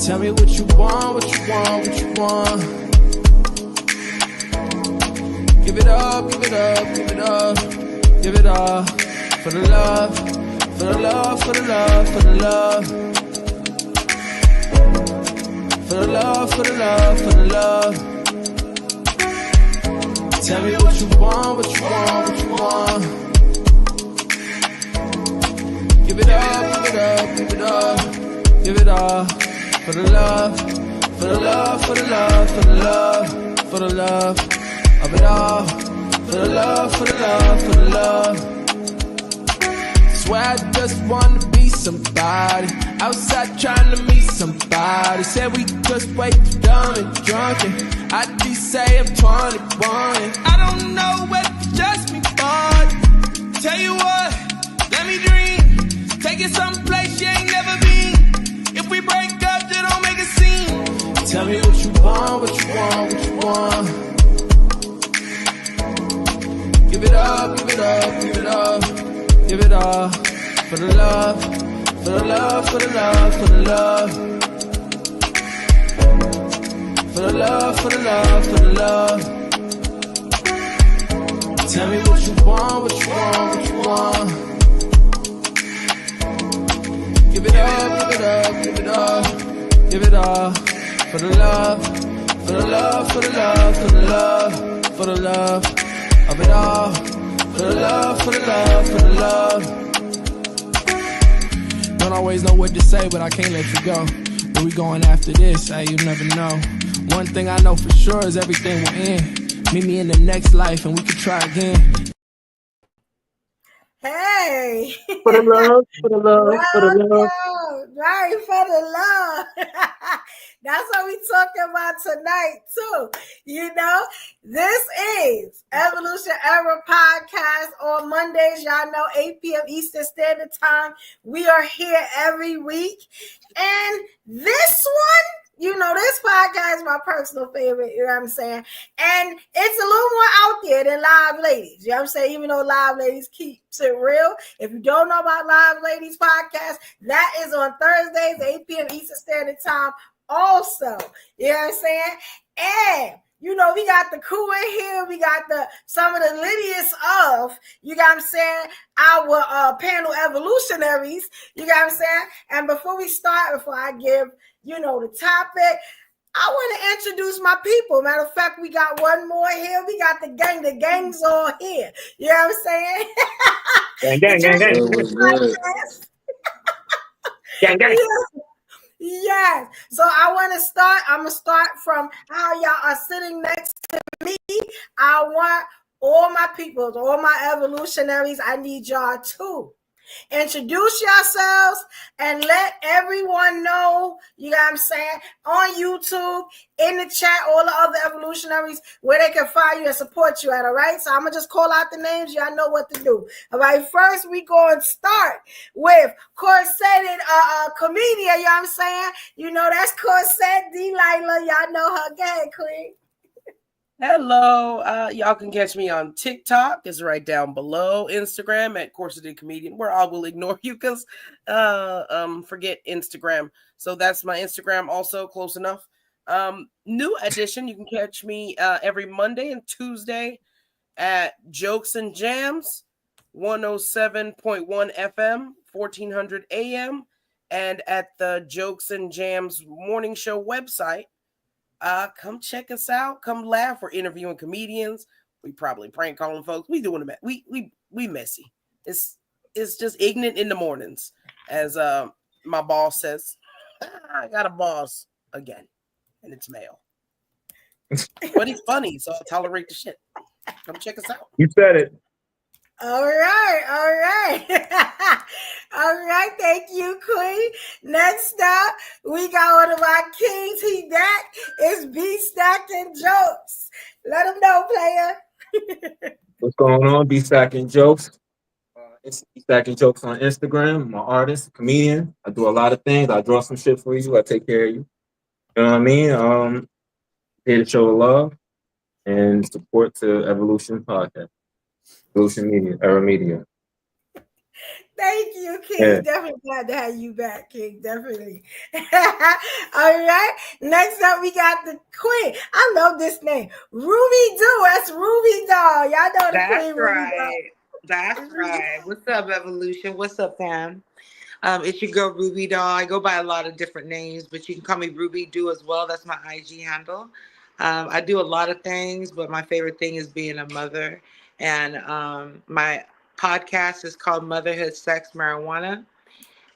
Tell me what you want, what you want, what you want. Give it up, give it up, give it up, give it up. For the love, for the love, for the love, for the love. For the love, for the love, for the love. Tell me what you want, what you want, what you want. Give it up, give it up, give it up, give it up. For the love, for the love, for the love, for the love, for the love of it all. For the love, for the love, for the love. Swear I just wanna be somebody. Outside trying to meet somebody. Said we just way too dumb and drunken. I do say I'm 21. I don't know what just me, but tell you what, let me dream. Take it someplace you ain't never been. If we break up, just don't make a scene. Tell me what you want, what you want, what you want. Give it up, give it up, give it up, give it up. For the love, for the love, for the love, for the love. For the love, for the love, for the love. Tell me what you want, what you want, what you want. Give it up, give it up, give it up, give it up. For the love, for the love, for the love, for the love, for the love of it all. For the love, for the love, for the love. Don't always know what to say, but I can't let you go. Where we going after this? Hey, you never know. One thing I know for sure is everything will end. Meet me in the next life and we can try again. Hey. For the love, for the love, for the love. Right, for the love. That's what we talking about tonight, too. You know, this is Evolution Era Podcast on Mondays. Y'all know 8 p.m. Eastern Standard Time. We are here every week. And this one, you know, this podcast is my personal favorite, you know what I'm saying? And it's a little more out there than Live Ladies, you know what I'm saying? Even though Live Ladies keeps it real. If you don't know about Live Ladies podcast, that is on Thursdays, 8 p.m. Eastern Standard Time also, you know what I'm saying? And you know, we got the crew in here. We got some of the littiest of, you know what I'm saying, our panel evolutionaries, you know what I'm saying? And before we start, before I give, you know, the topic, I want to introduce my people. Matter of fact, we got one more here. We got the gang. The gang's all here. You know what I'm saying? Gang. Gang. Yes. So I want to start. I'm going to start from how y'all are sitting next to me. I want all my people, all my evolutionaries, I need y'all too. Introduce yourselves and let everyone know, you know what I'm saying, on YouTube, in the chat, all the other evolutionaries, where they can find you and support you at, all right? So I'm going to just call out the names. Y'all know what to do. All right, first we going to start with corseted comedian, you know what I'm saying? You know, that's Corset Delilah. Y'all know her. Go ahead, Queen. Hello, y'all can catch me on TikTok. It's right down below. Instagram at Corseted Comedian, where I will ignore you because forget Instagram. So that's my Instagram also, close enough. New addition, you can catch me every Monday and Tuesday at Jokes and Jams, 107.1 FM, 1400 AM, and at the Jokes and Jams morning show website. Come check us out. Come laugh. We're interviewing comedians. We probably prank calling folks. We doing it. We messy. It's just ignorant in the mornings, as my boss says. I got a boss again, and it's male. But he's funny, so I'll tolerate the shit. Come check us out. You said it. All right. All right, thank you, Queen. Next up, we got one of our kings. He that is B Stacking Jokes. Let him know, player. What's going on? B Stacking Jokes. It's B Stacking Jokes on Instagram. I'm an artist, comedian. I do a lot of things. I draw some shit for you. I take care of you. You know what I mean? Here to show love and support to Evolution Podcast. Evolution Media, Era Media. Thank you, King. Yeah. Definitely glad to have you back, King. Definitely. All right. Next up, we got the Queen. I love this name, Ruby Doo. That's Ruby Doll. Y'all know the That's Queen, Ruby Doll. right. That's right. What's up, Evolution? What's up, fam? It's your girl Ruby Doll. I go by a lot of different names, but you can call me Ruby Doo as well. That's my IG handle. I do a lot of things, but my favorite thing is being a mother. And my podcast is called Motherhood, Sex, Marijuana.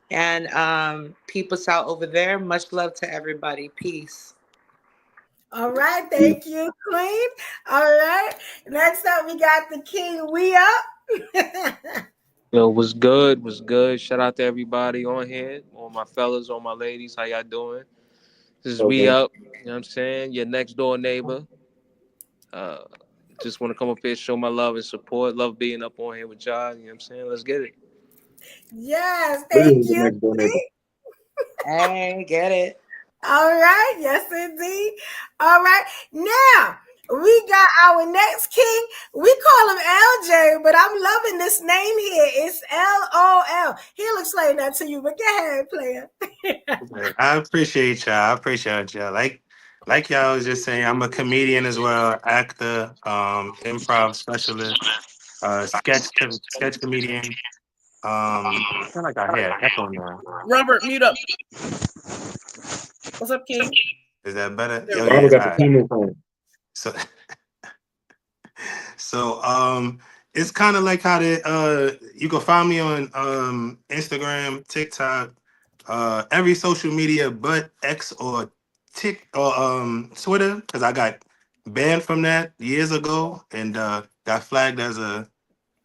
And peep us out over there. Much love to everybody. Peace. All right. Thank you, Queen. All right. Next up, we got the King. We up. Yo, what's good? What's good? Shout out to everybody on here, all my fellas, all my ladies. How y'all doing? This is We Up. You know what I'm saying? Your next door neighbor. Just want to come up here, show my love and support. Love being up on here with y'all. You know what I'm saying? Let's get it. Yes. Thank you, King. Hey, get it. All right. Yes, indeed. All right. Now, we got our next king. We call him LJ, but I'm loving this name here. It's LOL. He'll explain that to you, but go ahead, player. I appreciate y'all. Like y'all was just saying, I'm a comedian as well, actor, improv specialist, sketch comedian. I feel like I hear echo now. Robert, mute up. What's up, King? Is that better? There Yo, we yeah, got all the right. team phone. So it's kind of like how you can find me on Instagram, TikTok, every social media but X or Twitter, because I got banned from that years ago and got flagged as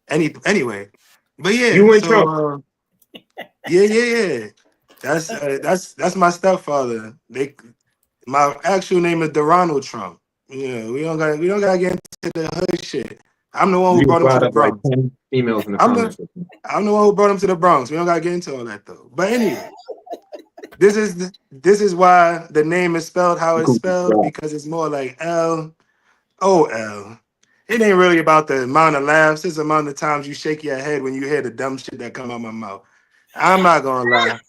anyway. But yeah, You in so trouble. yeah. That's my stepfather. My actual name is Donald Trump. Yeah, we don't gotta get into the hood shit. I'm the one who You brought him to brought the up like Bronx. 10 emails in the I'm comments. the one who brought him to the Bronx. We don't gotta get into all that though. But anyway, this is why the name is spelled how it's spelled, because it's more like LOL. It ain't really about the amount of laughs. It's the amount of times you shake your head when you hear the dumb shit that come out my mouth. I'm not gonna lie.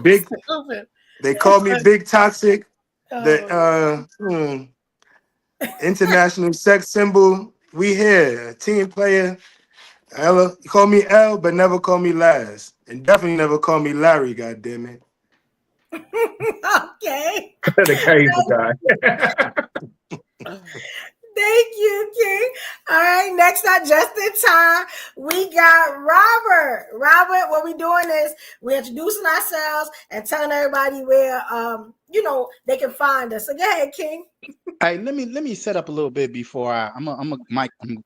They call me Big Toxic. The international sex symbol. We here, team player. You call me L, but never call me Laz, and definitely never call me Larry. God damn it. Okay. The cable guy. Thank you, King. All right, next up, just in time, we got Robert. Robert, what we doing is we're introducing ourselves and telling everybody where they can find us. So go ahead, King. All right, let me set up a little bit before I'm gonna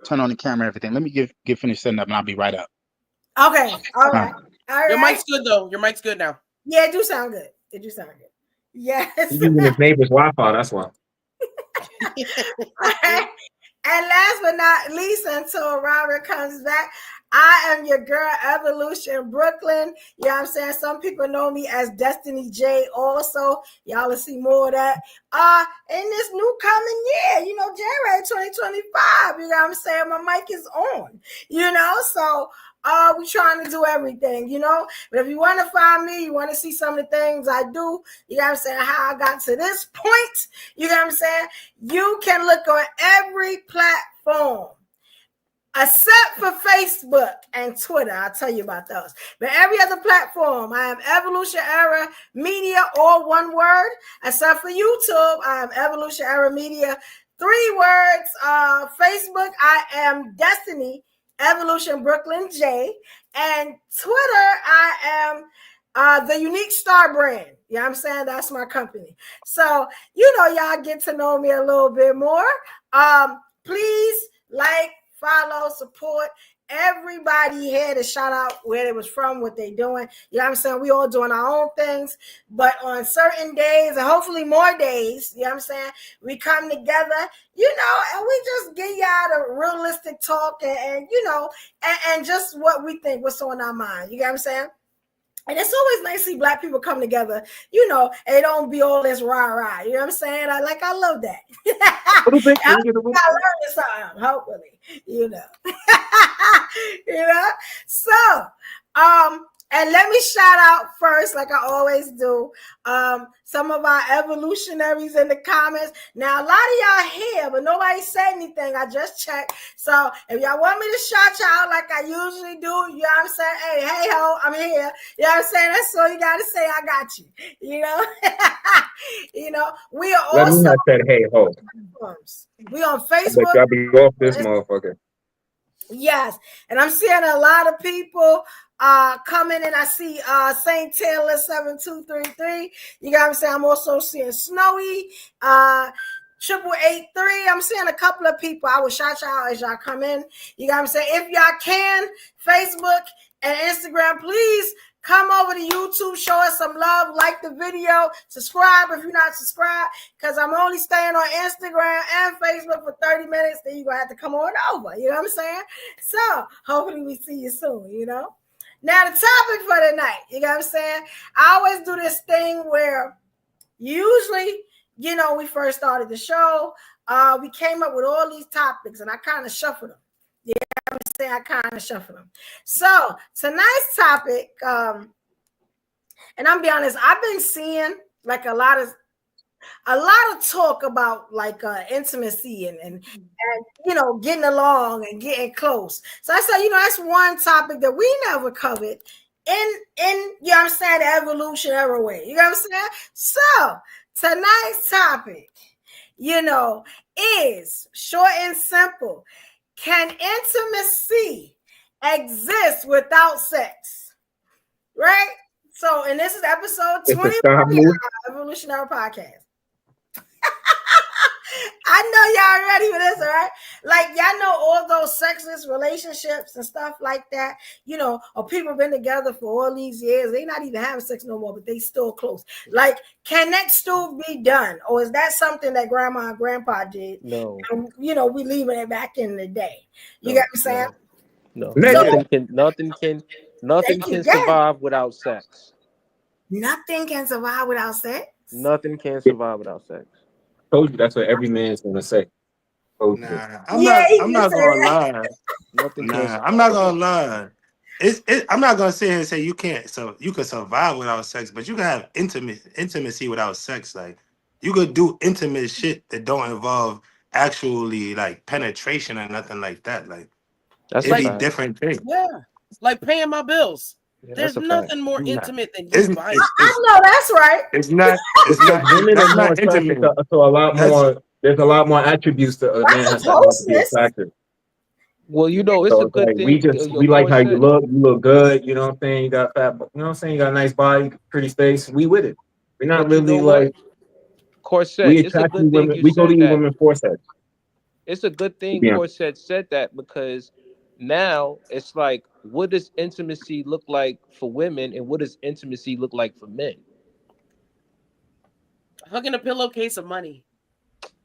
turn on the camera and everything. Let me get finished setting up and I'll be right up. Okay. All right. Your mic's good though. Your mic's good now. Yeah, it do sound good. Yes. He's using his neighbor's Wi-Fi, that's why. Right. And last but not least, until Robert comes back, I am your girl, Evolution Brooklyn. You know what I'm saying? Some people know me as Destinee Jae also. Y'all will see more of that. In this new coming year, January 2025, you know what I'm saying? My mic is on, so we trying to do everything, But if you want to find me, you want to see some of the things I do, you know what I'm saying, how I got to this point, you know what I'm saying? You can look on every platform except for Facebook and Twitter. I'll tell you about those. But every other platform, I am Evolution Era Media, all one word. Except for YouTube, I am Evolution Era Media, 3 words. Facebook, I am Destinee Evolution Brooklyn J. And Twitter, I am the UniqStarEnt. You know what I'm saying? That's my company. So, y'all get to know me a little bit more. Please follow, support everybody here to shout out where they was from, what they doing. You know what I'm saying? We all doing our own things, but on certain days and hopefully more days, you know what I'm saying, we come together, and we just get y'all the realistic talk and just what we think, what's on our mind. You know what I'm saying? And it's always nice to see Black people come together, and it don't be all this rah-rah. You know what I'm saying? I love that. I learned something, hopefully, So, And let me shout out first, like I always do, some of our evolutionaries in the comments. Now, a lot of y'all here, but nobody said anything. I just checked. So if y'all want me to shout y'all out like I usually do, you know what I'm saying? Hey ho, I'm here. You know what I'm saying? That's all you got to say. I got you. You know? You know, we are Let me also not say hey ho. We on But Facebook. y'all be off this motherfucker. Yes, and I'm seeing a lot of people coming in. I see St. Taylor 7233. You got to say I'm also seeing Snowy 8883. I'm seeing a couple of people. I will shout y'all out as y'all come in. You got to say if y'all can, Facebook and Instagram, please come over to YouTube, show us some love, like the video, subscribe if you're not subscribed, because I'm only staying on Instagram and Facebook for 30 minutes. Then you're going to have to come on over. You know what I'm saying? So hopefully we see you soon, you know? Now the topic for the night, you know what I'm saying? I always do this thing where usually, you know, we first started the show, we came up with all these topics and I kind of shuffled them. Yeah, I'm saying I kind of shuffled them. So tonight's topic, and I'm be honest, I've been seeing like a lot of talk about like intimacy and you know, getting along and getting close. So I said, you know, that's one topic that we never covered in you know what I'm saying, the evolutionary way. You know what I'm saying? So tonight's topic, you know, is short and simple. Can intimacy exist without sex? Right? So, and this is episode 20 of our Evolutionary Podcast. I know y'all ready for this, all right? Like, y'all know all those sexless relationships and stuff like that, you know, or people been together for all these years. They not even having sex no more, but they still close. Like, can that still be done? Or is that something that grandma and grandpa did? No. And, you know, we leaving it back in the day. You got me saying? No. So, Nothing can survive without sex. Nothing can survive without sex? Nothing can survive without sex. Told you that's what every man's gonna say. Nah, I'm not gonna lie. I'm not gonna lie. I'm not gonna sit here and say you can't. So you can survive without sex, but you can have intimacy without sex. Like you could do intimate shit that don't involve actually like penetration or nothing like that. Like that's it'd be different things. Yeah, like paying my bills. Yeah, there's nothing more intimate than you buying. I know that's right. It's not. Women are more attracted intimate. to a lot more. There's a lot more attributes to a man has to be attracted. Well, you know, it's So a good like, thing. we like how you look. You look good. You know what I'm saying? You got fat. You know what I'm saying? You got a nice body, pretty face. We with it. We're not really like Corset. we It's a attract good women. thing We go to you women for sex. It's a good thing Corset said that, because now it's like, what does intimacy look like for women, and what does intimacy look like for men? Hugging a pillowcase of money.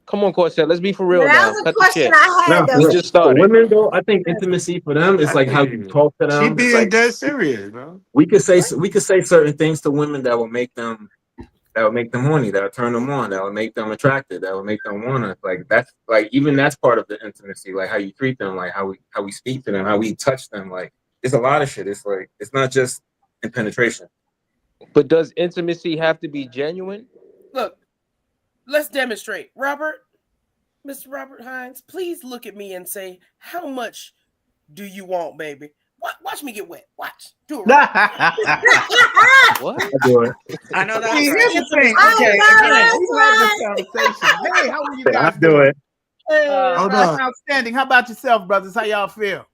Come on, Corset. Let's be for real now. now. That was Cut a question the shit. I had. We just started. For women, though, I think intimacy for them is like how you talk to them. She being like, dead serious, bro. We could say certain things to women that will make them horny, that will turn them on, that will make them attracted, that will make them wanna, like, that's like, even that's part of the intimacy, like how you treat them, like how we speak to them, how we touch them. Like, it's a lot of shit. It's like, it's not just in penetration. But does intimacy have to be genuine? Look, let's demonstrate. Mr. Robert Hines, please look at me and say, how much do you want, baby? Watch me get wet. Watch. Do it right. What? I do it. I know that's See, right. here's the thing. Okay, again, we've had this conversation. Hey, how are you guys I do doing? it. Hold on. Outstanding. How about yourself, brothers? How y'all feel?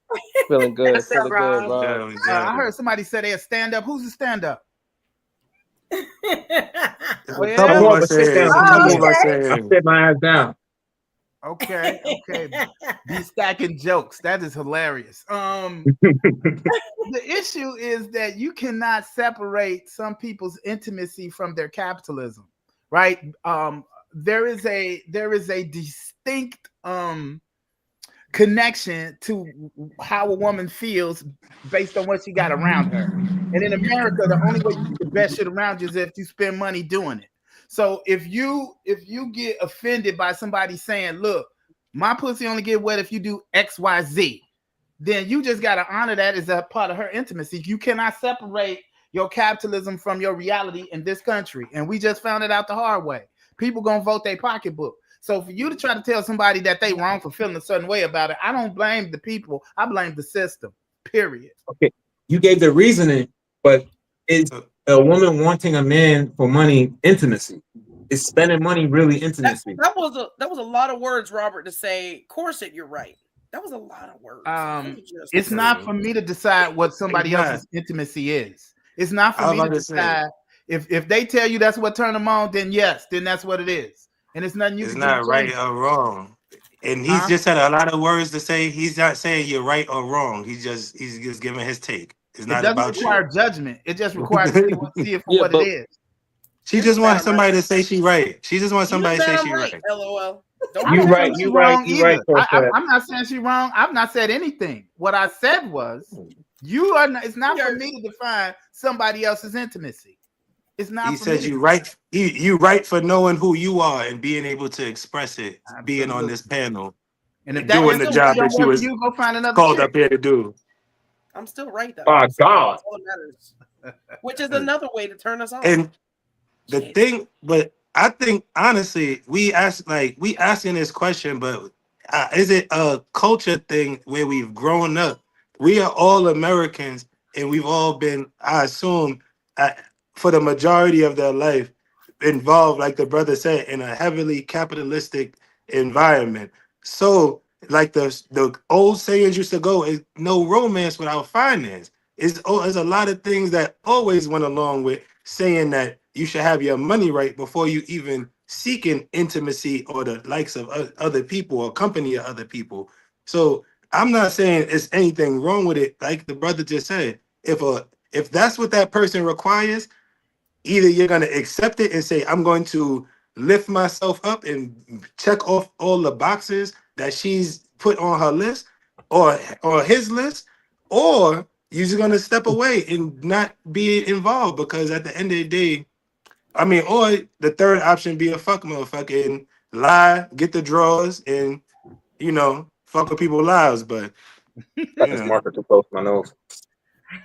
Feeling good. What's up, Feeling good, Rob? Rob. I heard somebody say they a stand-up. Who's a stand-up? A couple of us saying. I sit my ass down. Okay. Be stacking jokes. That is hilarious. The issue is that you cannot separate some people's intimacy from their capitalism, right? There is a distinct connection to how a woman feels based on what she got around her. And in America, the only way you get the best shit around you is if you spend money doing it. So if you get offended by somebody saying, look, my pussy only get wet if you do X, Y, Z, then you just got to honor that as a part of her intimacy. You cannot separate your capitalism from your reality in this country. And we just found it out the hard way. People going to vote their pocketbook. So for you to try to tell somebody that they wrong for feeling a certain way about it, I don't blame the people. I blame the system, period. Okay, you gave the reasoning, but is a woman wanting a man for money intimacy? Is spending money really intimacy? That was a lot of words, Robert, to say. Corset, you're right. That was a lot of words. It's not for me to decide what somebody else's intimacy is. It's not for me to decide. If they tell you that's what turn them on, then yes, then that's what it is. And it's nothing you can do. It's not right or wrong. And he's just had a lot of words to say. He's not saying you're right or wrong. He's just giving his take. It's not about you. It doesn't require judgment. It just requires to see it for what it is. She just wants somebody to say she right. She just wants somebody to say she right. LOL. You right. I'm not saying she's wrong. I've not said anything. What I said was, you are. It's not for me to define somebody else's intimacy. It's not. He said you right. You right for knowing who you are and being able to express it. Absolutely. Being on this panel and if doing the job that she was go find another called up here to do. I'm still right though. Oh God. Which is another way to turn us on. And the thing, but I think honestly, we asking this question, but is it a culture thing where we've grown up? We are all Americans, and we've all been, I assume, for the majority of their life, involved, like the brother said, in a heavily capitalistic environment. So, like the old sayings used to go, is no romance without finance. There's a lot of things that always went along with saying that you should have your money right before you even seeking intimacy or the likes of other people or company of other people. So I'm not saying it's anything wrong with it. Like the brother just said, if that's what that person requires, either you're going to accept it and say, I'm going to lift myself up and check off all the boxes that she's put on her list or his list, or you're just going to step away and not be involved, because at the end of the day, I mean, or the third option be a fuck motherfucker and lie, get the drawers, and, fuck with people's lives. But got this marker too close to my nose.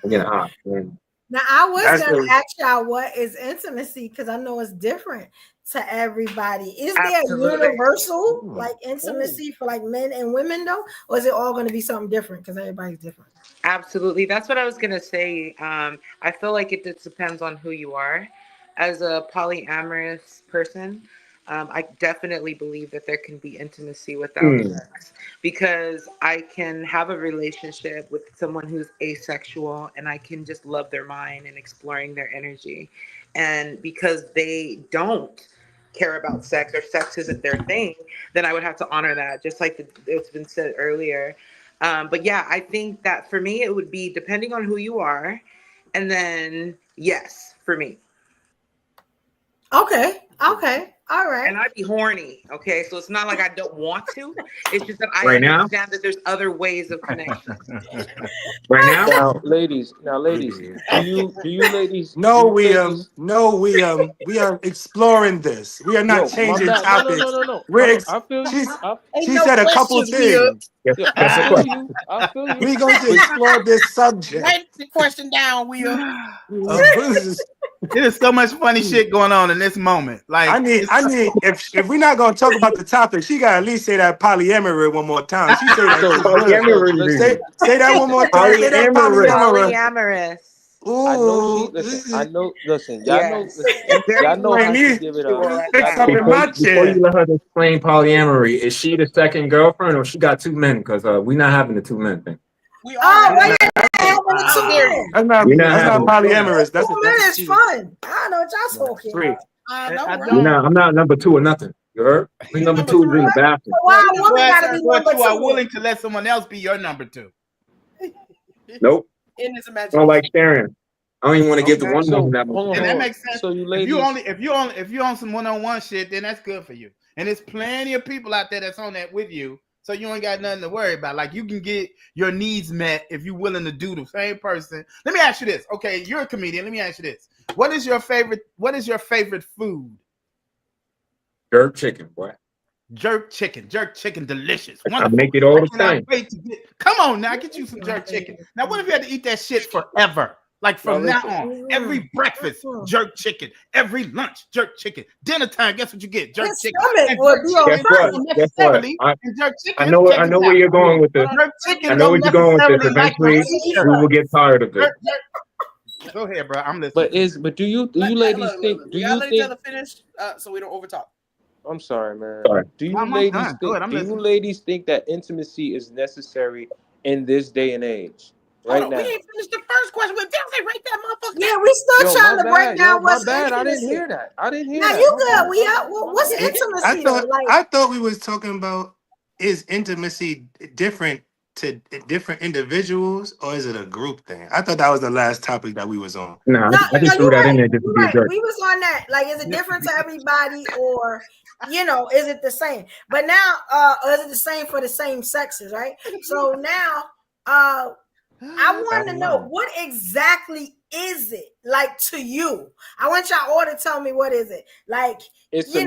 I'm getting hot. Now, I was going to ask y'all what is intimacy, because I know it's different to everybody. Is there a universal like intimacy for like men and women though, or is it all going to be something different because everybody's different? Absolutely, that's what I was going to say. I feel like it just depends on who you are. As a polyamorous person, I definitely believe that there can be intimacy without sex, because I can have a relationship with someone who's asexual and I can just love their mind and exploring their energy. And because they don't care about sex, or sex isn't their thing, then I would have to honor that, just like it's been said earlier. But yeah, I think that for me, it would be depending on who you are. And then, yes, for me. Okay. All right. And I'd be horny. Okay. So it's not like I don't want to. It's just that I understand that there's other ways of connection. Right now? Now, ladies, do you ladies? No, we are exploring this. We are not changing topics. No. I feel she said a couple things. I feel you. We're going to explore this subject. Write the question down, Will. There's so much funny shit going on in this moment. Like I need if we're not gonna talk about the topic, she gotta at least say that polyamory one more time. She say that polyamory. Say that one more time. Polyamorous. Ooh, I know. Listen, y'all know how to give it up. Before you let her explain polyamory, is she the second girlfriend or she got two men? Because we're not having the two men thing. We are. That's not polyamorous. That's it's fun. I know what y'all talking about. I'm not number two or nothing. You heard? Number two is in the bathroom. But you are willing to let someone else be your number two. Nope. In his imagination. I don't like staring. I don't even want to give the one woman that. And that makes sense. So you ladies, if you on some one-on-one shit, then that's good for you. And there's plenty of people out there that's on that with you. So you ain't got nothing to worry about. Like, you can get your needs met if you're willing to do the same person. Let me ask you this. Okay, you're a comedian. Let me ask you this. What is your favorite food? Jerk chicken, boy. Jerk chicken, delicious. I Wonderful. make it all the cannot time. wait to come on now, get you some jerk chicken. Now, what if you had to eat that shit forever? Like from now on, every breakfast, jerk chicken. Every lunch, jerk chicken. Dinner time, guess what you get? Jerk chicken. Guess what? I know where you're going with this. I know where you're going with this. Eventually, we will get tired of it. Go ahead, bro. I'm listening. But do you ladies think? Do you let each other finish so we don't overtalk? I'm sorry, man. Sorry. Do you ladies think that intimacy is necessary in this day and age? Right now. We ain't finished the first question. But they write that motherfucker. Yeah, we still trying to break down what's intimacy. I didn't hear that. Now you good. We up. What's intimacy? I thought we was talking about, is intimacy different to different individuals, or is it a group thing? I thought that was the last topic that we was on. I just threw that in there just to be a jerk. We was on that. Like, is it different to everybody, or is it the same? But now, is it the same for the same sexes, right? So now, I want to know, what exactly is it like to you? I want y'all all to tell me, what is it like? It's is it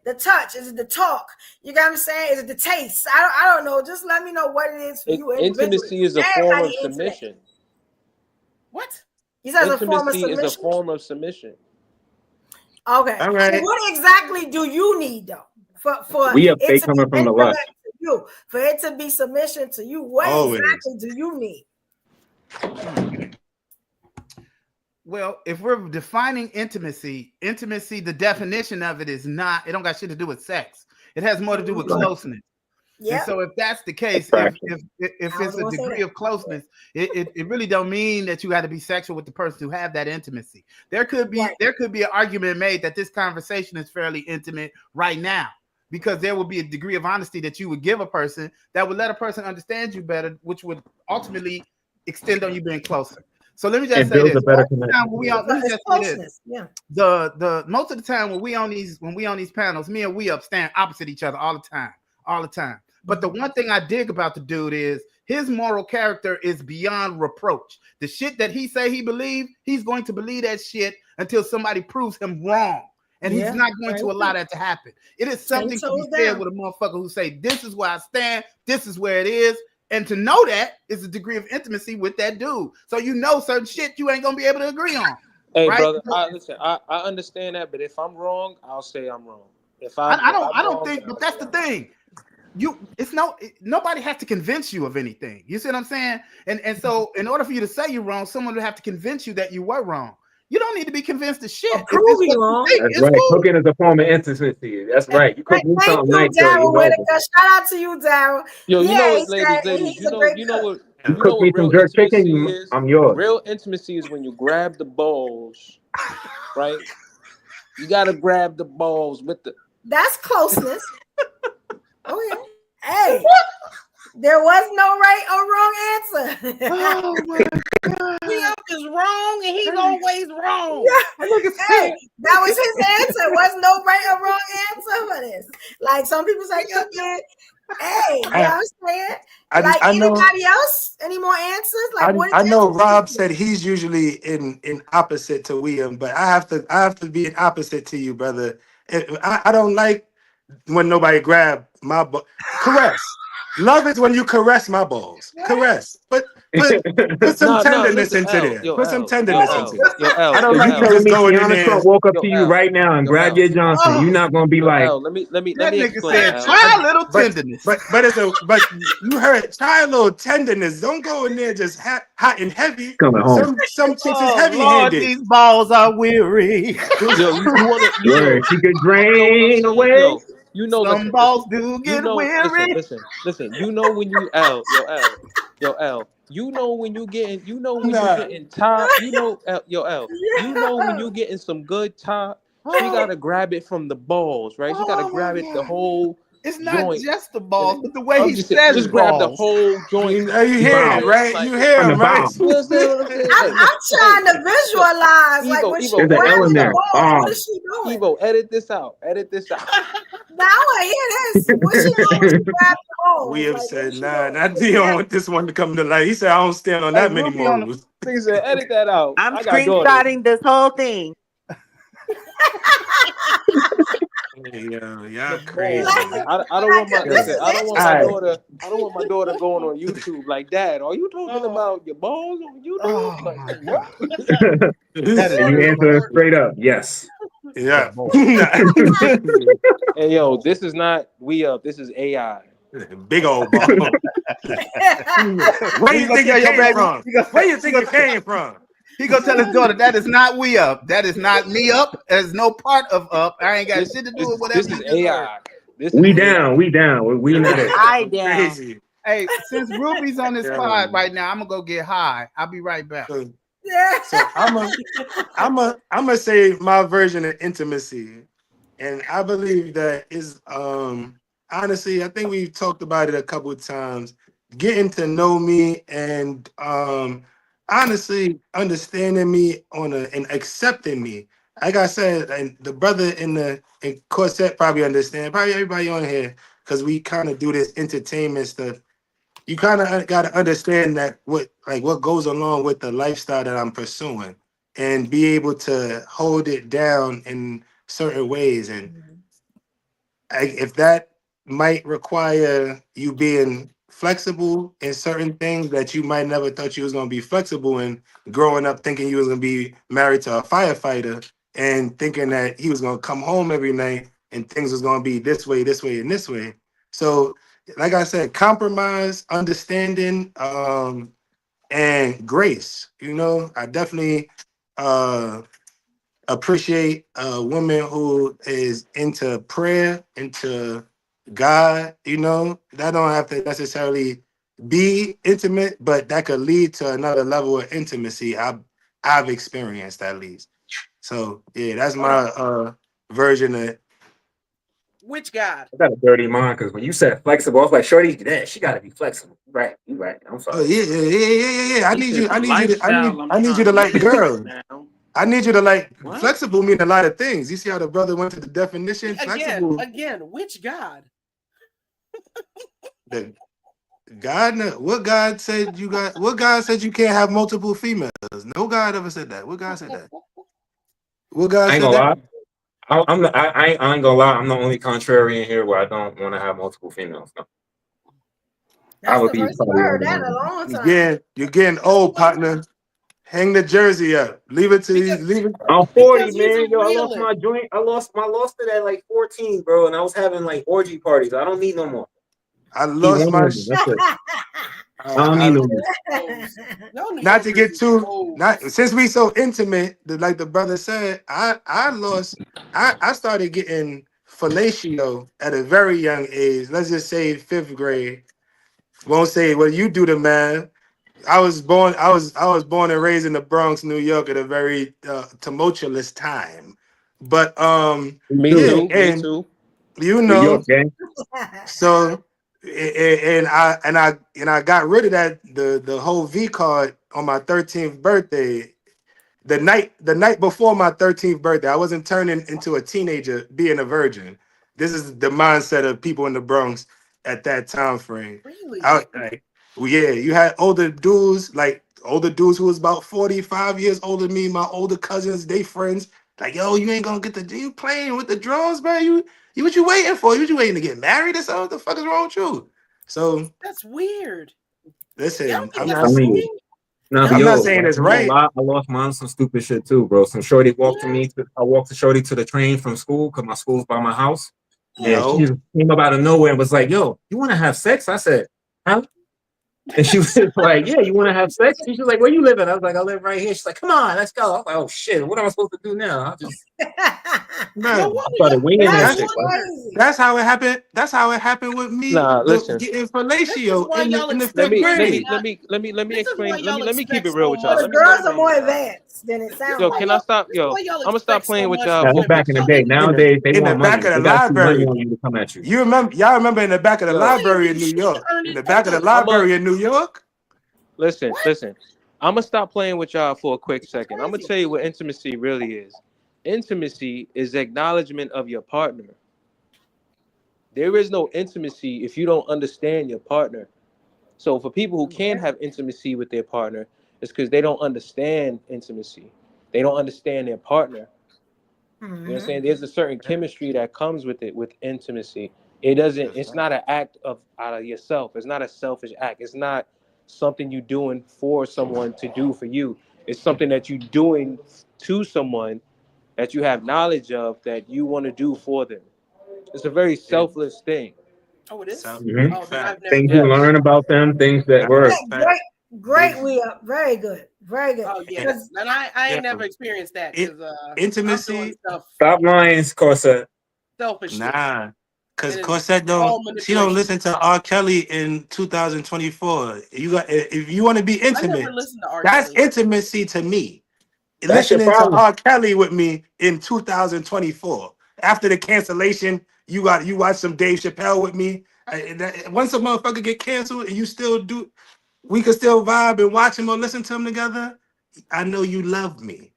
the touch? Is it the talk? You got what I'm saying? Is it the taste? I don't know. Just let me know what it is for you. Intimacy is a form of submission. What? He says intimacy is a form of submission. Okay. All right. So what exactly do you need though? For we have faith coming from the left. For it to be submission to you, what exactly do you need? Well, if we're defining intimacy, the definition of it is not, it don't got shit to do with sex. It has more to do with closeness. Yeah. And so if that's the case, if it's a degree of closeness, it really don't mean that you got to be sexual with the person to have that intimacy. There could be an argument made that this conversation is fairly intimate right now, because there will be a degree of honesty that you would give a person that would let a person understand you better, which would ultimately extend on you being closer. So let me just say this. The most of the time when we on these panels, me and we up stand opposite each other all the time. But the one thing I dig about the dude is his moral character is beyond reproach. The shit that he say he believe, he's going to believe that shit until somebody proves him wrong. And he's not going to allow that to happen. It is something to be said with a motherfucker who say, this is where I stand, this is where it is. And to know that is a degree of intimacy with that dude. So certain shit you ain't gonna be able to agree on. Hey, right? Brother, I understand that, but if I'm wrong, I'll say I'm wrong. I don't think, but that's the thing. Nobody has to convince you of anything. You see what I'm saying? And so in order for you to say you're wrong, someone would have to convince you that you were wrong. You don't need to be convinced of shit. That's right. Cool. Cooking is a form of intimacy. That's right. You cook me something nice. Shout out to you, Daryl. Yo, you know what, ladies, you know what? You cook me some jerk chicken, I'm yours. Real intimacy is when you grab the balls, right? You gotta grab the balls with the. That's closeness. Okay. Hey. There was no right or wrong answer. Oh my God. He is wrong and he's always wrong. Yeah. Hey, that was his answer. There was no right or wrong answer for this. Like some people say, hey, you know what I'm saying? Anybody else? Any more answers? Like I know Rob said he's usually in opposite to William, but I have to be an opposite to you, brother. I don't like when nobody grab my caress. Love is when you caress my balls. Caress. Put some tenderness into there. Put some tenderness into it. I don't like you just going in there. Walk up to you right now and grab your Johnson. You're not gonna be like. Let me that nigga explain. Said, try a little tenderness. But you heard try a little tenderness. Don't go in there just hot and heavy. Coming home. Some chicks is heavy-handed. These balls are weary. She could drain away. You know, some balls do get weary. Listen. You know when you L. You know when you getting top. You know L. You know when you getting some good top. You gotta grab it from the balls, right? You gotta grab it the whole. It's not just the balls, but the way he says just grab the whole joint. You hear him, right? You hear him, right? I'm trying to visualize like what she what is she doing? Evo, edit this out. Now I hear this. What she always grab the balls? We have said, not you don't want this one to come to light. He said, I don't stand on that many moves. He said, edit that out. I'm screenshotting this whole thing. Hey, yo, y'all Come crazy. on, man. I don't want my This listen. is I don't want my Alright. daughter. I don't want my daughter going on YouTube like, Dad, are you talking about your balls on YouTube? Oh Like, my what? God. That is And you too answer funny. straight up, yes. Yeah. And yo, this is not we up. This is AI. Big old ball. Where He you gonna think tell it your came baby. from? Where you think it came from? He gonna tell his daughter that is not we up. That is not me up. There's no part of up. I ain't got This shit to do this with is whatever this is you just heard. AI. This is We AI. down, we down. We not it. I down. Crazy. Hey, since Ruby's on this Yeah. pod right now, I'm gonna go get high. I'll be right back. So I'm say my version of intimacy, and I believe that is honestly, I think we've talked about it a couple of times. Getting to know me and honestly understanding me and accepting me. Like I said, and the brother in Corset probably understand. Probably everybody on here because we kind of do this entertainment stuff. You kind of got to understand that what goes along with the lifestyle that I'm pursuing and be able to hold it down in certain ways. And if that might require you being flexible in certain things that you might never thought you was going to be flexible in, growing up thinking you was going to be married to a firefighter and thinking that he was going to come home every night and things was going to be this way, and this way. So like I said, compromise, understanding, and grace. You know, I definitely appreciate a woman who is into prayer, into God. You know, that don't have to necessarily be intimate, but that could lead to another level of intimacy. I've experienced at least. So yeah, that's my version of. Which God? I got a dirty mind because when you said flexible, I was like, Shorty, that she got to be flexible. Right, you right. I'm Oh sorry. yeah. I He need said you. the lifestyle I'm I need you trying to to like live girls. now. I need you to like What? flexible mean a lot of things. You see how the brother went to the definition? Flexible. Again, which God? The God, what God said you got? What God said you can't have multiple females? No God ever said that. What God said that? What God I ain't said gonna that? lie. I ain't gonna lie. I'm the only contrarian here where I don't want to have multiple females. No. I That's would the be first time probably I the heard only that in a one. long time. You're getting old, partner. Hang the jersey up. Leave it. I'm 40, Because he's man. a Yo, I lost realist. my joint. I lost it at like 14, bro. And I was having like orgy parties. I don't need no more. I Keep lost one my. woman. That's it. I don't I, need no more. No New not to Yorkers get is too old. not since we so intimate, like the brother said, I started getting fellatio at a very young age. Let's just say 5th grade. Won't say what you do the math. I was born and raised in the Bronx, New York at a very tumultuous time. But Me yeah, too. Me and too. you New know, York gang. so I got rid of that the whole V card on my 13th birthday. The night before my 13th birthday, I wasn't turning into a teenager being a virgin. This is the mindset of people in the Bronx at that time frame. Really? Well, yeah, you had older dudes who was about 45 years older than me, my older cousins, they friends, like, yo, you ain't gonna you playing with the draws, bro. You what you waiting for? You waiting to get married or something? What the fuck is wrong with you? So That's weird. Y'all listen, think I'm that's a telling you. thing? No, I'm not yo, saying like, it's I'm gonna right. lie, I lost mine some stupid shit too, bro. Some shorty walked to Yeah. me. I walked to shorty to the train from school because my school's by my house. And she Yo, just came up out of nowhere and was like, yo, you want to have sex? I said, huh? And she was like, yeah, you want to have sex? She was like, where you living? I was like, I live right here. She's like, come on, let's go. I was like, oh shit, what am I supposed to do now? No man, I wonder started winging that That's that's shit. Like, crazy. that's how it happened. That's how it happened with me Nah, listen. getting This is fellatio why y'all in the Let expect fifth me let women me grade. let not. me let me let me This is why explain. y'all Let me keep expect it real so with y'all. So much the Let me girls stop. are women. more advanced than it This is sounds Yo, like. why can I y'all. stop? This is Yo, why y'all I'm gonna stop expect playing so with much y'all from now for that's a quick back women. in the second. day. Nowadays, they In the want back money. of the They got some money library. on you to come at you. Y'all remember in the back of the Yo, Y'all ain't library in do New shit York. under In these the back of the covers. library in New York. listen, What? listen. I'm gonna stop playing with y'all for a quick That's second. I'm gonna crazy. tell you what intimacy really is. Intimacy is acknowledgement of your partner. There is no intimacy if you don't understand your partner. So for people who can have intimacy with their partner, it's because they don't understand intimacy. They don't understand their partner. You know what I'm saying? There's a certain chemistry that comes with it, with intimacy. It doesn't, it's not an act of out of yourself. It's not a selfish act. It's not something you doing for someone to do for you. It's something that you doing to someone that you have knowledge of that you want to do for them. It's a very selfless thing. Oh, it is. Mhm. Oh, then I've never. Things you Yes. learn about them, things that work. Great. We are very good. Very good. Oh yeah, and I ain't never experienced that because Intimacy. I'm doing stuff Stop lying, Corsa. selfishly. Nah, because It is Cosette all she don't manipulation. listen to R. Kelly in 2024. You got if you want to be I never intimate, listened to R. that's Kelly. intimacy to me. That's your Listening to problem. R. Kelly with me in 2024. After the cancellation, you watch some Dave Chappelle with me. Once a motherfucker get canceled and you still do, we can still vibe and watch him or listen to him together. I know you love me.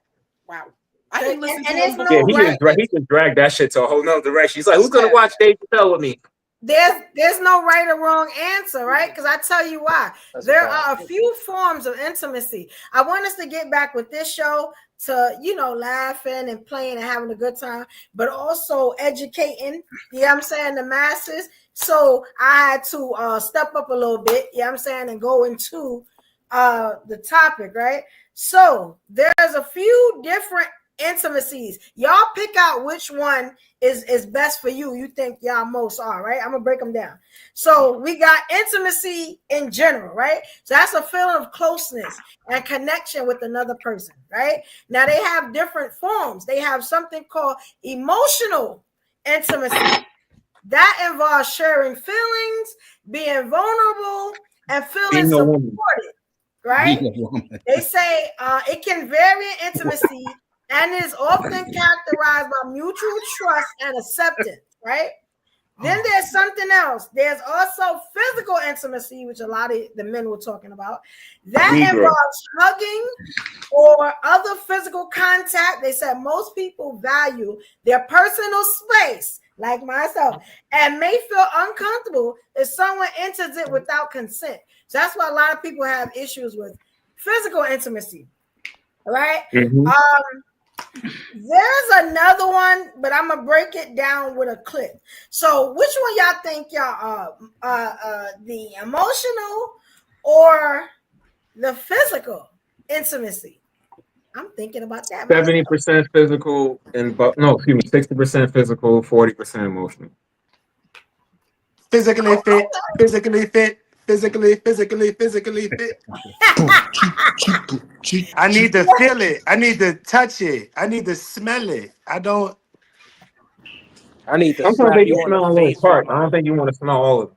Wow. I didn't listen to And him there's Yeah, no before. right. he just dragged that shit to a whole nother direction. He's like, who's gonna watch Dave Chappelle with me? There's no right or wrong answer, right? Because I tell you why. There are a few forms of intimacy. I want us to get back with this show to, laughing and playing and having a good time, but also educating, you know what I'm saying, the masses. So I had to step up a little bit, you know what I'm saying, and go into the topic, right? So there's a few different intimacies. Y'all pick out which one is best for you. You think y'all most are, right? I'm gonna break them down. So we got intimacy in general, right? So that's a feeling of closeness and connection with another person, right? Now they have different forms. They have something called emotional intimacy. That involves sharing feelings, being vulnerable, and feeling supported, right? They say it can vary in intimacy and is often characterized by mutual trust and acceptance, right? Then there's something else. There's also physical intimacy, which a lot of the men were talking about. That involves hugging or other physical contact. They said most people value their personal space, like myself, and may feel uncomfortable if someone enters it without consent. So that's why a lot of people have issues with physical intimacy, right? There's another one, but I'm gonna break it down with a clip. So, which one y'all think y'all the emotional or the physical intimacy? I'm thinking about that. 70% physical and 60% physical, 40% emotional. Physically fit, physically fit, physically fit. I need to feel it. I need to touch it. I need to smell it. I need to Sometimes slap they you can on smell the a little face part. with I don't think you want to smell all of it.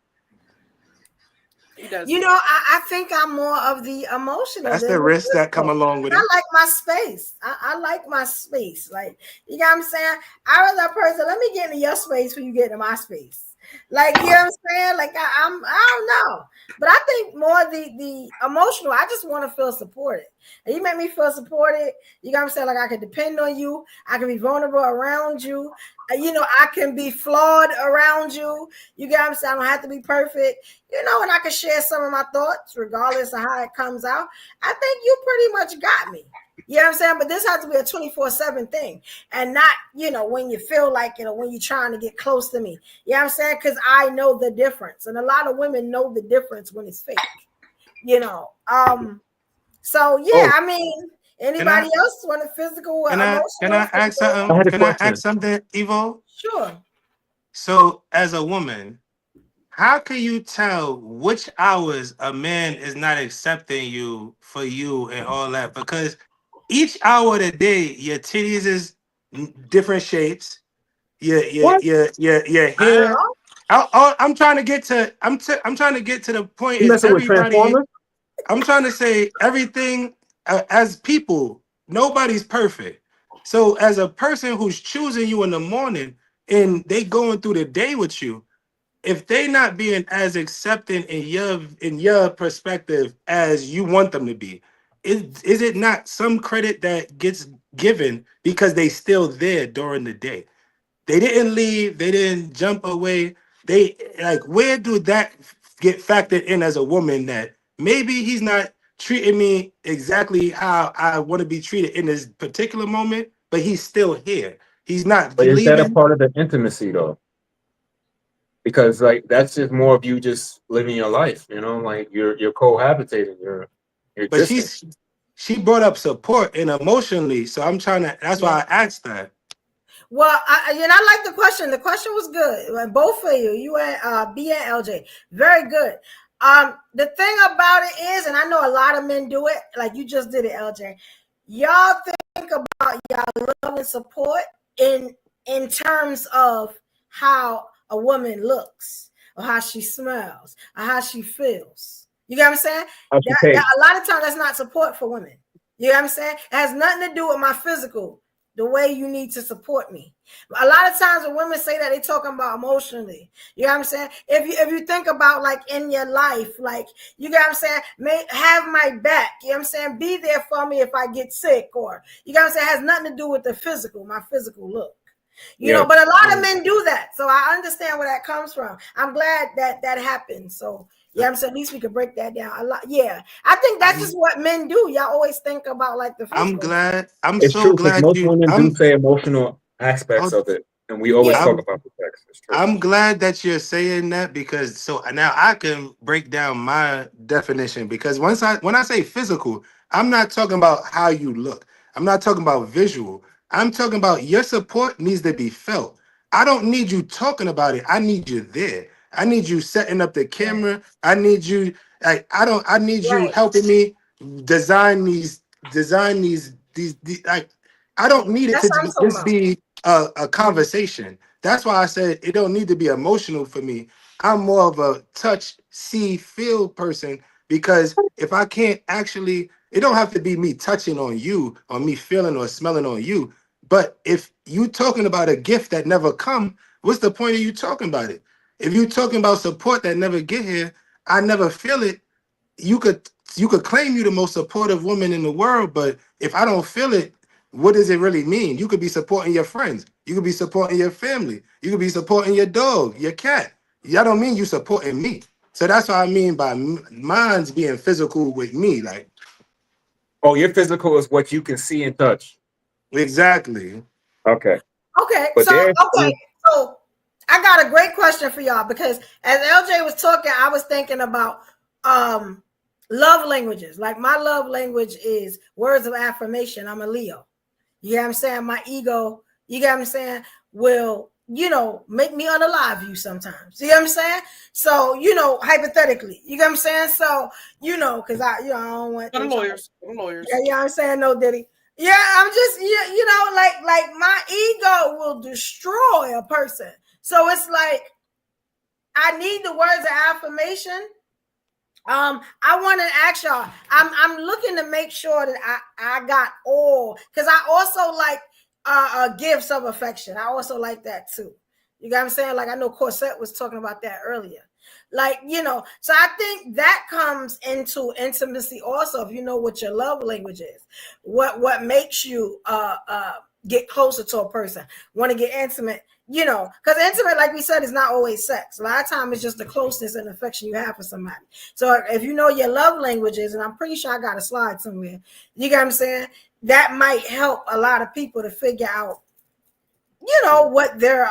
I think I'm more of the emotional. That's the risk that come along with it. I like my space. I like my space. Like, you know what I'm saying? I was that person. Let me get into your space when you get into my space. Like, you know what I'm saying? Like, I don't know. But I think more the emotional. I just want to feel supported. And you make me feel supported. You know what I'm saying? Like, I can depend on you. I can be vulnerable around you. I can be flawed around you. You get what I'm saying? I don't have to be perfect. And I can share some of my thoughts regardless of how it comes out. I think you pretty much got me. You know what I'm saying? But this has to be a 24/7 thing and not, when you feel like it or when you're trying to get close to me. You know what I'm saying? Because I know the difference. And a lot of women know the difference when it's fake. So, yeah, I mean, anybody else want a physical or emotional? Can I ask something? Can I ask something, Evo? Sure. So, as a woman, how can you tell which hours a man is not accepting you for you and all that? Because each hour of the day, your titties is different shapes. Your hair. I'm trying to get to. I'm trying to get to the point. You Is messing with everybody? Transformers? I'm trying to say everything. As people, nobody's perfect. So, as a person who's choosing you in the morning and they going through the day with you, if they not being as accepting in your perspective as you want them to be, is it not some credit that gets given because they still there during the day? They didn't leave, they didn't jump away. They where do that get factored in as a woman that maybe he's not treating me exactly how I want to be treated in this particular moment, but he's still here. He's not But is that a leaving. part of the intimacy though? Because like that's just more of you just living your life, you know, like you're cohabitating, you're But existing. she brought up support and emotionally, so I'm trying to. That's why I asked that. Well, I like the question. The question was good. Both of you and B and LJ, very good. The thing about it is, and I know a lot of men do it, like you just did it, LJ. Y'all think about y'all love and support in terms of how a woman looks, or how she smells, or how she feels. You get what I'm saying? A lot of times that's not support for women. You know what I'm saying? It has nothing to do with my physical, the way you need to support me. A lot of times when women say that, they're talking about emotionally. You know what I'm saying? If you think about like in your life, like, you know what I'm saying, have my back. You know what I'm saying? Be there for me if I get sick, or, you know what I'm saying, it has nothing to do with the physical, my physical look. You know, but a lot of men do that. So I understand where that comes from. I'm glad that happened. So yeah, I'm saying at least we could break that down a lot. Yeah, I think that's just what men do. Y'all always think about like the physical. I'm glad. It's true because most women do say emotional aspects of it, and we always talk about the sex. It's true. I'm glad that you're saying that, because so now I can break down my definition, because when I say physical, I'm not talking about how you look. I'm not talking about visual. I'm talking about your support needs to be felt. I don't need you talking about it. I need you there. I need you setting up the camera. I need you I need you helping me design these like, I don't need it to just be a conversation. That's why I said it don't need to be emotional for me. I'm more of a touch, see, feel person, because if I can't actually, it don't have to be me touching on you or me feeling or smelling on you. But if you talking about a gift that never come, what's the point of you talking about it? If you talking about support that never get here, I never feel it. You could claim you the most supportive woman in the world, but if I don't feel it, what does it really mean? You could be supporting your friends. You could be supporting your family. You could be supporting your dog, your cat. That don't mean you supporting me. So that's what I mean by mine's being physical with me. Like, oh, your physical is what you can see and touch. Exactly. Okay. But so I got a great question for y'all, because as LJ was talking, I was thinking about love languages. Like, my love language is words of affirmation. I'm a Leo. You know what I'm saying? My ego, you know what I'm saying, will, make me unalive you sometimes. You know what I'm saying? So, hypothetically, you know what I'm saying? So, because I don't want lawyers. Yeah, you know what I'm saying? No, Diddy. Yeah, I'm just, like my ego will destroy a person. So it's like, I need the words of affirmation. I want to ask y'all, I'm looking to make sure that I got all, because I also like gifts of affection. I also like that too. You got what I'm saying? Like, I know Corset was talking about that earlier. Like, so I think that comes into intimacy also, if you know what your love language is, what makes you get closer to a person, want to get intimate, because intimate, like we said, is not always sex. A lot of times it's just the closeness and affection you have for somebody. So if you know your love languages, and I'm pretty sure I got a slide somewhere, you got what I'm saying, that might help a lot of people to figure out what their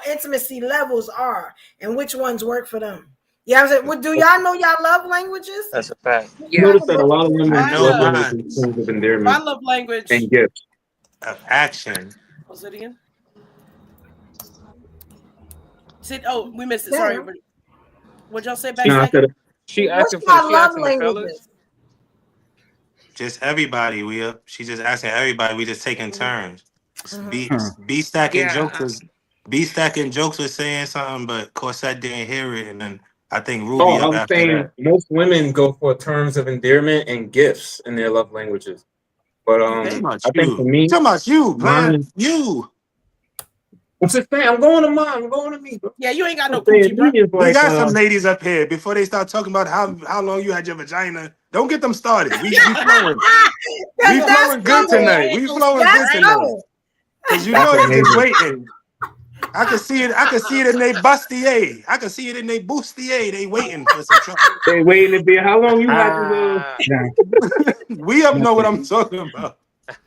intimacy levels are and which ones work for them. Yeah, I'm saying, well, do y'all know y'all love languages? That's a fact. Yeah. Notice that a lot of women love language in terms of endearment. My love language and gifts of action. What's it again? We missed it. Sorry. What'd y'all say back? She asking for the fellas. Just everybody. She's just asking everybody. We just taking turns. Be stacking jokes. Be stacking jokes was saying something, but Corset didn't hear it, and then I think Ruby. I'm saying most women go for terms of endearment and gifts in their love languages, but I think for me, talking about you, man, you. I'm just saying, I'm going to mine. I'm going to me. Bro. Yeah, you ain't got no coochie, bro. We got some ladies up here. Before they start talking about how long you had your vagina, don't get them started. We flowing. We flowing good tonight. We flowing good tonight. Because they just waiting. I can see it. I can see it in their bustier. I can see it in their bustier. They waiting for some trouble. They waiting to be. How long you had to? We up know what I'm talking about.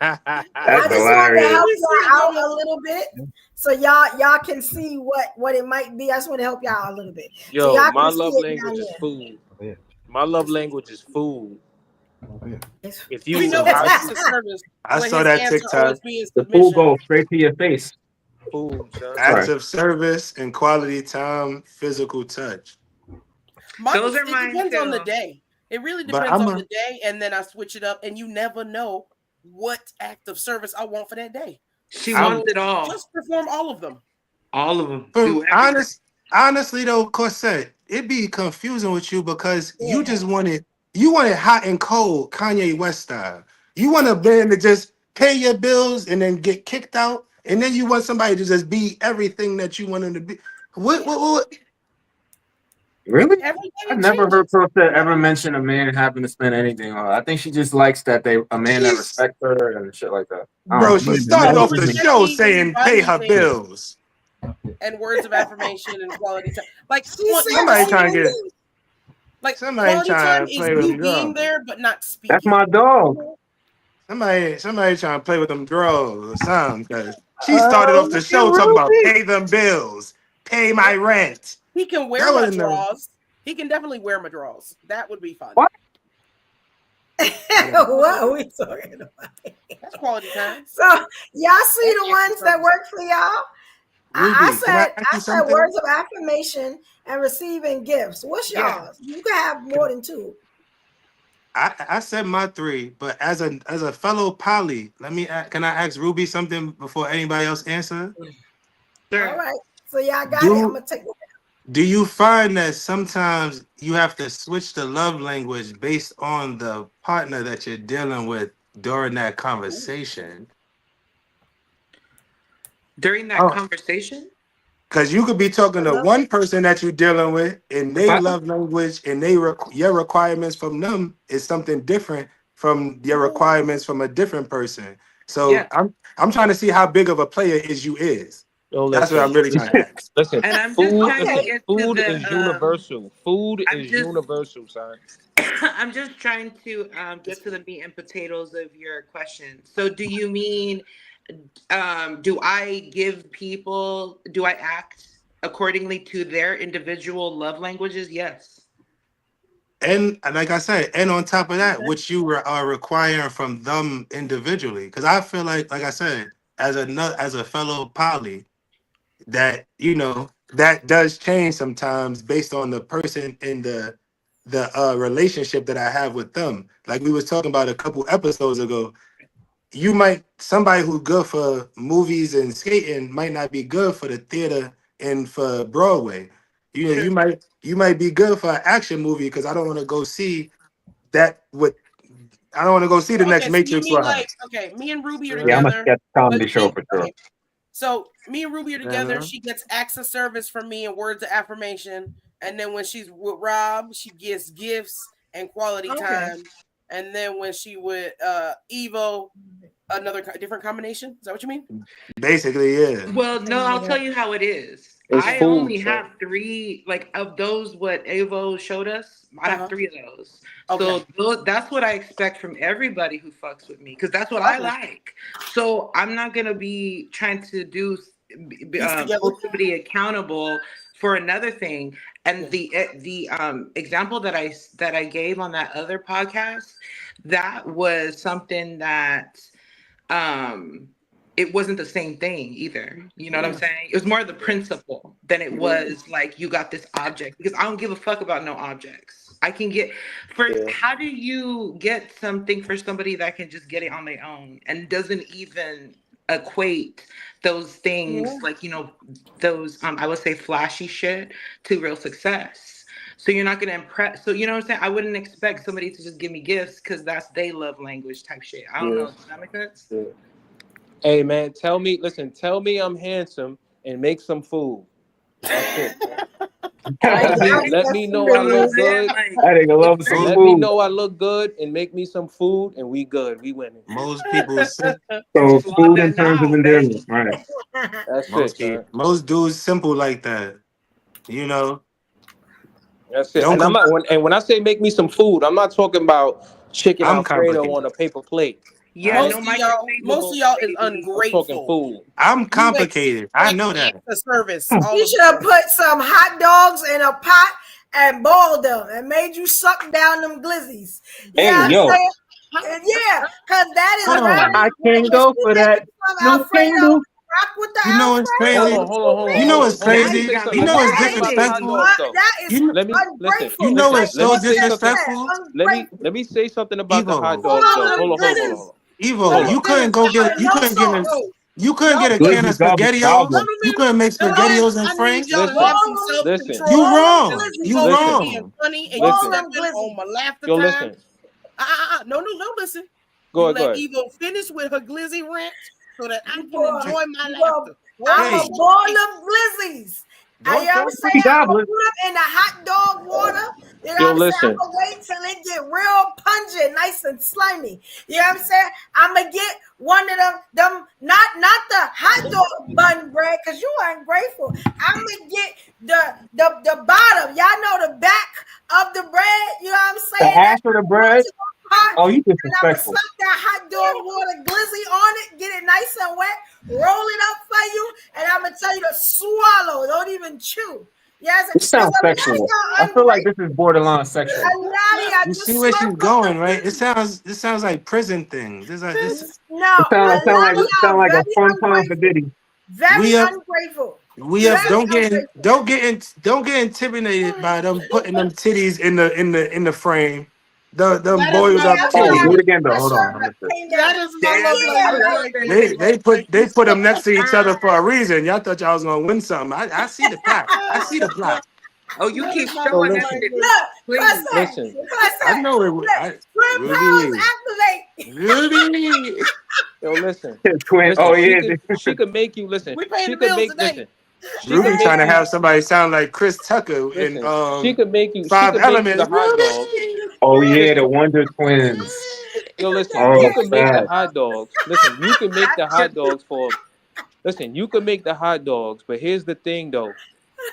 I That's just wanted to help hilarious. y'all out a little bit, so y'all can see what it might be. I just want to help y'all out a little bit, so Yo, y'all my can see love it down language is there. food. My love language is food. If We you, know if it's I, acts of service I when saw his that answer TikTok. always being The food submission. goes straight to your face. food, son. Acts Sorry. of service and quality time, physical touch. Those are It mine depends on the too. day. It really But depends I'm on a the day, and then I switch it up, and you never know what act of service I want for that day. She So wants it all. just perform all of them. All of them. for Do everything. honestly though, Corset, it be confusing with you because you Yeah. just wanted hot and cold Kanye West style. You want a band to just pay your bills and then get kicked out, and then you want somebody to just be everything that you want them to be. What? Really? Everything I've it never heard changes. Prosta ever mention a man having to spend anything on her. I think she just likes that a man that She's respects her and shit like that. I don't bro. know. She Maybe, started When maybe you off it's the just me. respect show me, when you saying buy pay me her things bills. and words of affirmation and quality time, like She said Somebody she trying to get believes. quality time to is play with you them being girls. there but not That's speaking. my dog. Somebody trying to play with them girls or something. Cause she started off the Look show at talking about Ruby. pay them bills, pay my Yep. rent. He can wear That my wasn't no. draws. He can definitely wear my draws. That would be fun. What? What are we talking about? That's quality time. So y'all see the And ones that exercise. work for y'all? Ruby, can I ask I you said something? words of affirmation and receiving gifts. What's Yeah. y'all? You can have more than two. I said my three, but as a fellow poly, can I ask Ruby something before anybody else answer? Sure. All right. So y'all got it. I'm Do gonna take it. do you find that sometimes you have to switch the love language based on the partner that you're dealing with during that conversation? During that conversation? Because you could be talking to one person that you're dealing with, and they love language, and your requirements from them is something different from your requirements from a different person. So Yeah. I'm trying to see how big of a player is you is. Yo, That's what I'm really trying to ask. listen. And I'm just trying to get to Food the is universal. Food I'm is just universal, son. I'm just trying to get to the meat and potatoes of your question. So do you mean do I act accordingly to their individual love languages? Yes. And like I said, and on top of that, what you are requiring from them individually, because I feel like I said, as a fellow poly, that that does change sometimes based on the person and the relationship that I have with them. Like we was talking about a couple episodes ago, somebody who's good for movies and skating might not be good for the theater and for Broadway. True. You might be good for an action movie because I don't want to go see that with I don't want to go see the next Okay, so you Matrix mean with her. like, okay, me and Ruby are Yeah, I'm a together. sketch comedy but show she- for sure. okay, so me and Ruby are together. Uh-huh. She gets acts of service from me and words of affirmation. And then when she's with Rob, she gets gifts and quality time. And then when she with Evo, different combination. Is that what you mean? Basically, yeah. Well, no, I'll tell you how it is. It's I food, only son. have three, like of those, what Avo showed us. I have three of those. So that's what I expect from everybody who fucks with me, because that's what I like. So I'm not gonna be trying to hold somebody accountable for another thing. And the example that I gave on that other podcast, that was something that it wasn't the same thing either. You know what I'm saying? It was more of the principle than it was like you got this object, because I don't give a fuck about no objects. I can get how do you get something for somebody that can just get it on their own and doesn't even equate those things like, those I would say flashy shit to real success. So you're not gonna impress. So you know what I'm saying? I wouldn't expect somebody to just give me gifts because that's they love language type shit. I don't know. Does that make sense? Yeah. Hey man, tell me I'm handsome and make some food. That's it. Let me know I look good. That nigga loves some Let me food. know I look good and make me some food and we good. We winning. Most people So food in terms of endearment, right? That's it, man. most dudes simple like that. That's it. And when I say make me some food, I'm not talking about chicken I'm Alfredo complicated. on a paper plate. Yeah, most of y'all is I'm talking ungrateful. food. I'm complicated. I know that. The service. You should have put some hot dogs in a pot and boiled them and made you suck down them glizzies. You know what I'm saying? Yeah, because that is I can't go for that. No can do. Rock with the You know what's crazy? Hold on. You know what's crazy? You know what's disrespectful? That is ungrateful. You know what's so disrespectful? Let me say something about the hot dogs. Hold on. Evo, you couldn't get a can of SpaghettiOs. You couldn't make SpaghettiOs and Frank. Listen. You wrong. You wrong. Yo, listen. No, listen. Go Let ahead. Evo finish with her glizzy rant so that I can enjoy my laughter. I'm a boil them glizzies. You know what I'm saying? I'm gonna put them in the hot dog water. You know what I'm saying? I'm gonna wait till it get real pungent, nice and slimy. You know what I'm saying? I'm gonna get one of them not the hot dog bun bread, because you ain't grateful. I'm gonna get the bottom. Y'all know the back of the bread. You know what I'm saying? The hash of the bread. Oh, you disrespectful. Slap that hot dog water glizzy on it, get it nice and wet, roll it up for you, and I'm gonna tell you to swallow. Don't even chew. Yes, it sounds sexual. I feel like this is borderline sexual. You see where she's going, right? It sounds like prison thing. It sounds like a fun time for Diddy. Very ungrateful. Don't get intimidated by them putting them titties in the frame. The boiled up titties. Do it again though. Hold on. They put them next to each other for a reason. Y'all thought y'all was gonna win something. I see the plot. Oh, you keep showing that shit. Listen. I know it. Ruby. Yo, listen. Twin. Listen, oh yeah. She could make you listen. We paying the bills today. Ruby trying to have somebody sound like Chris Tucker in she could make you 5 Elements. The hot dog. Oh yeah, the Wonder Twins. Yo, listen, you can make the hot dogs. Listen, you can make the hot dogs Listen, you can make the hot dogs, but here's the thing though.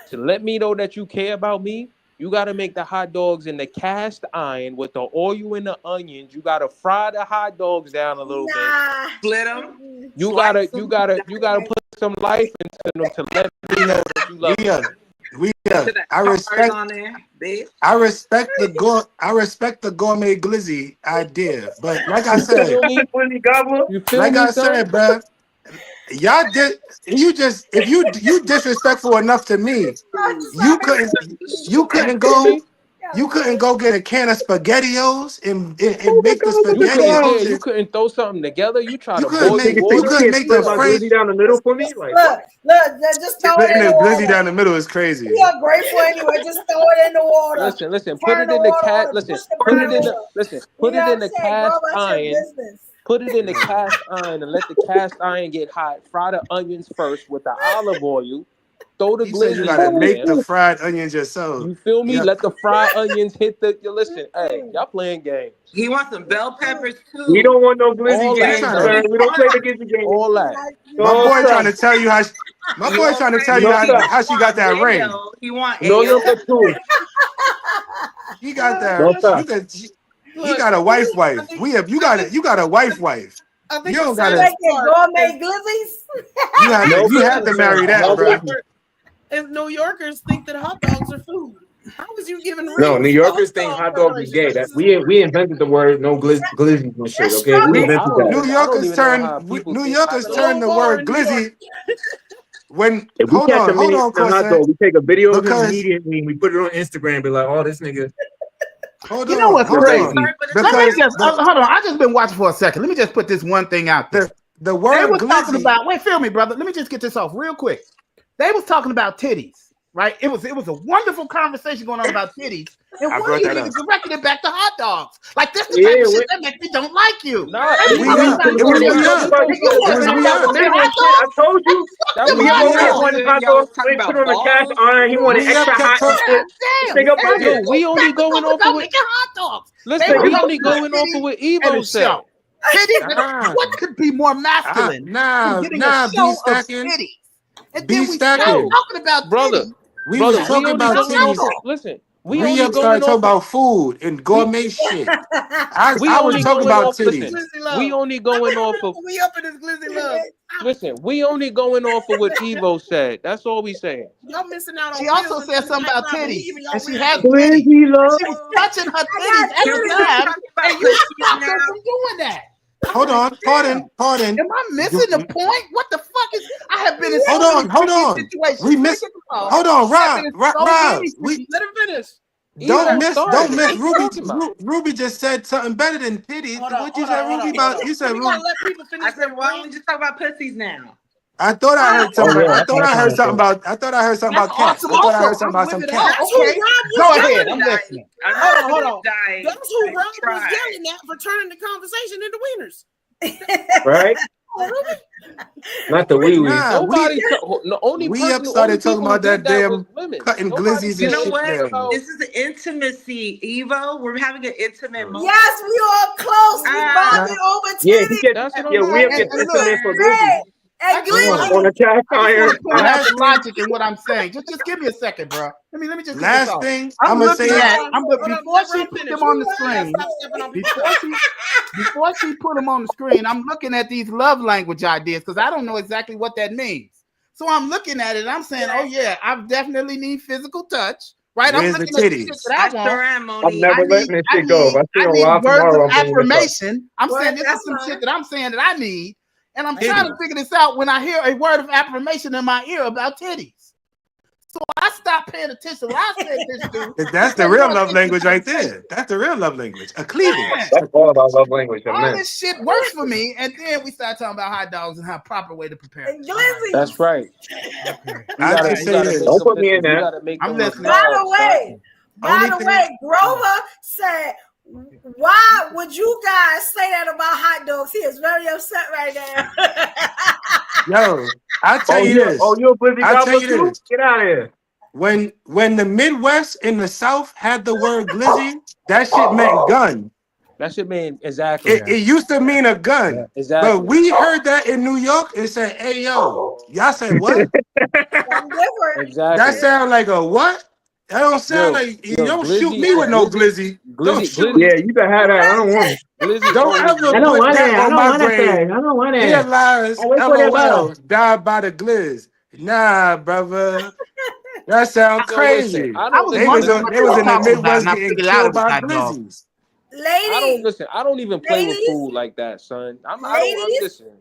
To let me know that you care about me, you gotta make the hot dogs in the cast iron with the oil and the onions. You gotta fry the hot dogs down a little bit. Split them. You gotta put some life into them to let me know that you love me. I respect the gourmet glizzy idea, but like I said, bruh, y'all did if you disrespectful enough to me, you couldn't go get a can of SpaghettiOs and make the SpaghettiOs. You couldn't throw something together. You couldn't make the glizzy down the middle for me. Like, look, just throw it in the water. Glizzy down the middle is crazy. You're grateful anyway. Just throw it in the water. Listen. Put it in the cat. Put it in the cast iron. Put it in the cast iron and let the cast iron get hot. Fry the onions first with the olive oil. Throw the glizzy. You gotta make the fried onions yourself. You feel me? Yep. Let the fried onions hit the. Listen, hey, y'all playing games. He wants some bell peppers too. We don't want no glizzy games, sir. We don't play the glizzy games. All that. My boy trying to tell you how. My boy trying to tell you how she got that ring. He want no too. He got that. He got a wife. You got a wife. You don't got to gourmet glizzies. You have to marry that, bro. If New Yorkers think that hot dogs are food, how is you giving? No, New Yorkers think hot dogs is gay. That we invented the word no glizzy and shit. Okay, we invented that. New Yorkers turn the word glizzy. When if we catch a hot dog, we take a video of it immediately and we put it on Instagram and be like, oh, this nigga. You know what's crazy? Hold on. I just been watching for a second. Let me just put this one thing out there. The word they was glizzy. Talking about. Wait, feel me, brother. Let me just get this off real quick. They was talking about titties, right? It was a wonderful conversation going on about titties, and one of you niggas directed it back to hot dogs. Like this the type of shit that makes me don't like you. No, I told you. We wanted hot dogs. Put on the cast iron. He wanted extra hot. We only going off of what hot dogs. Listen, we only going off of what Evo said. What could be more masculine? Be stacking. And then we talking about brother. We was talking about titties. Listen, We We only up going started talking off. about food and gourmet shit. I We was only talking going about off of titties. we only going off of. We up in this glizzy love. Listen, we only going off of what Evo said. That's all we saying. Y'all missing out on. She also Will said something about titties, and she has Glizzy titties. She love. was touching her titties at the time, and you stopped her from doing that. Hold on, pardon. Am I missing the point? What the fuck is? I have been in so Hold many on. tricky situations. We missed. Hold on, Rob. We Let him finish. don't Evo miss. started it. Ruby just said something better than titties. What you said, Ruby? About you said We Ruby. gotta let people finish. I said, why don't we just talk about pussies now? I thought I heard something. I thought I heard something about. I thought I heard something about cats. I thought I heard something about some cats. Okay, go ahead. I'm listening. Hold on. Dying. That's who Rob was yelling at for turning the conversation into wieners. Right? Not the wee wee. Nah, Only we person, started talking only about that was damn women. cutting Nobody glizzies You and know shit. what? There. This is the intimacy, Evo. We're having an intimate moment. Yes, we all close. We bonded over Yeah, titties. he gets. That's what Yeah, I'm we have saying. to intimate for glizzy. Hey, and glizzy. On a cast I just want iron. to point out the logic in what I'm saying. Just give me a second, bro. Let me just get this Last off. thing I'm gonna looking say. at. Before she put them on the screen. Before she put them on the screen, I'm looking at these love language ideas because I don't know exactly what that means. So I'm looking at it. And I'm saying, oh yeah, I definitely need physical touch. Right? Where's I'm the looking at the shit titties? that I want. am, I'm Monique. never letting this shit go. If I see I a need lot words tomorrow, of I'm bringing this up. affirmation. I'm saying this is some shit that I'm saying that I need. And I'm trying to Titties. figure this out when I hear a word of affirmation in my ear about titties. So I stopped paying attention. What I said this to. That's the real love language right there. That's the real love language. A cleavage. That's all about love language. All Man. this shit works for me. And then we started talking about hot dogs and how proper way to prepare And them. glizzy. That's right. I just say this. Don't put me in there. I'm listening. By the way, Grover said, why would you guys say that about hot dogs? He is very upset right now. Yo, I tell you this. Oh, you a glizzy I tell gobbler you too? this. Get out of here. When the Midwest and the South had the word glizzy, that shit meant gun. That shit mean exactly. It used to mean a gun. Yeah, exactly. But we heard that in New York and said, hey yo, y'all said what? Exactly. That sound like a what? That don't sound like you don't shoot me with no glizzy. Don't shoot me. Yeah, you can have that. I don't want it. Don't ever I don't put want that that. I on don't my want that. grave. I don't want that. Here lies Oh, wait for that LOL, died by the glizz. Nah, brother. That sounds crazy. They was in the Midwest getting killed by glizzies. Ladies, I don't even play with food like that, son. I'm listening.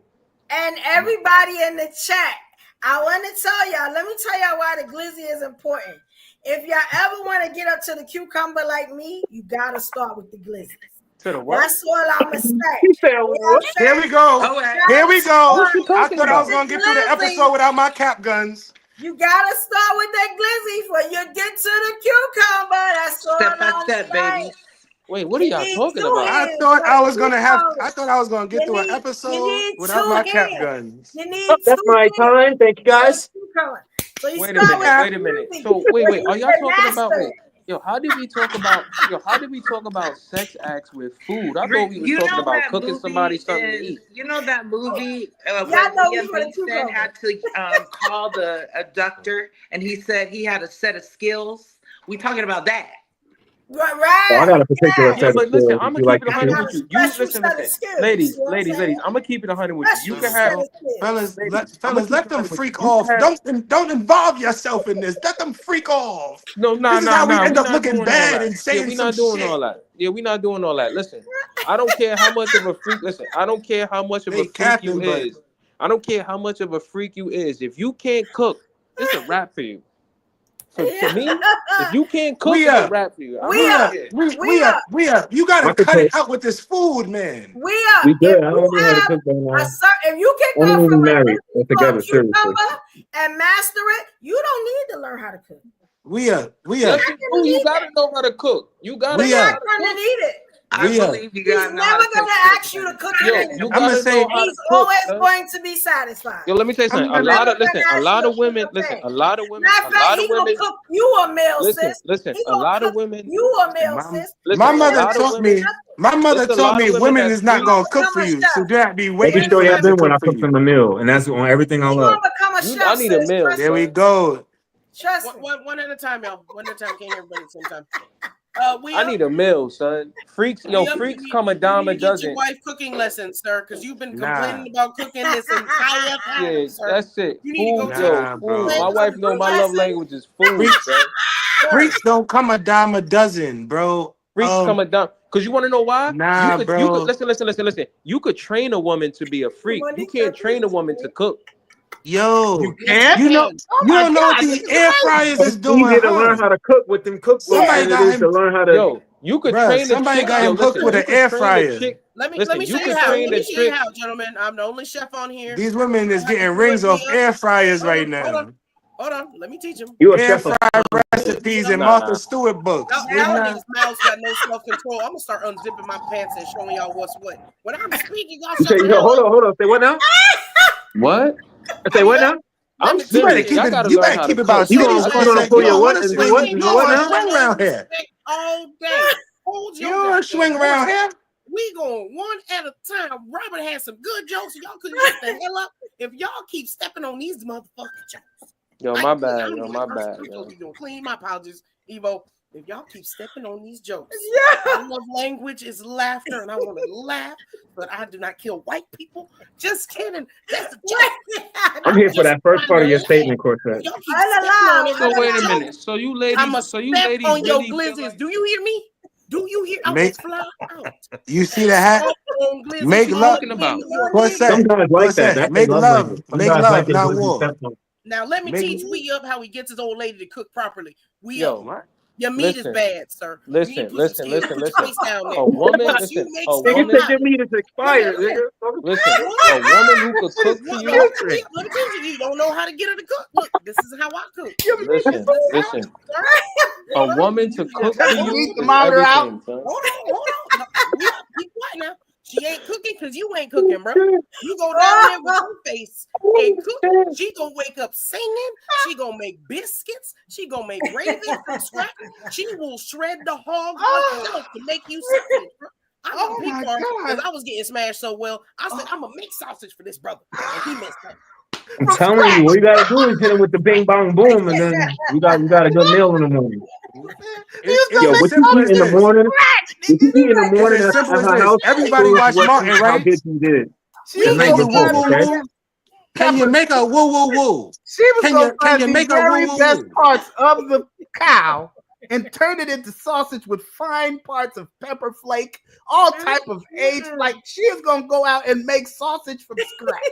And everybody in the chat, I want to tell y'all, let me tell y'all why the glizzy is important. If y'all ever want to get up to the cucumber like me, you got to start with the glizzy. That's all I'm going to say. Here we go. Here we go. I thought I was going to get through the episode without my cap guns. You got to start with that glizzy before you get to the cucumber. That's all Step by I'm step, saying. baby. Wait, what are y'all talking about? I thought I was gonna get through an episode without my cap guns. You need that's my time. Thank you guys. So you wait a minute. So wait. Are y'all talking about how did we talk about sex acts with food? I thought we were talking about cooking somebody something to eat. You know that movie where Liam Neeson had to call the abductor and he said he had a set of skills? We talking about that. Right. I got a particular set of but listen, skills. I'm gonna keep it 100 with you. You listen, ladies. I'm gonna keep it 100 with you. You can have fellas, let them freak off. Don't involve yourself in this. Let them freak off. This is how we end up looking bad and saying some shit. All that. Yeah, we're not doing all that. Listen, I don't care how much of a freak. Listen, I don't care how much of a freak you is. I don't care how much of a freak you is. If you can't cook, it's a wrap for you. So to me, if you can't cook, it's a wrap for you. We up. You gotta cut it out with this food, man. We up. We good. I don't know how to cook that now. If you can go from married together, seriously, and master it, you don't need to learn how to cook. We up. You gotta know how to cook. You gotta. You're not gonna need it. I believe you got. He's never gonna ask you to cook it. I'm gonna say he's always going to be satisfied. Yo, let me tell you something. A lot of women. He'll cook you a meal, sis. Listen. A lot of women. You a meal, sis. My mother taught me. My mother told me women is not gonna cook for you, so there be waiting for them to when I cook cook for them a meal, and that's on everything I love. I need a meal. There we go. Trust me. One at a time, y'all. One at a time. Can't hear everybody at the same time. I need a meal, son. Freaks come a dime a dozen. Get your wife cooking lessons, sir, because you've been Nah. complaining about cooking this entire time, Yeah, sir. that's it. You need to Food, go Nah, food. bro. My wife know my love language is food, son. Freaks don't come a dime a dozen, bro. Freaks come a dime. Because you want to know why? Nah, you bro. could listen. You could train a woman to be a freak. You can't train a woman to cook. Yo, You can't? you know, Oh you my don't know what God, these air fryers is It's doing. easier to learn how to cook with them cookbooks Somebody than it got is him. to learn how to. Yo, you could Bruh, train a somebody chick. got Yo, him hooked listen, with you an could air train a fryer. chick. Let me Listen, show you you could how. train Let me a show you chick. how, gentlemen. I'm the only chef on here. These women is I have getting to rings whip off me up. air fryers Hold right on, now. Hold on. Let me teach him. You a Air chef of fry recipes and Nah. Martha Stewart books. Y'all niggas' mouths got no self-control. I'm gonna start unzipping my pants and showing y'all what's what. When I'm speaking, y'all You shut say, the yo, hell up. hold on. Say what now? What? Say what now? Let I'm me You better serious. teach keep Y'all it. gotta You learn better how keep to it about cook. You 10 gonna seconds. pull You your don't what? want to And do swing. what? You And do don't what want to now? swing around here. Respect all day. Hold your You don't swing goddamn around horses. here. We going one at a time. Robert had some good jokes. Y'all could shut the hell up if y'all keep stepping on these motherfucking jokes. Yo, Like, my bad. I'm Yo, the my person bad. I'm supposed Yo. to be doing clean. My apologies, Evo. If y'all keep stepping on these jokes, Yeah. my love language is laughter, and I want to laugh, but I do not kill white people. Just kidding. That's a joke. I'm here for that first part of your statement, Quartet. Y'all keep stepping on it. So wait a Joke. minute. So you ladies, I'ma step on your really feel glizzies. like Do you hear me? Do you hear? I Make was fly out. you see the hat? Step on glizzies Make you love. talking about? What's that? Some guys like What's that. that? That's their Make love love. language. Some Make guys love, like their not glizzy war. stepped on. Now let me Make- teach We Up how he gets his old lady to cook properly. We Yo, Up. What? Your meat listen. is bad, sir. You need to put some skills. Put your face down there. A woman, Once you listen, make a steak Nigga woman, said your meat is expired, nigga. listen, a woman who could cook for Let you. me teach you. You don't know how to get her to cook. Look, this is how I cook. Listen. A woman to cook for Take the you meat is thermometer out. everything, son. Hold on. No, we up. Be quiet now. She ain't cooking because you ain't cooking, bro. You go down there with your face and cook. She gonna wake up singing. She gonna make biscuits. She gonna make gravy from scratch. She will shred the hog herself to make you sausage, bro. I got Oh a pig my farm because God. I was getting smashed so well. I said, I'm gonna make sausage for this brother. And he messed up. I'm telling you, what you gotta do is hit him with the bing bong boom, and then you got a good meal in the morning. Yo, It's what as you simple eat as in the this. morning? What you eat in the It's morning as at simple as her this. house? Everybody is watch what Martin, how right? good you did. She Can was The you night do gonna before, woo find woo okay? woo? Can you make a woo woo woo? She was Can gonna you find make the a woo very woo best woo? parts of the cow and turn it into sausage with fine parts of pepper flake, all type of aged. Like she is gonna go out and make sausage from scratch.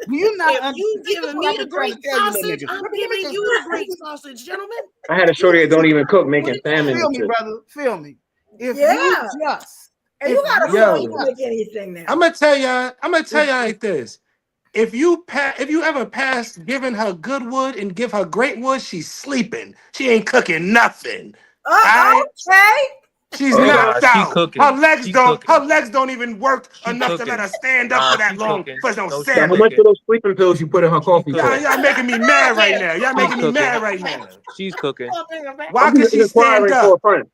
Do you not If you understand giving what me I've the been trying great to tell you, little sausage, niggas? I'm Let me giving get you this. the great sausage, gentlemen. I had a shorty that don't even cook, making salmon Feel and me, shit. brother. Feel me. If Yeah. you just, And you gotta Yo. really make anything now. I'm gonna tell y'all like this. If you ever pass giving her good wood and give her great wood, she's sleeping. She ain't cooking nothing. Alright? Okay. She's Nah, knocked she out. cooking. Her legs She don't. cooking. Her legs don't even work She enough to cooking. let her stand up for that She long cooking. for no No, she how salmon. much of those sleeping pills you put in her coffee cooking. cup? Y'all making me mad right now. Y'all She's making me cooking. mad right now. She's cooking. Why I'm could just she stand inquiring for a up? friend.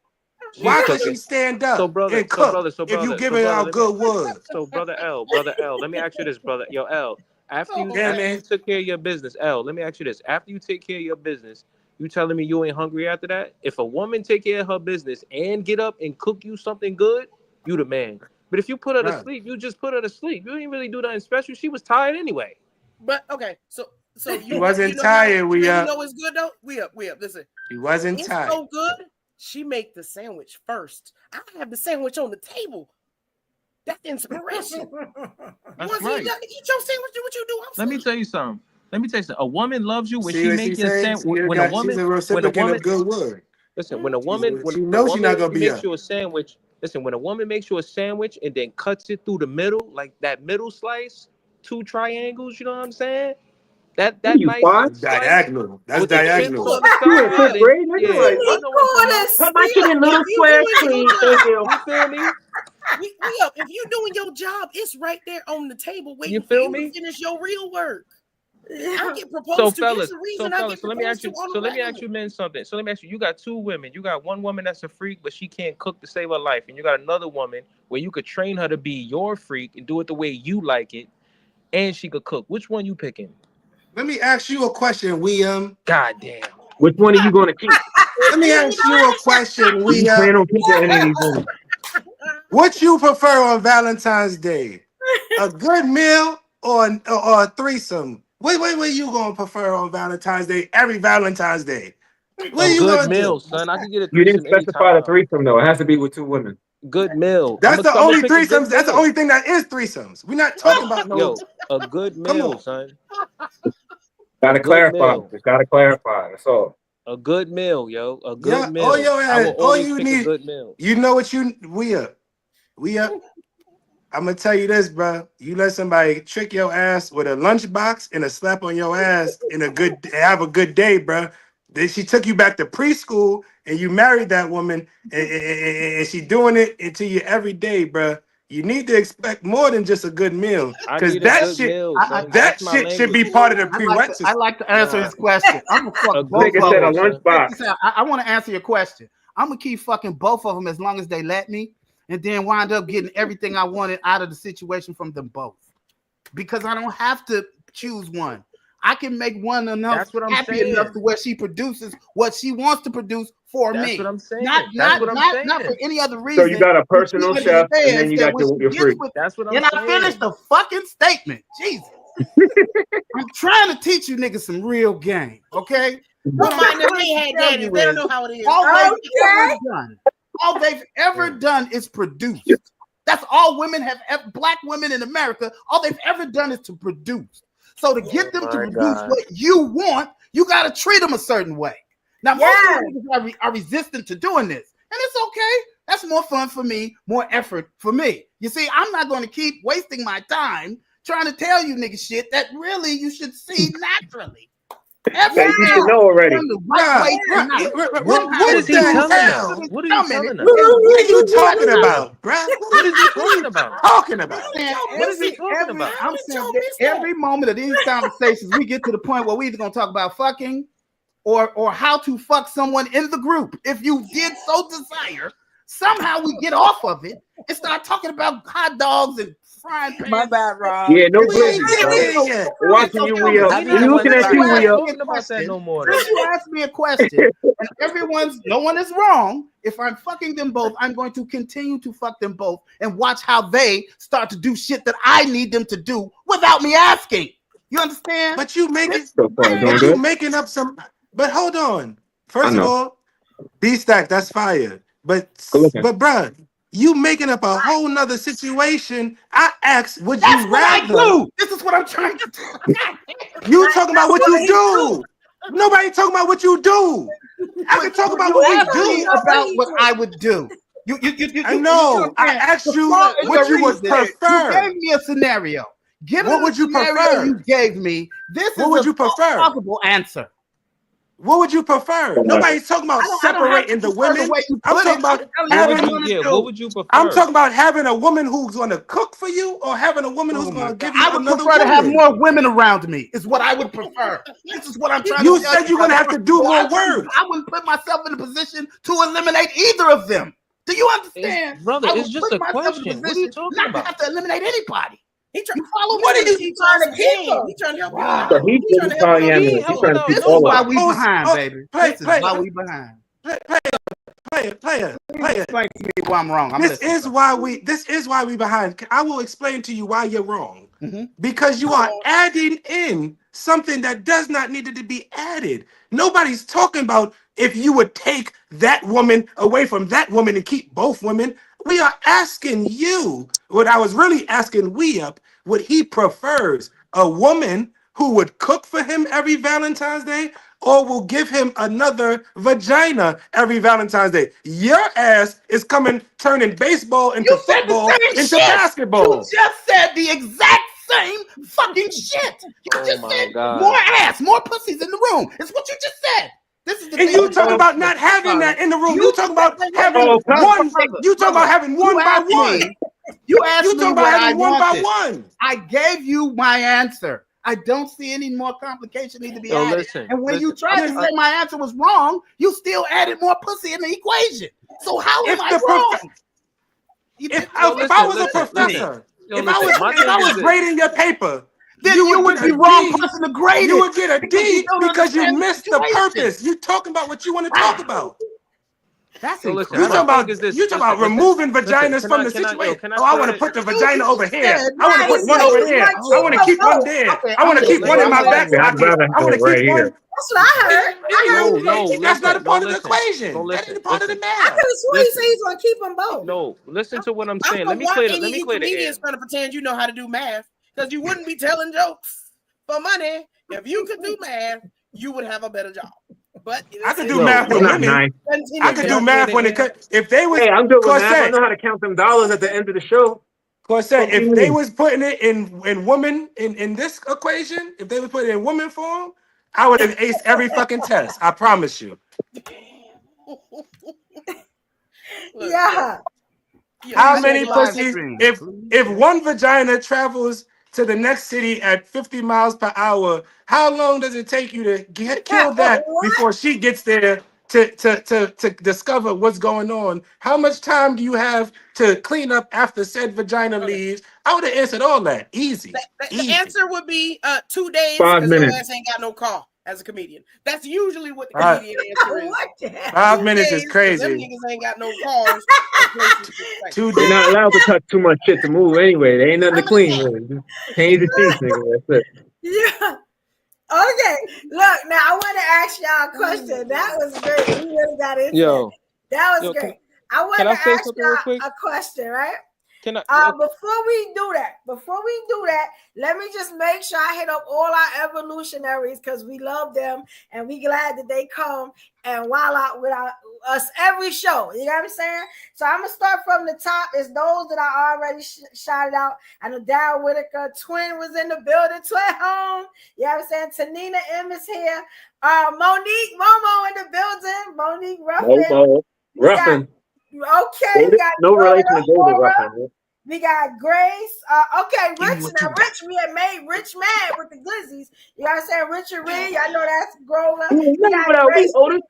She's Why could cooking. she stand So up brother, and cook if you so giving brother, her let me, good wood? so brother L, let me ask you this, brother. Yo, L, after you Yeah, man. took care of your business, L, let me ask you this. After you take care of your business, you telling me you ain't hungry after that? If a woman take care of her business and get up and cook you something good, you the man. But if you put her to Right. sleep, you just put her to sleep. You didn't really do nothing special. She was tired anyway. But okay, so She wasn't tired. You know it's good though. We up. Listen, She wasn't it's tired. so good. She make the sandwich first. I have the sandwich on the table. That's inspiration. That's Once right. he done, eat your sandwich, do what you do. Let me tell you something. A woman loves you when See she what make she your say? sandwich. When a She's a woman, recipient of good wood. listen, when a woman Be makes up. you a sandwich, listen, when a woman makes you a sandwich and then cuts it through the middle, like that middle slice, 2 triangles, you know what I'm saying? That What are you, nice 5? slice Diagonal. That's with the chips diagonal. on the You in side. 5th grade, nigga? Yeah, Like, I know what I'm talking about. cut my shit in little squares, please. Thank you. You feel me? We up. If you doing your job, it's right there on the table waiting for feel you me? to finish your real work. I get proposed So to. fellas, There's a reason I get so let me ask proposed you, to on so the let me ask regular. you men something. So let me ask you, you got 2 women. You got one woman that's a freak, but she can't cook to save her life. And you got another woman where you could train her to be your freak and do it the way you like it, and she could cook. Which one you picking? Let me ask you a question, William. God damn. Which one are you going to keep? Let me ask you a question. You plan on keeping any of these women? What you prefer on Valentine's Day? A good meal or a threesome? What you gonna prefer on Valentine's Day? Every Valentine's Day. What A you good gonna meal, do? son. I can get a You didn't threesome specify the anytime. threesome though. It has to be with 2 women. Good meal. That's the only pick a good threesomes. That's the meal. only thing that is threesomes. We're not talking about no. Yo, a good Come meal, on. son. Gotta good clarify. meal. Just gotta clarify. That's all. A good meal, yo. A good Yeah, meal. all your I will ass. All always you pick a need. good meal. You know what we up. I'm gonna tell you this, bro. You let somebody trick your ass with a lunchbox and a slap on your ass and have a good day, bro. Then she took you back to preschool and you married that woman and she doing it to you every day, bro. You need to expect more than just a good meal, I because need a that good shit, meal, son. that That's my shit should be language. part of the prerequisites. I like to answer Nah. his question. I'm gonna fuck A both good of Nigga said a them. meal, son. lunchbox. I want to answer your question. I'm gonna keep fucking both of them as long as they let me, and then wind up getting everything I wanted out of the situation from them both, because I don't have to choose one. I can make one enough That's what I'm happy saying. enough to where she produces what she wants to produce for That's me. what I'm saying. Not for any other reason. So you got a personal She chef, and then understands you that got when your she freak. gets with, That's what I'm and saying. I finished the fucking statement. Jesus. I'm trying to teach you niggas some real game, okay? Don't mind them meathead daddies. They don't know how it is. All they've ever done is produce. That's all women have ever, black women in America, all they've ever done is to produce. So to get them to produce what you want, you got to treat them a certain way. Now, most niggas are resistant to doing this, and it's okay. That's more fun for me, more effort for me. You see, I'm not going to keep wasting my time trying to tell you niggas shit that really you should see naturally. That you should know already. What is he telling us? What are you telling us? What are you talking about, bruh? What is he talking about? What is he talking about? I'm saying that every moment of these conversations, we get to the point where we either gonna talk about fucking or how to fuck someone in the group. If you did so desire, somehow we get off of it and start talking about hot dogs and frying pans. My bad, Rob. Yeah, no blingy, bro. Watching you, we up. We looking at you, we up. Talking about that no more. Since you asked me a question, and no one is wrong. If I'm fucking them both, I'm going to continue to fuck them both and watch how they start to do shit that I need them to do without me asking. You understand? But you making up some. But hold on. First of all, B-Stack, that's fire. But bruh, you making up a whole nother situation. I asked, would you rather? I do. This is what I'm trying to do. You talking about what you do. Nobody talking about what you do. I can talk about what we do. About what I would do. I know. I asked you what you would prefer. You gave me a scenario. What would you prefer? You gave me. This what is would you prefer? Possible answer. What would you prefer? Nobody's talking about separating the women. I'm talking about what would you prefer? I'm talking about having a woman who's going to cook for you, or having a woman who's going to give you I would another prefer woman. to have more women around me. Is what I would prefer. This is what I'm trying to You tell said you're going to have to do more work. I wouldn't put myself in a position to eliminate either of them. Do you understand? Brother, it's just a question. What are you talking about? Not have to eliminate anybody. He trying, you follow what me? are you He trying to keep him. He trying to help you out. So he's polyamorous. He's trying to This keep is all why of we behind, baby. This is why we behind. Player. Explain to me why I'm wrong. This is why we behind. I will explain to you why you're wrong. Because you are adding in something that does not need to be added. Nobody's talking about if you would take that woman away from that woman and keep both women. We are asking you what I was really asking what he prefers. A woman who would cook for him every Valentine's Day, or will give him another vagina every Valentine's Day. Your ass is turning baseball into football into basketball. You just said the exact same fucking shit. You just said more ass, more pussies in the room. It's what you just said. This is the and you talking about not having that in the room. You talking about having one. You talking about having one by one. You asked me what I one by wanted. one. I gave you my answer. I don't see any more complication need to be added. Listen, and when you tried to say my answer was wrong, you still added more pussy in the equation. So how am I wrong? If I was a professor, if I was grading your paper, then you would be wrong person to grade You it. would get a D because you missed the situation. purpose. You talking about what you want to talk about. That's So listen, You how talking the fuck about is this? removing listen, vaginas can from I- the can I- yo, situation. can I Oh, I want clear to it? put the vagina over here. said, I want to nah, put he one said over he there. wants you I want to to keep one vote. there. Okay, I want to I'm keep one in my back I'd pocket. rather I have want it to keep right one. here. That's what I heard. No, That's not a listen, part of the listen. equation. No, That ain't a listen, part of the listen. I could math. have sworn he said he's gonna keep them both. No, listen to what I'm I saying. don't Let me want clear the any of you air. comedians trying to pretend you know how to do math, because you wouldn't be telling jokes for money. If you could do math, you would have a better job. But I could do Yo, math I'm with not women. nice. I could Can do I clear math the when air? it cut. If they was Hey, I'm good with math. I Corset, know how to count them dollars at the end of the show. Corset, What do you if they mean? was putting it in woman in this equation, if they was putting it in woman form, I would have aced every fucking test. I promise you. Yeah. How Please many share live pussies? stream. If one vagina travels to the next city at 50 miles per hour, how long does it take you to kill that What? before she gets there to discover what's going on? How much time do you have to clean up after said vagina leaves? I would have answered all that. Easy. The answer would be 2 days 5 because your minutes. ass ain't got no car as a comedian. That's usually what the All right. comedian answer is. What the hell? 5 minutes is 2 days, 'cause them crazy. niggas ain't got no cars. Or places to stay. 2 They're days. not allowed to touch too much shit to move anyway. There ain't nothing to clean, really. Just change the sheets, nigga. That's it. Yeah. Okay. Look, now I want to ask y'all a question. That was great. We really got into Yo, it. That was yo, great. I want can to I say ask something real y'all quick? a question, right? Can I? Before we do that, let me just make sure I hit up all our evolutionaries because we love them and we glad that they come and wild out with us every show. You know what I'm saying? So I'm gonna start from the top. It's those that I already shouted out. I know Darryl Whitaker, Twin was in the building, Twin home. You know what I'm saying? Tanina M is here. Monique Momo in the building. Monique Ruffin. No, We got- Ruffin. Okay, we got No relation to David Laura. Ruffin. We got Grace. Okay, Give me Rich. what Now, you Rich, we had made Rich mad with the glizzies. You know what I'm saying? Richard Reed, I know that's Grover. Ooh, We got what else? Grace, Otis.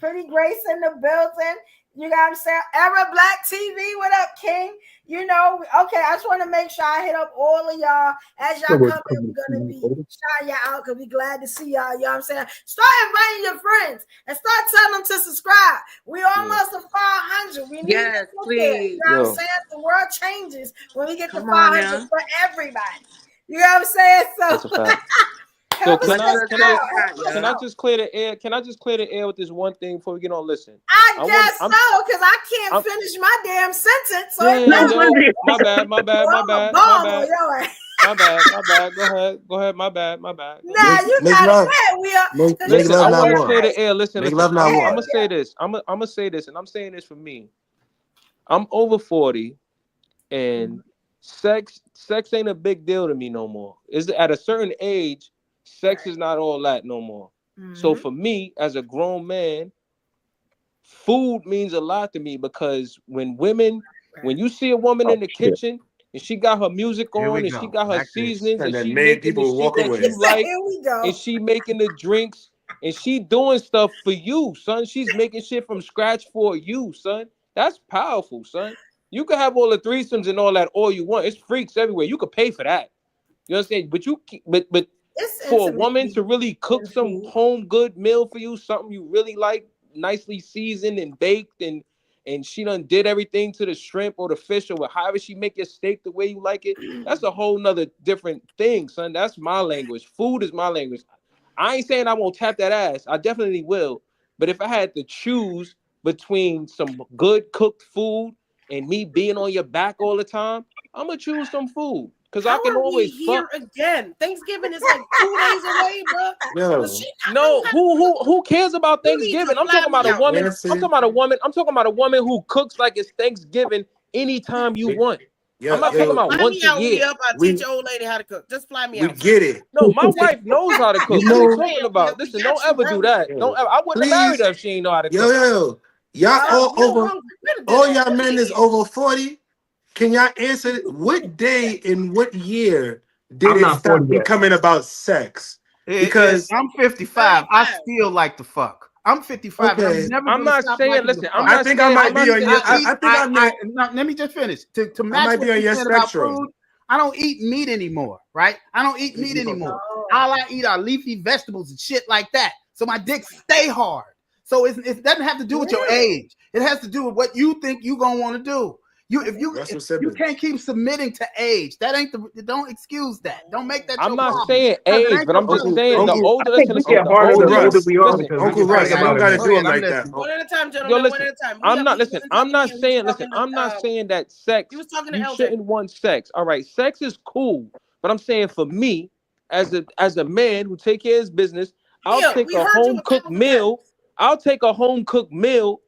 Pretty Grace in the building. You know what I'm saying? Era Black TV, what up, King? You know, okay, I just want to make sure I hit up all of y'all. As y'all come in, we're going to be shouting y'all out because we're glad to see y'all. You know what I'm saying? Start inviting your friends and start telling them to subscribe. We almost at 500. We need Yes, to get there. please. You know what I'm saying? The world changes when we get to 500 for everybody. You know what I'm saying? That's a So, fact. So help can us out. I just clear the air? Can I just clear the air with this one thing before we get on? Listen, I guess so, because I can't finish my damn sentence. So yeah, no, my bad. My Go ahead. My bad. Nah, you got it. We are. Make love, I not want to war. clear the air. Listen. Make love, not I'm war. gonna say this. I'm gonna say this, and I'm saying this for me. I'm over 40, and sex ain't a big deal to me no more. Is at a certain age, sex is not all that no more. So for me, as a grown man, food means a lot to me because when you see a woman in the kitchen and she got her music on and she got her seasonings and she making the shit that you like and she making the drinks and she doing stuff for you, son. She's making shit from scratch for you, son. That's powerful, son. You can have all the threesomes and all that all you want. It's freaks everywhere. You could pay for that. You know what I'm saying? But for a woman to really cook some home good meal for you, something you really like, nicely seasoned and baked, and she done did everything to the shrimp or the fish or however she make your steak the way you like it, that's a whole nother different thing, son. That's my language. Food is my language. I ain't saying I won't tap that ass. I definitely will. But if I had to choose between some good cooked food and me being on your back all the time, I'm gonna choose some food. Because I can always here again. Thanksgiving is like 2 days away, bro. No, who cares about Thanksgiving? I'm talking about a woman. I'm talking about a woman who cooks like it's Thanksgiving anytime you want. I'm not talking about once a year. I'll teach your old lady how to cook. Just fly me out. We get it. No, my wife knows how to cook. What are you talking about? Listen, don't ever do that. Don't ever. I wouldn't have married her if she ain't know how to cook. Y'all all y'all men is over 40. Can y'all answer what day in what year did it stop becoming about sex? Because I'm 55. I still like to fuck. I'm 55. Okay. I'm never I'm not stop saying. liking Listen, to I'm fuck. not I think saying. I might be on your. I think I'm let me just finish. To match might be what on you your said about spectrum. food, I don't eat meat anymore, right? I don't eat meat anymore. All I eat are leafy vegetables and shit like that. So my dick stay hard. So it doesn't have to do with your age. It has to do with what you think you're gonna want to do. If you can't keep submitting to age, don't excuse that. Don't make that. I'm not saying age, but I'm just saying the older. Listen, we get harder the older we are. Uncle Russ, you don't gotta do it like that. One at a time, gentlemen. Listen, one at a time. I'm not saying. Listen, I'm not saying that sex. He was talking to you LJ. shouldn't want sex. All right, sex is cool, but I'm saying for me, as a man who take care of his business, I'll take a home cooked meal. I'll take a home cooked meal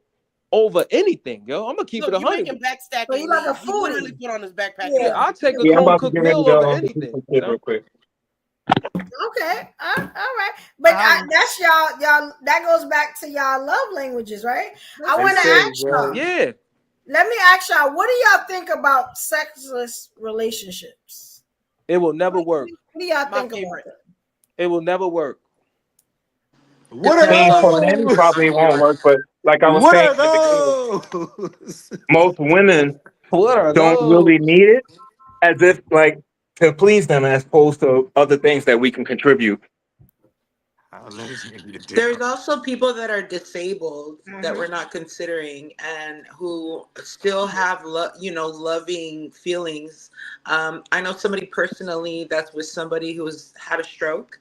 over anything, yo. I'm gonna keep it 100. Making backstacking. So you like a He literally put on his backpack. Yeah, I'll take a home cooked meal over anything. Real quick. Okay, all right, but that's y'all. That goes back to y'all love languages, right? I want to ask y'all. Yeah. Let me ask y'all. What do y'all think about sexless relationships? It will never work. What do y'all think about it? It will never work. What are those? For men, probably won't work, but like I was saying, most women don't really need it, as if like to please them, as opposed to other things that we can contribute. There's also people that are disabled that we're not considering and who still have loving feelings. I know somebody personally that's with somebody who's had a stroke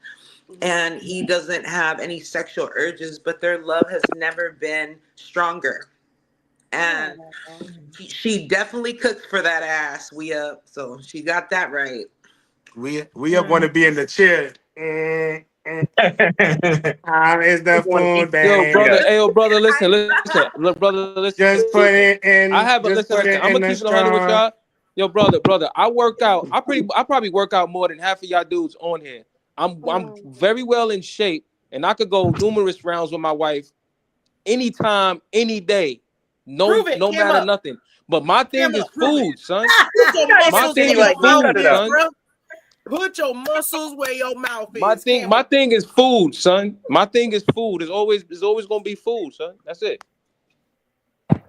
and he doesn't have any sexual urges, but their love has never been stronger. And she definitely cooks for that ass. So she got that right. We want to be in the chair. How is the food, babe? Yo, brother, listen. Look, brother, listen. Just put it in. I have listen. I'm gonna keep it 100 with y'all. Yo, brother, I work out. I probably work out more than half of y'all dudes on here. I'm very well in shape, and I could go numerous rounds with my wife anytime, any day. No matter nothing. But my thing is food, son. My thing is food, son. Put your muscles where your mouth is. My thing is food, son. My thing is food. It's always gonna be food, son. That's it. I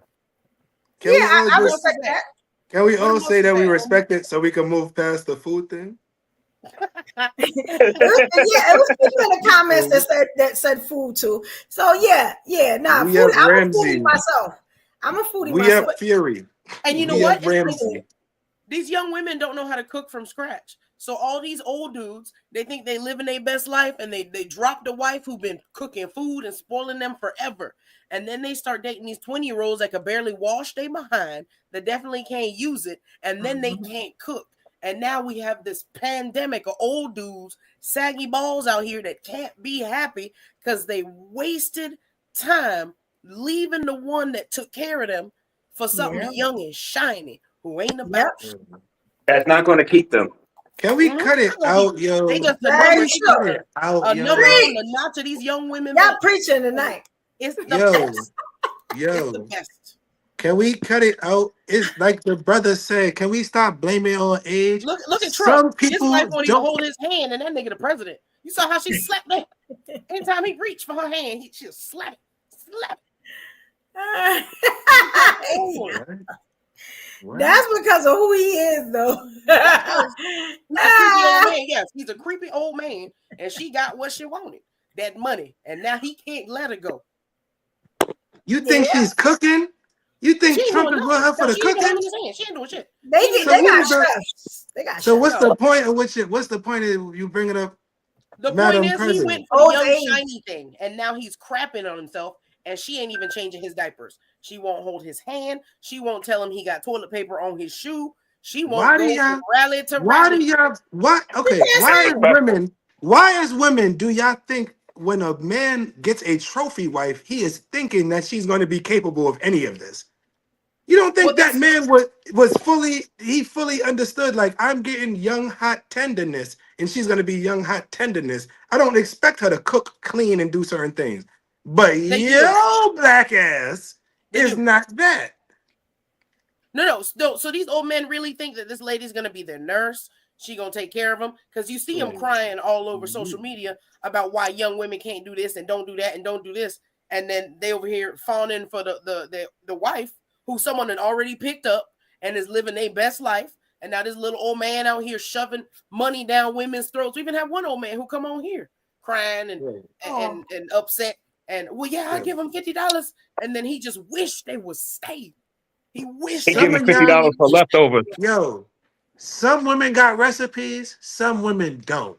will say that. Can we all say that we respect it so we can move past the food thing? It was people in the comments that said food too. So food. I'm a foodie myself. We have Fury. And you know what? These young women don't know how to cook from scratch. So all these old dudes, they think they living their best life, and they drop the wife who been cooking food and spoiling them forever. And then they start dating these 20-year-olds that could barely wash their behind, that definitely can't use it, and then they can't cook. And now we have this pandemic of old dudes, saggy balls out here that can't be happy because they wasted time leaving the one that took care of them for something young and shiny who ain't about it. That's not going to keep them. Can we cut it out, yo? They just the number on the notch of these young women. Y'all preaching tonight. It's the best. It's the best. Can we cut it out? It's like the brother said. Can we stop blaming on age? Look at Trump. Some people his wife won't even hold his hand, and that nigga the president. You saw how she slapped that. Anytime he reached for her hand, she'll slap it. That's because of who he is, though. Yes, he's a creepy old man, and she got what she wanted, that money, and now he can't let her go. You think she's cooking? You think Trump is with her for the cooking? She ain't doing shit. They got chefs. So what's the point of what's the point of you bringing up? The Madam point is President? he went for the young shiny thing, and now he's crapping on himself, and she ain't even changing his diapers. She won't hold his hand. She won't tell him he got toilet paper on his shoe. She won't go from rally to rally. Why as women do y'all think when a man gets a trophy wife, he is thinking that she's going to be capable of any of this? You don't think that man was fully understood, like, I'm getting young hot tenderness and she's going to be young hot tenderness. I don't expect her to cook, clean, and do certain things. But black ass is not that. No. So these old men really think that this lady's gonna be their nurse. She gonna take care of them, because you see them crying all over social media about why young women can't do this and don't do that and don't do this, and then they over here fawning for the wife who someone had already picked up and is living their best life. And now this little old man out here shoving money down women's throats. We even have one old man who come on here crying and upset. And well, yeah, I give him $50. And then he just wished they would stay. He wished They give me $50 for leftovers. Yo, some women got recipes, some women don't.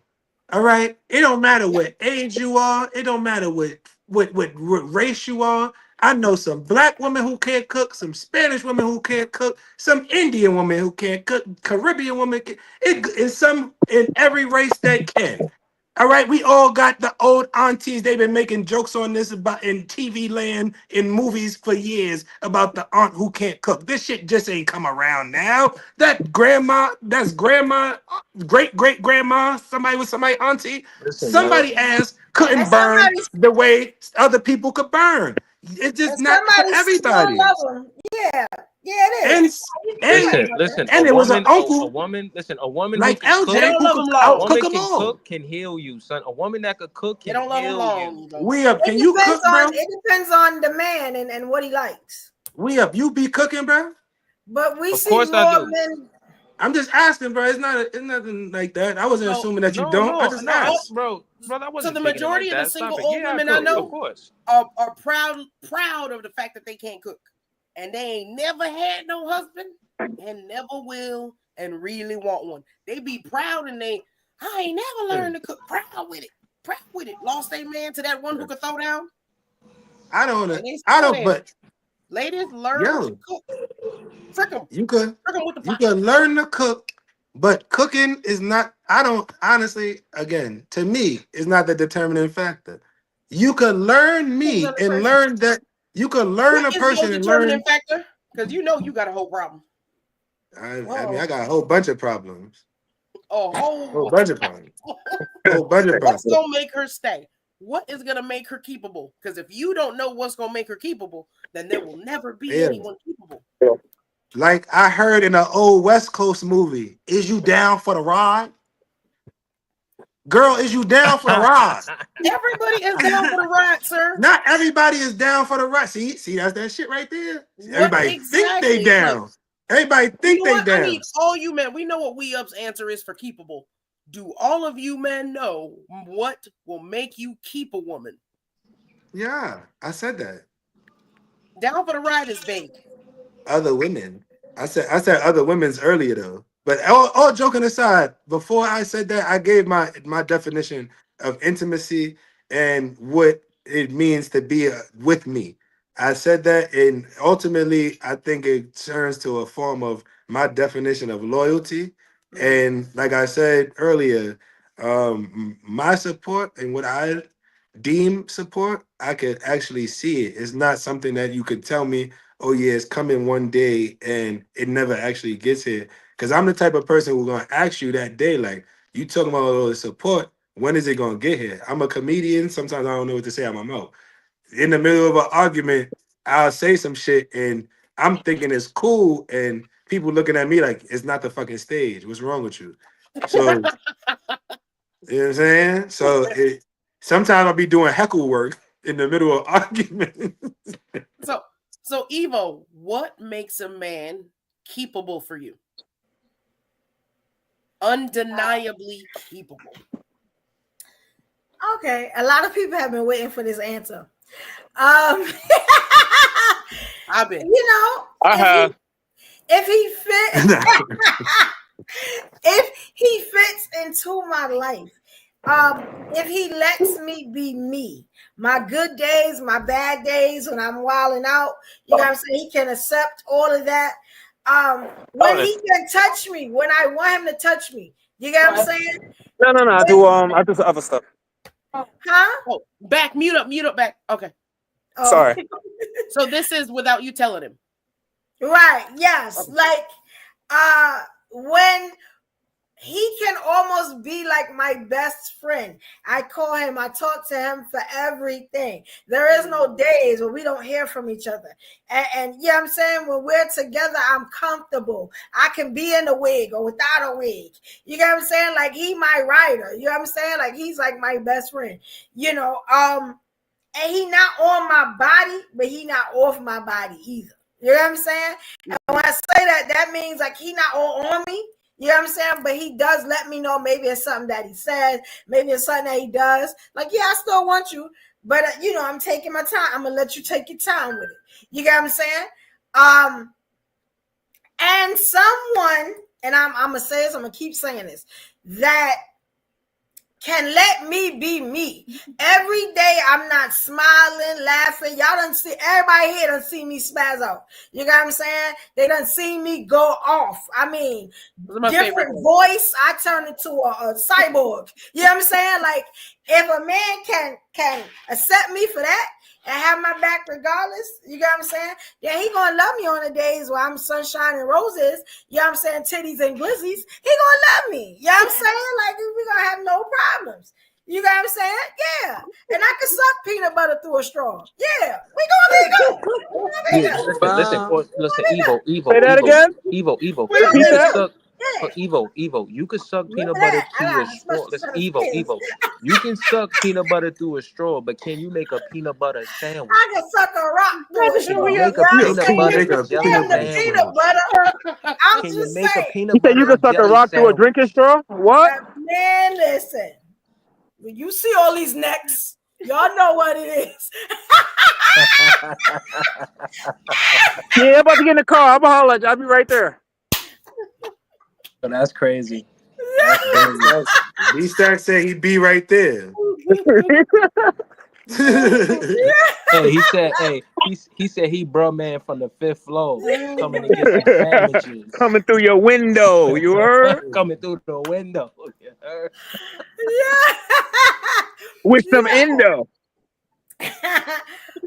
All right? It don't matter what age you are. It don't matter what race you are. I know some black women who can't cook, some Spanish women who can't cook, some Indian women who can't cook, Caribbean women. In every race that can. All right, we all got the old aunties. They've been making jokes on this about in TV land, in movies for years about the aunt who can't cook. This shit just ain't come around now. That's grandma, great grandma, somebody auntie, somebody ass couldn't burn the way other people could burn. It's just not for everybody. Yeah, it is. And it was an uncle. A woman like who LJ can cook can heal you, son. A woman that could cook can heal you. Can you cook, bro? It depends on the man and what he likes. You be cooking, bro? But we see more men. I'm just asking, bro. It's nothing like that. I wasn't assuming that you don't. I just asked, bro. I wasn't. So the majority of the single old women I know, of course, are proud of the fact that they can't cook, and they ain't never had no husband, and never will, and really want one. They be proud, and I ain't never learned to cook. Proud with it. Lost a man to that one who could throw down. I don't. But ladies, learn to cook. Trick them. You could learn to cook, but cooking is not. I don't honestly. Again, to me, is not the determining factor. You could learn me and learn that. You could learn a person and learn. Determining factor, because you know you got a whole problem. I mean, I got a whole bunch of problems. A whole bunch of problems. What's gonna make her stay? What is gonna make her keepable? Because if you don't know what's gonna make her keepable, then there will never be anyone keepable. Like I heard in an old West Coast movie, is you down for the ride? Girl, is you down for the ride? Everybody is down for the ride, sir. Not everybody is down for the ride. See, that's that shit right there. Everybody think they down. Everybody think they down. I mean, all you men, we know what We Up's answer is for keepable. Do all of you men know what will make you keep a woman? Yeah, I said that. Down for the ride is vague. Other women. I said other women's earlier though. But all joking aside, before I said that, I gave my definition of intimacy and what it means to be with me. I said that, and ultimately, I think it turns to a form of my definition of loyalty. And like I said earlier, my support and what I deem support, I could actually see it. It's not something that you could tell me, oh yeah, it's coming one day and it never actually gets here. Because I'm the type of person who's going to ask you that day, like, you talking about all the support, when is it going to get here? I'm a comedian. Sometimes I don't know what to say out my mouth. In the middle of an argument, I'll say some shit and I'm thinking it's cool and people looking at me like, it's not the fucking stage. What's wrong with you? So, you know what I'm saying? So sometimes I'll be doing heckle work in the middle of argument. So Evo, what makes a man keepable for you? Undeniably keepable. Okay, a lot of people have been waiting for this answer. I've been. You know, I have. If he fits, if he fits into my life, if he lets me be me, my good days, my bad days, when I'm wilding out, you know what I'm saying? He can accept all of that. When he can touch me, when I want him to touch me, you get what I'm saying? No. I do some other stuff. Huh? Oh, back, mute up, back. Okay. Oh. Sorry. So this is without you telling him. Right. Yes. Like, when he can almost be like my best friend. I call him, I talk to him for everything. There is no days where we don't hear from each other. And you know what I'm saying? When we're together, I'm comfortable. I can be in a wig or without a wig. You know what I'm saying? Like, he my rider. You know what I'm saying? Like, he's like my best friend. You know, and he not on my body, but he not off my body either. You know what I'm saying? And when I say that, that means like he not all on me. You know what I'm saying? But he does let me know maybe it's something that he says, maybe it's something that he does. Like, yeah, I still want you, but you know, I'm taking my time. I'm gonna let you take your time with it. You get what I'm saying? And someone, and I'm gonna say this, I'm gonna keep saying this, that can let me be me. Every day I'm not smiling, laughing. Y'all done see, everybody here done see me spaz out. You got what I'm saying? They done see me go off. I mean, different voice, I turn into a cyborg. You know what I'm saying? Like, if a man can accept me for that and have my back regardless, you got what I'm saying? Then he gonna love me on the days where I'm sunshine and roses, you know what I'm saying, titties and glizzies. He gonna love me. You know what I'm saying? Like, we gonna have no problems. You got what I'm saying? Yeah. And I can suck peanut butter through a straw. Yeah. We gonna be good. Listen, Evo. Say that again. Evo. He You could said, suck. Evo. You could suck peanut butter through a straw. Listen, Evo. You can suck peanut butter through a straw, but can you make a peanut butter sandwich? I can suck a rock through a straw. Make a peanut butter jelly sandwich. Peanut butter. I'm Can just you make a saying. he peanut said you butter can suck a jelly rock through a sandwich? drinking straw? What? Man, listen. When you see all these necks, y'all know what it is. Yeah, I'm about to get in the car. I'm gonna holler at you. I'll be right there. So that's crazy. D-Stack said he'd be right there. Hey, he said he bro man from the 5th floor coming to get some sandwiches. Coming through your window, you heard? Coming through the window. You heard? Yeah. With some endo.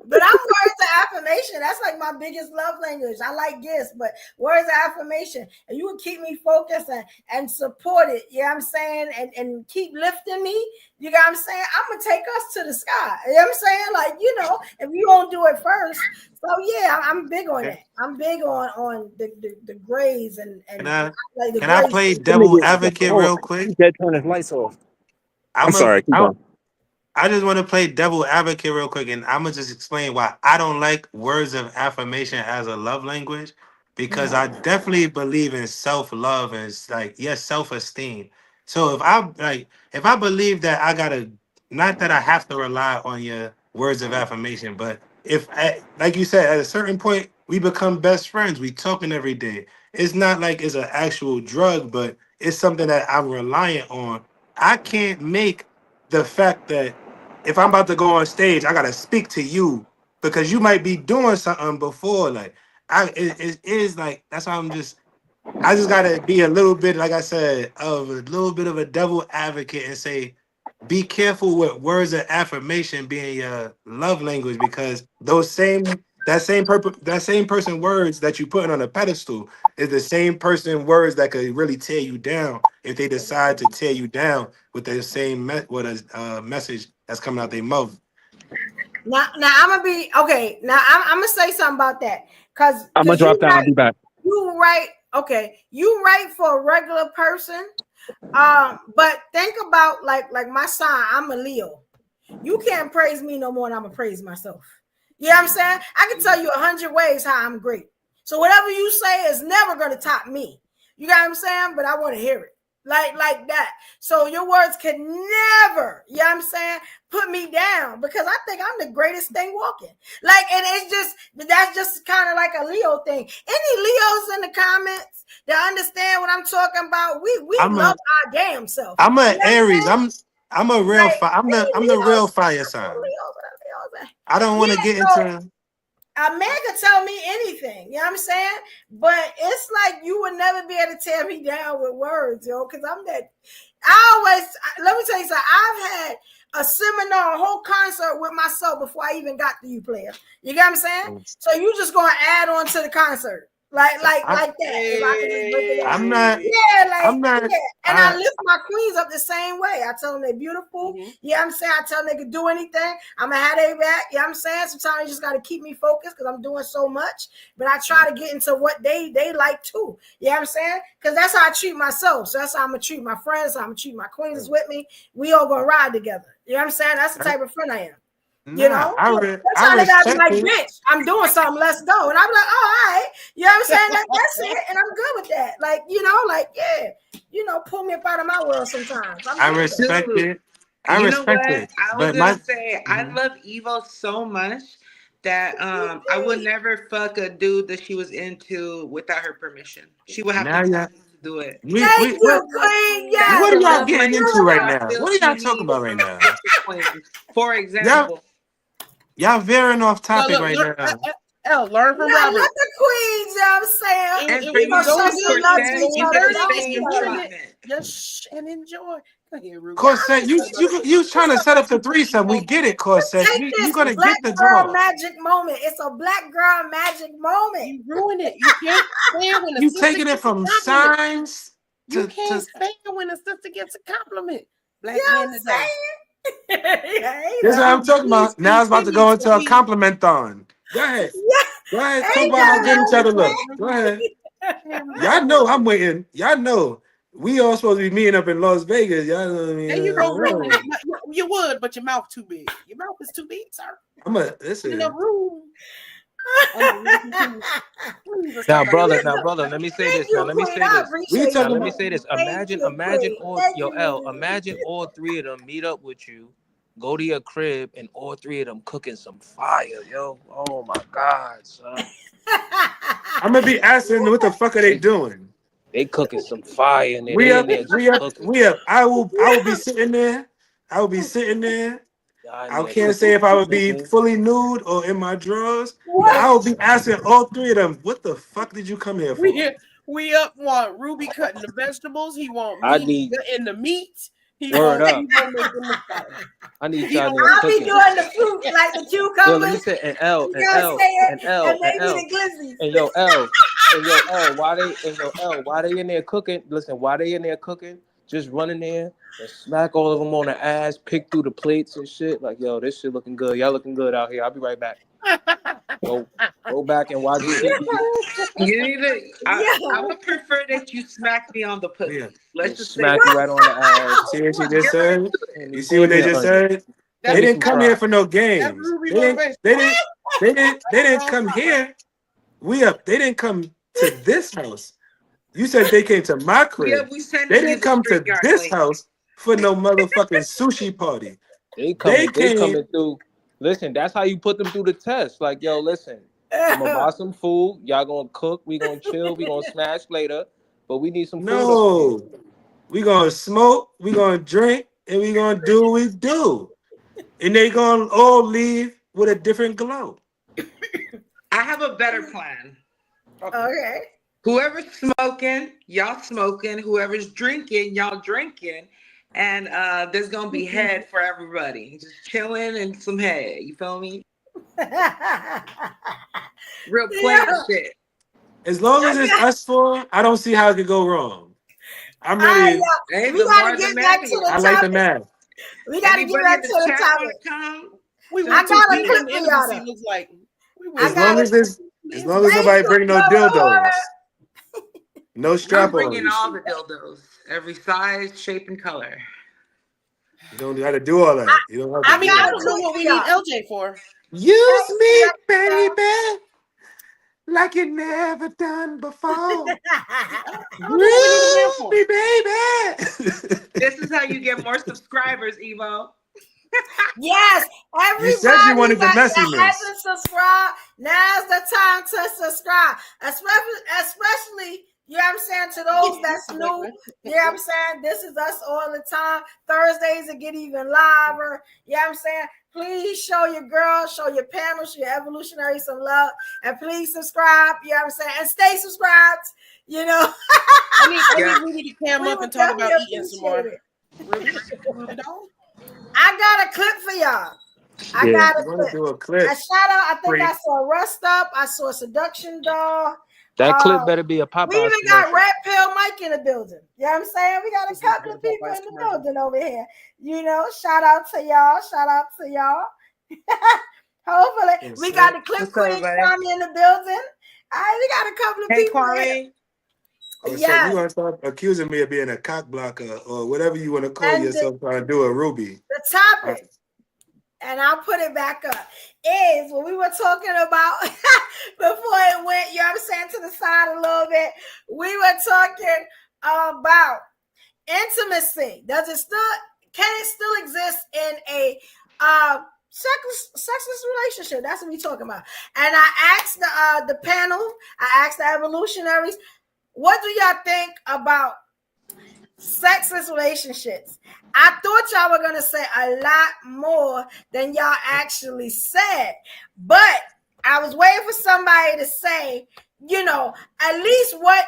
But I'm words of affirmation. That's like my biggest love language. I like gifts, but words of affirmation. And you would keep me focused and support it. You know what I'm saying? And keep lifting me. You know what I'm saying? I'm going to take us to the sky. You know what I'm saying? Like, you know, if you don't do it first. So, yeah, I'm big on that. I'm big on the grades and Can I, like can I play devil advocate real quick? He said turn his lights off. I'm sorry. Keep going. I just want to play devil advocate real quick, and I'm gonna just explain why I don't like words of affirmation as a love language, because I definitely believe in self-love and like, yes, self-esteem. So if I believe that I gotta, not that I have to rely on your words of affirmation, but like you said, at a certain point we become best friends. We talking every day. It's not like it's an actual drug, but it's something that I'm reliant on. I can't make the fact that if I'm about to go on stage, I gotta speak to you because you might be doing something before. Like it is like, that's why I just gotta be a little bit, like I said, of a little bit of a devil advocate and say, be careful with words of affirmation being your love language, because that same person words that you putting on a pedestal is the same person words that could really tear you down if they decide to tear you down with the same message that's coming out their mouth. Now I'm gonna be okay. Now I'm gonna say something about that because I'm gonna drop down. I'll be back. You right? Okay, you right for a regular person. But think about like my sign. I'm a Leo. You can't praise me no more than I'm gonna praise myself. You know what I'm saying? I can tell you 100 ways how I'm great. So whatever you say is never gonna top me. You got what I'm saying? But I want to hear it. Like that. So your words can never, you know what I'm saying, put me down because I think I'm the greatest thing walking. Like, and that's just kind of like a Leo thing. Any Leos in the comments that understand what I'm talking about? We love our damn self. I'm an Aries. I'm a real I'm the real fire sign. I don't want to get into. A man could tell me anything, you know what I'm saying? But it's like you would never be able to tear me down with words, yo, because I'm that. Let me tell you something. I've had a seminar, a whole concert with myself before I even got to you, player. You get what I'm saying? So you just going to add on to the concert. Like that. If I can just break it down. I'm not. Yeah. And I lift my queens up the same way. I tell them they're beautiful. Mm-hmm. You know what I'm saying? I tell them they can do anything. I'm going to have their back. You know what I'm saying? Sometimes you just got to keep me focused because I'm doing so much. But I try to get into what they like too. You know what I'm saying? Because that's how I treat myself. So that's how I'm going to treat my friends. How I'm going to treat my queens with me. We all going to ride together. You know what I'm saying? That's the type of friend I am. You know, I sometimes they gotta be respect like, it. bitch, I'm doing something, let's go. And I'm like, oh, all right. You know what I'm saying? That's it. And I'm good with that. Like, you know, like, yeah, you know, pull me up out of my world sometimes. I'm I good with that. respect Dude, it. I you know respect what? it. I was But gonna say I Mhm. love Evo so much that I would never fuck a dude that she was into without her permission. She would have to Now tell yeah, me to do it. Thank you, Queen. That's what Yes. are the y'all love getting language into that right I now? feel What are she y'all talking needs about right from a now? future queen. For Y'all example, veering off No, topic look, right now. learn from Yeah, Robert. let the queens, you know what I'm saying? and It for was You know, you so show too, some good. love You to Cortez, each was you other. get the flirting Y'all and same straight. enjoying it. treatment. Just and enjoy. Go ahead, Ruby. Corset, you trying to set up the threesome. We get it, Corset. Take You're this gonna black get the girl draw. magic moment. It's a black girl magic moment. You ruined it. You can't stand when a You sister taking it gets a from compliment. signs You to can't stand when a sister gets a compliment. You Black know men what today. I'm saying? Yeah, you this is what know. I'm talking about. Now it's about to go into a We compliment-on. Go ahead. Go ahead. Talk Ain't about how good each other that look. Go ahead. right? Y'all know I'm waiting. Y'all know we all supposed to be meeting up in Las Vegas. Y'all know what I mean? there you go, Ruby. You would, but your mouth too big. Your mouth is too big, sir. I'm a Ain't enough listen. room. Now, brother, let me say Thank this. Now, you, let me Queen. say I this. We appreciate Now, talking let me you. about say this. Thank Imagine, you, imagine Queen. all Thank yo you, L. Ruby. Imagine all three of them meet up with you, go to your crib, and all three of them cooking some fire, yo. Oh my God, son. I'm gonna be asking what the fuck are they doing? They cooking some fire and We they in up, there we just up, cooking. we up. I will be sitting there. I will be sitting there. Y'all in I there can't say cooking, if I would be cooking. fully nude or in my drawers, but What? I will be asking all three of them, what the fuck did you come here for? We up want Ruby cutting the vegetables. He want I me need in the meat. He word want up. Evo making the fire. I need He y'all don't there I'll be cooking. doing the fruit like the Yo, let me cucumbers, say an L, you an know what I'm L, saying? an And L, an maybe L. the glizzies. And yo, L, and yo, L, why they in there cooking? Listen, why they in there cooking? Just run in there and smack all of them on the ass, pick through the plates and shit. Like, yo, this shit looking good. Y'all looking good out here. I'll be right back. Go back and watch TV. You need to. I Yeah. would prefer that you smack me on the Yeah. pussy. Let's Just just say smack that. you right on the ass. See what you Get just right said? into it. And You you see what hand me they an just onion. said? Give They me didn't some come here fries. for no That's games. Ruby motivation. They didn't come here. We up. They didn't come to this house. You said they came to my Yeah, crib. we They sending you didn't the come to StreamYard this link. house for no motherfucking sushi party. They They coming came. through. Listen, that's how you put them through the test. Like, yo, listen, I'm gonna buy some food. Y'all gonna cook. We gonna chill. We gonna smash later. But we need some food up in here. No. We gonna smoke, we gonna drink, and we gonna do what we do. And they gonna all leave with a different glow. I have a better plan. Okay. Whoever's smoking, y'all smoking. Whoever's drinking, y'all drinking. And there's gonna be head for everybody. Just chilling and some head. You feel me? Real player Yeah. shit. As long as it's us four, I don't see how it could go wrong. I'm All right, ready. y'all. Hey, We the got to more the get back to merrier. the I like the topic. math. We got to get Anybody back in to the the chat topic. want to come? We I went to got a see what clip an for y'all intimacy though. looks like. We I went As to got long a as this, the as long as intimacy. nobody Rachel bring no Flora. dildos, no I'm bringing strap-ons. all the dildos, every size, shape, and color. You don't got to do all that. You don't have I to I mean, do got I a all don't know that. clip what for we need y'all. LJ for. Use me, Hey, baby, like you never done before. I don't know what we need a man Use for. me, baby. This is how you get more subscribers, Evo. yes, You said you everybody wanted the that messiness. hasn't subscribed, now's the time to subscribe. Especially, you know what I'm saying, to those that's new. You know what I'm saying? This is us all the time. Thursdays it get even liver. You know what I'm saying? Please show your girls, show your panel, show your evolutionary some love. And please subscribe. You know what I'm saying? And stay subscribed. You know, I need Yeah. Ruby to cam we up would and talk about definitely eating some appreciate more. it. Ruby doll. I got a clip for y'all. I Yeah, got if a you want to clip. do a A clip, shout out. I think I freak. saw Rust Up. I saw Seduction Doll. That clip better be a We even Popeyes got commercial. Red Pill Mike in the building. You know what I'm saying? We got a This is couple the of people Popeyes in the commercial. building over here. You know, shout out to y'all. Shout out to y'all. Hopefully, Yes, we sir. got the Clip What's up, Queen everybody? Kwame in the building. All right, we got a couple of Hey, people here. Kwame. Oh, so you Yes, gonna start accusing me of being a cock blocker or whatever you want to call and yourself trying to do a Ruby? the topic and I'll put it back up, is what we were talking about before it went, you know what I'm saying, to the side a little bit. We were talking about intimacy. Can it still exist in a sexless relationship? That's what we're talking about. And I asked the panel, I asked the evolutionaries, what do y'all think about sexless relationships? I thought y'all were gonna say a lot more than y'all actually said, but I was waiting for somebody to say, at least what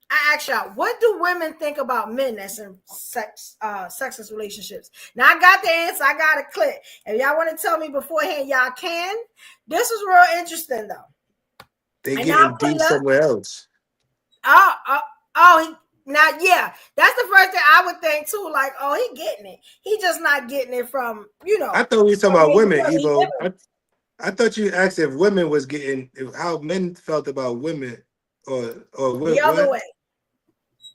I asked y'all. What do women think about men that's in sexless relationships? Now I got the answer. I got a clip. If y'all want to tell me beforehand, y'all can. This is real interesting though. They getting deep somewhere else. Now, yeah, that's the first thing I would think too. Like, he getting it. He just not getting it from, I thought we were talking about women, Evo. I thought you asked if women was getting, how men felt about women, or the other way.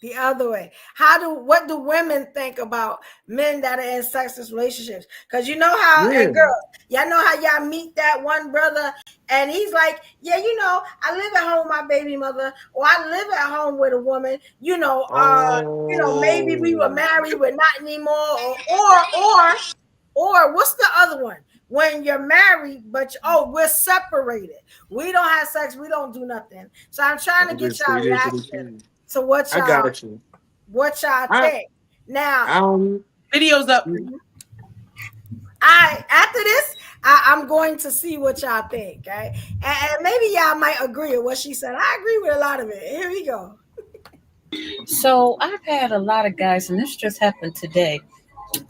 The other way. What do women think about men that are in sexless relationships? Because you know how, and girls, y'all know how y'all meet that one brother and he's like, yeah, I live at home with my baby mother, or I live at home with a woman, maybe we were married, we're not anymore, or what's the other one? When you're married, but we're separated. We don't have sex, we don't do nothing. So I'm trying to get y'all reaction. So what y'all? I got you. What y'all think? Now, videos up. After this, I'm going to see what y'all think. Okay, and maybe y'all might agree with what she said. I agree with a lot of it. Here we go. So I've had a lot of guys, and this just happened today.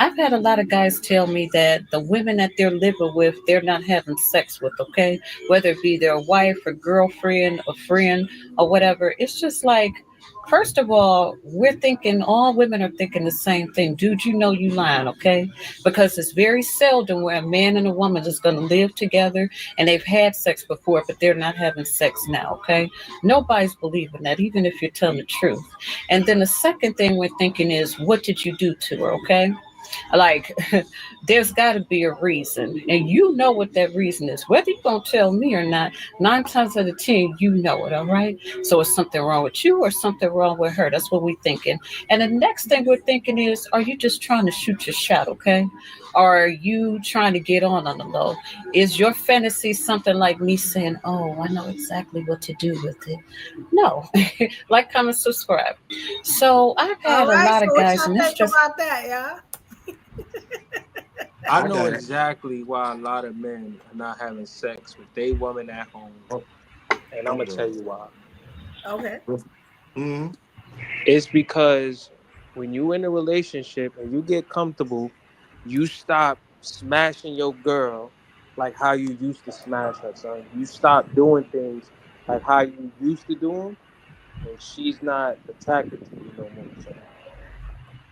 I've had a lot of guys tell me that the women that they're living with, they're not having sex with, okay? Whether it be their wife or girlfriend or friend or whatever. It's just like, first of all, all women are thinking the same thing. Dude, you lying, okay? Because it's very seldom where a man and a woman is going to live together and they've had sex before, but they're not having sex now, okay? Nobody's believing that, even if you're telling the truth. And then the second thing we're thinking is, what did you do to her, okay? Like, there's got to be a reason, and you know what that reason is. Whether you're going to tell me or not, 9 times out of 10, you know it, all right? So is something wrong with you or something wrong with her? That's what we're thinking. And the next thing we're thinking is, are you just trying to shoot your shot, okay? Or are you trying to get on the low? Is your fantasy something like me saying, oh, I know exactly what to do with it? No. Like, comment, subscribe. So I've had a lot of guys, and it's just about that, yeah. I know exactly why a lot of men are not having sex with their woman at home, and I'm gonna tell you why. Okay. Mm-hmm. It's because when you in a relationship and you get comfortable, you stop smashing your girl like how you used to smash her, son. You stop doing things like how you used to do them, and she's not attracted to you no more, son.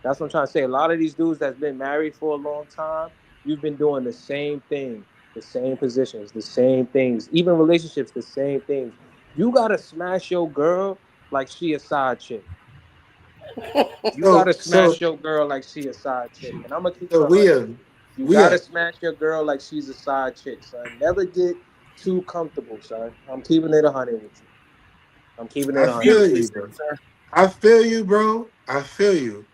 That's what I'm trying to say. A lot of these dudes that's been married for a long time, you've been doing the same thing, the same positions, the same things, even relationships, the same things. You gotta smash your girl like she a side chick. You gotta smash your girl like she a side chick. And I'm gonna keep it 100. You gotta smash your girl like she's a side chick, son. Never get too comfortable, son. I'm keeping it 100 with you. I'm keeping it 100. I feel you, bro. I feel you.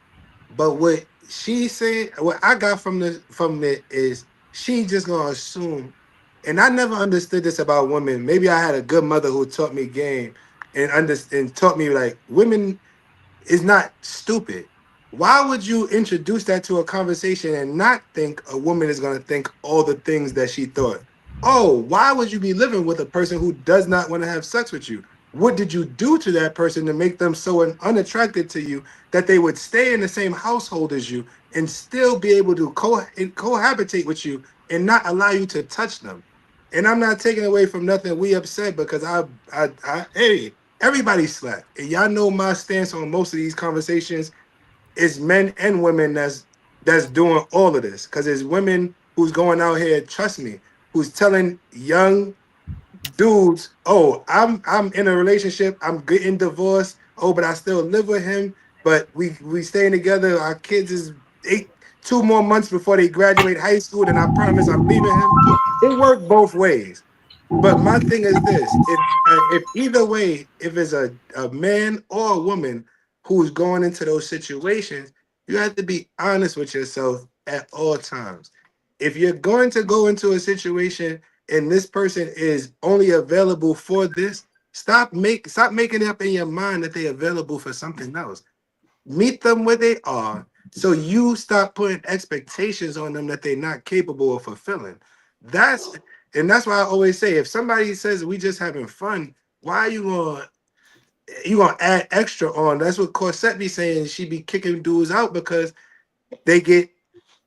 But what she said, what I got from it is she just gonna assume, and I never understood this about women. Maybe I had a good mother who taught me game and taught me like women is not stupid. Why would you introduce that to a conversation and not think a woman is gonna think all the things that she thought? Oh, why would you be living with a person who does not want to have sex with you? What did you do to that person to make them so unattracted to you that they would stay in the same household as you and still be able to cohabitate with you and not allow you to touch them? And I'm not taking away from nothing we upset because hey, everybody slack. And y'all know my stance on most of these conversations is men and women that's doing all of this. Because there's women who's going out here, trust me, who's telling young dudes, oh, I'm in a relationship, I'm getting divorced, oh, but I still live with him, but we staying together, our kids is 2 more months before they graduate high school, then I promise I'm leaving him. It worked both ways. But my thing is this: if either way, if it's a man or a woman who's going into those situations, you have to be honest with yourself at all times. If you're going to go into a situation and this person is only available for this, stop making it up in your mind that they're available for something else. Meet them where they are, so you stop putting expectations on them that they're not capable of fulfilling. That's that's why I always say, if somebody says we just having fun, why are you gonna add extra on? That's what Corset be saying. She be kicking dudes out because they get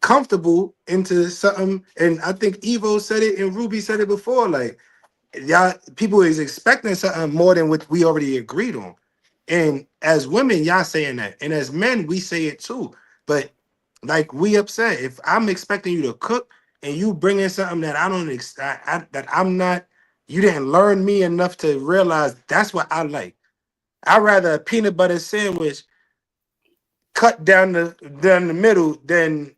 comfortable into something. And I think Evo said it and Ruby said it before. Like, y'all, people is expecting something more than what we already agreed on. And as women, y'all saying that, and as men, we say it too. But like, we upset if I'm expecting you to cook and you bring in something that I don't that I'm not. You didn't learn me enough to realize that's what I like. I'd rather a peanut butter sandwich cut down the middle than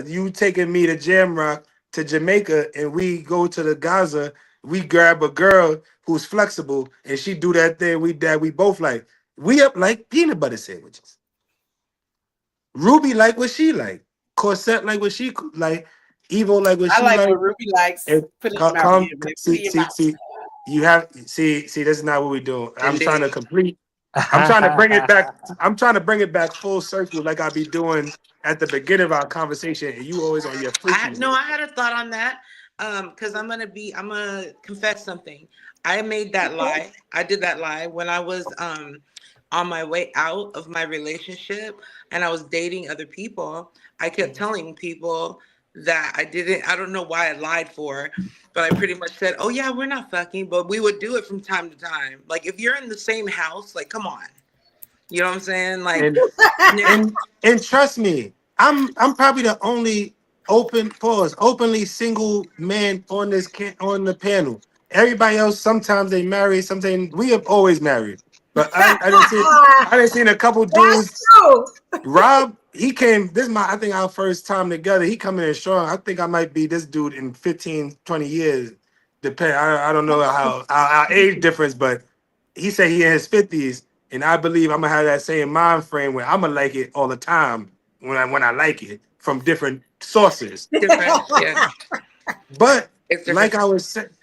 you taking me to Jamrock to Jamaica and we go to the Gaza. We grab a girl who's flexible and she do that thing we both like. We up like peanut butter sandwiches. Ruby like what she like. Corset like what she like. Evo like what I she like like. what Ruby likes. And Put it in your mouth. come Yeah, put it see in your see mouth. see. You have see this is not what we're doing. I'm trying to Indeed. complete. I'm trying to bring it back. I'm trying to bring it back full circle, like I be doing at the beginning of our conversation, and you always on your freaky. I had a thought on that. Because I'm gonna confess something. I made that lie. I did that lie when I was on my way out of my relationship and I was dating other people. I kept telling people that I don't know why I lied for, but I pretty much said, oh yeah, we're not fucking, but we would do it from time to time. Like, if you're in the same house, like, come on. You know what I'm saying? Like, And now, and trust me, I'm probably the only openly single man on on the panel. Everybody else, sometimes they marry, sometimes we have always married. But I didn't see a couple That's dudes. true. Rob, he came, this is I think our first time together. He coming in strong. I think I might be this dude in 15, 20 years. I don't know how our age difference, but he said he in his 50s, and I believe I'm gonna have that same mind frame where I'm gonna like it all the time when I like it from different sources. different. Yeah, But it's different.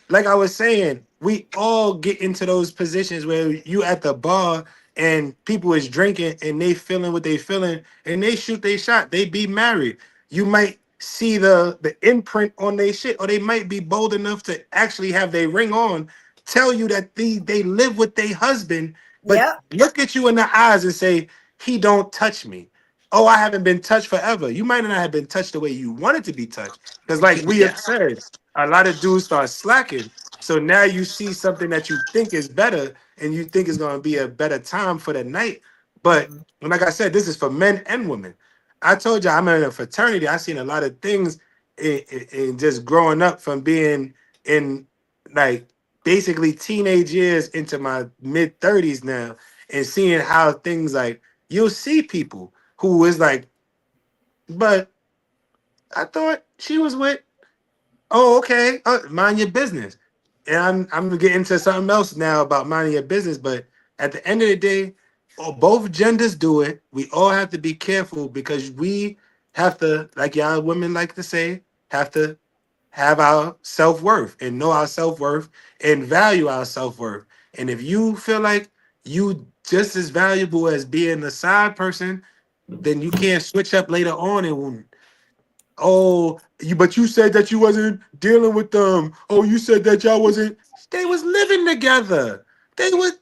like I was saying, we all get into those positions where you at the bar and people is drinking and they feeling what they feeling and they shoot their shot. They be married. You might see the imprint on their shit, or they might be bold enough to actually have their ring on, tell you that they live with their husband, but Yep. look at you in the eyes and say, he don't touch me. Oh, I haven't been touched forever. You might not have been touched the way you wanted to be touched. Because, like we Yeah. have said, a lot of dudes start slacking. So now you see something that you think is better and you think is going to be a better time for the night. But like I said, this is for men and women. I told you I'm in a fraternity. I've seen a lot of things in just growing up from being in like basically teenage years into my mid 30s now and seeing how things like you'll see people who is like, but I thought she was with. Oh, okay. Mind your business. And I'm getting to something else now about minding your business. But at the end of the day, both genders do it. We all have to be careful because we have to, like y'all women like to say, have to have our self-worth and know our self-worth and value our self-worth. And if you feel like you just as valuable as being a side person, then you can't switch up later on and but you said that you wasn't dealing with them. Oh, you said that y'all wasn't. They was living together. They was.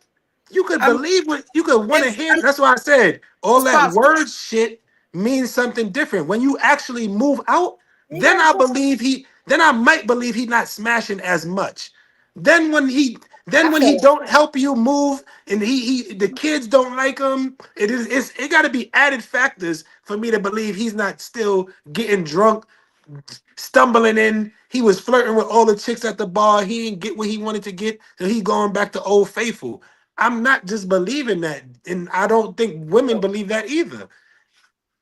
You could I'm believe what you could want to it's hear. That's why I said all it's that possible. word shit means something different. When you actually move out, You then got I to believe he. Then I might believe he's not smashing as much. Then when he. Then I when feel he it. don't help you move and the kids don't like him, it got to be added factors for me to believe he's not still getting drunk, stumbling in. He was flirting with all the chicks at the bar. He didn't get what he wanted to get, so he going back to Old Faithful. I'm not just believing that, and I don't think women believe that either.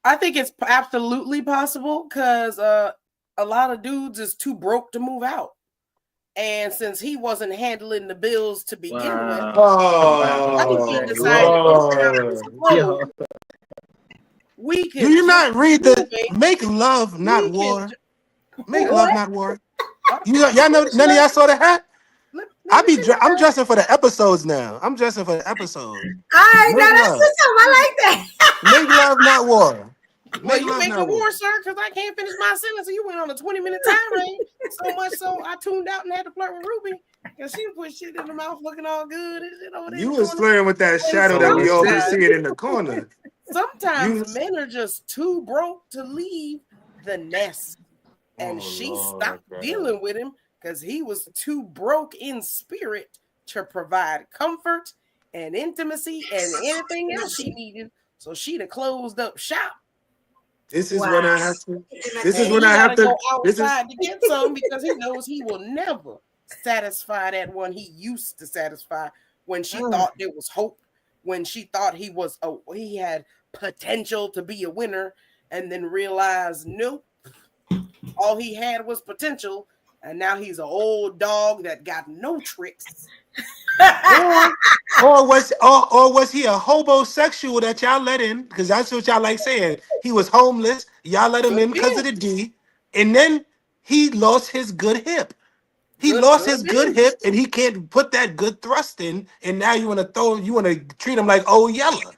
I think it's absolutely possible because a lot of dudes is too broke to move out. And since he wasn't handling the bills to begin with, I think he decided Lord. we can Do you not read the moving, Make Love Not we can War? Make What? Love Not War. Y'all know none of y'all saw the hat? I'm dressing for the episodes now. I'm dressing for the episodes. All right, Make now that's love. just something I like that. Make love, not war. Well, Make you love, making not war. war, sir, because I can't finish my sentence. And you went on a 20-minute tirade. So much so I tuned out and had to flirt with Ruby. Because she put shit in the mouth looking all good and shit over there. You was flirting with that shadow that we all can see it in the corner. Sometimes men are just too broke to leave the nest. And she stopped dealing with him because he was too broke in spirit to provide comfort and intimacy and anything else she needed. So she'd have closed up shop. This is when I have to. This is And when he I have gotta to. go This is outside to get some because he knows he will never satisfy that one he used to satisfy when she thought there was hope, when she thought he had potential to be a winner, and then realized nope, all he had was potential, and now he's an old dog that got no tricks. or was he a hobosexual that y'all let in? Because that's what y'all like saying. He was homeless. Y'all let him in because of the D, and then he lost his good hip. He lost his good hip, and he can't put that good thrust in. And now you want to treat him like old Yeller.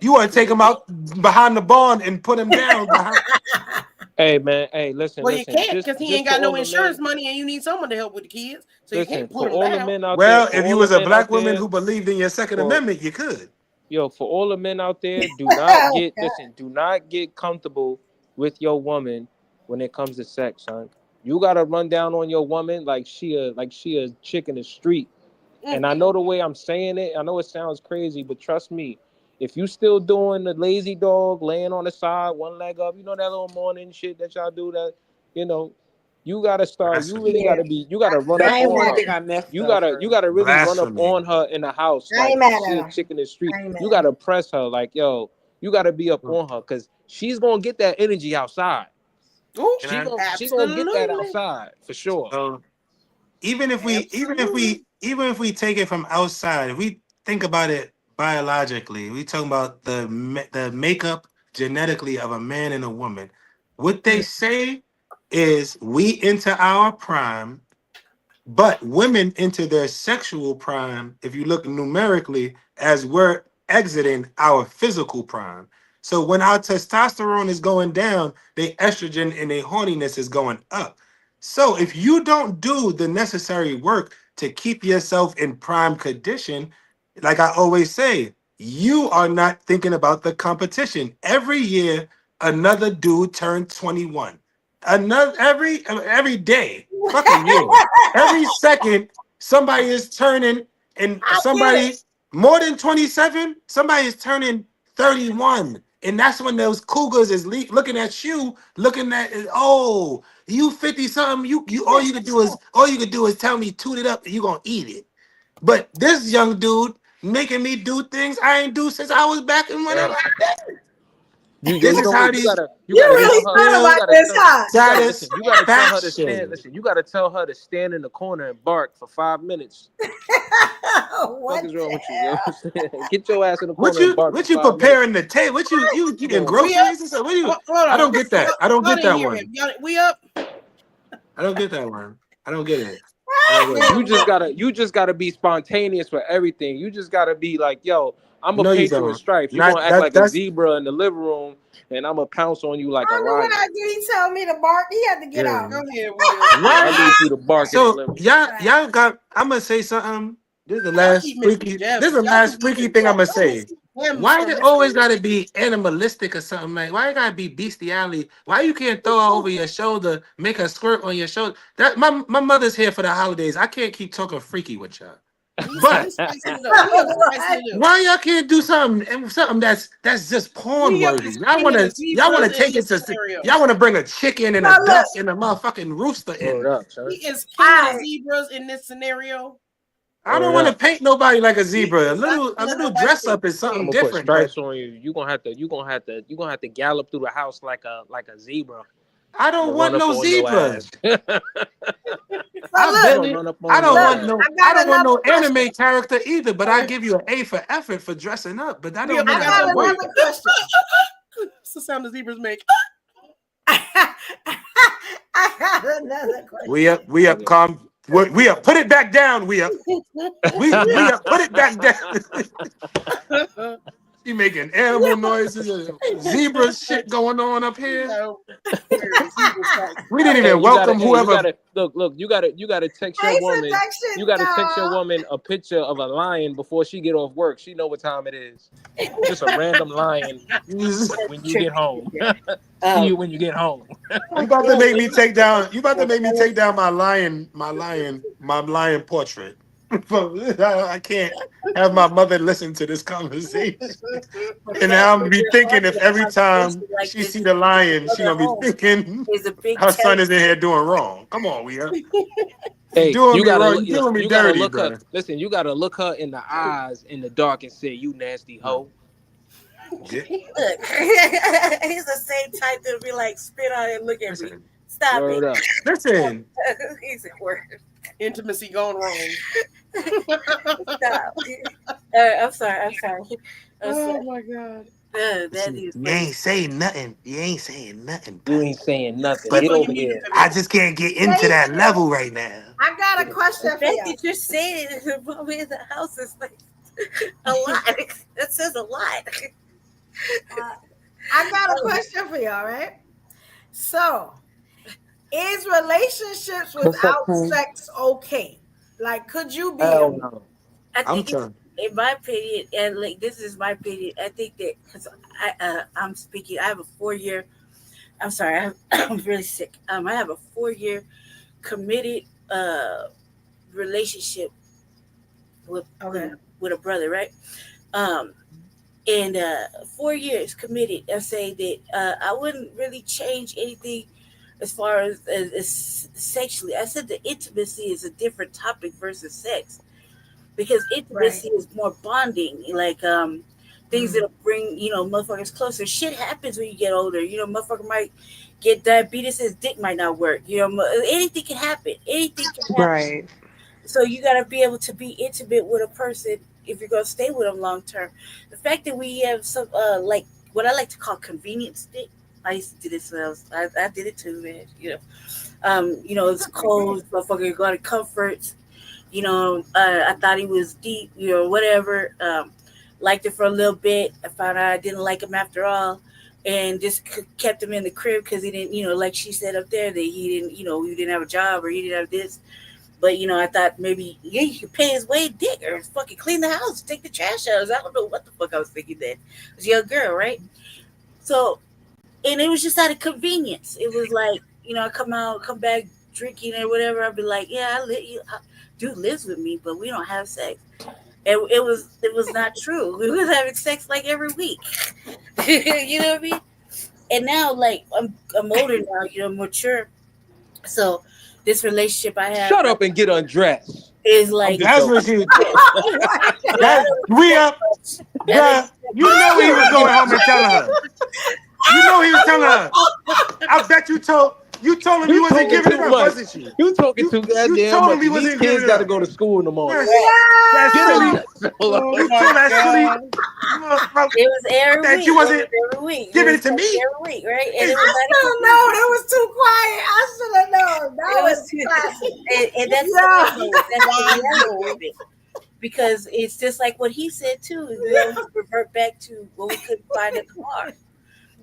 You want to take him out behind the barn and put him down behind. Hey man, hey, listen. Well, listen, you can't because he ain't got no insurance men, money, and you need someone to help with the kids. So you can't put for him all down. the men out Well, there. if you was a black woman who believed in your Second Amendment, you could. Yo, for all the men out there, do not get comfortable with your woman when it comes to sex, son. You gotta run down on your woman like she a chick in the street. And I know the way I'm saying it, I know it sounds crazy, but trust me, if you still doing the lazy dog, laying on the side, one leg up, you know that little morning shit that y'all do that, you gotta start. You really gotta be. You gotta run up on her. You gotta really run up on her in the house like she a chick in the street. You gotta press her like, yo. You gotta be up on her because she's gonna get that energy outside. She gonna get that outside for sure. So even if we take it from outside, if we think about it biologically, we talking about the makeup genetically of a man and a woman. What they say is we enter our prime, but women enter their sexual prime, if you look numerically, as we're exiting our physical prime. So when our testosterone is going down, the estrogen and the horniness is going up. So if you don't do the necessary work to keep yourself in prime condition, like I always say, you are not thinking about the competition. Every year, another dude turned 21. Every day, fucking year. Every second, somebody is turning, and somebody more than 27, somebody is turning 31. And that's when those cougars is looking at you, looking at you 50 something. You all you could do is tell me toot it up and you gonna eat it. But this young dude making me do things I ain't do since I was back in whatever I did. You gotta tell her. You gotta tell her to stand in the corner and bark for 5 minutes. What is wrong with you? Yo? Get your ass in the corner and bark. What you preparing the table? What you getting groceries and stuff? What you? I don't get that. I don't get that one. We up. I don't get that one. I don't get it. You just gotta be spontaneous for everything. You just gotta be like, yo, I'm a painter with stripes. You're gonna act like a zebra in the living room, and I'm gonna pounce on you like a lion. He told me to bark. He had to get out. Go ahead, I need you to bark. So y'all got. I'm gonna say something. This is the last freaky. This is the last freaky thing I'm gonna say. Why it always gotta be animalistic or something like? Why it gotta be bestiality? Why you can't throw her over your shoulder, make her squirt on your shoulder? That my mother's here for the holidays. I can't keep talking freaky with y'all. But why y'all can't do something that's just porn worthy? Y'all wanna take it to y'all wanna bring a chicken and a duck and a motherfucking rooster in. He is killing zebras in this scenario. I don't Word want to up. paint nobody like a zebra. A little dress up is something I'm gonna put different, but stripes on you. You're gonna have to gallop through the house like a zebra. I I'm don't gonna want run up no on your zebra. ass. So I I'm look, gonna barely. run up I on don't your look, want ass. no. I I got don't want another no question. anime character either. But I give you an A for effort for dressing up. But that Yeah, don't mean I I got support another that. question. It's the sound the zebras make. I got another question. We up. Calm. We up. Put it back down. We up. We up. Put it back down. You making animal noises, zebra shit going on up here. No. We didn't Hey, even welcome you whoever. gotta look. You gotta text your Face woman. injection, You gotta text your dog. woman a picture of a lion before she get off work. She know what time it is. Just a random lion when you get home. See you when you get home. You about to make me take down. You about to make me take down my lion portrait. I can't have my mother listen to this conversation. And now I'm gonna be thinking if every time she see the lion, she gonna be thinking her son is in here doing wrong. Come on, we are. Hey, Doing you me gotta wrong. look. You doing me You gotta dirty, look her. brother. Listen, you gotta look her in the eyes in the dark and say, "You nasty hoe." Look, he's the same type that be like, spit on it and look at me. Stop Word it. up. Listen. He's at work. Intimacy gone wrong. Stop. I'm sorry. Oh my god. That is You ain't saying nothing. You ain't saying nothing. You ain't saying nothing. But Get over here. I just can't get into that level right now. I got a question The for fact y'all. that you're saying it in the house is like a lot. That says a lot. I got a question for y'all, right? So, is relationships without sex okay? Like, could you be? Hell no. I I'm think, trying. in my opinion, and like this is my opinion, I think that because I'm speaking, I have a 4-year. I'm sorry, I'm really sick. I have a 4-year committed relationship with with a brother, right? And 4 years committed. I say that I wouldn't really change anything as far as sexually. I said the intimacy is a different topic versus sex, because intimacy is more bonding, like things that'll bring motherfuckers closer. Shit happens when you get older. Motherfucker might get diabetes, his dick might not work. Anything can happen. Anything can happen. Right. So you got to be able to be intimate with a person if you're going to stay with them long term. The fact that we have some like what I like to call convenience dick. I used to do this when I did it too, man. It's cold, motherfucker got a comforts. I thought he was deep, whatever. Liked it for a little bit. I found out I didn't like him after all, and just kept him in the crib because he didn't, like she said up there, that he didn't, he didn't have a job or he didn't have this. But, I thought maybe, he could pay his way dick or fucking clean the house, take the trash out. I don't know what the fuck I was thinking then. I was a young girl, right? So, and it was just out of convenience. It was like, I come back drinking or whatever. I'd be like, yeah, dude lives with me, but we don't have sex. And it was not true. We was having sex like every week. You know what I mean? And now, like, I'm older now, mature. So this relationship I have. Shut up and get undressed. Is like that's what she. We up. Bruh, you know he was going home and telling her. You know he was telling her. I bet you told him he wasn't giving it up, wasn't you? You talking too goddamn told him much. he wasn't These giving kids it got to up. go to school in the morning. That's silly. Oh You my told that silly. It was every That week. you wasn't every week. giving it to me. Every week, right? And I should have known. It was too quiet. I should have known. That was classic. And that's the reality of it. Because it's just like what he said too. We'll revert back to what we couldn't find in the car.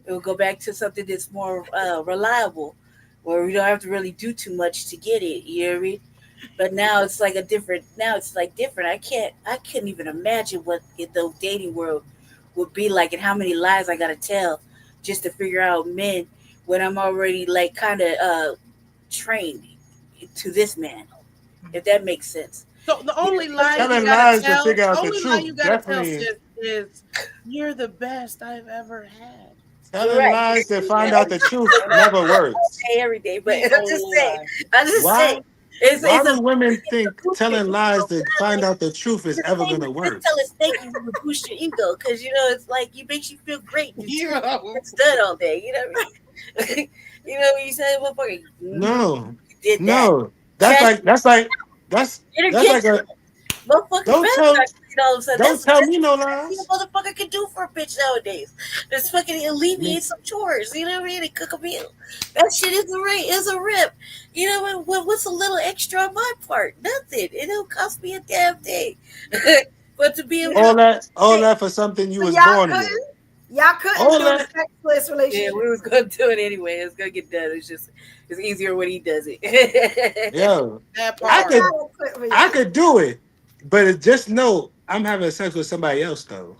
It will go back to something that's more reliable, where we don't have to really do too much to get it. You know what I mean? But now it's like different. I couldn't even imagine what the dating world would be like and how many lies I got to tell just to figure out men when I'm already like kind of trained to this man, if that makes sense. So the only lie Telling you gotta lies to tell, figure out the only lie truth, you gotta tell definitely. is you're the best I've ever had. Telling lies to find out the truth never works. Every day, but I'm just saying. Why do women think telling lies to find out the truth is ever gonna work? Tell us thank you to boost your ego, because it's like it makes you feel great. It's done all day. You know what I mean? You know what you said, motherfucker? No, Did that. no. That's like a. Motherfucker, Don't tell me no lies. What a motherfucker can do for a bitch nowadays. Just fucking alleviate some chores. You know what I mean? And cook a meal. That shit is a rip. You know what's a little extra on my part? Nothing. It don't cost me a damn thing. But to be able all that for something you was born with. Y'all couldn't do the sexless relationship. Yeah, we was gonna do it anyway. It's gonna get done. It's easier when he does it. Yo, I could do it, but just know I'm having sex with somebody else though.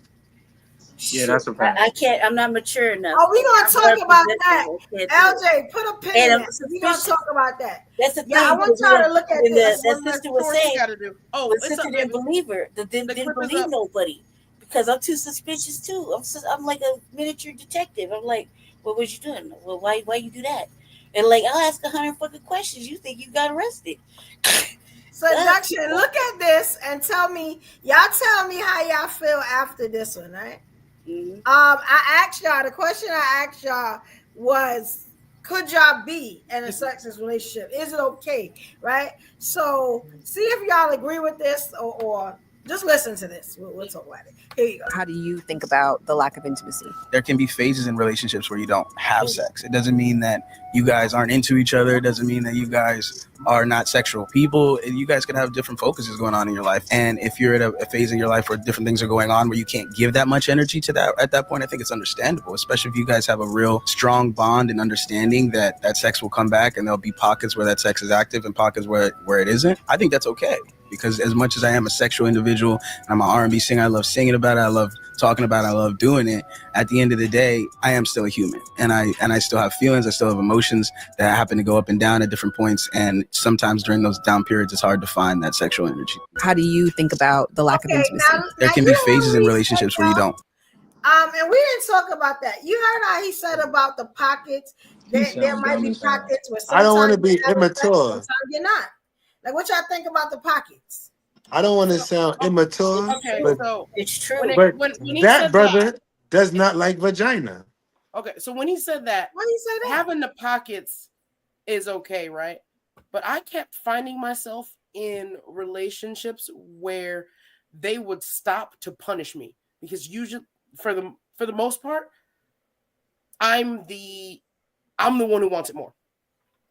Yeah, that's a fact. I can't. I'm not mature enough. Oh, we gonna talk about that. LJ, put a pin in it. We gonna talk about that. That's the thing. I want y'all to look at this. That sister was saying. The sister didn't believe her. Didn't believe nobody, because I'm too suspicious too. I'm like a miniature detective. I'm like, what was you doing? Well, why you do that? And like, I'll ask 100 fucking questions. You think you got arrested? Seduction. Look at this and tell me how y'all feel after this one, right? Mm-hmm. I asked y'all, the question I asked y'all was, could y'all be in a sexless relationship? Is it okay? Right? So see if y'all agree with this or just listen to this. We'll talk about it. Here you go. How do you think about the lack of intimacy? There can be phases in relationships where you don't have sex. It doesn't mean that you guys aren't into each other. It doesn't mean that you guys are not sexual people. You guys can have different focuses going on in your life. And if you're at a phase in your life where different things are going on where you can't give that much energy to that, at that point, I think it's understandable, especially if you guys have a real strong bond and understanding that sex will come back and there'll be pockets where that sex is active and pockets where it isn't. I think that's okay. Because as much as I am a sexual individual, and I'm an R&B singer, I love singing about it, I love talking about it, I love doing it. At the end of the day, I am still a human, and I still have feelings, I still have emotions that happen to go up and down at different points, and sometimes during those down periods, it's hard to find that sexual energy. How do you think about the lack of intimacy? There can be phases in relationships where you don't. And we didn't talk about that. You heard how he said about the pockets. There might be pockets where I don't want to be immature. Sometimes you're not. Like, what y'all think about the pockets? I don't want to sound immature. Okay, but, so it's true. But when that brother does not like vagina. Okay, so when he said that, having the pockets is okay, right? But I kept finding myself in relationships where they would stop to punish me because usually, for the most part, I'm the one who wants it more.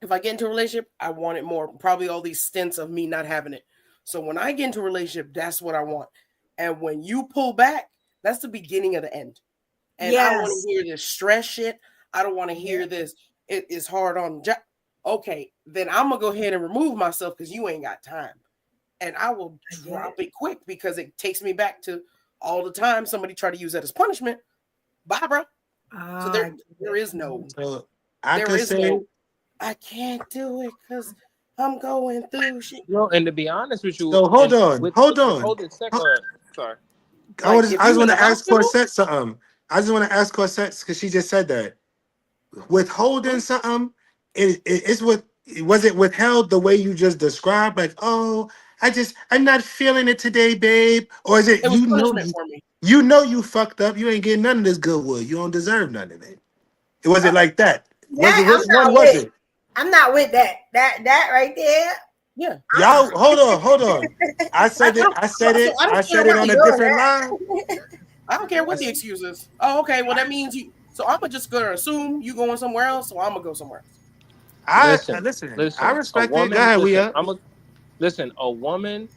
If I get into a relationship, I want it more. Probably all these stints of me not having it. So when I get into a relationship, that's what I want. And when you pull back, that's the beginning of the end. And I don't want to hear this stress shit. I don't want to hear this. It is hard on the job. Okay, then I'm going to go ahead and remove myself because you ain't got time. And I will drop it quick because it takes me back to all the time somebody tried to use that as punishment. Bye, bro. So there is no. I can't do it because I'm going through shit. No, and to be honest with you, so hold on. Sorry. I just want to ask Corsette something. I just want to ask Corsette because she just said that withholding something. Was it withheld the way you just described? Like, oh, I'm not feeling it today, babe. Or is it was punishment for me. You know you fucked up. You ain't getting none of this good wood. You don't deserve none of it. Was it like that? Which one was it? I'm not with that. That right there. Yeah. Y'all, hold on. I said it on a different line. I don't care what the excuse is. Oh, okay. Well, that means you. So I'm just gonna assume you going somewhere else, so I'm gonna go somewhere else. Listen. I respect it. Go ahead, listen, a woman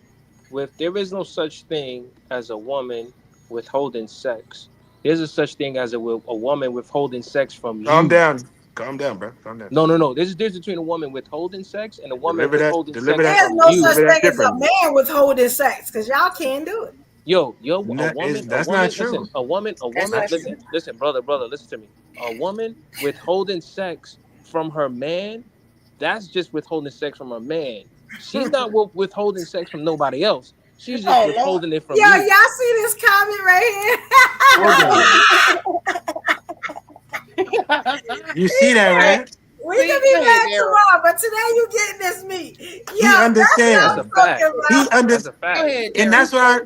there is no such thing as a woman withholding sex. There's a such thing as a woman withholding sex from you. Calm down, bro. Calm down. No. There's a difference between a woman withholding sex and a woman withholding sex. There's no such thing as a man withholding sex because y'all can't do it. A woman. That's not true. Listen, a woman. Listen, brother. Listen to me. A woman withholding sex from her man. That's just withholding sex from her man. She's not withholding sex from nobody else. She's just withholding it from you. Y'all see this comment right here? You see that, right? We can be mad tomorrow, but today you getting this meat. He understands. That's a fact. He That's a understands. fact. And that's why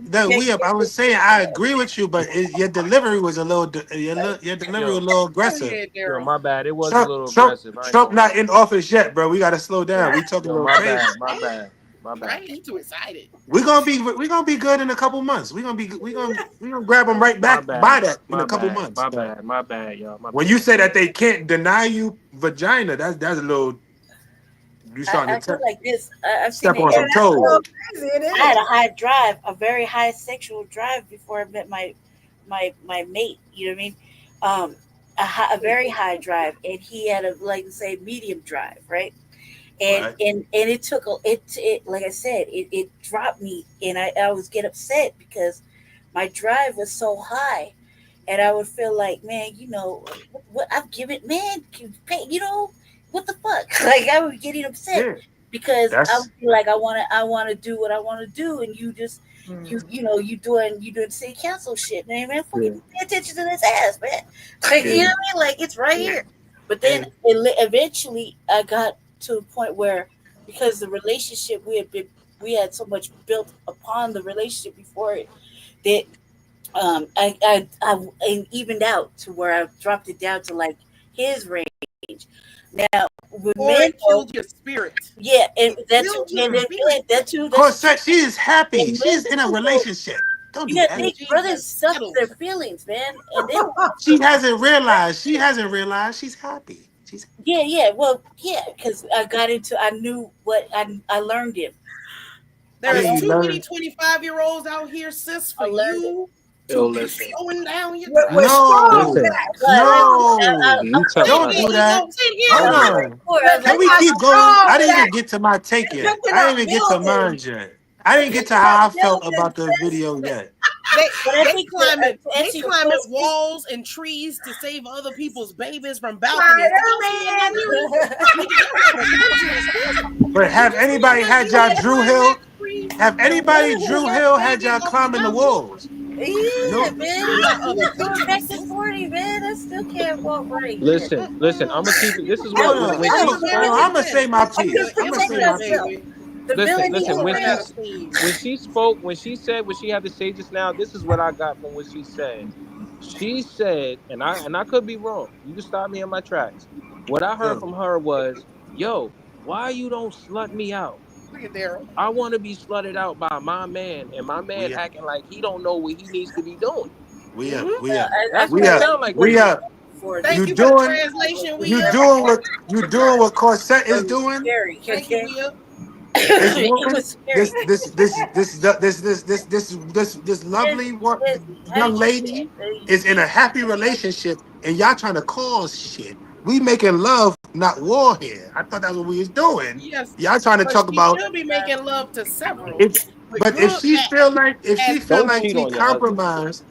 I was saying I agree with you, but your delivery was a little your delivery was a little aggressive. Yo, my bad. It was a little Trump aggressive. Trump not in office yet, bro. We gotta slow down. We talking a little my crazy. bad. My bad. My bad. Right? You too excited. We're gonna be good in a couple months. We're gonna grab them right back by that in a couple months. My bad, y'all. When you say that they can't deny you vagina, that's a little. You starting I feel like this. I've step seen on some toes. I had a high drive, a very high sexual drive before I met my mate. You know what I mean? A very high drive, and he had a medium drive, right? And it took it like I said, it dropped me, and I always get upset because my drive was so high, and I would feel like, man, what I've given, man, what the fuck? Like I was getting upset because I would feel like I want to do what I want to do, and you just you doing city council shit, man. Fucking pay attention to this ass, man. Like you know what I mean? Like it's right here. But then eventually I got to a point where, because the relationship we had so much built upon the relationship before it, that I evened out to where I dropped it down to like his range. Now, with men, killed your spirit. Yeah, and that too. Corsette, she is happy. She's in a relationship. Don't do that. These brothers suck their feelings, man. And then She hasn't realized she's happy. Well, because I knew what I learned him. There's too many 25-year-olds out here, sis, for you to be slowing down your drive. No, don't do that. Can we keep going? I didn't even get to my take yet. I didn't even get to mine yet. I didn't get to how I felt about the video yet. They climbing walls and trees to save other people's babies from balconies. But have anybody had y'all Drew Hill? Have anybody Drew Hill had y'all climbing the walls? Yeah, man. Going back to 40, man. I still can't walk right. Listen. I'm gonna keep it. This is what I'm gonna say my piece. Listen. When she spoke, when she said what she had to say just now, this is what I got from what she said. She said, and I could be wrong. You can stop me in my tracks. What I heard from her was, "Yo, why you don't slut me out? I want to be slutted out by my man, and my man acting like he don't know what he needs to be doing." That's what it sound like. You doing what Corsette is doing? This lovely young lady is in a happy relationship, and y'all trying to cause shit. We making love, not war here. I thought that's what we was doing. Yes, y'all trying to talk about. She'll be making love to several. But if she feel like she compromised,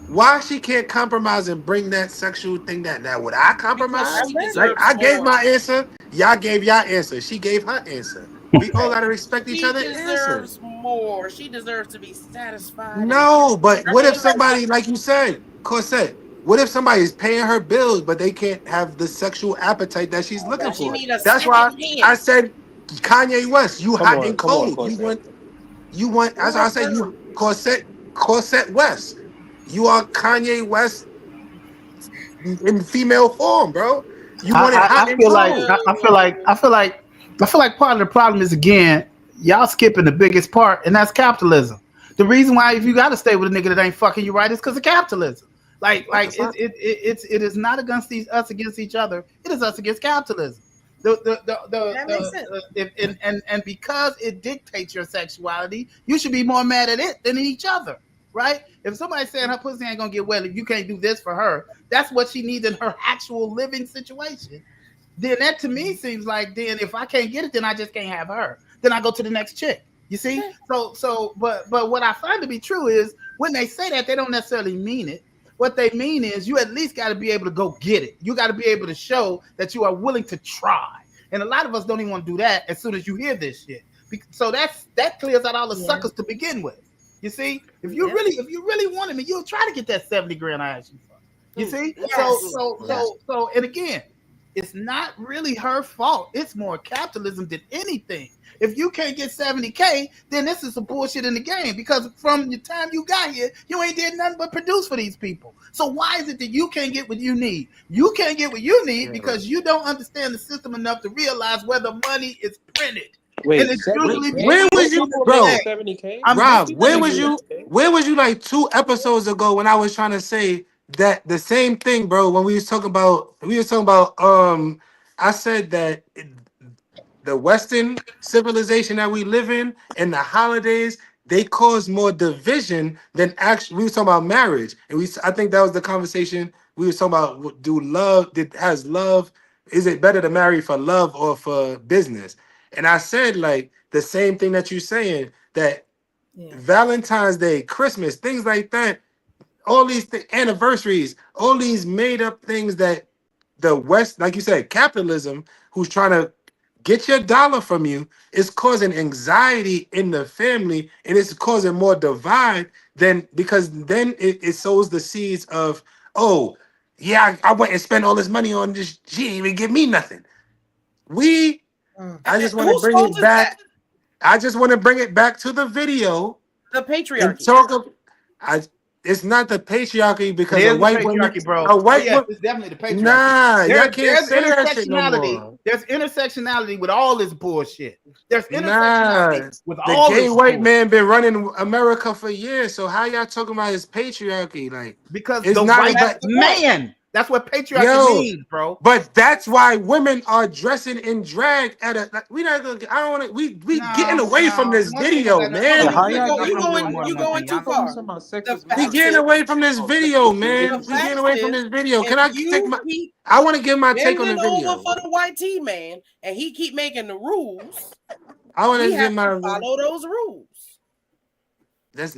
why she can't compromise and bring that sexual thing that now would I compromise? Like I gave my answer, y'all gave y'all answer. She gave her answer. We all gotta respect each other. She deserves more. She deserves to be satisfied. No, but what if somebody, like you said, Corsette? What if somebody's paying her bills, but they can't have the sexual appetite that she's looking for? That's why I said Kanye West. You hot and cold. You want. That's why I said you Corsette West. You are Kanye West in female form, bro. You want it hot and cold. I feel like part of the problem is, again, y'all skipping the biggest part, and that's capitalism. The reason why if you got to stay with a nigga that ain't fucking you right is because of capitalism. It is not against us against each other. It is us against capitalism. And because it dictates your sexuality, you should be more mad at it than at each other, right? If somebody's saying her pussy ain't gonna get wet, if you can't do this for her, that's what she needs in her actual living situation. Then that to me seems like, then if I can't get it, then I just can't have her. Then I go to the next chick. You see? But what I find to be true is when they say that, they don't necessarily mean it. What they mean is you at least got to be able to go get it. You got to be able to show that you are willing to try. And a lot of us don't even want to do that as soon as you hear this shit. So that clears out all the suckers to begin with. You see? If you really wanted me, you'll try to get that 70 grand I asked you for. You see? So and again, it's not really her fault. It's more capitalism than anything. If you can't get 70K, then this is some bullshit in the game, because from the time you got here, you ain't did nothing but produce for these people. So why is it that you can't get what you need? You can't get what you need because you don't understand the system enough to realize where the money is printed. Wait, and it's usually where was you, bro? 70K? Rob, where was you? Where was you like 2 episodes ago when I was trying to say that the same thing, bro? When we was talking about, I said that the Western civilization that we live in and the holidays, they cause more division than actually. We were talking about marriage, and I think that was the conversation we were talking about. Do love? Has love? Is it better to marry for love or for business? And I said like the same thing that you're saying, that Valentine's Day, Christmas, things like that, all these anniversaries, all these made up things that the West, like you said, capitalism, who's trying to get your dollar from you, is causing anxiety in the family, and it's causing more divide because then it sows the seeds of, oh, yeah, I went and spent all this money on this. She didn't even give me nothing. I just want to bring it back. I just want to bring it back to the video. The patriarchy. It's not the patriarchy because a white woman, it's definitely the patriarchy. Nah, y'all can't say that shit no more. There's intersectionality with all this bullshit. There's intersectionality with all this. The gay white man been running America for years. So how y'all talking about his patriarchy? Like, because it's the not white man. That's what patriarchy means, bro. But that's why women are dressing in drag at a. Like, we not gonna. I don't want to. We getting away from this video, man. You going too far. We getting away from this video, man. We getting away from this video. Can I take my? I want to give my take on the video. Over for the white tea man, and he keep making the rules. I want to give my follow those rules. That's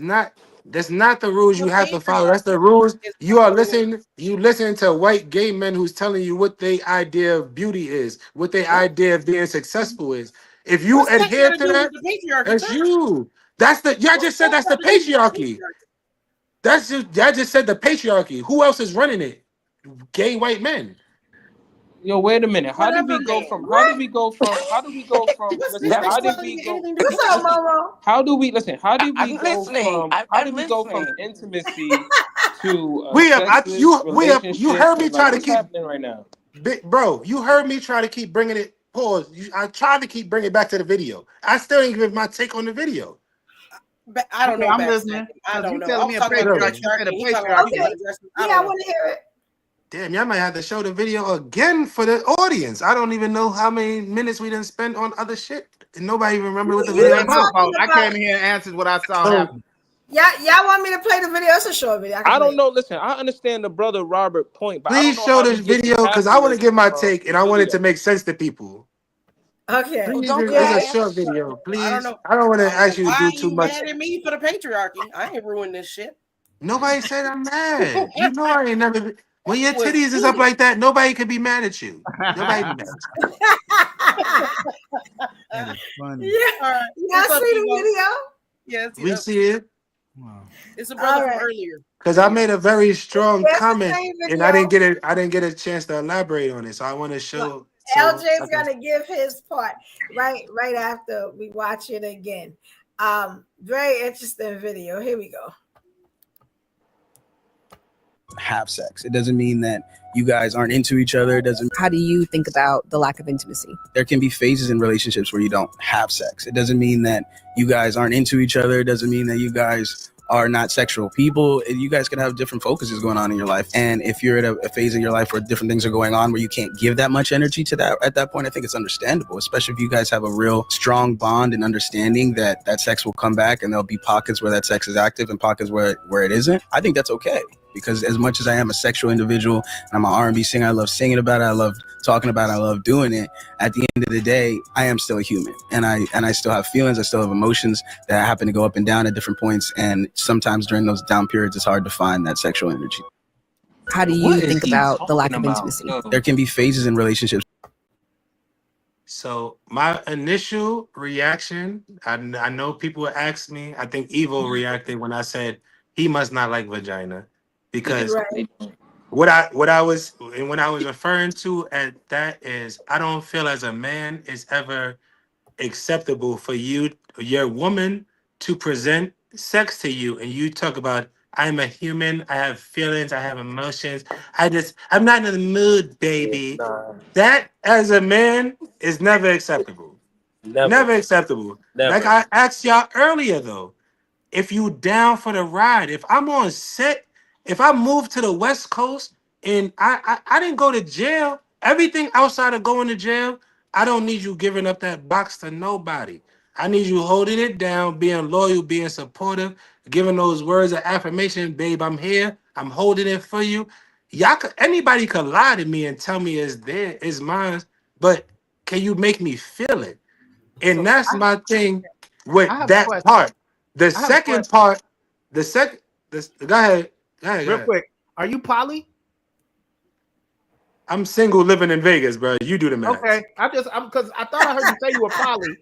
not the rules you have to follow. That's the rules. You are listening. You listen to white gay men who's telling you what their idea of beauty is, what their idea of being successful is. If you adhere to that, that's you. Y'all just said that's the patriarchy. Y'all just said the patriarchy. Who else is running it? Gay white men. Yo, wait a minute. How did we go from How do we go from intimacy to you heard me try to keep happening right now? Bro, you heard me try to keep bringing it. Pause. I tried to keep bringing it back to the video. I still ain't give my take on the video. But I don't know. I'm listening. I don't know. Telling me a patriarchy. I want to hear it. Damn, y'all might have to show the video again for the audience. I don't even know how many minutes we didn't spend on other shit. And nobody even remember what the video was. I came here and answered what I saw happen. Y'all want me to play the video? It's a short video. I don't know. Listen, I understand the brother Robert point, but please show this video because I want to give my take and I want it to make sense to people. Okay. Please, it's a short video. Please. I don't want to ask you to do too much. Mad at me for the patriarchy. I ain't ruined this shit. Nobody said I'm mad. You know I ain't never. When your titties is up like that, nobody could be mad at you. Nobody be mad at you. That is funny. Yeah. Y'all see the video? Yes. We see it. Wow. It's a brother from earlier. Because I made a very strong comment and I didn't get a chance to elaborate on it. So I want to show. LJ's gonna give his part right after we watch it again. Very interesting video. Here we go. Have sex. It doesn't mean that you guys aren't into each other. It doesn't. How do you think about the lack of intimacy? There can be phases in relationships where you don't have sex. It doesn't mean that you guys aren't into each other. It doesn't mean that you guys are not sexual people. You guys can have different focuses going on in your life. And if you're at a phase in your life where different things are going on where you can't give that much energy to that at that point, I think it's understandable, especially if you guys have a real strong bond and understanding that sex will come back and there'll be pockets where that sex is active and pockets where it isn't. I think that's okay. Because as much as I am a sexual individual and I'm an R&B singer, I love singing about it, I love talking about it, I love doing it. At the end of the day, I am still a human, and I still have feelings, I still have emotions that happen to go up and down at different points. And sometimes during those down periods, it's hard to find that sexual energy. How do you think about the lack of intimacy? There can be phases in relationships. So my initial reaction, I know people would ask me, I think Evo reacted when I said he must not like vagina. Because What I was and when I was referring to at that is I don't feel as a man is ever acceptable for your woman to present sex to you and you talk about I'm a human, I have feelings, I have emotions. I'm not in the mood, Yeah, baby. nah, That as a man is never acceptable. never, Never acceptable. Like never. I asked y'all earlier though, if you down for the ride, if I'm on set, if I move to the West Coast and I didn't go to jail, everything outside of going to jail, I don't need you giving up that box to nobody. I need you holding it down, being loyal, being supportive, giving those words of affirmation, babe, I'm here, I'm holding it for you. Anybody could lie to me and tell me it's there, it's mine, but can you make me feel it? And So that's my thing with I have a that question. part. The I have a second question. part, the second, this, go ahead, go ahead, go Real ahead. quick. Are you poly? I'm single, living in Vegas, bro. You do the math. Okay. Because I thought I heard you say you were poly.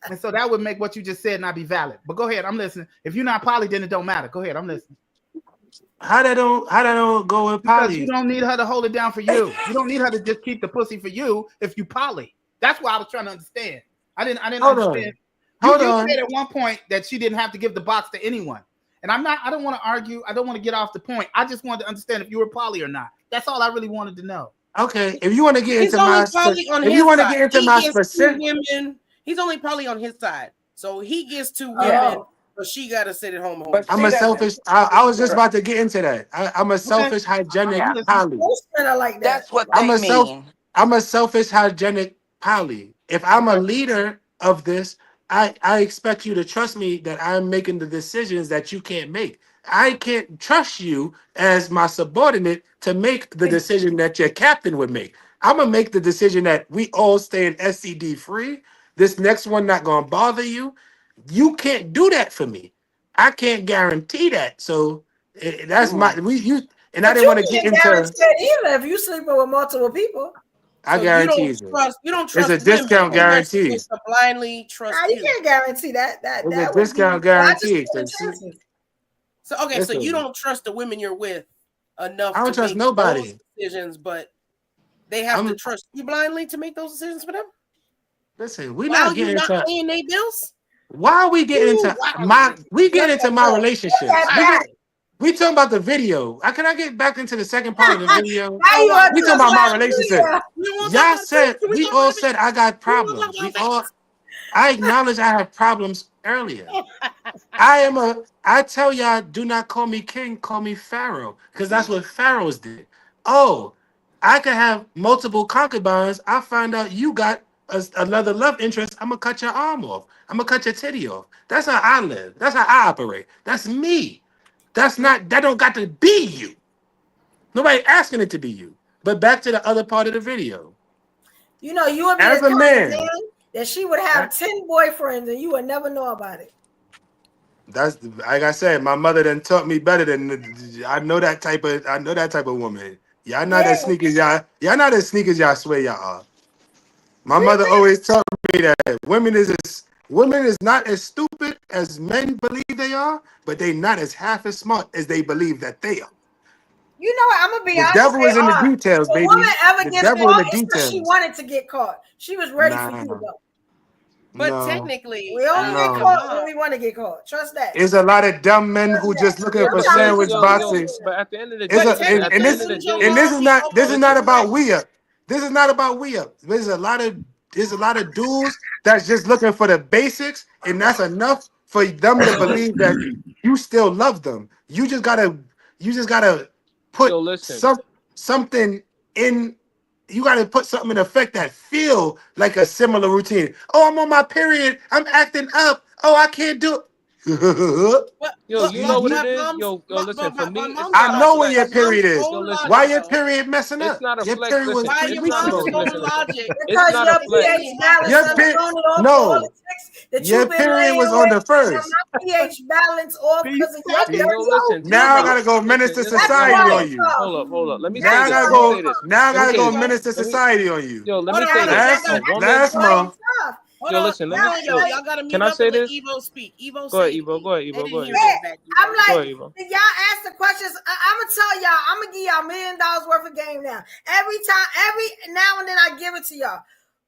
And so that would make what you just said not be valid. But go ahead. I'm listening. If you're not poly, then it don't matter. Go ahead. I'm listening. How that don't go with Because you poly? don't need her to hold it down for you. You don't need her to just keep the pussy for you if you poly. That's what I was trying to understand. I didn't Hold understand. on. You said at one point that she didn't have to give the box to anyone. And I don't want to argue. I don't want to get off the point. I just wanted to understand if you were poly or not. That's all I really wanted to know. Okay, if you want to get He's into only my, probably on if his you want to side. get into He my gets two specific, women. He's only probably on his side. So he gets two women, but she got to sit at home. I'm a selfish. I was just about to get into that. I'm a selfish, hygienic poly. Most men are like that. That's what I'm they a mean. I'm a selfish, hygienic poly. If I'm a leader of this, I expect you to trust me that I'm making the decisions that you can't make. I can't trust you as my subordinate to make the decision that your captain would make. I'm gonna make the decision that we all stay in SCD free. This next one not gonna bother you. You can't do that for me. I can't guarantee that. So that's my and I But didn't you want to get can't into. guarantee it either if you sleeping with multiple people. I So you guarantee don't you. trust. You don't It's trust a women. discount Who wants guarantee. to blindly trust Nah, you you? can't guarantee that. It's a That would be. discount I just guarantee. take chances. So okay, so you don't trust the women you're with enough I don't to trust make nobody. those decisions, but they have to trust you blindly to make those decisions for them. Listen, we While not you're getting not into. paying their bills. Why are we getting into my? We get into my relationships. We talking about the video. Can I get back into the second part of the video? Now you want We to talking talk about my about relationship. Y'all said we all said I got problems. I acknowledge I have problems earlier. I tell y'all, do not call me king, call me Pharaoh. Because that's what pharaohs did. Oh, I could have multiple concubines. I find out you got another love interest. I'm gonna cut your arm off. I'm gonna cut your titty off. That's how I live. That's how I operate. That's me. That don't got to be you. Nobody asking it to be you. But back to the other part of the video. You know, you would be As the a kind man, of man that she would have 10 boyfriends and you would never know about it. that's like I said, my mother done taught me better than I know that type of woman. Y'all not as sneakers, y'all not as sneakers y'all swear y'all are. My mother always taught me that women is not as stupid as men believe they are, but they not as half as smart as they believe that they are. You know what? I'm gonna be The honest. devil is in the If details, a baby. woman ever The gets devil in caught, the it's because she details. wanted to get caught. She was ready for you to go. But technically, we only get caught when we want to get caught. Trust that. There's a lot of dumb men who just looking for sandwich boxes. But at the end of the It's day, and this is not about we up. This is not about we up. There's a lot of dudes that's just looking for the basics, and that's enough for them to believe that you still love them. You just gotta put something in. You got to put something in effect that feel like a similar routine. Oh, I'm on my period. I'm acting up. Oh, I can't do it. Yo, you know what it is? Yo, listen, for me, it's I not know a when your flex. period is. Yo, listen, Why your period messing it's up? not a Your flex. period was Listen, 3 it's weeks not ago. listen. It's Because not your a flex. pH balance Your done period, thrown it off for all no. the chicks that Your you've been period laying was on the with. first. My pH balance off because of your Yo, dirty listen, Now I yo, gotta go menace to listen, society yo, on you. hold up. Let me Now say I this. gotta Let me go. say this. Now I Let me gotta say go this. menace to society on you. Yo, let me say this. A woman, Last month, Yo, listen. Let me. Y'all gotta mute Can I up say and let this? Evo speak. Evo, Go ahead, say Evo. Go ahead, Evo. They Go didn't ahead. hear that back. I'm like, Go ahead, Evo. if y'all ask the questions, I'm gonna tell y'all. I'm gonna give y'all $1 million worth of game now. Every now and then I give it to y'all.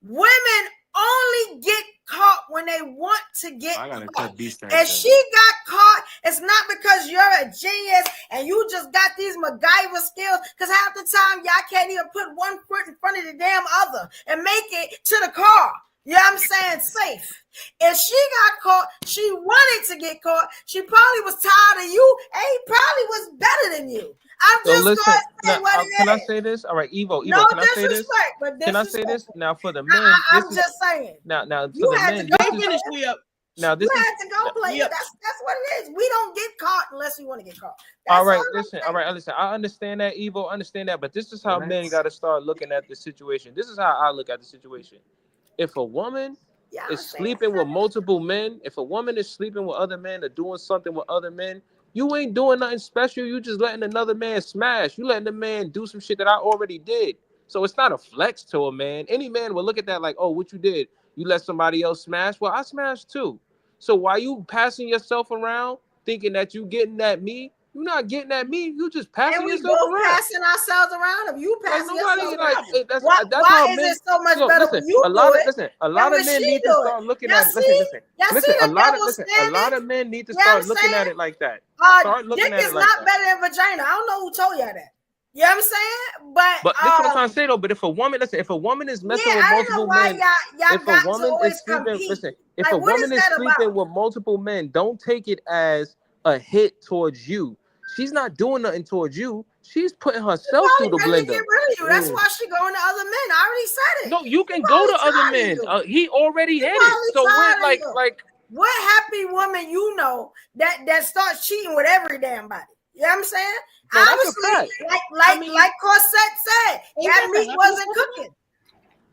Women only get caught when they want to get caught. If she got caught, it's not because you're a genius and you just got these MacGyver skills, because half the time y'all can't even put one foot in front of the damn other and make it to the car. You know what I'm saying? Safe. If she got caught, she wanted to get caught. She probably was tired of you, and he probably was better than you. I'm just going to say what it is. Can I say this? All right, Evo. No can I say this? but Can I say this? Now for the men, I'm just saying. Now for you the had men, to go this is finish. now this you is had to go play it. That's what it is. We don't get caught unless we want to get caught. All right, listen. I understand that, Evo. I understand that, but this is how men got to start looking at the situation. This is how I look at the situation. If a woman is sleeping with multiple men, if a woman is sleeping with other men or doing something with other men, you ain't doing nothing special. You just letting another man smash. You letting the man do some shit that I already did. So it's not a flex to a man. Any man will look at that like, oh, what you did? You let somebody else smash? Well, I smashed too. So while you passing yourself around thinking that you getting at me, you're not getting at me. You just passing yourself around. And we both passing ourselves around. If you passing yourself around, that's why how is men, it so much better when you a lot of men need to start looking at it. Listen. A lot of men need to start looking at it like that. Start looking dick at it is like not that. better than vagina. I don't know who told y'all that. You know what I'm saying? But this is what I'm trying to say though. But if a woman is messing with multiple men, if a woman is sleeping, if a woman is sleeping with multiple men, don't take it as a hit towards you. She's not doing nothing towards you. She's putting herself through the blender. Get rid of you. That's why she going to other men. I already said it. No, you can go to other men. He already hit it. So when like what happy woman you know that starts cheating with every damn body? You know what I'm saying? No, obviously, like Corsette said, that meat wasn't cooking.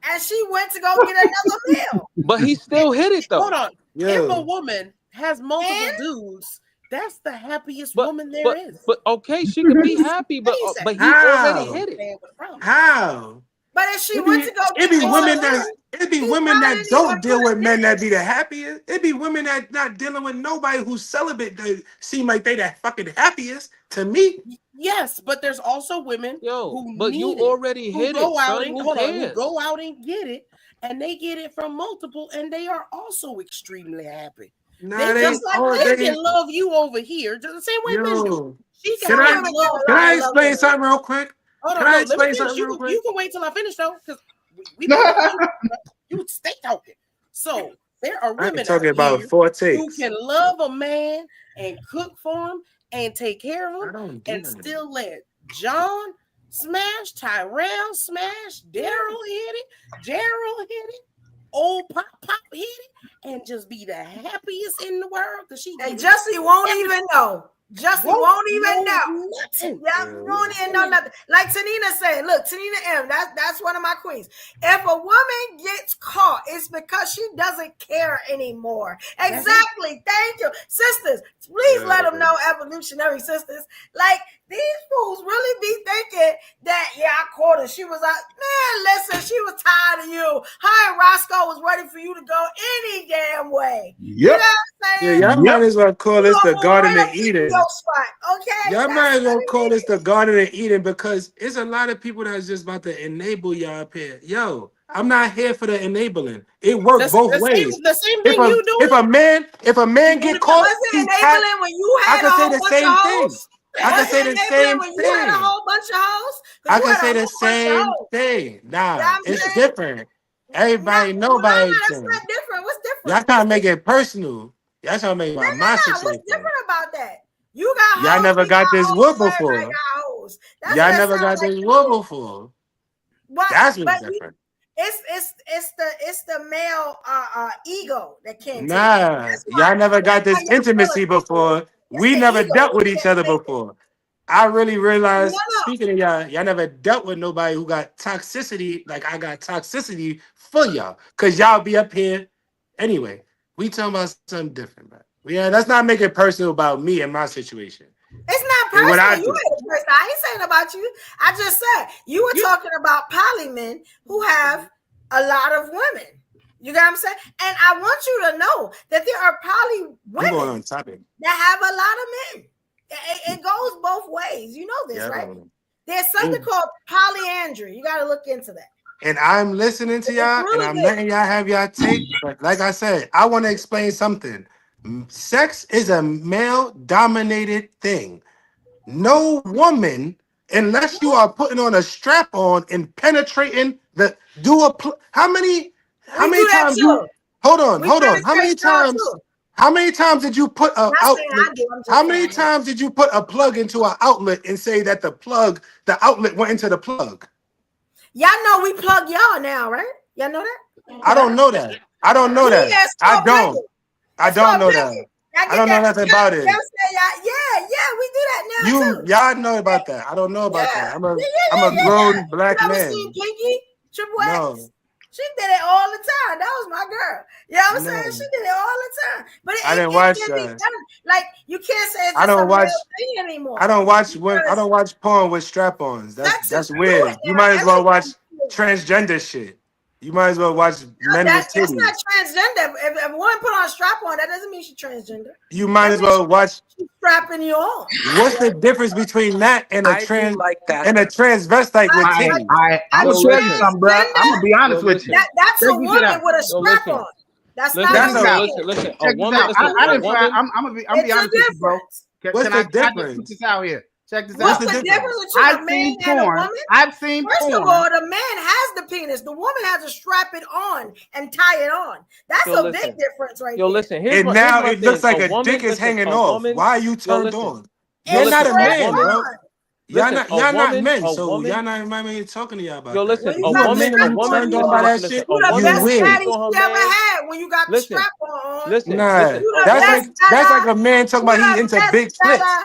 And she went to go get another meal. But he still hit it though. Hold on. If a woman has multiple dudes, that's the happiest woman there is. But okay, she could be happy, but he already hit it. How? But if she went to go it be women that don't deal with men that be the happiest. It be women that not dealing with nobody who's celibate that seem like they that fucking happiest to me. Yes, but there's also women who but you already hit it. Who go out and get it, and they get it from multiple, and they are also extremely happy. Nah, they can love you over here just the same way men do. Can I explain something real quick? Hold on, let me finish. You can wait till I finish though, because you stay talking. So there are women talking out about here 4 takes who can love a man and cook for him and take care of him and still let John smash, Tyrell smash, Daryl hit it, Gerald hit it, old Pop hit it, and just be the happiest in the world because she and Jussie won't even know. Jussie won't even know. Nothing. Won't even know nothing. Like Tanina said, look, Tanina M, that's one of my queens. If a woman gets caught, it's because she doesn't care anymore. Exactly. Thank you. Sisters, please let them know, evolutionary sisters. Like, these fools really be thinking that, I caught her. She was out. Man, listen, she was tired of you. Her and Roscoe was ready for you to go any damn way. Yep. You know what I'm saying? Y'all might as well call this the Garden of Eden. Okay. Y'all might as well call this the Garden of Eden because it's a lot of people that's just about to enable y'all up here. Yo, I'm not here for the enabling. It works both ways. The same thing you do. If a man get caught, was it enabling when you had I can say the same thing. I can say the same thing. You had a whole bunch of hoes. I can say the same thing. Nah, it's different. Everybody know about everything. That's not different. What's different? Y'all trying to make it personal. Y'all trying to make it my situation. What's different about that? You got y'all never got this whoop before. Y'all never got this whoop before. That's what's different. It's the male ego that can't. Nah, y'all never got this intimacy before. We never dealt with each other before. I really realized, speaking of y'all never dealt with nobody who got toxicity like I got toxicity for y'all. Because y'all be up here. Anyway, we talking about something different, man. Yeah, let's not make it personal about me and my situation. It's not personal. I ain't saying about you. I just said you were talking about poly men who have a lot of women. You got what I'm saying? And I want you to know that there are probably I'm going women on topic. that have a lot of men. It goes both ways. You know this, right? There's something called polyandry. You got to look into that. And I'm listening to y'all, and I'm letting y'all have y'all take. But like I said, I want to explain something. Sex is a male-dominated thing. No woman, unless you are putting on a strap on and penetrating the how many times you hold on. How many times did you put a outlet? How many times did you put a plug into an outlet and say that the outlet went into the plug? Y'all know we plug y'all now, right? Y'all know that? I don't know that. I don't know that. I don't know that. I don't know nothing about it. Yeah, we do that now too. Y'all know about that. I don't know about that. I'm a grown black man. Seen Pinky? Triple X? No. She did it all the time. That was my girl. You know what I'm saying? She did it all the time. But I didn't watch that. Like you can't say it's I don't watch thing anymore. I don't watch porn with strap-ons. That's weird. You might as well watch transgender shit. You might as well watch men with titties. That's not transgender. If a woman put on a strap on, that doesn't mean she's transgender. You might as well watch. She's strapping you on. What's the difference between that and a transvestite with titties? I'm gonna tell you something, bro. I'm gonna be honest with you. That's a woman with a strap on. That's not listen. A woman. I'm gonna be honest with you, bro. What's the difference? Put this out here. Check this What's out. the difference between a man and a woman? I've seen porn. First of all, the man has the penis. The woman has to strap it on and tie it on. That's a big difference right there. Listen. And now it looks like a dick is hanging off. Why are you turned on? You're not a man, bro. Y'all not men, so y'all not even talking to y'all about that. Listen, a woman turned on by that shit. You the best daddy you ever had when you got the strap on. That's like a man talking about he's into big clits.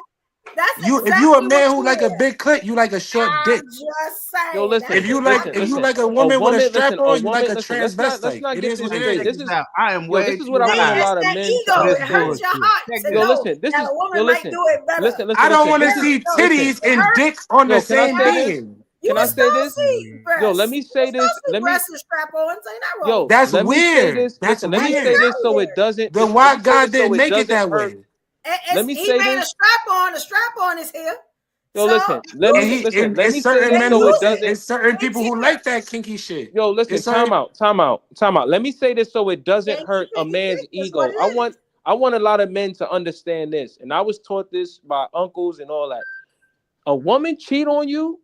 If you a man who like a big clit, you like a short dick. Yo, listen. If you like a woman with a strap on, you like a transvestite. It is what it is. This is I am way. This is what I want a lot of men. It hurts your heart. Listen. I don't want to see titties and dick on the same beam. Can I say this? Yo, let me say this. That's weird. That's weird. Let me say this so it doesn't. Then why God didn't make it that way? Let me say this. A strap on is here. Yo, listen. Let me say this so it doesn't. It's certain people who like that kinky shit. Yo, listen. Time out. Let me say this so it doesn't hurt a man's ego. I want a lot of men to understand this, and I was taught this by uncles and all that. A woman cheat on you,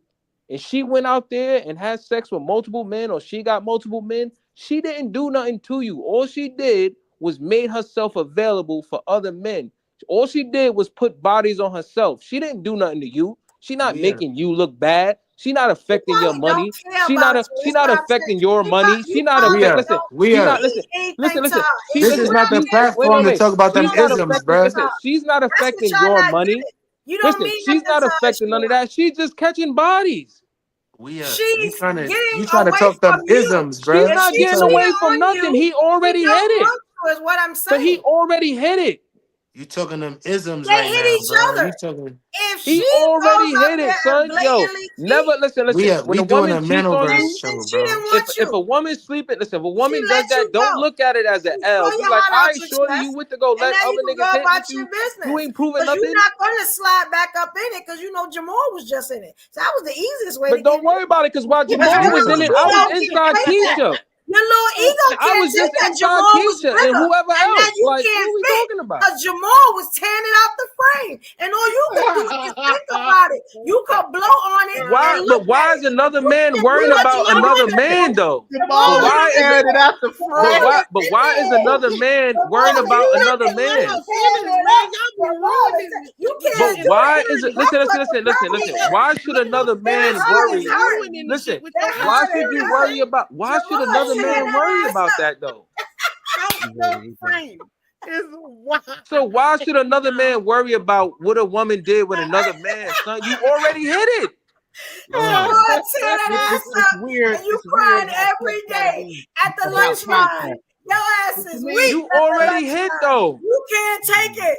and she went out there and had sex with multiple men, or she got multiple men. She didn't do nothing to you. All she did was made herself available for other men. All she did was put bodies on herself. She didn't do nothing to you. She not making you look bad. She not affecting your money. She not affecting your money. She not affecting. Listen. This is not the platform to talk about them isms, bro. She's not affecting your money. Listen, she's not affecting none of that. She's just catching bodies. You trying to talk them isms, bro. She's not getting away from nothing. He already hit it. Is what I'm saying. But he already hit it. You talking them isms they right hit now, each bro. other. He already hit it, son. Yo, never listen. We doing a manoverse show, bro. If a woman's sleeping, listen. If a woman does that, don't look at it as an L. Be like, I sure you went to go let other niggas hit you. You ain't proving nothing. You're not gonna slide back up in it because you know Jamal was just in it. So that was the easiest way. But don't worry about it because while Jamal was in it, I was inside Keisha. Your little ego can't I was just inside Keisha and whoever else. Like, what are we talking about? Because Jamal was tearing it out the frame. And all you can do is think about it. You could blow on it. Why is another man worrying about another man, though? But why is it out the frame? But why is another man worrying about another man? But why is it? Listen. Why should another man worry? Listen, why should you worry about? Why should another man worry about that though? So why should another man worry about what a woman did with another man, son? You already hit it. It's weird. And you crying every day at the lunch line. Your ass is weak. You already hit though. You can't take it.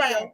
ratio.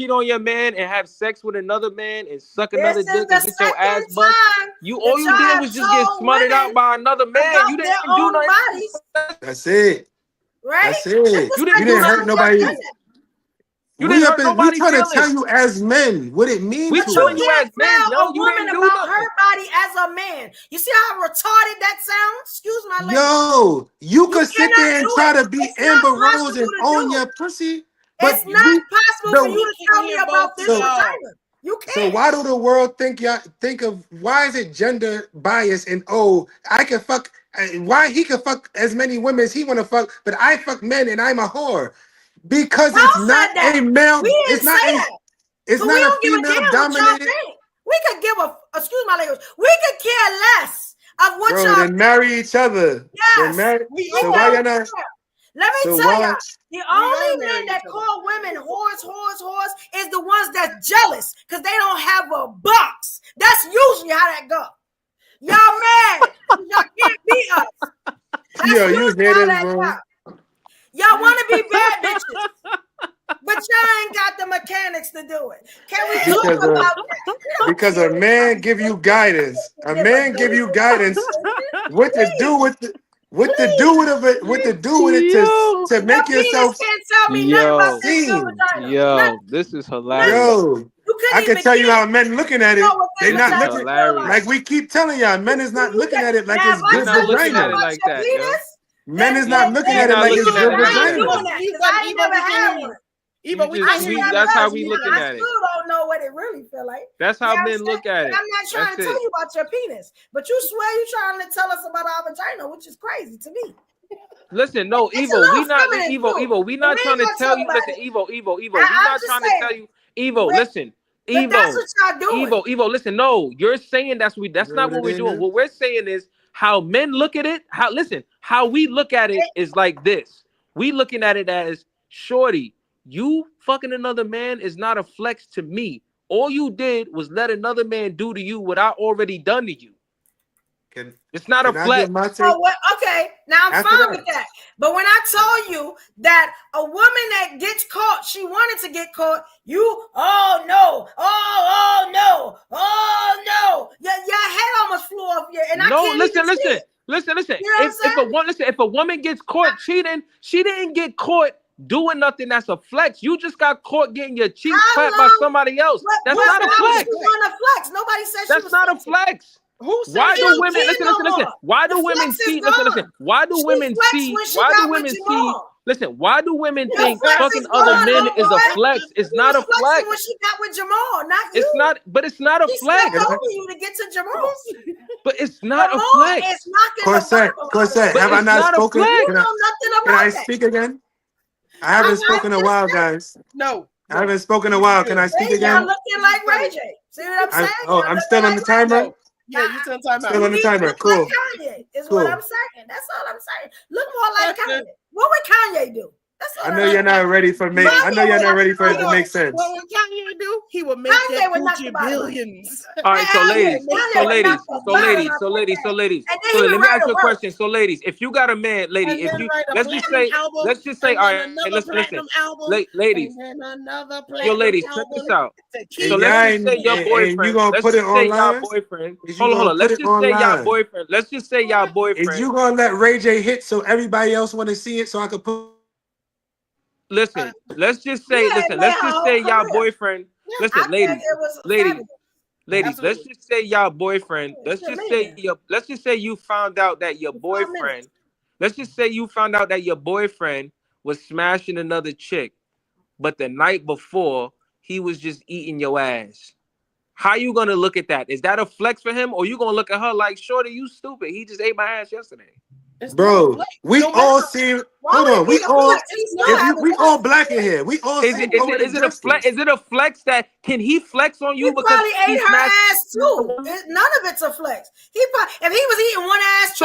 cheat on your man and have sex with another man and suck This another is dick the and get your ass second bust, time all you that did was just get y'all smutted out women by another man. about You didn't their even do own nothing. bodies, That's it. right? That's It's it. the You You didn't second do didn't hurt time nothing. y'all nobody. done it. You We didn't up hurt in, we nobody's trying to tell feelings. you as men what it means We But to you telling us. you as can't men, tell yo, a you woman didn't do about nothing. her body as a man. You see how retarded that sounds? Excuse my language. Yo, you could sit cannot there and do try it. to be It's not Amber Rose possible and to own do your it. pussy. But It's not possible for you to tell me hear about both this of y'all. vagina. You can't. So why do the world think of why is it gender bias and I can fuck why he can fuck as many women as he want to fuck, but I fuck men and I'm a whore because Y'all it's said not that. a male. We didn't It's not say a. that. It's So not we a don't give a female damn what y'all dominated. think. We could give excuse my language. We could care less of what Bro, y'all then marry each other. Yes. So why you're not? Let me So tell why? y'all, the only men that call women whores is the ones that's jealous because they don't have a box. That's usually how that go. Y'all mad. Y'all can't beat us. That's Yo, you usually hear how this, that bro? go. Y'all want to be bad bitches, but y'all ain't got the mechanics to do it. Can we talk about that? Because a man give you guidance. A man give you guidance. What to do with it? What to do with it to make yourself can't tell me nothing about this seen. Yo, this is hilarious. Yo, I can tell you how men looking at it. They not looking like we keep telling y'all. Men is not looking at it like it's good not looking at vagina. it like that, yo. Men is not looking at it like it's good vagina. That's how we looking at I it. still don't know what it really feel like. That's how men look at it. I'm not trying to tell you about your penis, but you swear you trying to tell us about our vagina, which is crazy to me. Listen, no, Evo, we not Evo. We not trying to tell you. Listen, Evo. We not trying to tell you, Evo. Listen, Evo. That's what y'all doing. Evo. Listen, no, you're saying that's not what we're doing. What we're saying is how men look at it. How we look at it is like this. We looking at it as shorty. You fucking another man is not a flex to me. All you did was let another man do to you what I already done to you. It's not a flex. Okay, now I'm fine with that. But when I told you that a woman that gets caught, she wanted to get caught, oh no, your head almost flew off your. And Listen. If a woman gets caught cheating, she didn't get caught doing nothing that's a flex. You just got caught getting your cheeks clapped by somebody else. That's not a flex. Nobody said that's not a flex. Why do women listen? Why do women see? Listen. Why do women see? Why do women see? Listen. Why do women think fucking other men is a flex? It's not a flex. When she got with Jamal, not you. It's not. But it's not a flex. Over you to get to Jamal. But it's not a flex. Corsette, have I not spoken? You know nothing about Can I that. speak again? I haven't spoken in a while, guys. No. I haven't spoken in a while. Can I speak again? Y'all looking like Ray J. See what I'm saying? I'm still on the timer. Yeah, you're still on timer. Still on the timer. Cool. Like Kanye is what I'm saying. That's all I'm saying. Look more like Kanye. What would Kanye do? I know you're not ready for me. I know you're not ready for it to make sense. What would Kanye do? He would make that Gucci billions. All right, so ladies. Let me ask you a question. So ladies, if you got a man, lady, if you let's just say, all right, listen, ladies, yo, ladies, check this out. So let's just say your boyfriend. You gonna put it online? Hold on. Let's just say your boyfriend. Let's just say your boyfriend. Is you gonna let Ray J hit so everybody else want to see it so I could put? Listen, let's just say y'all boyfriend. Listen, ladies, let's just say y'all boyfriend. Let's just say you found out that your boyfriend. Let's just say you found out that your boyfriend was smashing another chick, but the night before he was just eating your ass. How you gonna look at that? Is that a flex for him, or you gonna look at her like, shorty, you stupid? He just ate my ass yesterday. Bro, we all see. Hold on, we all black in here. We all is it a flex? Is it a flex that can he flex on you he because probably he ate her ass too? None of it's a flex. If he was eating one ass,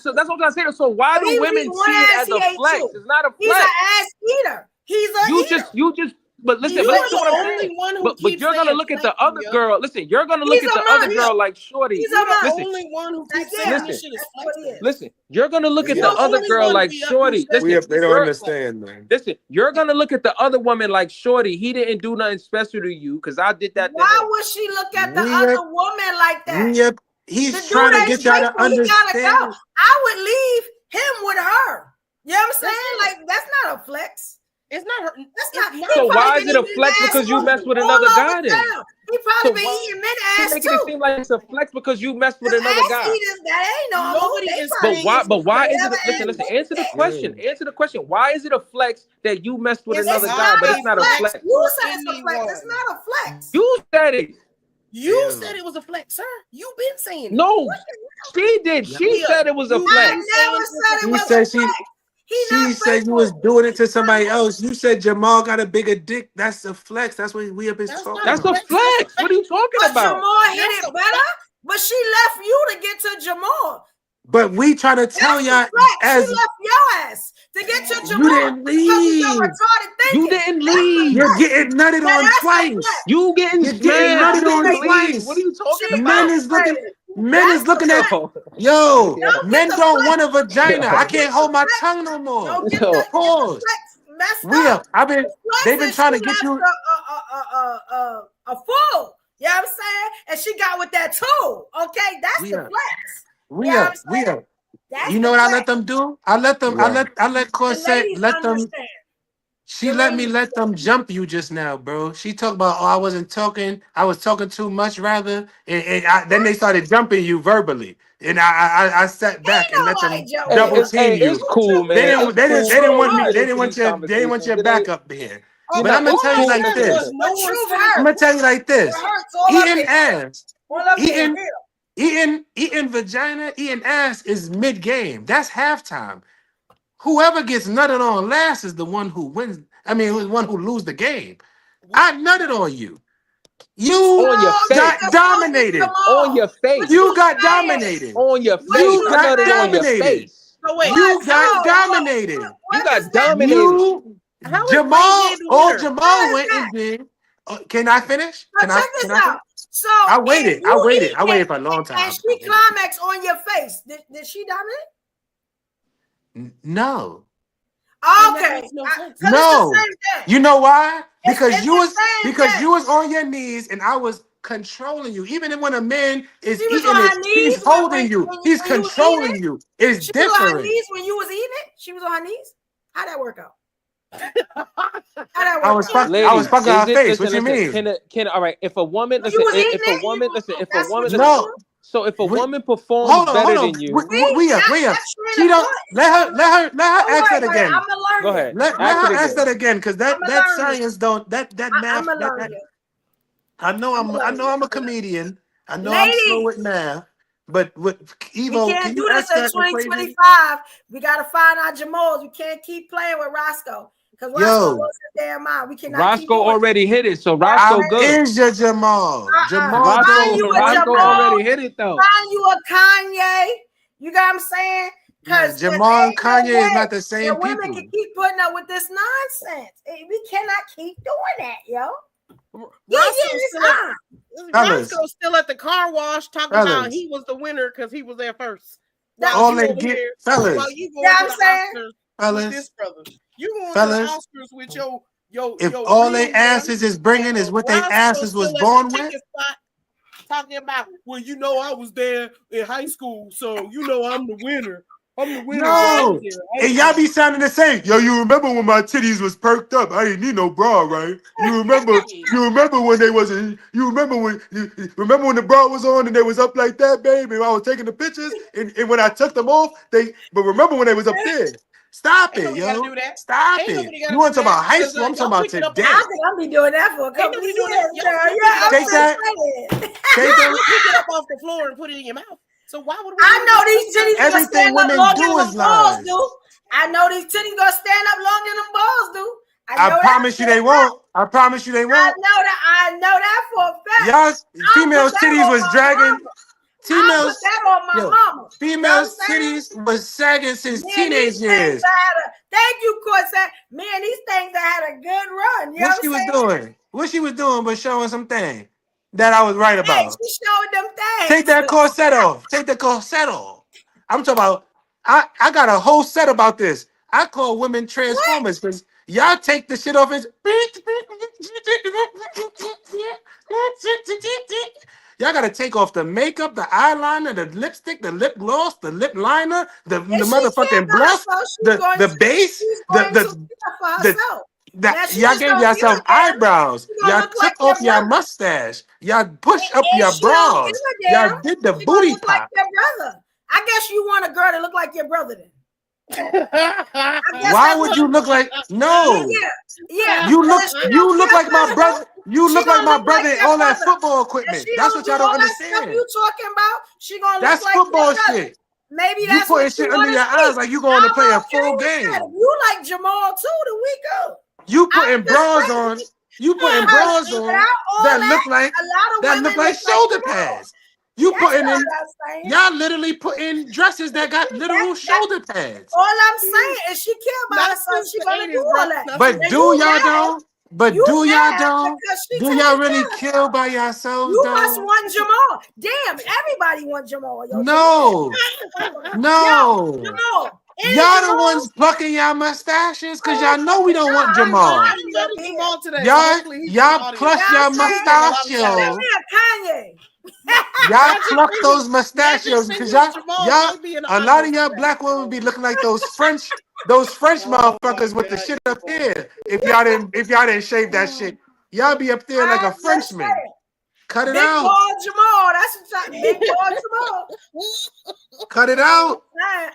so that's what I'm saying. So why do women see it as a flex? It's not a flex. He's an ass eater. He's a you just. But listen, but you're gonna look at the other girl. Listen, you're gonna look at the other girl like shorty. He's the only one who keeps saying this shit is flexing. Listen, you're gonna look at the other girl like shorty. Listen, they don't understand, man. Listen, you're gonna look at the other woman like shorty. He didn't do nothing special to you because I did that. Why would she look at the other woman like that? Yep, he's trying to get y'all to understand. I would leave him with her. You know what I'm saying? Like that's not a flex. It's not her. That's not. So why is it a flex because you mess with another guy then? He probably been eating men ass making too. it seem like it's a flex because you messed with another guy. Eaters, that ain't normal. Nobody is. But why is it? Listen. Answer the question. Answer the question. Why is it a flex that you messed with another guy, but it's not a flex? You said it's a flex. It's not a flex. You said it. You said it was a flex, sir. You've been saying it. No, she did. She said it was a flex. I never said it was a flex. She said you was doing it to somebody else. You said Jamal got a bigger dick. That's a flex. That's what we have been talking about. That's a flex. What are you talking about? Jamal hit it better, but she left you to get to Jamal. But we try to tell y'all as she left your ass to get to Jamal. You didn't leave. You didn't leave. You're getting nutted on twice. You getting nutted on twice. What are you talking about? Men is looking at yo. Men don't want a vagina. I can't hold my tongue no more. Pause. They've been trying to get you a fool. You know what I'm saying? And she got with that tool. Okay, that's the flex. We are. You know what I let them do? I let Corset let them. She let them jump you just now, bro. She talked about, I wasn't talking. I was talking too much, rather. Then they started jumping you verbally, and I sat back and let them double team you. It's cool, man. They didn't want me. They didn't want your back up here. But I'm gonna tell you like this. I'm gonna tell you like this. Eating vagina, eating ass is mid-game. That's halftime. Whoever gets nutted on last is the one who wins. I mean, who's the one who loses the game. I nutted on you. You got dominated. On your face. You got dominated. On your face. You got dominated. You got dominated. You got dominated. Jamal went and did. Can I finish? Can I finish? So I waited for a long time. And she climaxed on your face. Did she dominate? No. Okay. No. You know why? Because you was on your knees and I was controlling you. Even when a man is eating, he's holding you. He's controlling you. It's different. She was on her knees when you was eating? She was on her knees? How'd that work out? I was fucking her face. What you mean? All right. If a woman performs better than you, we are. She don't let her ask that again. Go ahead. Let her ask that again, because that science don't that math. I know I'm a comedian. I know I'm slow with math. But with Evo, we can't do this in 2025. We gotta find our Jamals. We can't keep playing with Roscoe. Because Roscoe was a damn mind. We cannot. Roscoe already hit it, so Roscoe good. Is your Jamal? Roscoe already hit it though. Find you a Kanye. You got what I'm saying? Because Jamal and Kanye is not the same people. Women can keep putting up with this nonsense. We cannot keep doing that, yo. Roscoe's still at the car wash talking about he was the winner because he was there first. All they get, fellas. While you going to the Oscars with this brother. You going to the Oscars with your if all they asses is bringing is what they asses was born with. Talking about, well, you know, I was there in high school, so you know I'm the winner. I'm the winner. No, and y'all be sounding the same. Yo, you remember when my titties was perked up? I didn't need no bra, right? You remember when they wasn't. You remember when the bra was on and they was up like that, baby? I was taking the pictures, and when I took them off, but remember when they was up there? Stop it, yo! Stop it! You want to talk about high school? I'm talking about today. I think I'll be doing that for a couple of years. Take that. Pick it up off the floor and put it in your mouth. So why would we? I know these titties gonna stand up longer than them balls do. I know these titties gonna stand up longer than them balls do. I promise you they won't. I promise you they won't. I know that for a fact. Y'all females' titties was dragging. Females' titties was sagging since teenage years. Thank you, Corset. Man, these things had a good run. You know what she was doing? What she was doing but showing something that I was right about. Hey, she showed them things. Take that corset off. Take the corset off. I'm talking about, I got a whole set about this. I call women transformers because y'all take the shit off and y'all gotta take off the makeup, the eyeliner, the lipstick, the lip gloss, the lip liner, the motherfucking blush, the base, the That y'all gave yourself eyebrows. Y'all took off your mustache. Y'all pushed up your bras. Y'all did the booty pop. Your brother. I guess you want a girl to look like your brother then. Why would you look like no? Yeah. You look like my brother. You look like my brother in all that football equipment. That's what y'all don't understand. You talking about? She gonna that's look like football shit. Maybe you that's putting shit under your eyes like you going to play a full game. You like Jamal too? The we go. You putting bras on. You putting bras on that look like shoulder pads. You putting in. Y'all literally putting dresses that got literal shoulder pads. All I'm saying is she care about herself. She gonna do all that. But do y'all don't? But do y'all don't? Do y'all really kill by yourselves? You must want Jamal. Damn, everybody want Jamal. Yo, no. Jamal. Y'all the ones plucking y'all mustaches because y'all know we don't want Jamal. Y'all pluck your mustachios. Y'all pluck those mustachios because y'all a lot of y'all black women be looking like those French motherfuckers with the shit up here. If y'all didn't shave that shit, y'all be up there like a Frenchman. Cut it out. Big Ball Jamal. That's what Big Ball Jamal. Cut it out.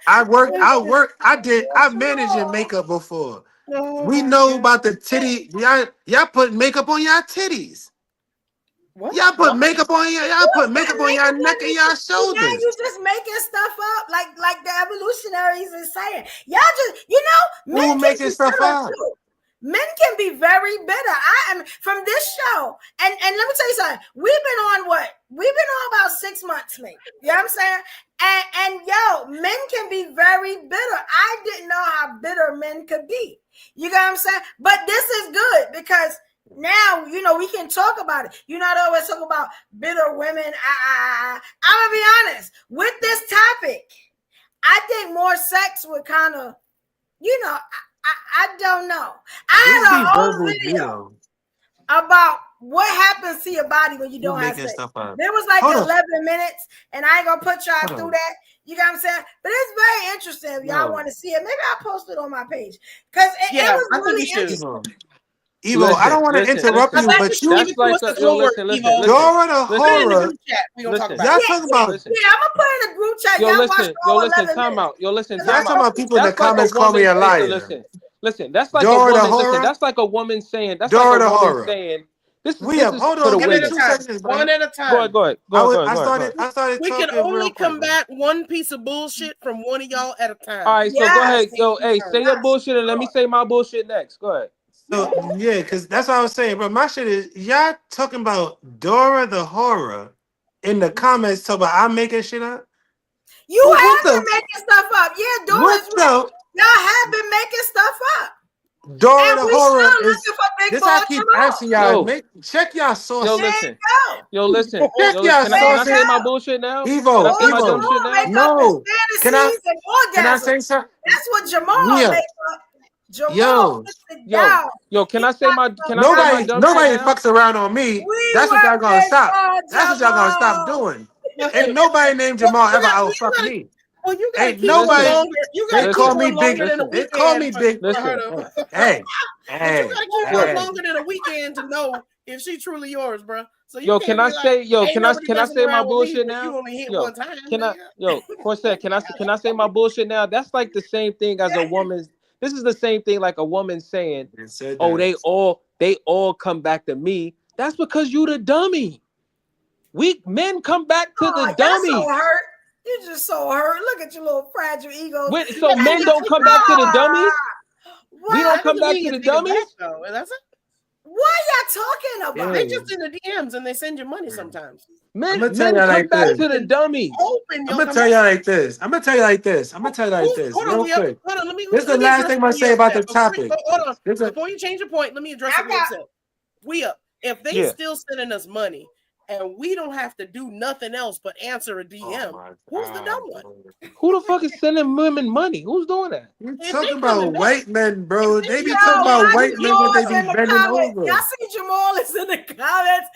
I managed in makeup before. We know about the titty. Y'all put makeup on y'all titties. What? Y'all put makeup on your neck and y'all shoulders. Yeah, you just making stuff up like the evolutionaries is saying. Y'all just men making stuff up. Too. Men can be very bitter. I am from this show, and let me tell you something. We've been on about 6 months, mate. You know what I'm saying? And men can be very bitter. I didn't know how bitter men could be. You know what I'm saying? But this is good because now we can talk about it. You're not always talking about bitter women. I'm gonna be honest with this topic. I think more sex would kind of, I don't know. I had a whole video about what happens to your body when you don't have sex. There was like 11 minutes, and I ain't gonna put y'all through that. You know what I'm saying? But it's very interesting if y'all want to see it. Maybe I'll post it on my page because it was really interesting. Evo, I don't want to interrupt you, but you that's like Dora the Horror. Y'all talking about? Yeah, I'm gonna put in a group chat. Y'all listen, time out. Y'all talking about people in the comments call me a liar. Listen. That's like a woman. Listen, that's like a woman saying. That's like a woman saying. Hold on. Give me 2 seconds, one at a time. Go ahead. I started. We can only combat one piece of bullshit from one of y'all at a time. All right, so go ahead. Hey, say your bullshit and let me say my bullshit next. Go ahead. So because that's what I was saying, bro. My shit is y'all talking about Dora the Horror in the comments. Talking about I'm making shit up. You have been making stuff up. Yeah, Dora's right. Y'all have been making stuff up. Dora the Horror is. This I keep asking y'all. Check y'all sources. Yo, listen. Can I say my bullshit now? Evo. No. Can I say something? That's what Jamal makes up. Yo, can I say my nobody fucks around on me. That's what y'all gonna stop. That's what y'all gonna stop doing. Ain't nobody named Jamal ever out fuck me. Well, you ain't nobody. They call me big. They call me big. Hey, you gotta keep her longer than a weekend to know if she truly yours, bro. So can I say my bullshit now? You only hit one time. For a sec, can I say my bullshit now? That's like the same thing as a woman's. This is the same thing like a woman saying, "Oh, they all come back to me." That's because you the dummy. Men come back to the dummy. So hurt. You're just so hurt. Look at your little fragile ego. So men don't come back to the dummies. We don't come back to the dummies. That's it. What are y'all talking about? They just in the DMs and they send you money sometimes. Men come back to the dummy. I'm gonna tell y'all like this. Real quick. This is the last thing I'm gonna say about the topic. Hold on. Before you change your point, let me address it real quick. If they still sending us money and we don't have to do nothing else but answer a DM, who's the dumb one? Who the fuck is sending women money? Who's doing that? You're talking about white men, bro. They be talking about white men when they be bending over. Y'all see Jamal is in the comments.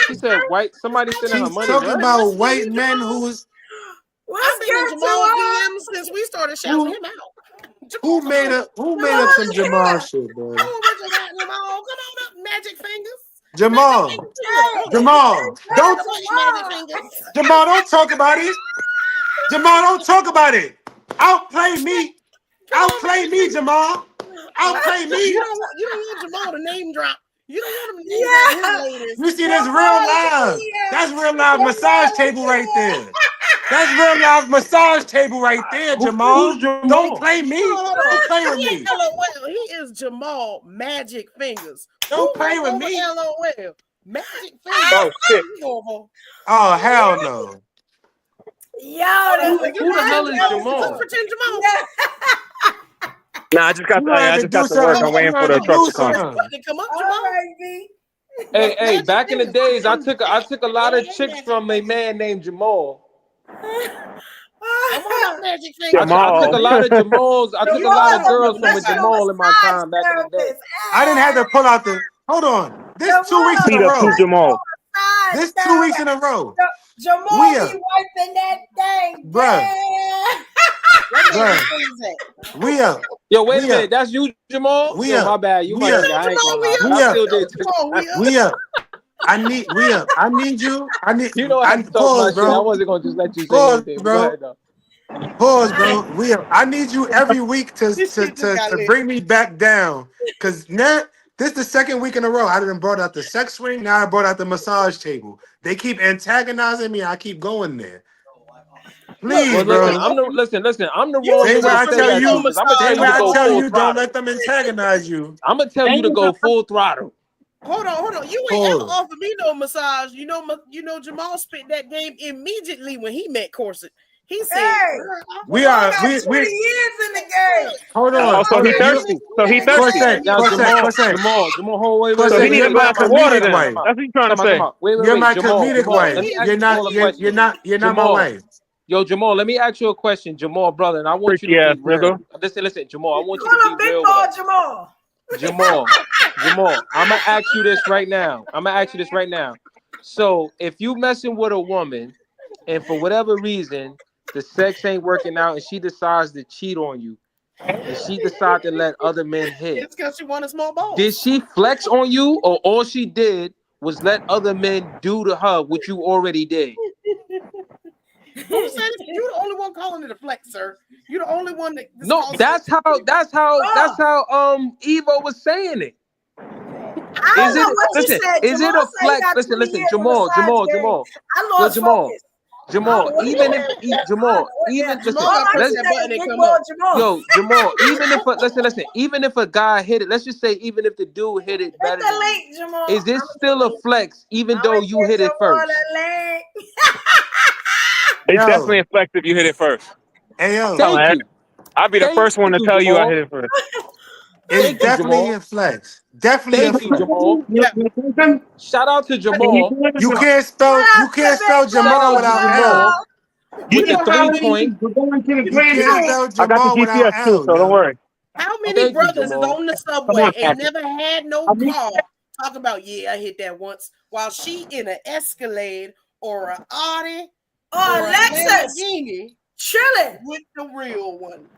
She said white. Somebody sending her money. She's talking about white men who's. I've been in Jamal's DMs since we started shouting him out. Who made up some Jamal shit, bro? Come on up, Magic Fingers. Jamal, don't talk about it. Jamal, don't talk about it. Outplay me, Jamal. Outplay me. You don't want Jamal to name drop. You don't want him to name drop his ladies. You see this real live? That's real live massage table right there. That's real live massage table right there, Jamal. Don't play me. Don't play with me. LOL. He is Jamal Magic Fingers. Don't play with me. LOL. Magic Fingers. Oh shit. Oh hell no. Yo, who the hell is Jamal? Pretend Jamal. Nah, I just got to work. I'm waiting for the truck to come. Come up, Jamal. Hey, back in the days, I took a lot of chicks from a man named Jamal. I took a lot of Jamals. I took a lot of girls from a Jamal in my time back in the day. I didn't have to pull out the. Hold on. This 2 weeks in a row. Jamal. This 2 weeks in a row. Jamal be wiping that thing, bruh. We up. Yo, wait a minute. That's you, Jamal? We up. My bad. You might have. I ain't gonna lie. I still did. We up. I need you. I need. You know I pause, bro. I wasn't gonna just let you say pause, anything. bro. Pause, bro. We up. I need you every week to bring me back down, cause now this is the second week in a row. I done brought out the sex swing. Now I brought out the massage table. They keep antagonizing me. I keep going there. Please, bro. Listen. I'm the wrong. Same way I tell you. I'm gonna tell you don't let them antagonize you. I'm gonna tell you to go full throttle. Hold on. You ain't ever offered me no massage. You know, Jamal spit that game immediately when he met Corset. He said, hey, we are 20 years in the game. Hold on. So he thirsty. Jamal, hold wait. So he needs a glass of water then. That's what he's trying to say. You're my comedic wife. You're not my wife. Yo, Jamal, let me ask you a question, Jamal, brother, and I want you to be real. Listen, Jamal, I want you to be real. Jamal, I'm gonna ask you this right now. So, if you messing with a woman, and for whatever reason, the sex ain't working out, and she decides to cheat on you, and she decides to let other men hit, it's because she wanted small balls. Did she flex on you, or all she did was let other men do to her what you already did? Who said it? You're the only one calling it a flex, sir. You're the only one that. No, that's how Evo was saying it. Is it a flex? Listen, Jamal. Jamal, even if even if a guy hit it, let's just say even if the dude hit it better than you, is it still a flex even though you hit it first? It's definitely a flex if you hit it first. Hey yo, I'll be the first one to tell you I hit it first. It's definitely a flex. Definitely Jamal. Shout out to Jamal. You can't spell Jamal without L. You get 3 points. You can't spell Jamal without L. So don't worry. How many brothers is on the subway and never had no car talk about, I hit that once, while she in an Escalade or an Audi or Lexus chilling with the real one?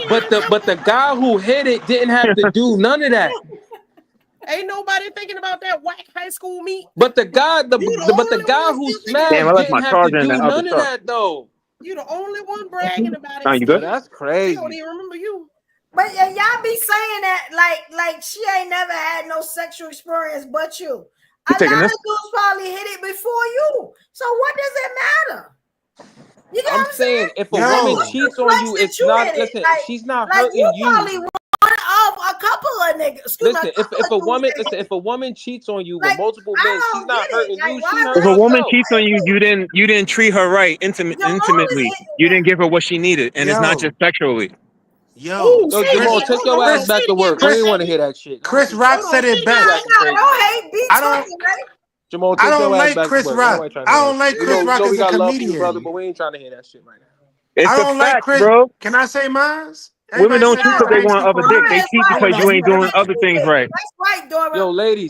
But the guy who hit it didn't have to do none of that. Ain't nobody thinking about that whack high school meet. But the guy who smashed didn't have to do none of that though. You the only one bragging about it. You good? That's crazy. She don't even remember you. But y'all be saying that like she ain't never had no sexual experience but you. A lot of dudes probably hit it before you. So what does it matter? You know I'm saying if a woman cheats on you, it's not. Listen, she's not hurting you. Probably one of a couple of niggas. Listen, if a woman cheats on you with multiple men, she's not hurting you. If a woman cheats on you, you didn't treat her right intimately. You didn't give her what she needed, and it's not just sexually. Yo, Jamal, take your ass back to work. I ain't want to hear that shit. Chris Rock said it best. Jamal, I don't like Chris Rock. I don't like Chris Rock as a comedian, brother. But we ain't trying to hear that shit right now. It's I don't like fact, Chris. Bro. Can I say mine? Women don't cheat because they want other dick. They cheat because you ain't doing other things right. That's right, Dora. Yo, ladies.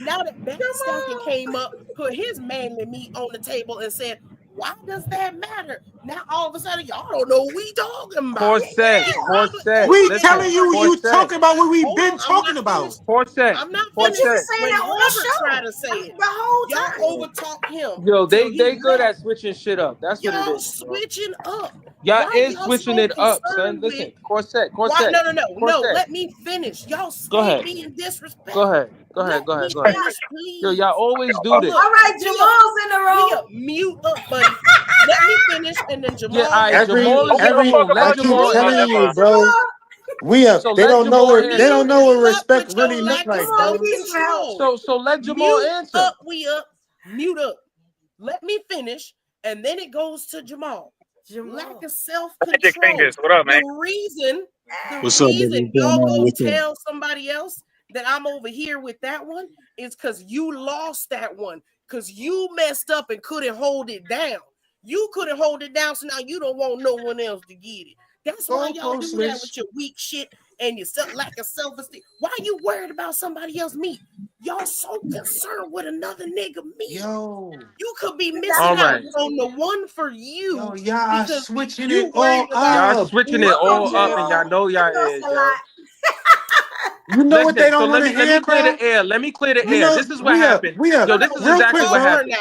Now that Becky Stacking came up, put his manly meat on the table and said, Why does that matter? Now all of a sudden y'all don't know what we talking about. Corset. We Listen, telling you, you Corset. talking about what we've Hold been on, talking about. Corset. I'm not But you finished. were saying When that all Robert show. tried to say it, The whole time. y'all overtalk him. Yo, they till he good left. at switching shit up. That's what it Y'all is. Bro. switching up. Y'all Why is y'all switching so it up, son. concerned Listen, with- Corset. Why? No. Corset. Let me finish. Y'all Go ahead. stay being disrespectful. Go ahead. Let me finish, please. Yo, y'all always do this. All right, Jamal's in the room. Mute up, buddy. Let me finish, and then Jamal. Yeah, all right, Jamal is in the room. I Let keep Jamal telling answer. you, bro. We up. So They let don't know Jamal what answer. they don't know what respect With your really look lack like, of bro. self-control. So let Jamal Mute answer. up, we up. Mute up. Let me finish, and then it goes to Jamal. Lack of self-control. Fingers, what up, man? The reason What's up, baby? y'all What's going on? go What's up? tell somebody else that I'm over here with that one is because you lost that one, because you messed up and couldn't hold it down. You couldn't hold it down, so now you don't want no one else to get it. That's why y'all do that with your weak shit and your lack of self-esteem. Why you worried about somebody else's meat? Y'all so concerned with another nigga meat. Yo, you could be missing All out right. on the one for you. Yo, y'all because switching you it all worried about Y'all up. switching it all up, and y'all know y'all is, yo. You know what they don't want to let me hear, clear bro? the air. Let me clear the You air. know, This is what we up. happened. We up. Yo, this is Real exactly quick, what bro. happened.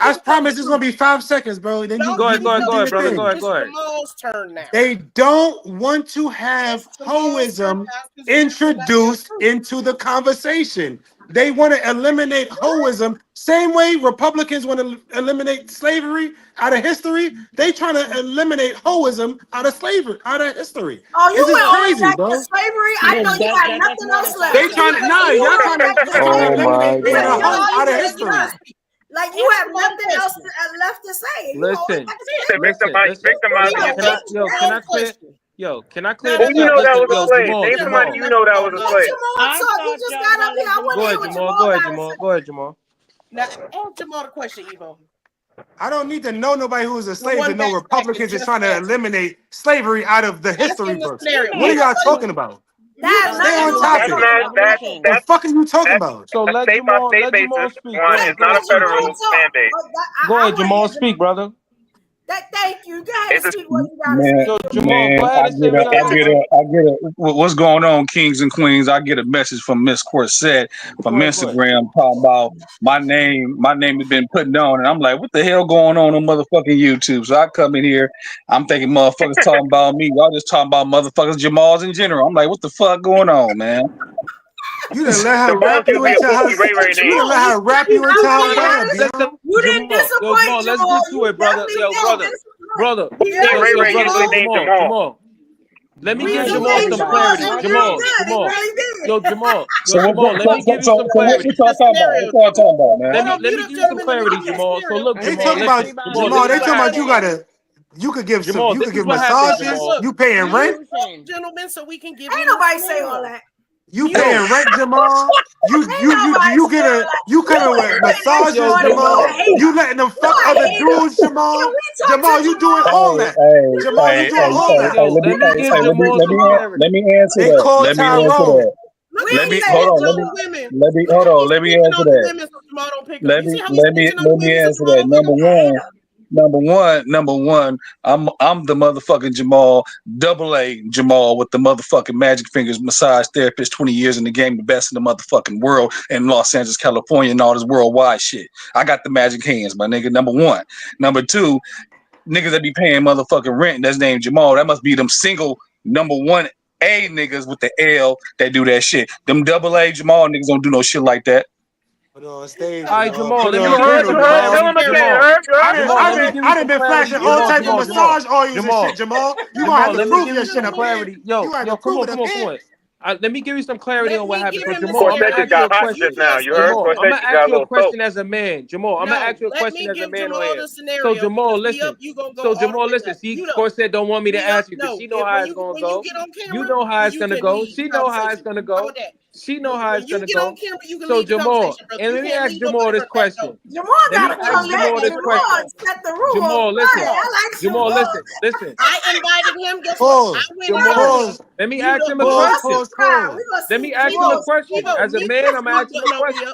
I promise it's gonna be 5 seconds, bro. Then you Go ahead, do your brother. thing. Go ahead. Jamal's turn now. They don't want to have hoism introduced into the conversation. They want to eliminate hoism. Same way Republicans want to eliminate slavery out of history. They trying to eliminate hoism out of slavery, out of history. Oh, you This is went all crazy, back bro. to slavery? I know you got nothing else left. They trying to y'all trying to eliminate Listen, the y'all, hoe you out of went history. done. Like you have nothing else left to say. You all Listen, back to slavery. can I clear this Who you up? know that Listen, was a yo, slave? Jamal, Name somebody you know that was a Let slave. Jamal talk. He just got up here. I want to hear what Jamal Go got ahead, to Jamal. say. Go ahead, Jamal. Now, ask Jamal the question, Evo. I don't need to know nobody who's a slave one to know back Republicans is trying to eliminate slavery out of the history him the books. scenario. What are y'all talking about? Stay on topic. The fuck are you talking about? So let Jamal speak. One is not a federal mandate. Go ahead, Jamal, speak, brother. Thank you. Go ahead and speak what you got to Man, say. Yo, Jamal, go ahead and say what I get it. What's going on, kings and queens? I get a message from Miss Corset from Instagram talking about my name has been put on, and I'm like, what the hell going on motherfucking YouTube? So I come in here, I'm thinking motherfuckers talking about me. Y'all just talking about motherfuckers Jamals in general. I'm like, what the fuck going on, man? You didn't let her rap you into her. You didn't let her rap you into her web, yo. You didn't disappoint Jamal, let's Jamal. get to it, brother. Yo, brother. Jamal. Let me give Jamal some clarity. Jamal. Yo, Jamal. Let me give you some clarity. What y'all talking about, man? Let me give you some clarity, Jamal. So look, They Jamal, talking about listen. Jamal. They this is talking what about you happened. you could give Jamal, some. You this could is give what happened, massages. Jamal. You paying rent. Gentlemen, so we can give Ain't nobody say all that. You paying rent, Jamal. You coming with massages, Yo, Jamal. Jamal. You letting them fuck other dudes, Jamal. Jamal, you doing all that. Jamal, you doing all that. Let me give Jamal some clarity. Let me answer They that. called Let me answer Tyrone. that. Let me hold on. Let me answer that. Let me answer that. Number one, I'm the motherfucking Jamal, AA Jamal with the motherfucking magic fingers, massage therapist, 20 years in the game, the best in the motherfucking world in Los Angeles, California, and all this worldwide shit. I got the magic hands, my nigga. Number one. Number two, niggas that be paying motherfucking rent, that's named Jamal. That must be them single number one A niggas with the L that do that shit. Them AA Jamal niggas don't do no shit like that. Put on stage. All right, Jamal, let me You heard? Tell him again. I done been flashing all type of massage oils and shit, Jamal. You gonna have to prove your shit up here. Yo, come on. Let me give you some clarity on what happened. So, Jamal, I'm gonna ask you a question. Jamal, I'm gonna ask you a question as a man. Jamal, I'm gonna ask you a question as a man on here. So, Jamal, listen. See, Corset don't want me to ask you because she know how it's gonna go. You know how it's gonna go. She know how it's gonna go. She know how it's gonna go. So, Jamal, and let me ask Jamal this question. Jamal got to come back. Jamal set the rule. Jamal, listen. Listen. I invited him. Guess Pause. what? Jamal, let me ask him a question. Pause. Let me ask him a question. As a man, I'm asking him a question.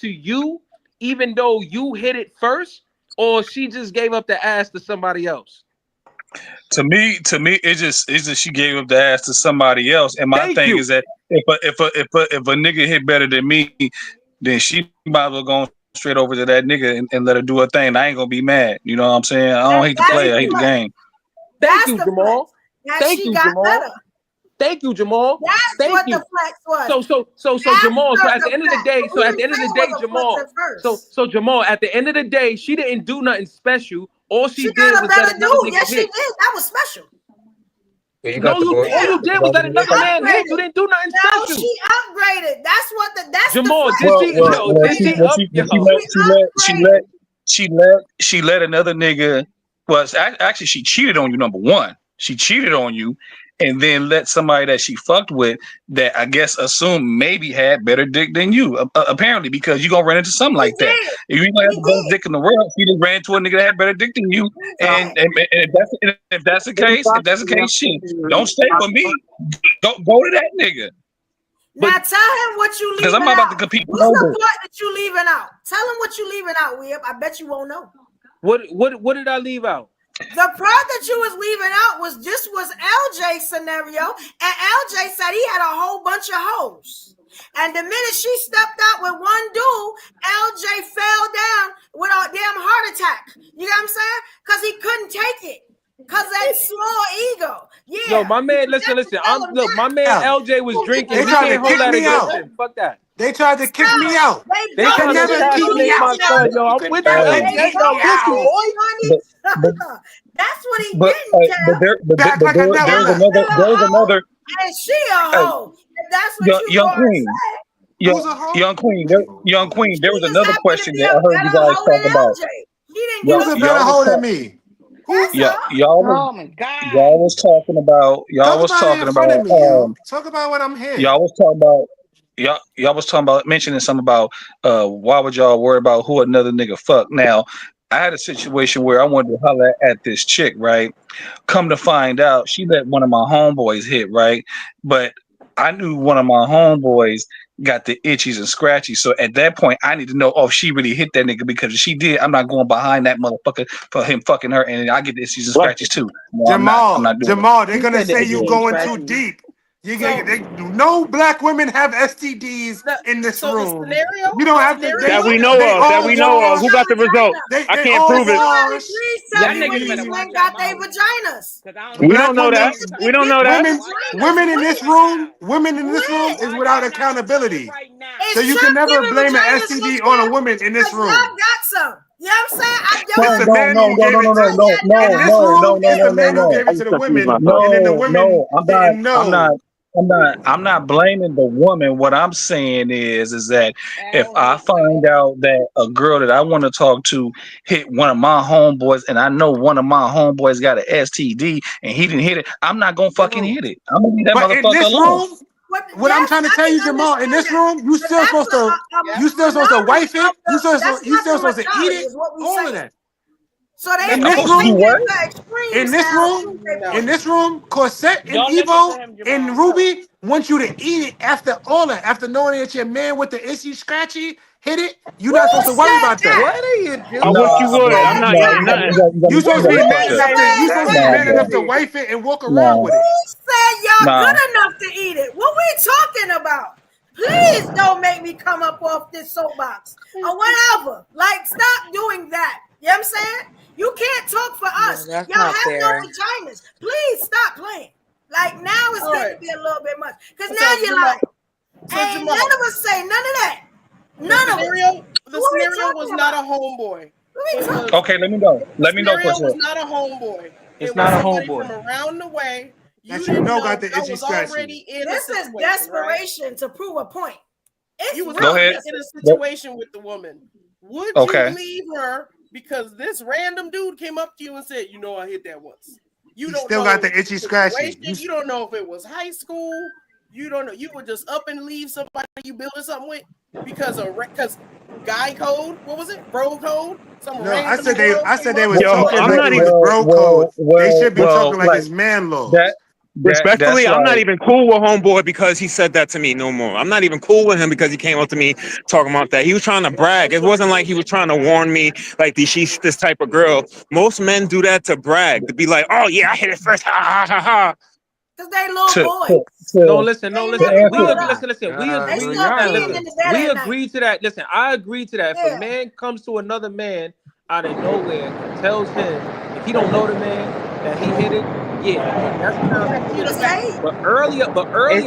to you even though you hit it first, or she just gave up the ass to somebody else? To me, it's just she gave up the ass to somebody else. And my thing is that if a nigga hit better than me, then she might as well go straight over to that nigga and let her do her thing. I ain't gonna be mad. You know what I'm saying? I don't hate the play. I hate the game. Thank you, Jamal. Thank you, Jamal. Thank you, Jamal. That's what the flex was. So Jamal. So at the end of the day, Jamal. So Jamal. At the end of the day, she didn't do nothing special. All she did was let another nigga Yes, she hit. did. That was special. No, all you did was let another man hit. You didn't do nothing special. She upgraded. That's Jamal. She let another nigga. Well, actually, she cheated on you. Number one, she cheated on you, and then let somebody that she fucked with that I guess assumed maybe had better dick than you. Apparently, because you gonna run into something like that. If you gonna have the best dick in the world, she just ran into a nigga that had better dick than you. And if that's the case, shit, don't stay with me. Go to that nigga. Now tell him what you leaving out. Because I'm about to compete. What's the part that you leaving out? Tell him what you leaving out, Weeb. I bet you won't know. What did I leave out? The part that you was leaving out was LJ's scenario, and LJ said he had a whole bunch of hoes. And the minute she stepped out with one dude, LJ fell down with a damn heart attack. You know what I'm saying? Because he couldn't take it. Because that small ego. Yeah. Yo, my man, listen. My man LJ was drinking. They tried to kick me out. Fuck that. They tried to kick me out. They tried to assassinate my son, yo. I'm with you. That's what he didn't tell. There's another. And she a hoe. That's what you young queen. Young queen. There was another question that I heard you guys talk about. Who's a better hoe than me? Y'all was talking about. Talk about what I'm hearing. Y'all was talking about mentioning something about why would y'all worry about who another nigga fuck? Now, I had a situation where I wanted to holler at this chick, right? Come to find out, she let one of my homeboys hit, right? But I knew one of my homeboys got the itchies and scratchies. So at that point, I need to know if she really hit that nigga, because if she did, I'm not going behind that motherfucker for him fucking her, and I get the itchies and scratches too. No, Jamal, they're gonna say you going too deep. No black women have STDs in this room. You don't have to. That we know of. Who got the result? I can't prove it. That nigga got their vaginas. We don't know that. We don't know that. Women in this room is without accountability. So you can never blame an STD on a woman in this room. Y'all got some. You know what I'm saying? It's the man who gave it to the women. And then the women didn't know. I'm not blaming the woman. What I'm saying is that if I find out that a girl that I want to talk to hit one of my homeboys, and I know one of my homeboys got an STD and he didn't hit it, I'm not gonna fucking hit it. I'm gonna leave that motherfucker alone. What I'm trying to tell you, Jamal, in this room, you still supposed to wife it. You still supposed to eat it. All of that. So they in this room, Corset and Evo and Ruby want you to eat it after all that. After knowing that your man with the itchy scratchy hit it, you're not supposed to worry about that. What are you doing? I wish you would. I'm not eating nothing. You supposed to be man enough to wife it and walk around with it. Who said y'all good enough to eat it? What we talking about? Please don't make me come up off this soapbox or whatever. Like, stop doing that. You know what I'm saying? You can't talk for us. Y'all have no vaginas. Please stop playing. Like, now it's going to be a little bit much. Because now you're like, ain't none of us say none of that. None of us. The scenario was not a homeboy. Okay, let me know. Let me know. The scenario was not a homeboy. It's not a homeboy. From around the way. You know got the itchy scratchy. This is desperation to prove a point. You was in a situation with the woman. Would you leave her because this random dude came up to you and said, "You know, I hit that once." You don't still got the itchy scratchy. You don't know if it was high school. You don't know. You would just up and leave somebody you building something with because guy code. What was it? Bro code. No, I said they was talking like it was bro code. They should be talking like it's man law. Respectfully, I'm not like even cool with homeboy because he said that to me no more. I'm not even cool with him because he came up to me talking about that. He was trying to brag. It wasn't like he was trying to warn me like she's this type of girl. Most men do that to brag, to be like, oh yeah, I hit it first. Ha ha ha ha. Because they little boys. No, listen. They We never grew agree. up. Listen. They still peeing in the bed We at night. agree to that. Listen, I agree to that. If Yeah. a man comes to another man out of nowhere and tells him if he don't know the man that he hit it, yeah, that's kind of bullshit. But earlier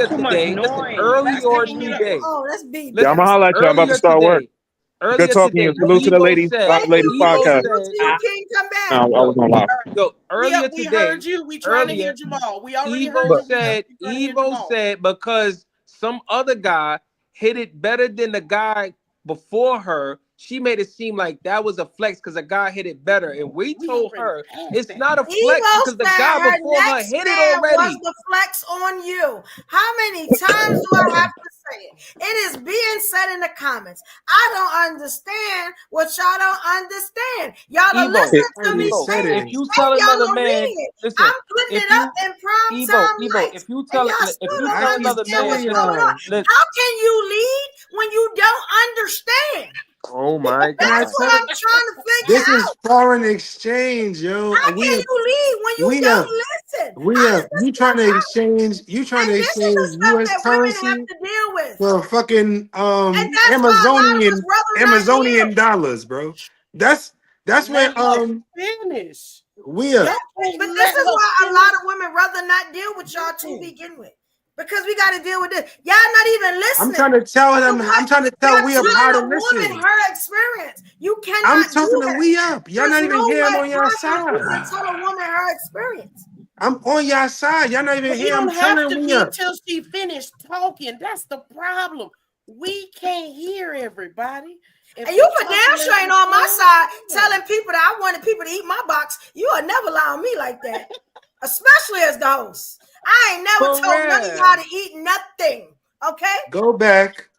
It's too much today, listen, noise. earlier today, Oh, that's beat. Yeah, I'm gonna holler at you. I'm about to start work. Good talking to you. Salute to the ladies podcast. I was on live. Yo, earlier we today, heard you. We trying to hear Jamal. We already heard you. Evo said because some other guy hit it better than the guy before her, she made it seem like that was a flex because a guy hit it better. And we told her it's not a flex because the guy before her hit it already. Was the flex on you? How many times do I have to say it? It is being said in the comments. I don't understand what y'all don't understand. Y'all don't listen to me. If you tell another man, listen, I'm putting it up in prime time lights. if you tell another man, how can you lead when you don't understand? Oh my God! That's what I'm trying to figure This is foreign exchange, yo. How can you lead when you don't listen? You trying to exchange? You trying to exchange U.S. currency for fucking Amazonian dollars, bro? That's where finish. But this is why a lot of women rather not deal with y'all to begin with. Because we got to deal with this. Y'all not even listening. I'm trying to tell them. I'm trying to tell We Up how to listen. Woman, her experience. You cannot. I'm talking to We Up. Y'all not even here. I'm on your side. You can tell a woman her experience. I'm on your side. Y'all not even here. I'm telling We We Up until she finished talking. That's the problem. We can't hear everybody. And you for damn sure ain't on my side telling people that I wanted people to eat my box. You will never lie on me like that, especially as the host. I ain't never told none of y'all to eat nothing. Okay? Go back.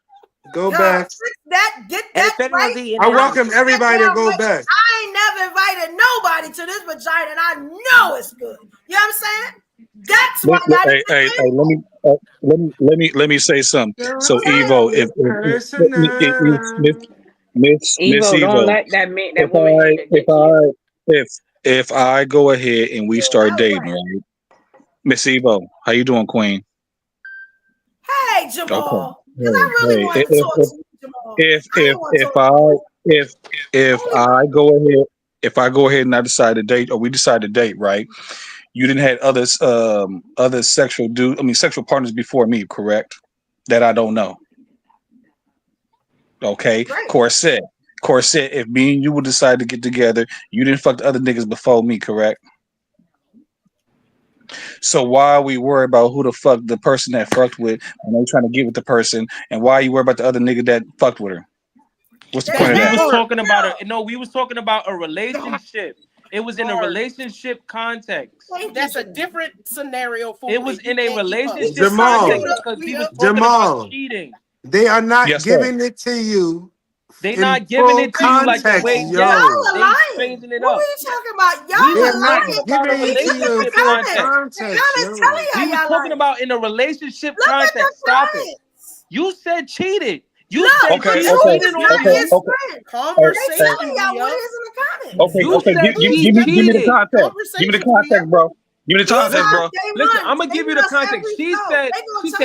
Get that right. I welcome everybody to go back. I ain't never invited nobody to this vagina, and I know it's good. You know what I'm saying? That's why. Let me say something. So Evo, if Miss Evo, don't let that man, that woman if I go ahead and we start dating, right? Miss Evo, how you doing, Queen? Hey, Jamal. Because I really want to talk to you, Jamal. If I go ahead and I decide to date, or we decide to date, right? You didn't have other sexual partners before me, correct? That I don't know. Okay, Corset. If me and you would decide to get together, you didn't fuck the other niggas before me, correct? So why are we worried about who the fuck the person that fucked with and they trying to get with the person, and why are you worried about the other nigga that fucked with her? What's the point of that? We was talking about a relationship. It was in a relationship context. That's a different scenario for it was in a relationship context because we was talking about cheating. They are not giving it to you. They not giving it to you like the way y'all changing it up. What are you talking about? Y'all not giving it to you in context. We was talking about in a relationship context. Stop it. You said cheated. You said cheated on you. Conversation. Give me the context. Give me the context, bro. Give me the context, bro. Listen, I'm gonna give you the context. She said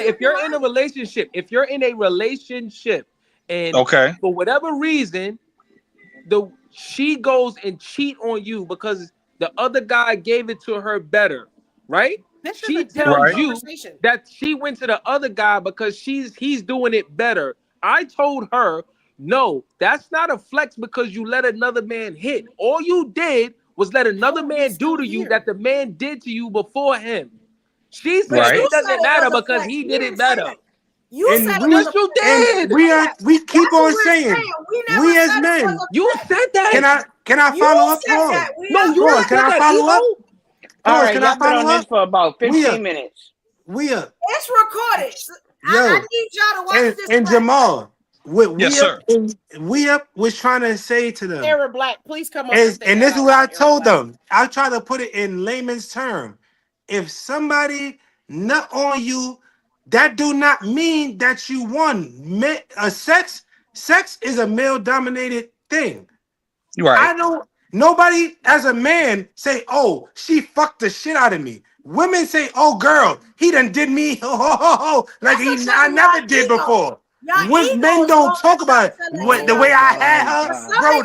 if you're in a relationship, and for whatever reason, she goes and cheat on you because the other guy gave it to her better, right? She tells you that she went to the other guy because he's doing it better. I told her, no, that's not a flex because you let another man hit. All you did was let another man do to you that the man did to you before him. She said it doesn't matter because he did it better. You said you did. We keep on saying we as men. You said that. Can I follow up? No, you can I follow up? All right, y'all been on this for about 15 minutes. It's recorded. I need y'all to watch this. And Jamal, sir. We Up was trying to say to them. Sarah Black, please come on. And this is what I told them. I try to put it in layman's term. If somebody nut on you, that do not mean that you won. Sex is a male-dominated thing. Right. Nobody as a man say, oh, she fucked the shit out of me. Women say, oh, girl, he done did me like I never did before. When men don't talk about it, the way I had her, bro.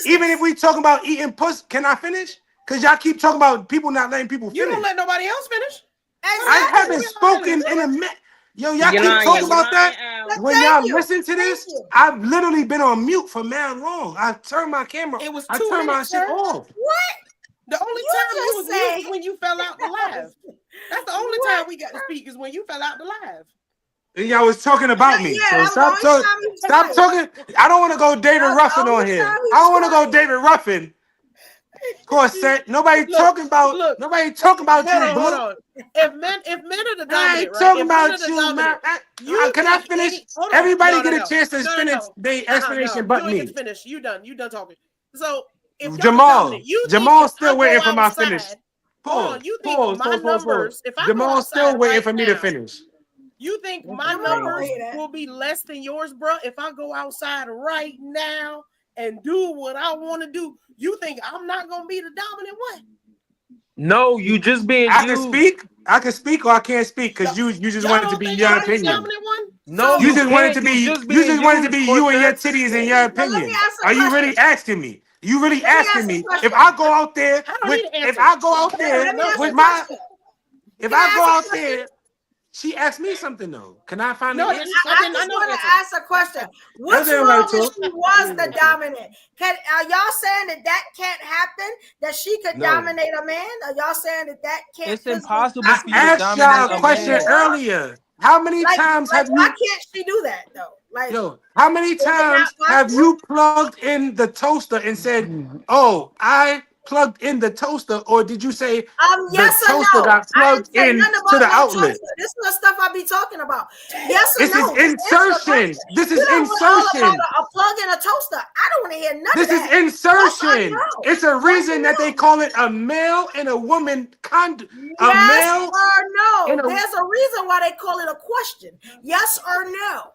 Even if we talking about eating puss, can I finish? Because y'all keep talking about people not letting people finish. You don't let nobody else finish. I haven't spoken in a minute. Yo, y'all keep talking about that. When y'all listen to this, I've literally been on mute for mad long. I turned my camera. It was 2 I turned minutes, my shit sir. off. What? The only time you was mute when you fell out the live. That's the only time we got to speak is when you fell out the live. And y'all was talking about me. So stop talking. Stop talking. I don't want to go David Ruffin on here. I don't want to go David Ruffin. Of course, nobody talking about you, Hold Blue. on. If men are the dominant, I ain't right? talking If about men are the you, dominant, man. Can I finish? Everybody get a chance to finish their explanation, but you me. ain't get to finish. You done talking. So if y'all Jamal, dominant, you Jamal's think still waiting for my outside, finish. Hold on, you think my numbers? If I go Jamal's outside still waiting right for me now, to finish. you think my numbers will be less than yours, bro? If I go outside right now and do what I want to do, you think I'm not gonna be the dominant one? No, you just being I can speak or I can't speak because you just wanted to be your opinion. No, you you just wanted can't. to be You just you just wanted to being be used, you and your Cortez. titties and your opinion. Are you really asking me? You really Let me asking ask me a question. if I go out there don't with need an if answer. I go out there Let me ask with a my question. if Can I I go ask a out question? there, she asked me something though. Can I find No, the answer? I just want to ask a question. What's wrong if she was the dominant? Are y'all saying that can't happen? That she could dominate a man? Are y'all saying that can't? It's impossible I for you to asked y'all dominate a a question man. earlier. How many times have Why you? can't she do that though? Like, Yo, how many is it not times have possible? you plugged in the toaster and said, "Oh, I plugged in the toaster," or did you say the Yes or toaster no? got I didn't plugged say in nothing to about the no outlet? toaster. This is the stuff I be talking about. Yes or This is no? Just answer the insertion. question. This You is don't want all insertion. about a plug in a toaster. I don't want to hear none This of is that. Yes or insertion. no? It's a reason that they call it a male and a woman a Yes male or no? and a. There's a reason why they call it a question. Yes or no?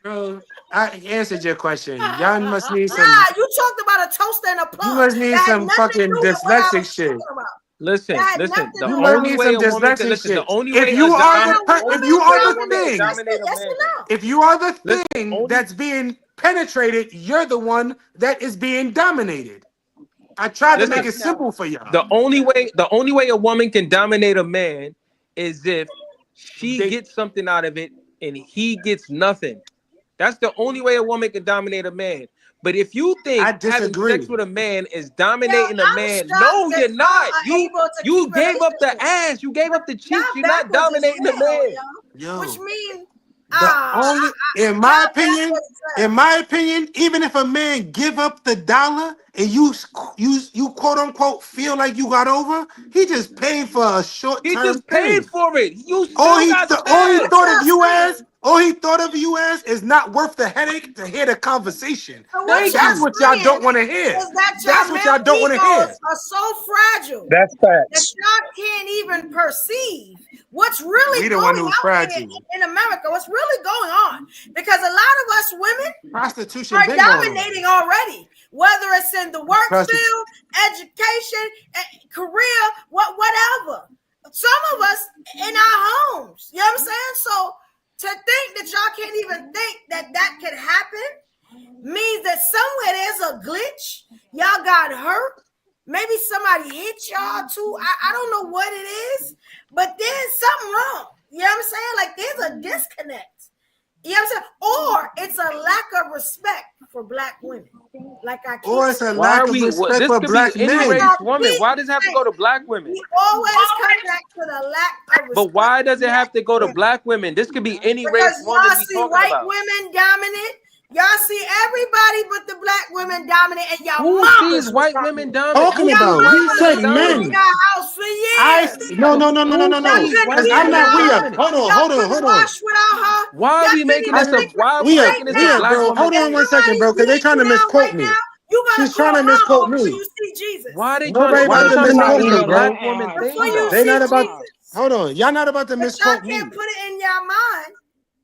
Bro, I answered your question. Y'all must need some. Nah, you talked about a toaster and a plug. You must need That had some nothing to fucking do with what I dyslexic was shit. talking about. Listen. The You must only need way some a woman can dyslexic listen. The shit. only If way you are the woman can thing, dominate a man. if you are the Listen, thing that's being penetrated, you're the one that is being dominated. I tried to make it simple for y'all. The only way a woman can dominate a man is if she gets something out of it and he gets nothing. That's the only way a woman can dominate a man. But if you think having sex with a man is dominating a man, no, you're not. You gave up the ass. You gave up the cheeks. You're not dominating a man. Yo, which means in my opinion, even if a man give up the dollar and you quote unquote feel like you got over, he just paid for a short term. He just paid for it. You still all he got thought of you as is not worth the headache to hear the conversation. So what That's what y'all don't want to hear. is that That's what y'all don't want to hear. egos are so fragile That's that facts. y'all can't even perceive what's really We the going one who's on fragile. in America. What's really going on? Because a lot of us women Prostitution are been going on. dominating already, whether it's in the work Prostitution. field, education, career, whatever. Some of us in our homes. You know what I'm saying? So to think that y'all can't even think that could happen means that somewhere there's a glitch. Y'all got hurt. Maybe somebody hit y'all too. I don't know what it is, but there's something wrong. You know what I'm saying? Like there's a disconnect. You know what I'm saying? Or it's a lack of respect for black women. Like I keep Or it's a saying. lack of respect This for could black be any men. race woman. Why does it have to go to black women? We always come back to the lack of respect. But why does it have to go to black women? This could be any race Because woman y'all we see talking white about. women dominant. Y'all see everybody but the black women dominant, and y'all Who mamas sees white women dominant? Talking about, he said men. your house for years. No. Who sees Because white I'm women not dominant? Hold on. Wash without her. Why are we making this a black bro. woman Hold on thing? 1 second, bro, because they trying to misquote me. You She's trying to misquote me. you see Jesus. Why they Nobody trying about to to make misquote this me, a bro. black woman thing Before you though? They see not about. Jesus. Hold on. Y'all not about to But y'all misquote me. can't put it in your mind.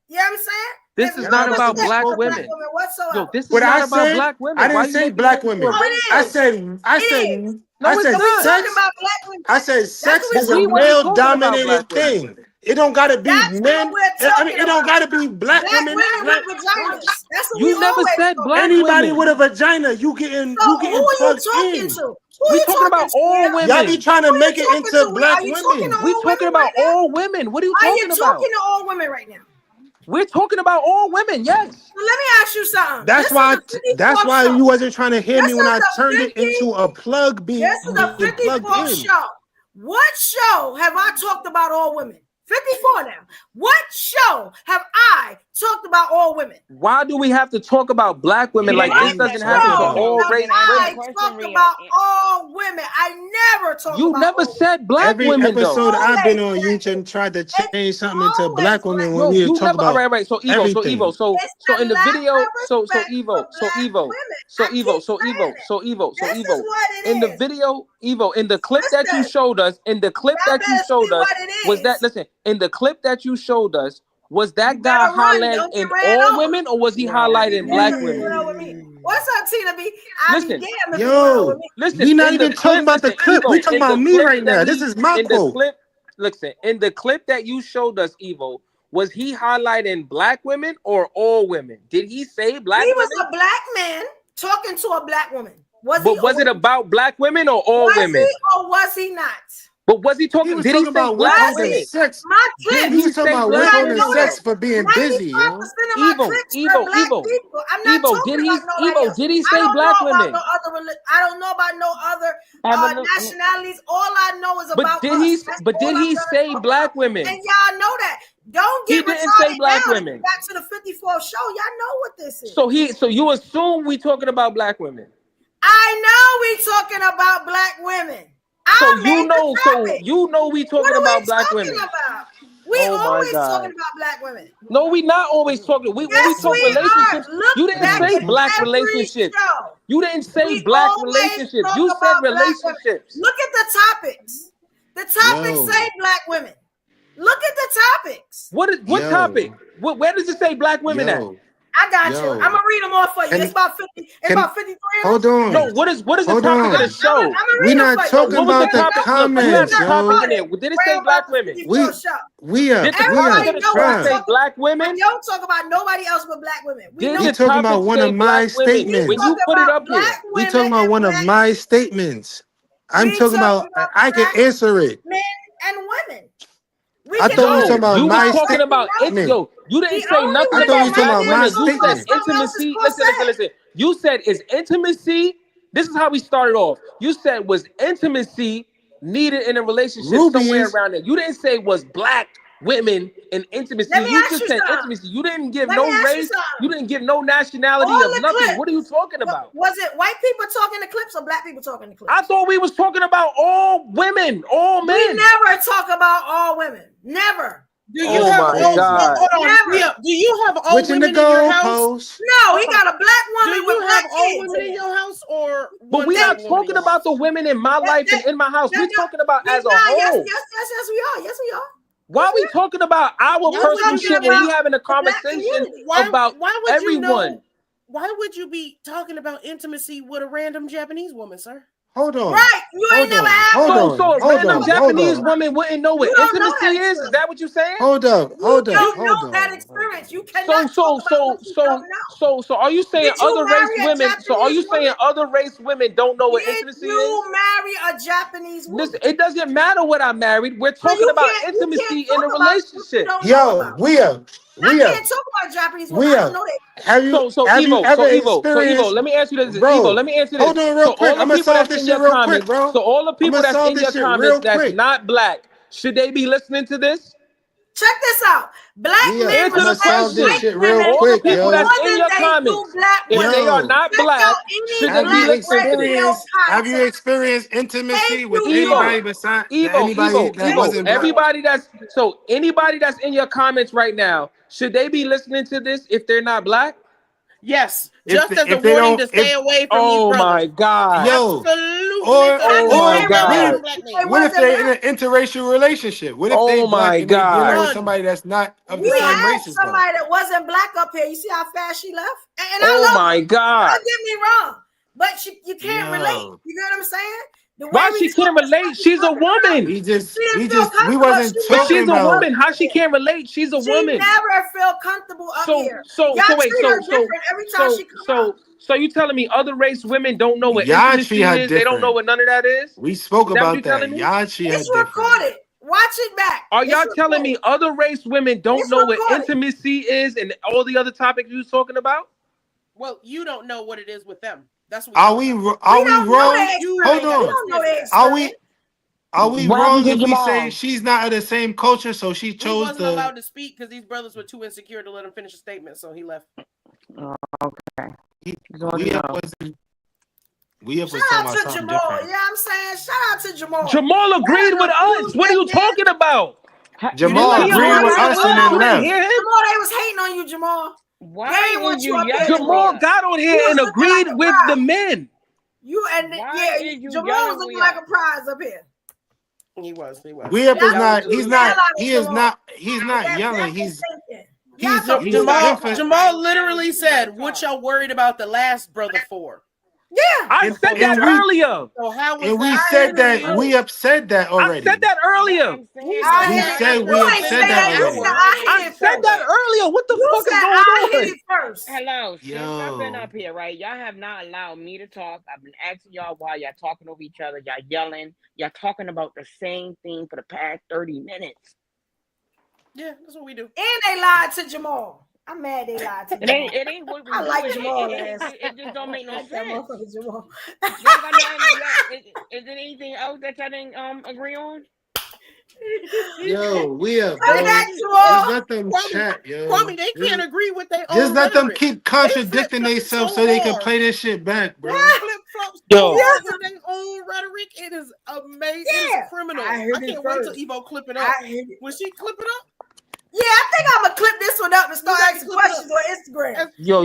You know what I'm saying? This is not about black women. Whatsoever. Yo, this is What not I about said, black women. I Why didn't you say making black it into women. a race? I said No, it's not. Talking about black women. I said sex what is we a wasn't talking male about dominated black women. thing. It don't gotta be That's men. what we're I talking mean, it don't about. gotta be black women. Women with vaginas. That's what You we never always said talk black about. Anybody women. with a vagina, you getting So who are you plugged talking in. to? Who We are you talking about all Leah? women. Y'all be trying to Who make you it talking into to? black Are you talking women. to We all talking women about right now? all women. What are you Are talking you about? talking to all women right now? We're talking about all women. Yes. So let me ask you something. That's why you wasn't trying to hear me when I turned it into a plug being This is a plugged 54 in. show. What show have I talked about all women? 54 now. What show have I talked about all women? Why do we have to talk about black women like this doesn't happen to all race I women? talked about all women. I never talked You about never all said black Every women though. episode I've been on, you tried to change something into black women when Yo, we you talk never. All about right. So Evo. everything. So in the video. So Evo. In the video, Evo. In the clip that you showed us. Was that? Listen. In the clip that you showed us. Was that guy highlighting in all women, or was he highlighting black women? What's up, Tina B? Listen, Yo, listen. we not In the even talking about the clip. We Evo, talking in the about me clip right now. that This is my in the quote. clip. Listen, in the clip that you showed us, Evo, was he highlighting black women or all women? Did he say black women? He was a black man talking to a black woman. Was it about black women or all women? Was he or was he not? But was he talking? Did he say about black withholding women? sex. My clip. He was talking about withholding sex for being busy, yo. 95% of my clips are black people. I'm not talking about nobody else. Did he I say don't black know about women? no other. I don't know about no other nationalities. All I know is about But did he say black women? And y'all know that. Don't get He didn't retarded say black now. women. Back to the 54th show. Y'all know what this is. So you assume we talking about black women? I know we talking about black women. So you know we talking about black women. We Oh my always God. talking about black women. No, we not always talking. When we talk relationships, you didn't say black relationships. You didn't say black relationships. You said relationships. Look at the topics. The topics say black women. Look at the topics. What topic? Where does it say black women at? I got you. I'm gonna read them all for you. It's about 50. It's about 53. Hold on. No, what is the topic of the show? We're not talking about the comments, yo. yo. Did it say black women? Did the topic of the show say black women? I don't talk about nobody else but black women. We talking about one of my statements. When you put it up here, we talking about one of my statements. I'm talking about. I can answer it. Men and women. I thought we were talking about my talking about it. Yo, you didn't say nothing I thought we were talking about my you said statement. intimacy. Listen. You said is intimacy. This is how we started off. You said was intimacy needed in a relationship somewhere around there. You didn't say was black women in intimacy. You just said intimacy. You didn't give no race. You didn't give no nationality of nothing. What are you talking about? Was it white people talking the clips or black people talking the clips? I thought we was talking about all women, all men. We never talk about all women. Never. Do you have all? Hold on. Never. Do you have all Switching women the in your house? No, he got a black woman. Do you with have black all kids women in your house, or? But we're not talking about the women in my life and in my house. We're talking about as a whole. Yes, we are. Yes, we are. Why are we talking about our personal shit when we having a conversation about everyone? Why would you be talking about intimacy with a random Japanese woman, sir? Hold on. Right. You ain't never had one. So a random Japanese woman wouldn't know what intimacy is? Is that what you're saying? Hold up. You don't know that experience. You cannot So are you saying other race women? So are you saying other race women don't know what intimacy is? You marry a Japanese woman. Listen, it doesn't matter what I married. We're talking about intimacy in a relationship. Yo, we are. I can't talk about Japanese women. I don't know that. Have you Evo, let me ask you this. Evo, let me answer this. Hold on real quick. I'm gonna solve this shit real quick, bro. So all the people that's in your comments that's not black, should they be listening to this? Check this out. Black men answer the question. All the people that's in your comments, if they are not black, should they be listening to this? Have you experienced intimacy with anybody besides anybody that wasn't black? Anybody that's in your comments right now, should they be listening to this if they're not black? Yes, just as a warning to stay away from these brothers. Oh my God! Yo, Absolutely. What if they're in an interracial relationship? What if they black and they're dealing with somebody that's not of the same race as them? Somebody that wasn't black up here. You see how fast she left? And Oh I love my her. God. Don't get me wrong, but you can't relate. You know what I'm saying? Why she can't relate? She's a woman. We wasn't But she's talking a about. woman. How she can't relate? She's a woman. She never feel comfortable up here. So Y'all wait, treat her different every time she comes out. so you telling me other race women don't know what Y'all intimacy treat her is? They don't know different. what none of that is? We spoke Is that what about you that. telling me? Y'all treat her It's different. recorded. Watch it back. Are y'all telling me other race women don't know what intimacy is and all the other topics you was talking about? Well, you don't know what it is with them. That's what Are we wrong? Hold on. Are we wrong if we say she's not of the same culture, so she He chose wasn't allowed to speak because these brothers were too insecure to let him finish a statement, so he left. Okay. We Shout out to Jamal. Yeah, I'm saying shout out to Jamal. Jamal agreed with us. What are you talking about? Jamal agreed with us and then left. Jamal, they was hating on you, Jamal. Why they want you up here. Jamal got on here and agreed with the men. You and Jamal was looking like a prize up here. He was. We up is not. He's not. He is not. He's not yelling. He's Jamal literally said, "What y'all worried about the last brother for?" Yeah, I said that earlier. So how was and we said that we have said that already. I said that earlier. We said we have said that already. I said that earlier. What the fuck is going on? First. Hello, since I've been up here, right? Y'all have not allowed me to talk. I've been asking y'all why y'all talking over each other. Y'all yelling. Y'all talking about the same thing for the past 30 minutes. Yeah, that's what we do. And they lied to Jamal. I'm mad they lied to Jamal. It ain't what we I do. like Jamal. It just don't make no sense. That motherfucker Jamal. Is there anything else that y'all didn't agree on? Yo, we are. Just let them chat, yo. Kwame, they can't agree with their own. Just let them keep contradicting themselves so they can play this shit back, bro. Yo, with their own rhetoric, it is amazing. It's criminal. I can't wait till Evo clip it up. When she clip it up. Yeah, I think I'm gonna clip this one up and start asking questions on Instagram. You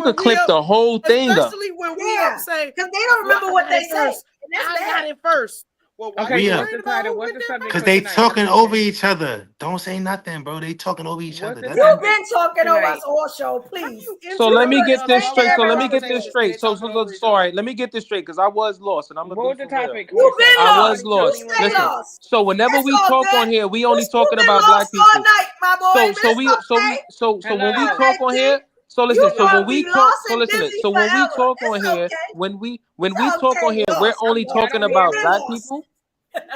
could clip the whole thing up. Especially when we say because they don't remember what they said. I got it first. Well, because they talking over each other. Don't say nothing, bro. They talking over each other. You've been talking over us all show, please. So let me get this straight. So let me get this straight. So sorry. Let me get this straight because I was lost and I'm gonna be for real. You've been I lost. was lost. Listen. Lost. So whenever That's we all talk good. on here, we only talking about black people. So when we talk on here. So listen. So when we talk. So listen. So when we talk on here, when we talk on here, we're only talking about black people.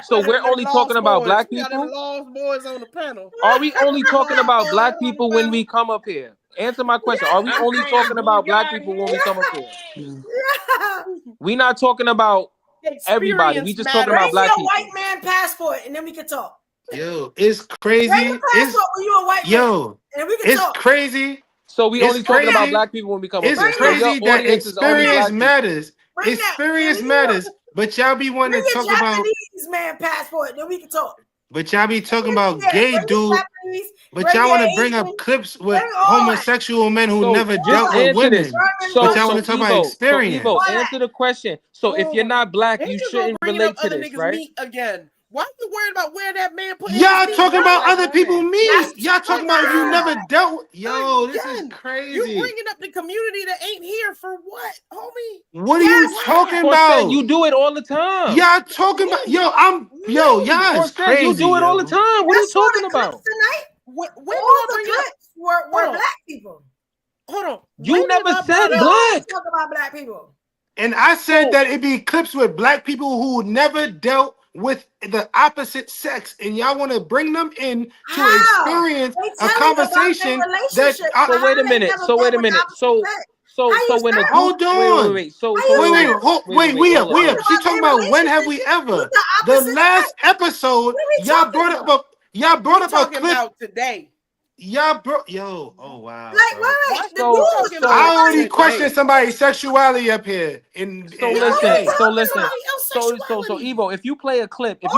So we're only talking about black people. Lost boys on the panel. Are we only talking about black people when we come up here? Answer my question. Are we only talking about black people when we come up here? We not talking about everybody. We just talking about black people. Bring your white man passport and then we can talk. Yo, it's crazy. Bring your passport when you a white man. And we can talk. It's crazy. So we only talking about black people when we come up here. It's crazy that experience matters. Experience matters. But y'all be wanting to talk about Japanese man passport, then we can talk. But y'all be talking about gay dudes. But y'all want to bring up clips with homosexual men who never dealt with women. But y'all want to talk about experience. So answer the question. So if you're not black, you shouldn't relate to this, right? Again. Why are you worried about where that man put y'all talking about other people meat? Y'all talking about if you never dealt with... Yo, this is crazy. You bringing up the community that ain't here for what, homie? What are you talking about? You do it all the time. Y'all talking about... y'all is crazy. You do it all the time. What are you talking about? When all the clips were black people. Hold on. You never said black. Talk about black people. And I said that it be clips with black people who never dealt with the opposite sex, and y'all want to bring them in to experience a conversation that. So wait a minute. So when the hold on. Wait. We up. She talking about when have we ever? The last episode, y'all brought up a clip about today. Y'all oh wow. Like I already questioned somebody's sexuality up here. So listen. So Evo, if you play a clip of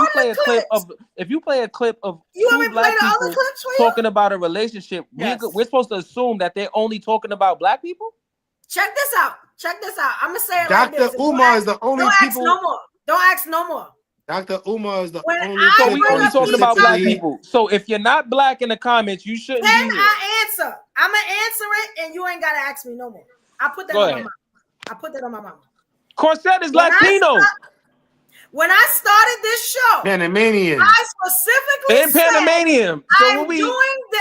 two black people talking about a relationship, we're supposed to assume that they're only talking about black people? Check this out. Check this out. I'm gonna say it Dr. like this. Umar is the only people. No more. Don't ask no more. Dr. Umar is the only. So we only talking about black people. So if you're not black in the comments, you shouldn't. Can I answer? I'm gonna answer it, and you ain't gotta ask me no more. I put that on my mama. I put that on my mama. Corset is Latino. When I started this show, Panamanian. I specifically and Panamanian. So I'm doing the.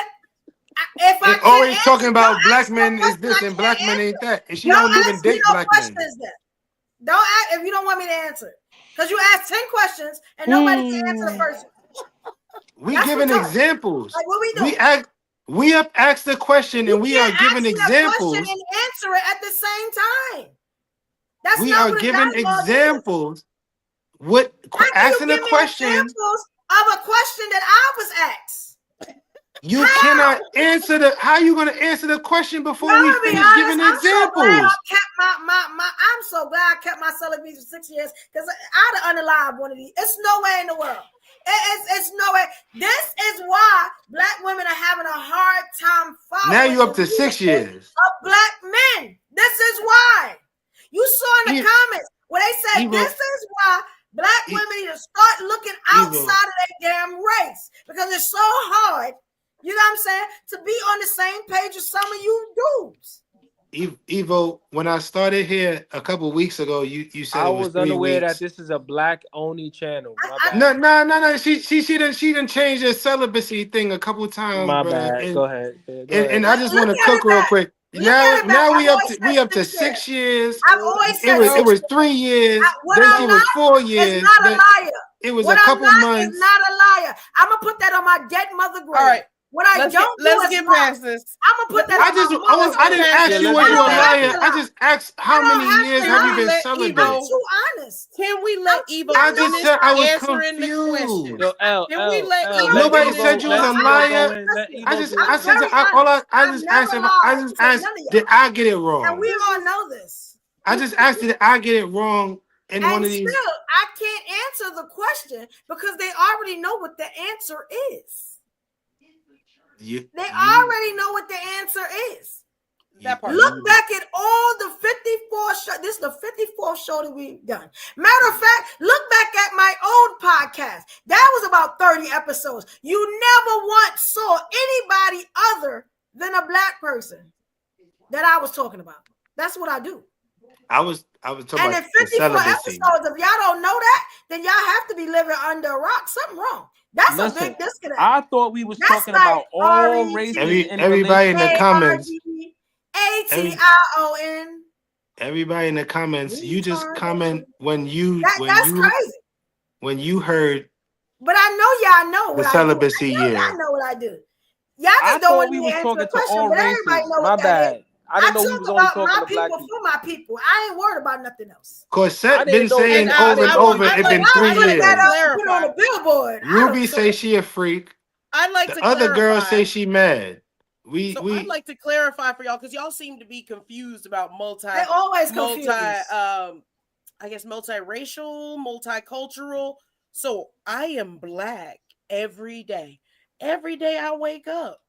If I always talking about black men is this and black men ain't that, and she don't even date black men. Don't ask if you don't want me to answer it, because you asked 10 questions and nobody can answer the first one. We giving examples. Like what we doing? We have asked the question and we are giving examples. And answer it at the same time. That's we not are giving examples. What asking a question of a question that I was asked. You cannot answer how you gonna answer the question before we finish giving examples? I'm so glad I kept my celibacy for 6 years because I'd have unalive one of these. It's no way in the world. It's no way. This is why black women are having a hard time following. Now you up to 6 years of black men. This is why. You saw in the comments where they said this is why black women need to start looking outside of their damn race because it's so hard. You know what I'm saying? To be on the same page as some of you dudes. Evo, when I started here a couple weeks ago, you said I it was was unaware 3 weeks. that this is a black only channel. No. She done changed her celibacy thing a couple times. My bro. bad. And, Go ahead. And I just want to cook real quick. Now we up to 6 years. I've always said it was 3 years. Then it was 4 years. It's not a liar. It was a couple months. It's not a liar. I'm gonna put that on my dead mother grave. All right. What I let's get past this. I'm gonna put that. I didn't ask you were you a liar. I just asked how many years have you been celibate? I'm too honest. Can we let Evo? I just said I was answering confused. the question? Can we let Evo? Nobody said you was a liar. I just asked. Did I get it wrong? And we all know this. I just asked did I get it wrong in one of these. Still, I can't answer the question because they already know what the answer is. They already know what the answer is. Look back at all the 54 shows. This is the 54th show that we've done. Matter of fact, look back at my old podcast. That was about 30 episodes. You never once saw anybody other than a black person that I was talking about. That's what I do. I was talking and about in 54 celibacy. episodes, if y'all don't know that, then y'all have to be living under a rock. Something wrong. That's a big disconnect. I thought we was talking about all races. Everybody in the comments. ATION. Everybody in the comments, you just comment when you crazy. When you heard. But I know y'all know the celibacy year. Y'all know what I do. Y'all just don't want me to answer the question, but everybody know what that is. I didn't know we was only talking to black people. For my people. I ain't worried about nothing else. Corset been saying over and over it's been 3 years. Put on the billboard. Ruby say she a freak. I'd like the to other clarify. girls say she mad. I'd like to clarify for y'all because y'all seem to be confused about They always confused. I guess multiracial, multicultural. So I am black every day. Every day I wake up,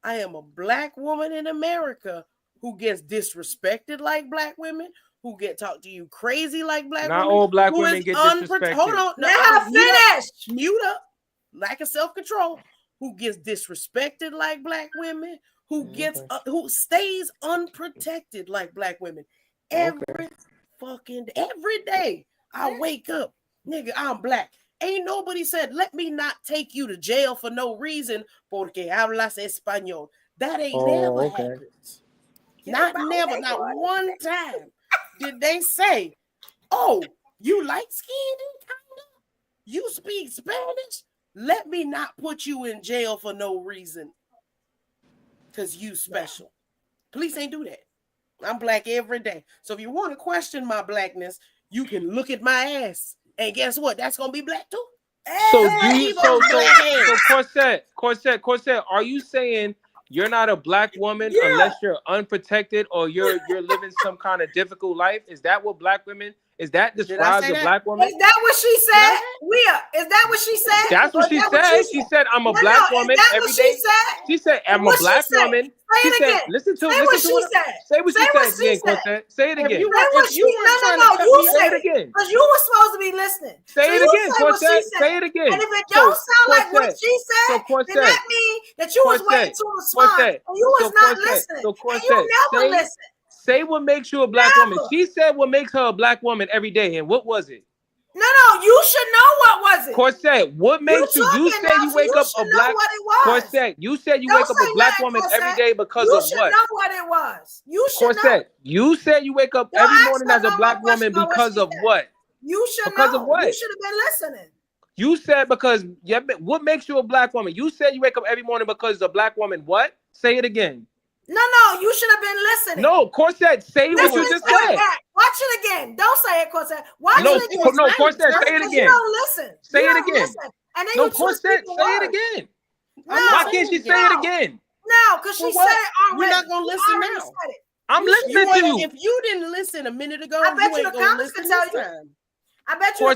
I am a black woman in America who gets disrespected like black women, who get talked to you crazy like black women. Not all black women get disrespected. Hold on. Mute up. Lack of self-control. Who gets disrespected like black women, who stays unprotected like black women. Every day I wake up, nigga, I'm black. Ain't nobody said, let me not take you to jail for no reason, porque hablas español. That ain't never happened. Not one time did they say, oh, you light-skinned, you speak Spanish? Let me not put you in jail for no reason. Because you special. Police ain't do that. I'm black every day. So if you want to question my blackness, you can look at my ass. And guess what? That's going to be black too. So Corset, are you saying you're not a black woman unless you're unprotected or you're living some kind of difficult life? Is that what black women Is that describes a black woman? Is that what she said? Is that what she said? That's what she said. She said, "I'm a black woman every day." She said, "I'm a black woman." Say it again. Listen to Say what she said. Say what she said. Say it again. You say it again. Because you were supposed to be listening. Say it again, Quartet. Say it again. And if it don't sound like what she said, then that means that you was waiting to respond. And you was not listening. And you never listen. Say what makes you a black woman. She said what makes her a black woman every day. And what was it? No, you should know what was it. Quartet, what makes you? You said you wake up a black. Quartet, you said you wake up a black woman every day because of what? You should know what it was. You should know. Quartet, you said you wake up every morning as a black woman because of what? You should know. Because of what? You should have been listening. You said because what makes you a black woman? You said you wake up every morning because a black woman. What? Say it again. No, you should have been listening. No, Quartet, say what you just said. Watch it again. Don't say it, Quartet. Watch it again. No, Quartet, say it again. You don't listen. Say it again. And then no, Quartet, say it again. Why can't she say it again? No, because she said it already. You're not gonna listen now. I'm listening to you. If you didn't listen a minute ago, I bet you you ain't the gonna comments listen can tell this you. time. I bet you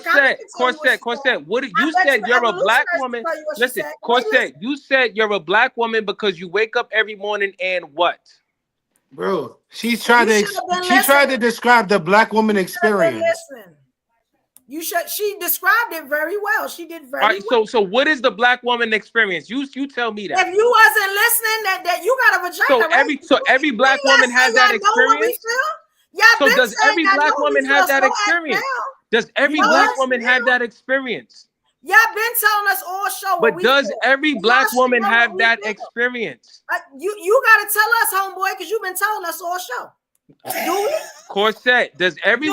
Quartet, what you said you're a black woman. Listen, Quartet, you said you're a black woman because you wake up every morning and what? Bro, she tried to describe the black woman experience. You should. She described it very well. She did very well. All right, so what is the black woman experience? You tell me that. If you wasn't listening, that you got a vagina. So every black woman has that experience. So does every black woman have that experience? Does every black woman have that experience? Y'all been telling us all show. But does every black woman have that experience? You gotta tell us, homeboy, because you've been telling us all show. Do we? Quartet, does every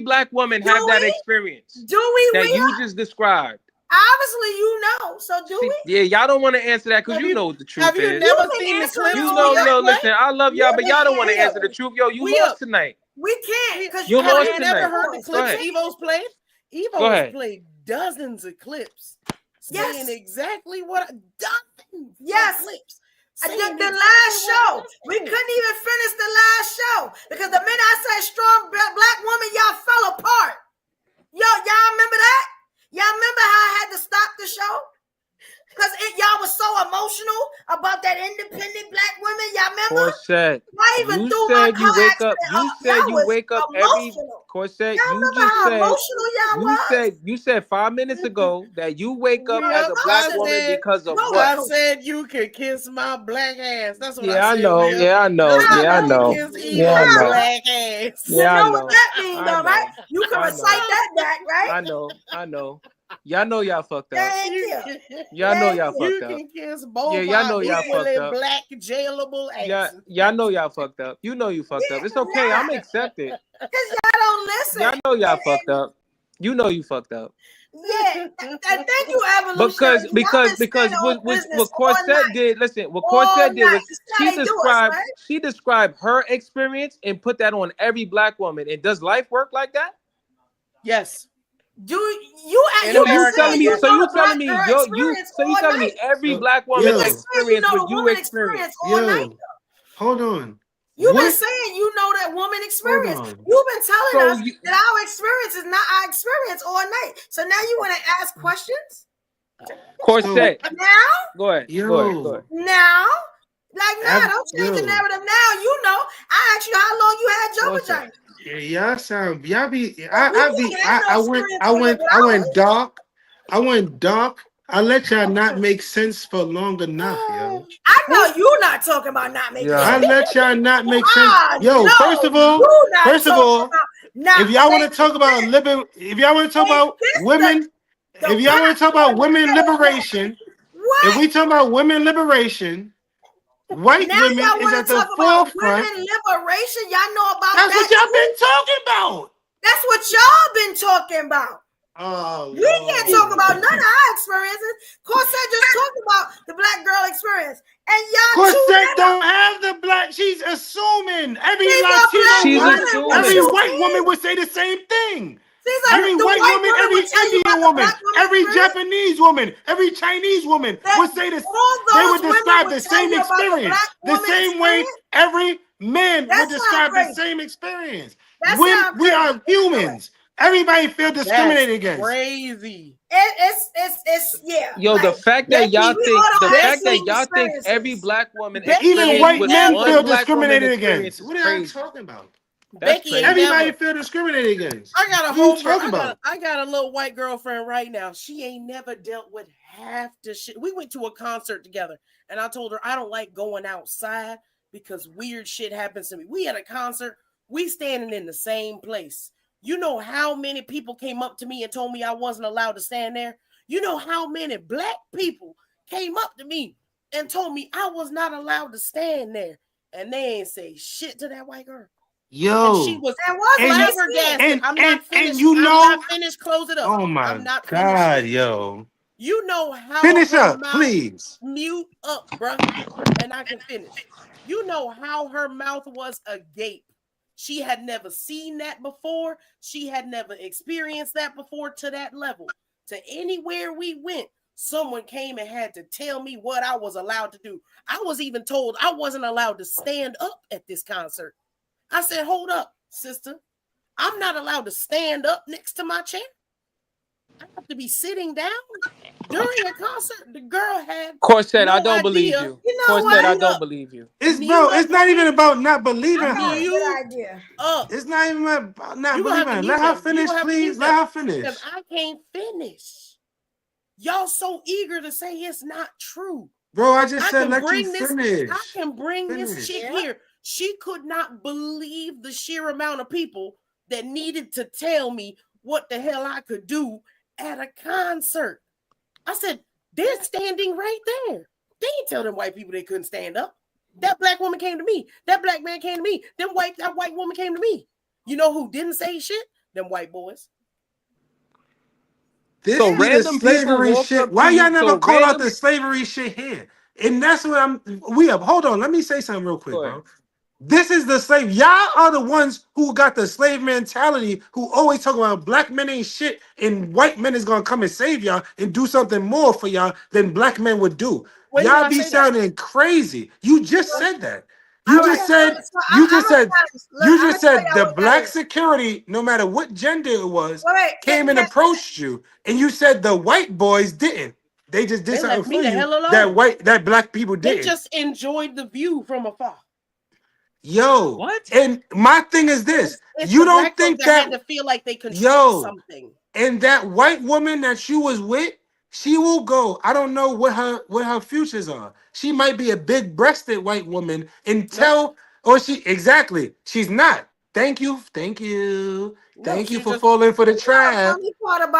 black woman have that experience? Do we? That you just described? Obviously, you know. So do we? Yeah, y'all don't want to answer that because you know what the truth is. Have you never seen the clip? No, listen, I love y'all, but y'all don't want to answer the truth. Yo, you lost tonight. We can't because you have lost you tonight. never heard the clips Evo's played? Evo's played dozens of clips saying exactly what dozens of clips. The last show, we couldn't even finish the last show because the minute I said strong black woman, y'all fell apart. Y'all remember that? Y'all remember how I had to stop the show? Because y'all was so emotional about that independent black women. Y'all remember? Quartet, you said you wake up every. Quartet, you said 5 minutes ago that you wake up as a black woman because of what? I said you could kiss my black ass. That's what I said. I know. Black ass. You know what that means, though, right? You can recite that back, right? I know. Y'all know y'all fucked up. Y'all know y'all fucked you up. Can kiss both y'all know y'all fucked up. Black jailable ass. Y'all know y'all fucked up. You know you fucked up. It's okay. I'm accepted. Because y'all don't listen. Y'all know y'all fucked up. You know you fucked up. Yeah, thank you, Evolution. Because what Quartet did. Listen, what Quartet did was she described her experience and put that on every black woman. And does life work like that? Yes. Do you telling me every black woman experience what you experience? Hold on. You've been saying you know that woman experience. You've been telling us that our experience is not our experience all night. So now you want to ask questions? Quartet. Now? Go ahead. Now? Like now, don't change the narrative now. You know, I asked you how long you had your vagina. I went dark. I let y'all not make sense for long enough, yo. I know you're not talking about not making sense. I let y'all not make sense. Yo, no, first of all, if y'all want to talk about women, if y'all want to talk about women liberation, if we talk about women liberation, white women is at the forefront. Women liberation, y'all know about That's what y'all been talking about. That's what y'all been talking about. Oh, we can't talk about none of our experiences. Corset just talked about the black girl experience, and y'all Corset don't have the black. She's assuming every Latino woman, every white woman would say the same thing. Every white woman, every Indian woman, every Japanese woman, every Chinese woman would say this. They would describe the same experience, the same way every man would describe the same experience. We are humans. Everybody feel discriminated against. Crazy. It's yeah. Yo, the fact that y'all think every black woman Even white with men one feel black woman discriminated experience against. is What are y'all crazy. talking about? Becky ain't Everybody never. feel discriminated against. I got a What are you homegirl. talking about? I got a little white girlfriend right now. She ain't never dealt with half the shit. We went to a concert together, and I told her I don't like going outside because weird shit happens to me. We at a concert. We standing in the same place. You know how many people came up to me and told me I wasn't allowed to stand there? You know how many black people came up to me and told me I was not allowed to stand there? And they ain't say shit to that white girl. Yo, and she was flabbergasted. I'm not finished. And you know, I'm not finished. Close it up. Oh my I'm not God, finished. yo. You know how Finish her up, mouth, please. Mute up, bruh. And I can finish. You know how her mouth was agape. She had never seen that before. She had never experienced that before to that level. To anywhere we went, someone came and had to tell me what I was allowed to do. I was even told I wasn't allowed to stand up at this concert. I said, hold up, sister. I'm not allowed to stand up next to my chair. I have to be sitting down during a concert. The girl had Corset, no I don't idea. believe you. You know Corset, I what? don't believe you. It's not even about not believing I got a her. good idea. It's not even about not You gonna have believing to her. mute Let her them. finish, please. Let her finish. Because I can't finish. Y'all so eager to say it's not true. Bro, I just said let you finish. I can bring this chick here. She could not believe the sheer amount of people that needed to tell me what the hell I could do at a concert. I said, they're standing right there. They didn't tell them white people they couldn't stand up. That black woman came to me. That black man came to me. That white woman came to me. You know who didn't say shit? Them white boys. This is the slavery shit. Why y'all never call out the slavery shit here? And that's what hold on, let me say something real quick, bro. This is the slave. Y'all are the ones who got the slave mentality, who always talk about black men ain't shit and white men is gonna come and save y'all and do something more for y'all than black men would do. Y'all be sounding crazy. You just said that. You just said the black security, no matter what gender it was, came and approached you, and you said the white boys didn't. They just did something for you that black people didn't. They just enjoyed the view from afar. Yo, what? And my thing is this: you don't think that had to feel like they control something? And that white woman that you was with, she will go. I don't know what her futures are. She might be a big-breasted white woman she's not. Thank you for falling for the trap.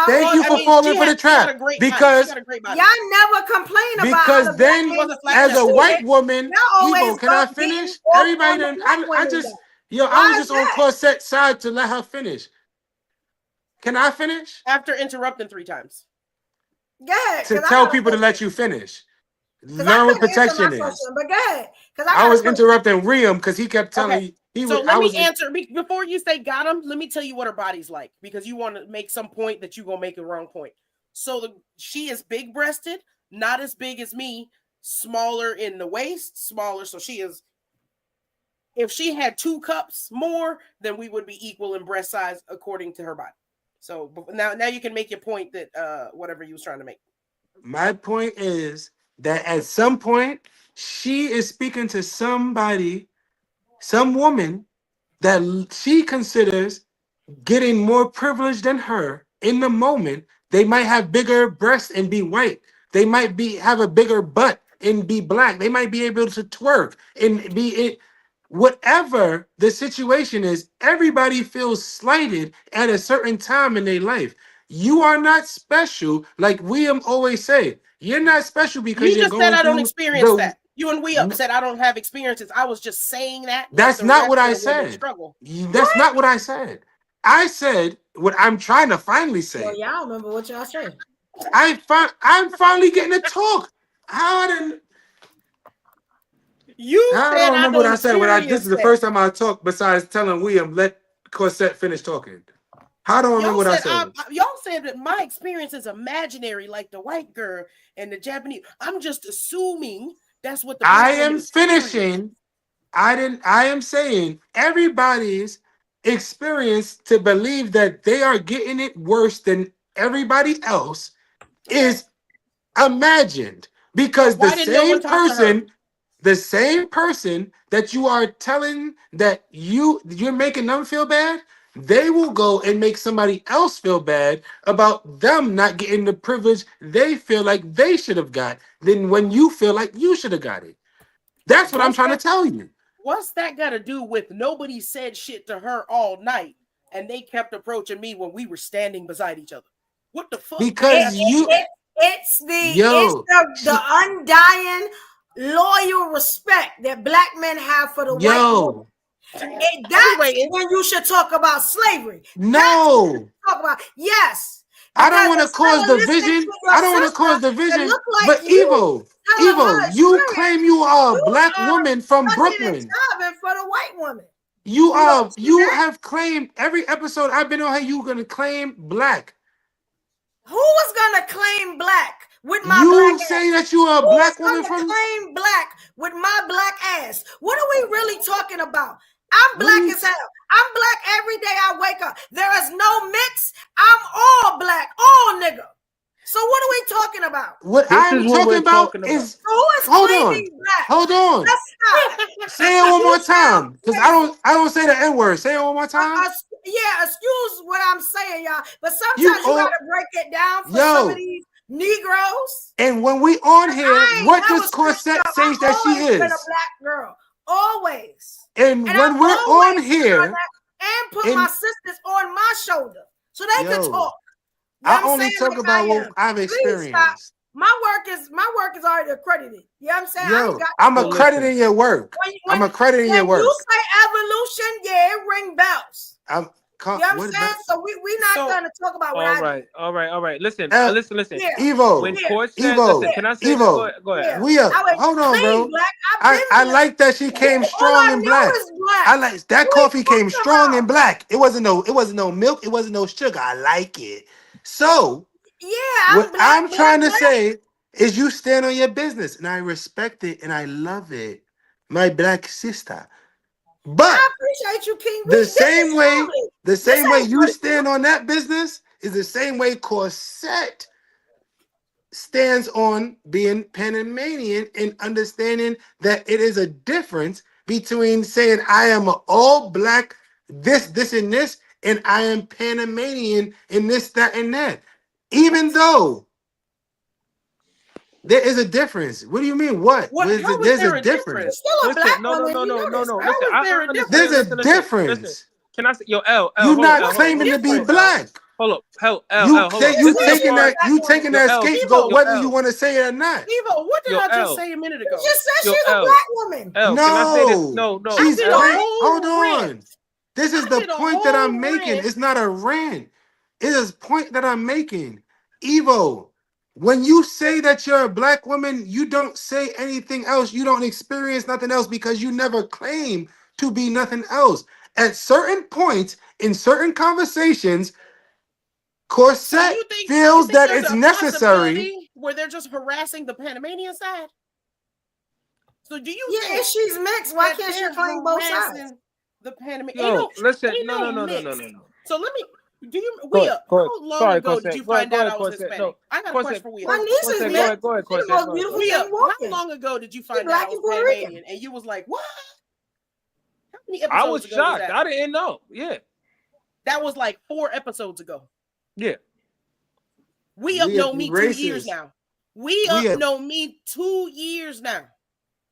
Thank you for falling for the trap. Because y'all never complain about because then as a white woman, can I finish? Everybody done, I was just on Corset's side to let her finish. Can I finish? After interrupting 3 times. Yeah. To tell people to let you finish. Learn what protection is. But go ahead. I was interrupting Riam because he kept telling me. Let me answer before you say got him. Let me tell you what her body's like, because you want to make some point that you're gonna make a wrong point. So she is big breasted, not as big as me, smaller in the waist, smaller. So she is. If she had 2 cups more, then we would be equal in breast size according to her body. So now you can make your point that whatever you was trying to make. My point is that at some point she is speaking to somebody, some woman that she considers getting more privileged than her in the moment. They might have bigger breasts and be white. They might have a bigger butt and be black. They might be able to twerk and be it. Whatever the situation is, everybody feels slighted at a certain time in their life. You are not special, like William always say. You're not special because you just said I don't experience that. You and we said I don't have experiences. I was just saying that. That's not what I said. That's not what I said. I said what I'm trying to finally say. Well, y'all remember what y'all said. I'm finally getting to talk. I don't remember what I said. This is the first time I talked besides telling William let Corset finish talking. How do I remember what I said? Y'all said that my experience is imaginary, like the white girl and the Japanese. I'm just assuming that's what the I am finishing. I am saying everybody's experience to believe that they are getting it worse than everybody else is imagined, because Why didn't no one talk to her? the same person that you are telling that you're making them feel bad, they will go and make somebody else feel bad about them not getting the privilege they feel like they should have got than when you feel like you should have got it. That's what I'm trying to tell you. What's that got to do with nobody said shit to her all night and they kept approaching me when we were standing beside each other? What the fuck? Because it's the undying loyal respect that black men have for the white woman. That's when you should talk about slavery. No. Talk about I don't want to cause division. I don't want to cause division. But Evo, you claim you are a black woman from Brooklyn. For the white woman. You have claimed every episode I've been on here, you're gonna claim black. Who was gonna claim black with my you black say ass? That you are a black woman from claim black with my black ass? What are we really talking about? I'm black as hell. I'm black every day I wake up. There is no mix. I'm all black, all nigga. So what are we talking about? What I'm talking about is who is claiming black? Hold on. Let's stop. Say it one more time, because I don't say the N-word. Say it one more time. Excuse what I'm saying, y'all. But sometimes you gotta break it down for some of these Negroes. And when we on here, what does Corset say that she is? Been a black girl, always. And when we're on here, and put my sisters on my shoulder so they can talk. I only talk about what I've experienced. My work is already accredited. You know what I'm saying? I'm accrediting your work. I'm accrediting your work. You say evolution, it ring bells. You know what I'm saying? So we're not going to talk about what I do. All right. Listen. Evo. When Corset, Evo. can I say Evo. Go ahead. Hold on, bro. I like that she came strong and black. I like that coffee came strong and black. It wasn't no milk. It wasn't no sugar. I like it. So what I'm trying to say is you stand on your business, and I respect it and I love it, my black sister. But I appreciate you, King. The same way you stand on that business is the same way Corset stands on being Panamanian and understanding that it is a difference between saying I am an all black this and this, and I am Panamanian in this, that, and that. Even though there is a difference. What do you mean? What? There's a difference. Still a black No. Listen, there's a difference. Listen. Can I say, L? You're not claiming to be black. Hold up, You taking that scapegoat whether you want to say it or not. Evo, what did I just say a minute ago? You just said she's a black woman. Can I say this? No. Hold on. This is the point that I'm making. It's not a rant. It is a point that I'm making. Evo, when you say that you're a black woman, you don't say anything else. You don't experience nothing else because you never claim to be nothing else. At certain points in certain conversations, Corset feels that it's necessary. Where they're just harassing the Panamanian side. So do you? Yeah, if she's mixed, why can't she claim both sides? The Panamanian. Listen, no. So let me. Do you? How long ago did you find out I was Hispanic? No, I got a question for Wea. My niece is mixed. Go ahead. How long ago did you find out I was Panamanian? And you was like, what? How many episodes I was shocked. I didn't know. Yeah. That was like 4 episodes ago. Yeah. We up know me 2 years now. We up know me 2 years now.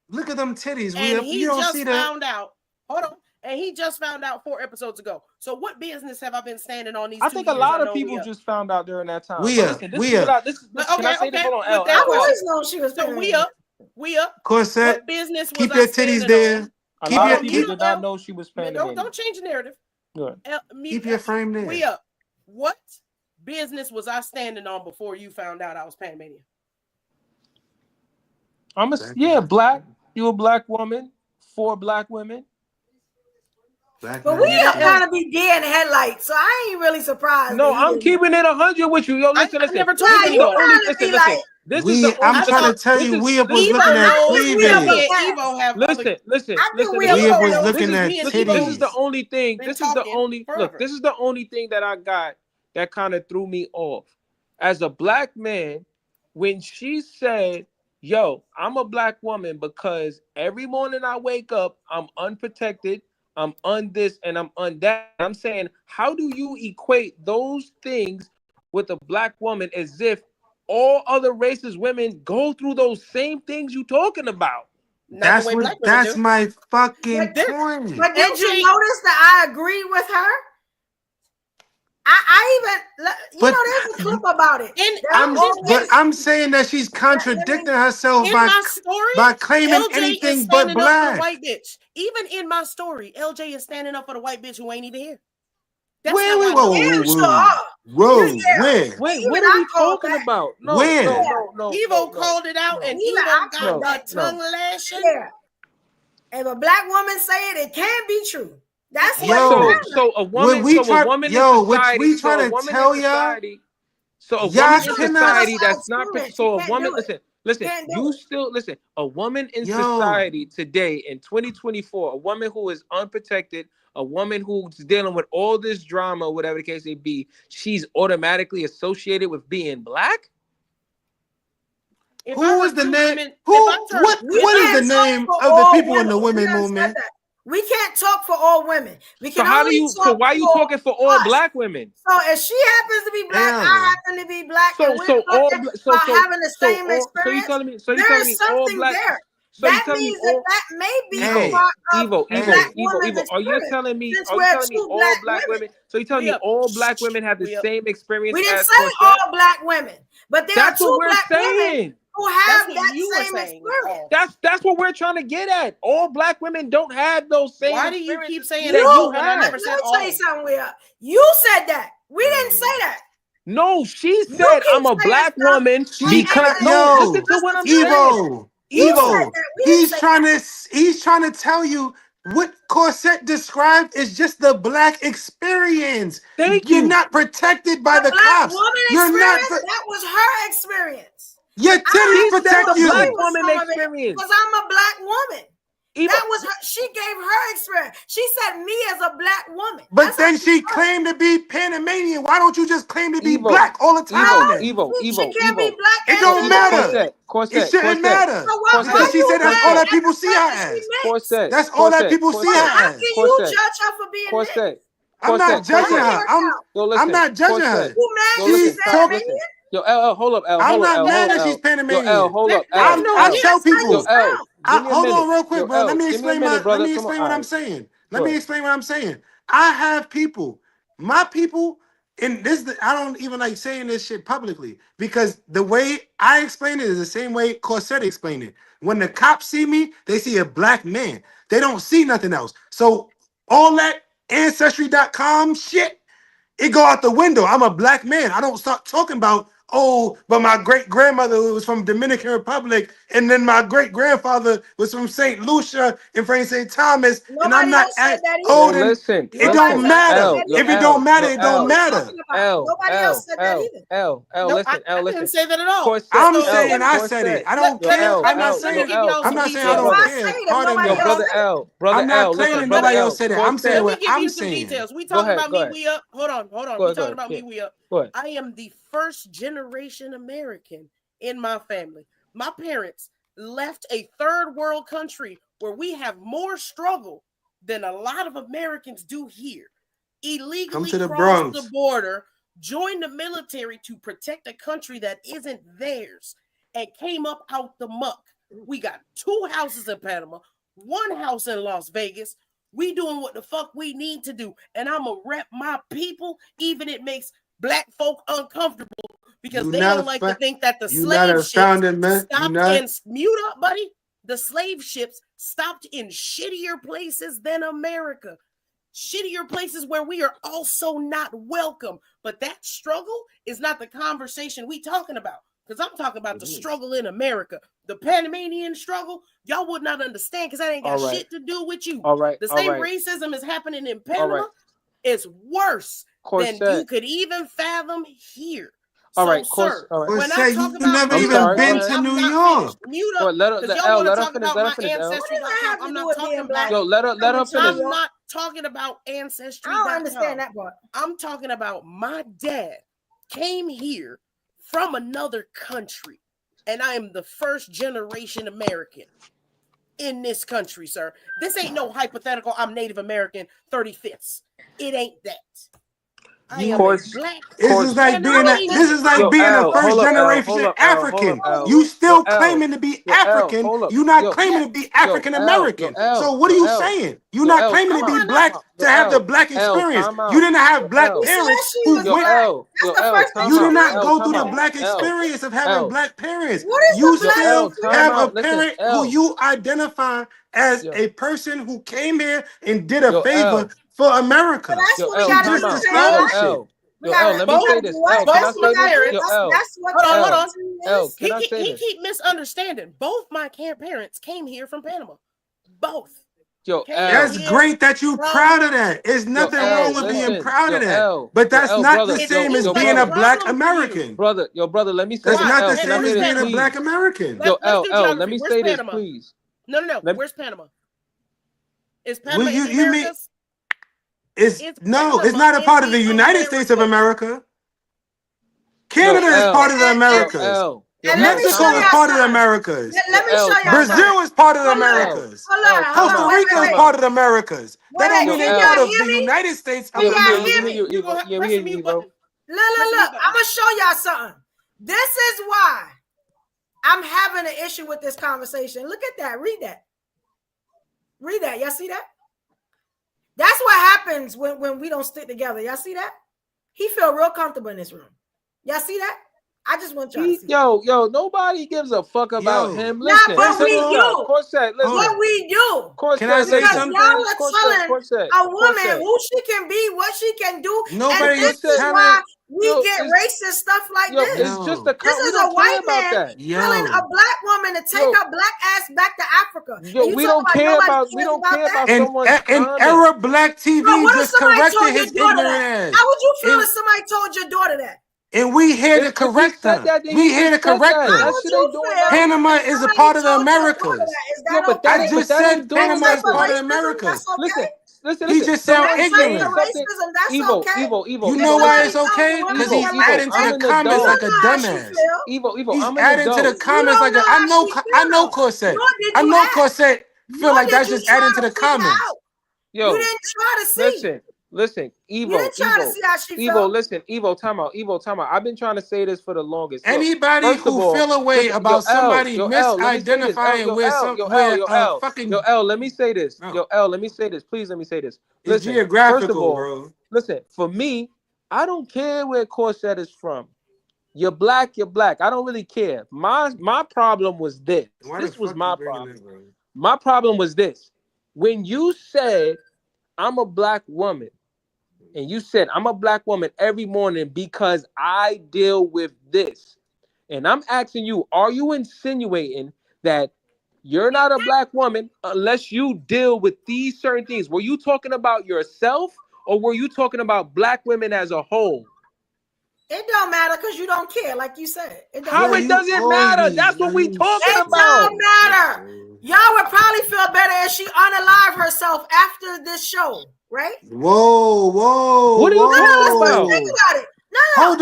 Look at them titties. And he just found out. Hold on. And he just found out 4 episodes ago. So what business have I been standing on these? I think a lot of people just found out during that time. We up. I always know she was. So we up. Corset. What business was keep your titties there. A lot of people did not know she was Panamanian. Don't change the narrative. Keep your frame there. We up. What business was I standing on before you found out I was Panamanian? Black. You a black woman. 4 black women. But we are kind of be deer in the headlights, so I ain't really surprised. No, I'm keeping it 100 with you. Yo, listen. I never told you. This is the I'm only. trying to tell you, Weeb was looking at cleavage. Listen. Weeb was looking at This is titties. the only thing. This is the only look. This is the only thing that I got that kind of threw me off. As a black man, when she said, "Yo, I'm a black woman because every morning I wake up, I'm unprotected, I'm on this and I'm on that." I'm saying, how do you equate those things with a black woman as if all other races women go through those same things you talking about? That's my fucking point. But did you notice that I agree with her? I even, there's a clip about it. I'm saying that she's contradicting herself by claiming LJ anything is but standing up for the black. white bitch. Even in my story, LJ is standing up for the white bitch who ain't even here. That's Wait, where? Wait, what are we talking about? No. Evo called it out, and Evo got that tongue lashing. Yeah. If a black woman say it, it can be true. That's what a woman in society that's not so a woman listen you still listen a woman in society today in 2024, a woman who is unprotected, a woman who's dealing with all this drama, whatever the case may be, she's automatically associated with being black. What is the name of the people in the women movement? We can't talk for all women. We can so why are you talking for all black women? So if she happens to be black, I happen to be black, and we're having the same experience. So you telling me there's something there. That means that may be part of black women's Are you telling me all black women? So you telling me all black women have the same experience? We didn't say all black women, but there are two black women who have that same experience. That's what we're trying to get at. All black women don't have those same. Why do you keep saying that? You have. Let me tell you something. You said that. We didn't say that. No, she said I'm a black woman because listen to what I'm saying. Evo, he's trying to tell you what Corset described is just the black experience. You're not protected by the cops. You're not. That was her experience. Your titties protect you. Black woman experience. Because I'm a black woman. That was her. She gave her experience. She said me as a black woman. But then she claimed to be Panamanian. Why don't you just claim to be black all the time? She can't be black. It don't matter. It shouldn't matter. Because she said that's all that people see her as. That's all that people see her as. How can you judge her for being mixed? I'm not judging her. I'm not judging her. She's talking. Yo, L, hold up, L. I'm not mad that she's Panamanian. Yo, L, hold up. I tell people. Yo, L, hold on real quick, bro. Let me explain what I'm saying. Let me explain what I'm saying. I have people. My people, and I don't even like saying this shit publicly because the way I explain it is the same way Corset explained it. When the cops see me, they see a black man. They don't see nothing else. So all that Ancestry.com shit, it go out the window. I'm a black man. I don't start talking about, but my great-grandmother was from Dominican Republic, and then my great-grandfather was from St. Lucia and from St. Thomas, and I'm not old. Listen, it don't matter. If it don't matter, it don't matter. Nobody else said that either. Listen. I didn't say that at all. I'm saying I said it. I don't care. I'm not saying I don't care. Pardon me, brother L. I'm not claiming nobody else said it. I'm saying what I'm saying. We talking about me. We up. Hold on. We talking about me. We up. I am the first generation American in my family. My parents left a third world country where we have more struggle than a lot of Americans do here. Illegally crossed the border, joined the military to protect a country that isn't theirs, and came up out the muck. We got 2 houses in Panama, 1 house in Las Vegas. We doing what the fuck we need to do. And I'm going to rep my people, even it makes black folk uncomfortable because they don't like to think that the slave ships stopped in mute up, buddy. The slave ships stopped in shittier places than America. Shittier places where we are also not welcome. But that struggle is not the conversation we talking about. Because I'm talking about the struggle in America. The Panamanian struggle, y'all would not understand because that ain't got shit to do with you. The same racism is happening in Panama. It's worse than you could even fathom here. All right, sir, all right. when I talk you about never my even sorry, been go to ahead. New I'm York. finished. Mute Go up, ahead, because y'all want to let her talk finish. about Let her my finish, L. ancestry.com. I'm not talking about. Yo, let her finish. I'm not talking about ancestry.com. I don't understand that part. I'm talking about my dad came here from another country, and I am the first generation American in this country, sir. This ain't no hypothetical. I'm Native American 35th. It ain't that. I am a black. This is like being a first generation African. You still claiming to be African. You not claiming to be African American. So what are you saying? You not claiming to be black to have the black experience. You didn't have black parents who went. You did not go through the black experience of having black parents. You still have a parent who you identify as a person who came here and did a favor for America. She just described shit. Let me say this. L, can I say this? Yo, L. Hold on. L, can I say He this? keep misunderstanding. Both my parents came here from Panama. Both. Yo, That's great that you proud of that. There's nothing wrong with being proud of that. But that's not the same as being a black American. Brother, let me say that's this. not the same as being a black American. Yo, L, let me say this, please. No. Where's Panama? Is Panama in the you Americas? It's not a part of the United States of America. Canada is part of the Americas. Mexico is part of the Americas. Let me show y'all. Brazil is part of the Americas. Costa Rica is part of the Americas. That don't mean they're part of the United States of America. Look. I'm gonna show y'all something. This is why I'm having an issue with this conversation. Look at that. Read that. Y'all see that? That's what happens when we don't stick together. Y'all see that? He feel real comfortable in this room. Y'all see that? I just want y'all to see. Yo, nobody gives a fuck about him. Listen, what we do. Corset, listen. What we do. Can I say something? Y'all are telling a woman who she can be, what she can do. Nobody and this is why we get racist stuff like this. It's just this is a white man telling a black woman to take her black ass back to Africa. We don't care about someone's and Arab black TV just corrected his ignorant ass. How would you feel if somebody told your daughter that? And we here to correct her. We here to correct her. Panama is a part of the Americas. I just said Panama is part of the Americas. Listen. He just sound ignorant. Evil. You know why it's okay? Because he's adding to the comments like a dumbass. Evil. He's adding to the comments like a. I know Corset. I know Corset feel like that's just adding to the comments. You didn't try to see. Listen, Evil, listen, Evil, time out. I've been trying to say this for the longest. Anybody who feel a way about somebody misidentifying L, let me say this. Let me say this. Please let me say this. It's geographical, bro. Listen, for me, I don't care where Corset is from. You're black. I don't really care. My problem was this. This was my problem. My problem was this. When you said, I'm a black woman, and you said, I'm a black woman every morning because I deal with this. And I'm asking you, are you insinuating that you're not a black woman unless you deal with these certain things? Were you talking about yourself or were you talking about black women as a whole? It don't matter because you don't care, like you said. It doesn't matter? That's what we talking about. It don't matter. Y'all would probably feel better if she unalive herself after this show, right? Whoa. What are you talking about? Think about it. No. Hold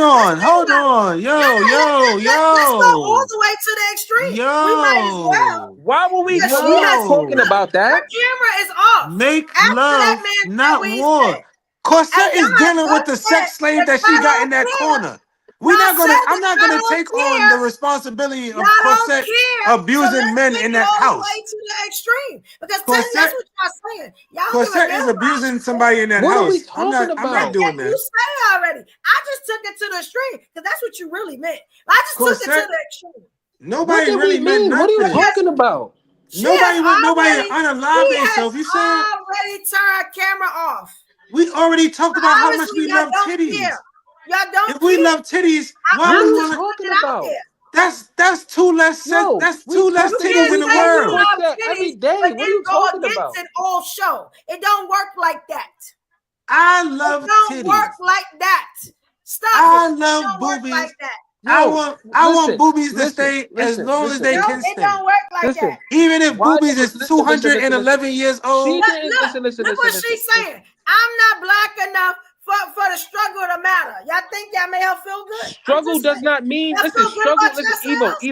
on. Yo. Let's go all the way to the extreme. We might as well. Why were we talking about that? Her camera is off. Make love, not war. Corset is dealing with the sex slave that she got in that corner. I'm not gonna take on the responsibility of Corset abusing men in that house. To the extreme, because that's what y'all saying. Corset is abusing somebody in that house. What are we talking about? I'm not doing that. You say already. I just took it to the extreme because that's what you really meant. I just took it to the extreme. Nobody really meant nothing. What are you talking about? Nobody unalive themselves. You said already turned camera off. We already talked about how much we love titties. Y'all don't. If we love titties, what are you talking about? That's two less. That's two less titties in the world. Every day. What are you talking about? It all show. It don't work like that. I love titties. It don't work like that. Stop I it. love Don't work boobies. like that. I want boobies to stay as long as they No, can it stay. don't work like that. Even if Why- boobies is listen, 211 years old. Look what she's saying. I'm not black enough for the struggle to matter. Y'all think y'all made her feel good? Struggle does not mean. Y'all Listen, feel good struggle. about Listen, yourselves?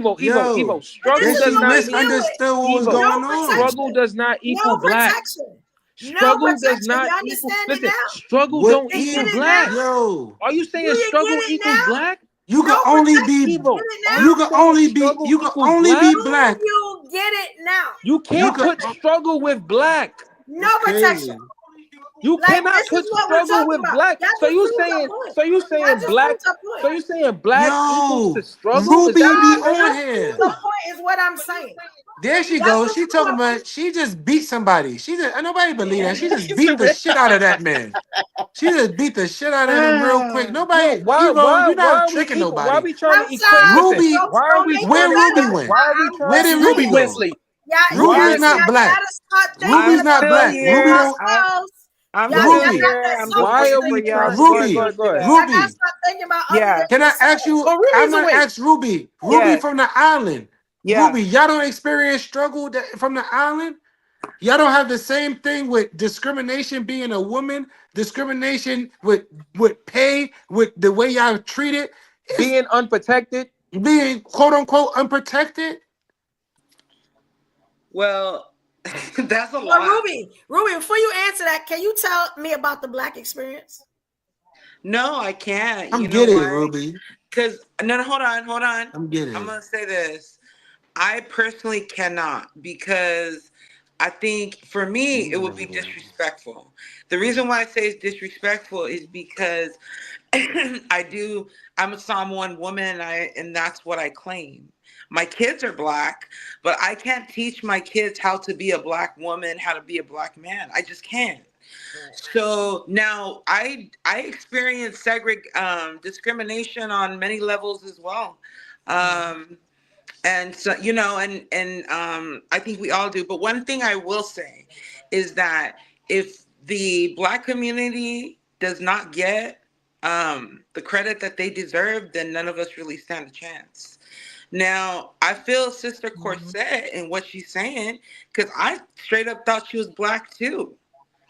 Evo. Struggle Then does she not mean. misunderstood what was Evo. going No on. Struggle does not equal No black. protection. Struggle No does protection. not You equal. understand it Listen, now? struggle What don't You equal get it black. now? Yo, Are you saying Do you struggle get it equals now? black? you can No only protection. be You get it now? you can only be black. Do you get it now? You can't put struggle with black. No It's protection. crazy. You Like, cannot this put is what we're struggle talking with about. black. Y'all So just you proved saying her point. so you Y'all saying just black proved her point. so you saying black equals to Yo, struggle? Is that Ruby what be you're saying? on here. The point is what I'm saying. There she Y'all goes. just She proved talking her about she just beat somebody. She just nobody believe that. She just beat the shit out of that man. She just beat the shit out of him real quick. Nobody, Yo, why you're not are we tricking equal? Why are nobody. we trying I'm to equate? sorry. Listen, Ruby, why are we where trying to Ruby equate? went? Why are we Where trying did to Ruby equate? go? Wesley? Ruby's not black. Gotta start thinking Ruby's not about black. this Ruby don't. yourselves. I'm Y'all still got Ruby, here. that I'm just Why selfish are waiting for we thinking. y'all trying? to Go ahead, get go Ruby, ahead, used go to ahead. that. Y'all gotta Ruby. start thinking about other Yeah. than Can I ask yourselves. you? Well, Ruby's I'm a not wait. ask Ruby. Ruby Yes. from the island. Yeah. Ruby, y'all don't experience struggle from the island. Y'all don't have the same thing with discrimination being a woman, discrimination with pay, with the way y'all treated, Being unprotected. being quote unquote unprotected. Well, that's a But lot. Ruby, before you answer that, can you tell me about the black experience? No, I can't. I'm You know getting it, why? Ruby. Because no, hold on. I'm getting I'm it. gonna say this. I personally cannot because I think for me it would be disrespectful. The reason why I say it's disrespectful is because I'm a Samoan woman and that's what I claim. My kids are black, but I can't teach my kids how to be a black woman, how to be a black man. I just can't. So now I experience discrimination on many levels as well. And so, I think we all do. But one thing I will say is that if the black community does not get the credit that they deserve, then none of us really stand a chance. Now, I feel Sister Corset in what she's saying, because I straight up thought she was black too.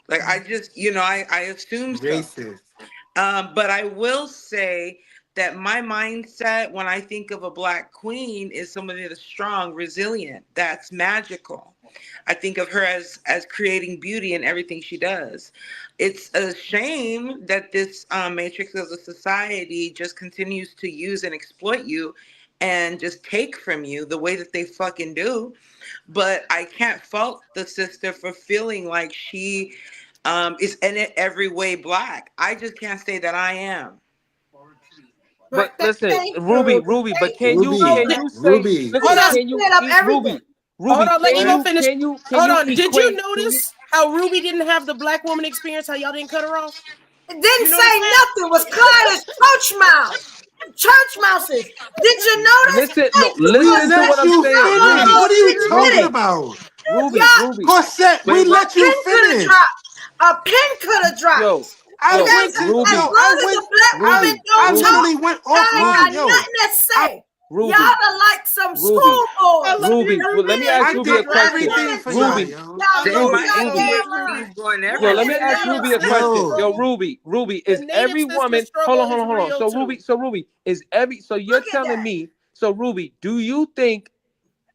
Like, I just, I assumed so. Racist. But I will say that my mindset when I think of a black queen is somebody that's strong, resilient, that's magical. I think of her as creating beauty in everything she does. It's a shame that this matrix of the society just continues to use and exploit you and just take from you the way that they fucking do. But I can't fault the sister for feeling like she is in it every way black. I just can't say that I am. But listen, Thank Ruby, you. but Thank you so much. say Ruby. She listen, just can you cleared up eat everything. Ruby, Hold on, let Evo finish. can Hold you on. Did you equate notice how Ruby didn't have the black woman experience? How y'all didn't cut her off? It didn't You notice say that? nothing. Was quiet as church mouse. Church mouses. Did you notice? Thank you, We listen to Corset. what let I'm you saying. Y'all finish. wanna Ruby, What are you talking Ruby, spit it. about? Ruby. Corset, we Wait, A let you pin could have finish. dropped. A pin could have dropped. yo, I yo, went to As Ruby, long as the black women I don't Ruby, talk, literally went y'all ain't got offline. Yo, nothing to say. Y'all Ruby, are like some Ruby, schoolboys. Ruby. Well, let me ask I Ruby a did Black question. everything women for y'all, talk. Ruby, yo. Y'all Damn, lose my y'all damn ADHD is mind. going Yo, everywhere. let me ask Ruby a question. Yo. Yo, Ruby, The is native every sister woman struggle is hold on. real too. So Ruby, is every so you're Look at telling that. me, so Ruby, do you think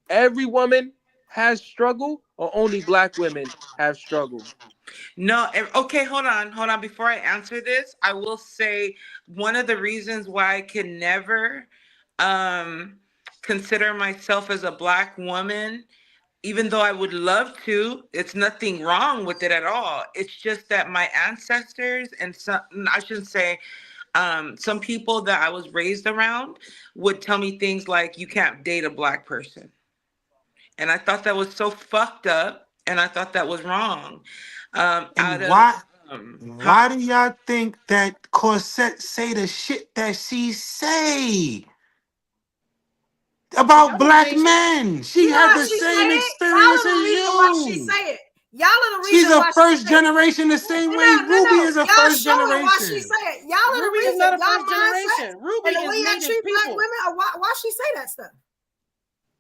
every woman has struggle or only black women have struggle? No, okay, hold on. Before I answer this, I will say one of the reasons why I can never um, consider myself as a black woman, even though I would love to, it's nothing wrong with it at all. It's just that my ancestors and some, I shouldn't say, some people that I was raised around would tell me things like, you can't date a black person. And I thought that was so fucked up, and I thought that was wrong. And Out of why do y'all think that Corset say the shit that she say about black men? She You know had how the she same say it? Y'all experience are the as reason why she you. say it. Y'all are the reason She's a why first generation the same way Ruby is a y'all first showing why she generation. say it. Y'all are the Ruby is reason. not a Y'all first mindset generation. Ruby and the is way y'all native treat black people. women, why she say that stuff.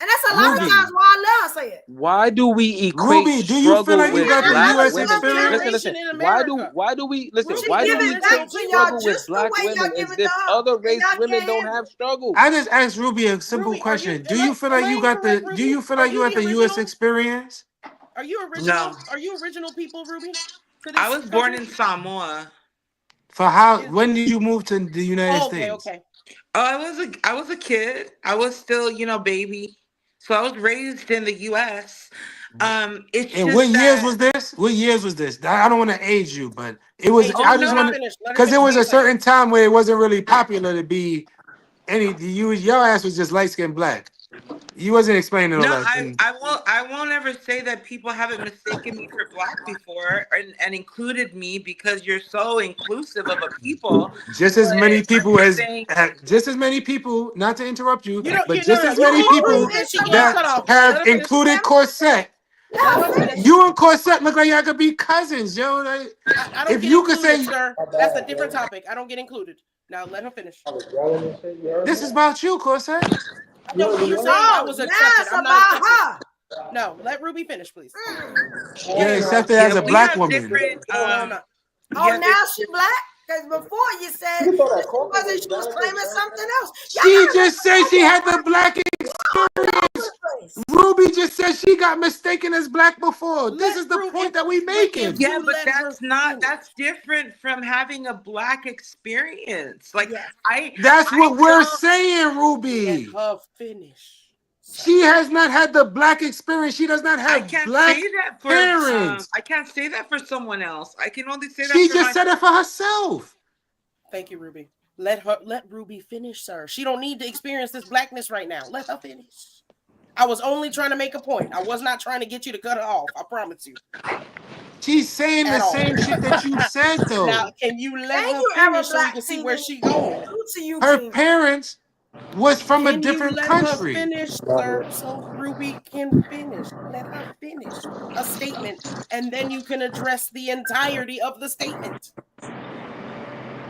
And that's a lot of Ruby. times why I love say it. Why do we equate Ruby, do you feel struggle like you with got the black U.S. women? experience? Listen. In Why America. do we listen? She Why do give we it back equate to y'all struggle with just the black way y'all women give as it to if her. other And race y'all women can't don't handle have it. struggle? I just asked Ruby a simple Ruby, question. Do am you feel I like you got incorrect, the? Ruby? Do you feel Are like you you got the the U.S. original? experience? Are you original? No. Are you original people, Ruby? To this I was born country? in Samoa. For how? When did you move to the United States? Okay. Oh, I was a kid. I was still, baby. So I was raised in the US. It's And what just years that was this? What years was this? I don't want to age you, but it was. Hey, I let just her want to, finish. Let her because there finish. was One a second. certain time where it wasn't really popular to be any. Your ass was just light skinned black. You wasn't explaining all no, that. And I won't ever say that people haven't mistaken me for black before and included me because you're so inclusive of a people. just as But many I'm people just as saying, just as many people. Not to interrupt you, but You know, just as you many can people prove that she getting that cut off. Let have her finish. included Corset. Let her finish. You and Corset look like y'all could be cousins, yo. Like, I don't if get you could included, say sir. That's a different topic. I don't get included. Now let her finish. this is about you, Corset. No, you're saying I was now accepted. it's I'm not about accepted. her. No, let Ruby finish, please. You're accepted yeah, as a we black have woman. different. No, I'm not. Oh, Yeah, now she black? Because before you said that she wasn't, she was claiming something else. Y'all She gotta just said she had the black experience. place. Ruby just said she got mistaken as black before. This Let is the Ruby, point that we but making. if yeah, you but let her finish. that's different from having a black experience. Like Yes. That's I what we're don't saying, Let Ruby. her finish. She has not had the black experience. She does not I have can't say black that for parents. I can't say that for someone else. I can only say that She for just said it myself. for herself. Thank you, Ruby. Let Ruby finish, sir. She don't need to experience this blackness right now. Let her finish. I was only trying to make a point. I was not trying to get you to cut her off. I promise you. She's saying the At all. same shit that you said, Now, though. can you let Thank her you, Arrow finish so we Black can see where TV. she going? To you, Her King. parents was from a Can you different let her country. finish, sir, so Ruby can finish? Let her finish a statement, and then you can address the entirety of the statement.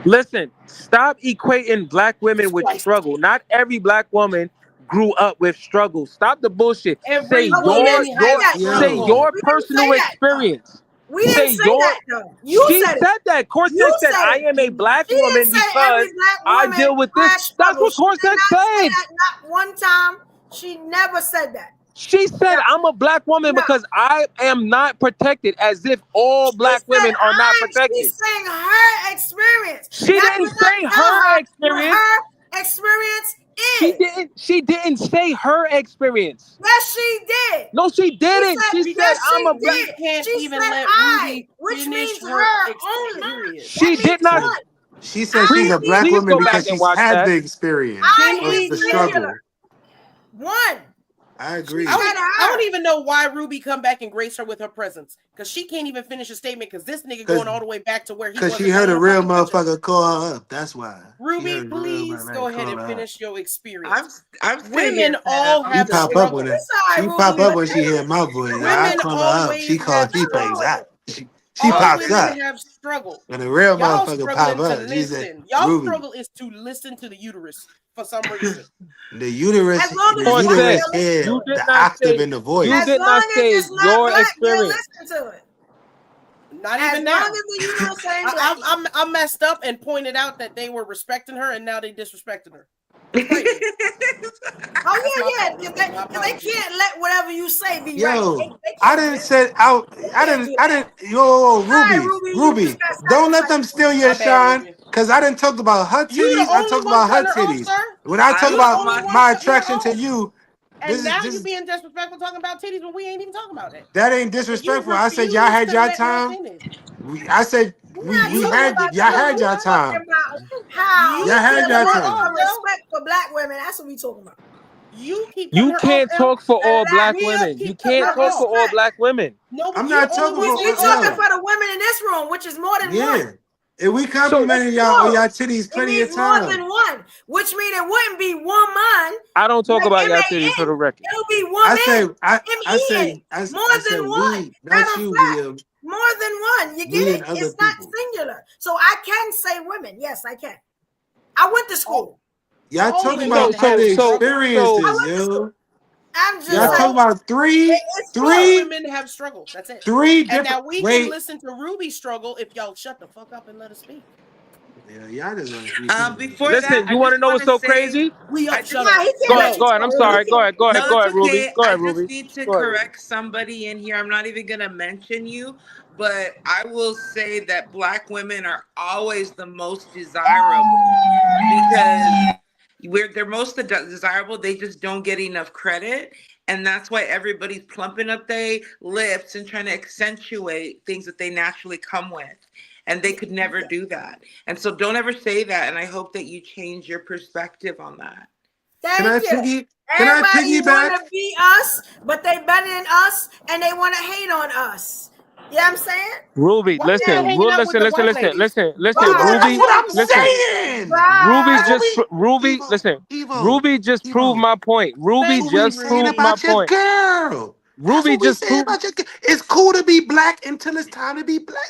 Listen, stop equating black women with struggle. Not every black woman grew up with struggle. Stop the bullshit. Every But we didn't say that, Say though. your We didn't personal say that, though. experience. We didn't say that, though. You She said it. said that. Corset You said, said I it. am a black She didn't woman say every because black I woman deal with this. has That's struggle. what She did Corset not say said. that not one time. She never said that. She said, I'm a black woman because I am not protected, as if all black women are not protected. She's saying her experience. She didn't say her experience. What her experience is. She didn't say her experience. Yes, she did. No, she didn't. She said, yes, I'm a she black. did. We can't She even said let I, Ruby which finish means her her only. experience. She did not. She said she's a black Please woman go back because and she's watch had that. the experience I of is the singular. struggle. One. I agree. I don't even know why Ruby come back and grace her with her presence, because she can't even finish a statement, because this nigga going all the way back to where he was. Because she heard a real motherfucker call her up. That's why. Ruby, please go ahead and finish your experience. I'm Women all have She pop up when she pop up when she hear my voice. I Women call her up. She always calls. have She pays struggle. out. She All pops women up. have struggle. When a real Y'all motherfucker pop struggling to up, she said, listen. Y'all Ruby, struggle is to listen to the uterus for some reason. the uterus, As long as the it's uterus white, hear you did the not octave say- in the voice. you as did long not as say it's not your black, experience. you listen to it. Not As even long now. as the uterus ain't black. I messed up and pointed out that they were respecting her, and now they disrespecting her. It's crazy. Oh yeah, because they can't let whatever you say be right. Yo, They I can't do didn't that. say out. I didn't. Yo, Ruby, Ruby, don't let them steal your My bad, shine. Ruby. Cause I didn't talk about her You the titties. I only talked one about her cutting her off, titties. sir. When I talk You the about only one my cutting her attraction to off. you, And now you this being disrespectful talking about titties when we ain't even talking about that. that ain't And you disrespectful. I said y'all refuse had to y'all let her time. finish. I said we had y'all had y'all time. How Y'all had y'all time. respect for black women. That's what we talking about. You keep You cutting her can't off. talk for all black We women. keep You cutting can't her talk off. for all black women. No, but I'm you not the only talking one for We saying all talking black. for the women in this room, which is more than one. If we complimented y'all on y'all titties It plenty means of more time. than one, which means it wouldn't be one man I don't talk Like about y'all M-A-N. titties for the record. It'll be woman. I said more than one. we, Matter not of you, fact, Liam. more than one. You We get it? and other It's not people. singular. So I can say women. Yes, I can. I went to school. Y'all All talking women about have other struggle. experiences, yo. I'm just Y'all saying. talking about All women have struggled. That's it. three And different. now we can listen to Ruby struggle if y'all shut the fuck up and let us speak. Yeah, y'all just want to Before Listen, that, you I want to just know want what's to so say, crazy? We up, shut Nah, up. he can't Go let ahead, you go ahead. I'm talk. sorry. Go ahead, go ahead, No, go it's ahead, Ruby. okay. Go I ahead, just Ruby. need to Go ahead, Ruby. correct somebody in here. I'm not even going to mention you, but I will say that Black women are always the most desirable because they're most desirable. They just don't get enough credit. And that's why everybody's plumping up their lips and trying to accentuate things that they naturally come with. And they could never do that. And so don't ever say that. And I hope that you change your perspective on that. Thank you. Can I Everybody piggyback? want to be us, but they better than us, and they want to hate on us. You know what I'm saying? Ruby, Why y'all listen, hanging out with the white ladies? listen, Bye. Ruby, listen. Ruby, Evo, listen. Evo, Ruby just proved Evo. my point. Ruby That's what we just saying proved my about your point. girl. That's Ruby what we just saying proved. about your girl. It's cool to be Black until it's time to be Black.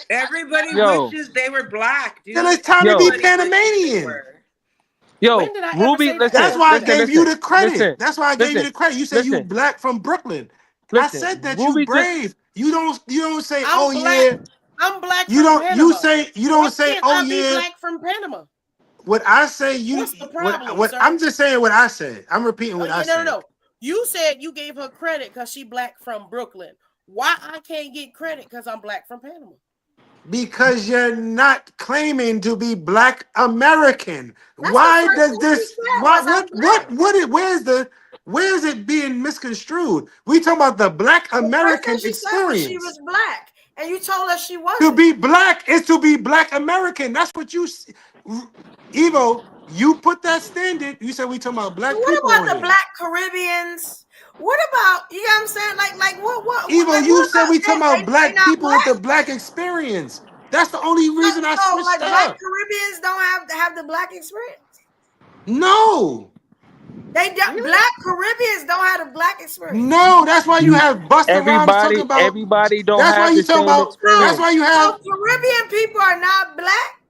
Everybody Yo. wishes they were Black, dude. Till it's time to be Everybody wishes they Panamanian. were. Yo, When did I ever Ruby, say that? listen, That's why I gave you the listen, credit. That's why I gave you listen, the credit. You said you listen, Black from Brooklyn. I listen. said that you Ruby just brave. You don't say, I'm oh Black. yeah. I'm Black You from don't you Panama. say you Why don't say, can't oh I be yeah. Black from Panama? What I say, What's the problem, what sir? I'm just saying what I said. I'm repeating what I said. No. You said you gave her credit because she Black from Brooklyn. Why I can't get credit because I'm Black from Panama? Because you're not claiming to be Black American. That's Why the first does thing this? she said Why? was I'm Black. Where's it being misconstrued? We talking about the Black The first thing American she said was she experience. was Black, and you told her she To wasn't. be Black is to be Black American. That's what you, Evo. You put that standard. You said we talking about So Black what people on about the here. Black Caribbeans? What about, you know what I'm saying? Like what Evo, like you what said about we talking about they Black not people with Black? the Black experience. That's the only reason I So switched like Black up. Caribbeans don't have the Black experience. No. They don't, Black Caribbeans don't have the Black experience. No, that's why you have Busta Rhymes talking about. Everybody don't That's why have you the talking same about. That's experience. why you So have Caribbean people are not Black.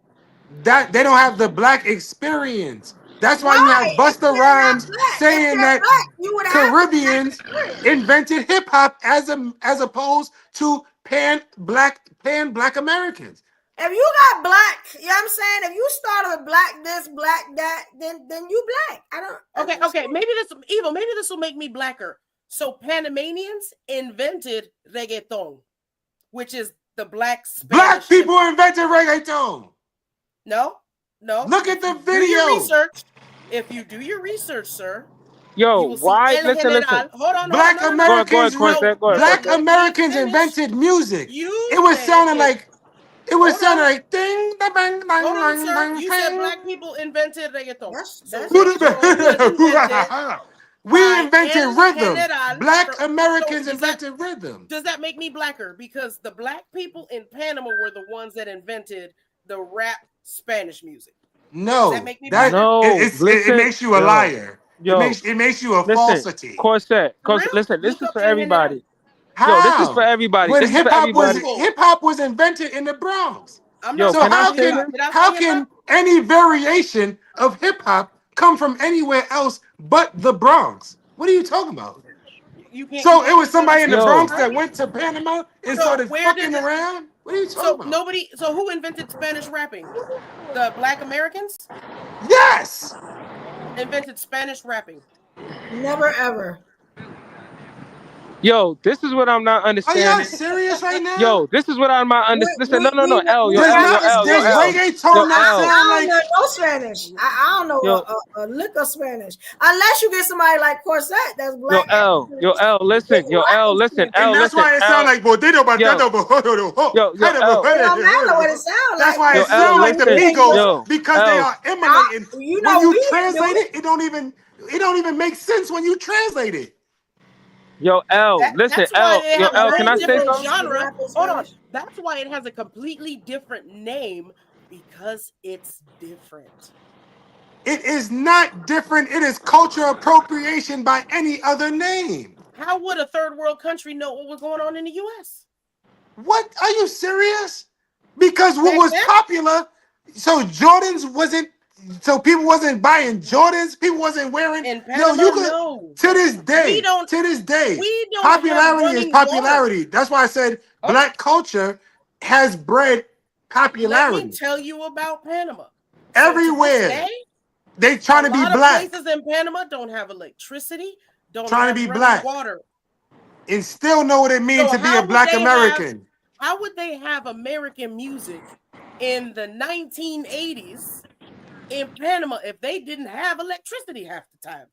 that. They don't have the Black experience. That's why you Why? have If Busta they're not Rhymes Black, if saying they're that Black, you would have the Black Caribbeans experience. invented hip hop as opposed to Black Americans. If you got Black, you know what I'm saying? If you start with Black this, Black that, then you Black. I don't. Okay. Maybe this will make me blacker. So Panamanians invented reggaeton, which is the Black Spanish. Black people invented reggaeton. No. Look at the Do your video. research. If you do your research, sir, Yo, you will see why? El Listen. General. Hold on. Black Americans, Black Let me Americans finish. invented music. You It was said sounding like ding, da, bang, bang, hold on, bang, sir. bang, You said bang. Black people invented reggaeton. So Who did reggaeton was invented We by invented El rhythm. General. Black So Americans invented rhythm. does that make me blacker? Because the Black people in Panama were the ones that invented the rap Spanish music. No, Does that make me blacker? it makes you a liar. It makes you a falsity. Corset. Listen, this is for everybody. How? Yo, this is for everybody. When This is for everybody. hip hop was invented in the Bronx. Yo, So can I how say can this? any variation of hip hop come from anywhere else but the Bronx? What are you talking about? So it was somebody in the Bronx that went to Panama and started fucking around? What are you talking about? So who invented Spanish rapping? The Black Americans? Yes. Invented Spanish rapping. Never ever. Yo, this is what I'm not understanding. Are y'all serious right now? Yo, this is what I'm not understanding. Listen, no, L, yo, Does reggaeton not sound I like? don't know no Spanish. I don't know a lick of Spanish. Unless you get somebody like Corset that's Black. L, listen, listen. And that's why it sounds like Bodito Batado Bohodo. It don't matter what it sounds like. That's why it sounds like the Migos because they are emulating. When you translate it, it don't even make sense when you translate it. Yo, L, listen, L, can I say something? Genre. Hold on. That's why it has a completely different name because it's different. It is not different. It is cultural appropriation by any other name. How would a third world country know what was going on in the U.S.? What? Are you serious? Because what Back was then? popular, so Jordans wasn't, so people wasn't buying Jordans, people wasn't wearing. In Panama, You could, no. to this day, We don't popularity is have popularity. water. That's why I said black culture has bred popularity. Let me tell you about Panama. Everywhere. They trying to be black. A lot of places in Panama don't have electricity, don't trying have to be running black. water. And still know what it means to be a black American. How would they have American music in the 1980s in Panama if they didn't have electricity half the time?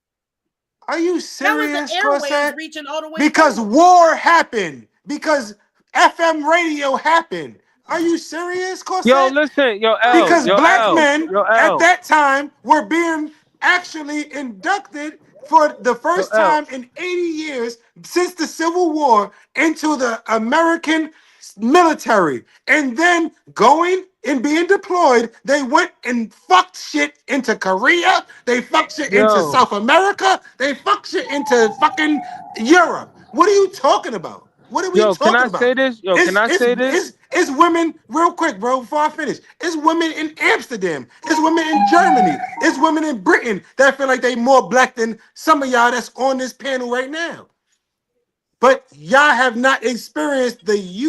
Are you serious, How was the airwaves Corset? reaching all the way Because home? war happened. Because FM radio happened. Are you serious, Corset? Yo, listen, Because black men at that time were being actually inducted for the first time in 80 years since the Civil War into the American military. And then going and being deployed, they went and fucked shit into Korea. They fucked shit into South America. They fucked shit into fucking Europe. What are you talking about? What are we talking about? Say this? Can I say this? It's women, real quick, bro, before I finish. It's women in Amsterdam. It's women in Germany. It's women in Britain that feel like they more black than some of y'all that's on this panel right now. But y'all have not experienced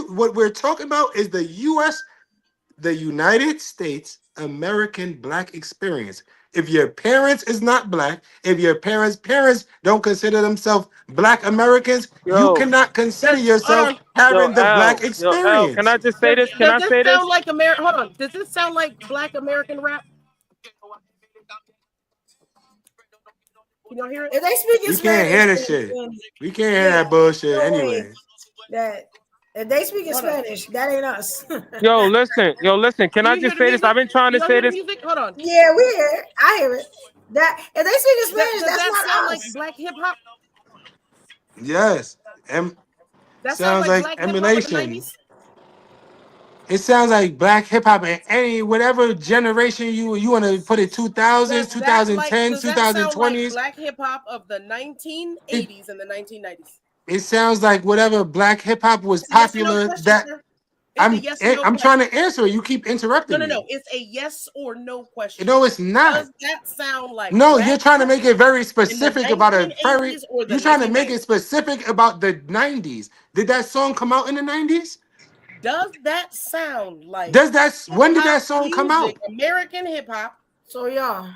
what we're talking about is the U.S., the United States American black experience. If your parents is not black, if your parents don't consider themselves black Americans, you cannot consider yourself having the black experience. Can I just say this? Does this sound like Hold on. Does this sound like black American rap? Can y'all hear it? If they speak in We Spanish, can't hear this shit. We can't hear that bullshit anyway. If they speak in Spanish, that ain't us. Yo, listen. Can I just say this? I've been trying to say this. Hold on. Yeah, we hear it. I hear it. That if they speak in Spanish, does that's that not sound us. like black hip hop? Yes. That sounds like black hip-hop of the emulation. 90s? It sounds like black hip hop in any whatever generation you want to put it 2000s, 2010s, 2020s. Black hip hop of the 1980s and the 1990s. It sounds like whatever black hip hop was popular that I'm trying to answer it. You keep interrupting me. No. It's a yes or no question. No, it's not. Does that sound like No, you're trying to make it very specific about a very. You're trying to 1990s? make it specific about the 90s. Did that song come out in the 90s? Does that sound like? When did that song come out? American hip hop. So y'all,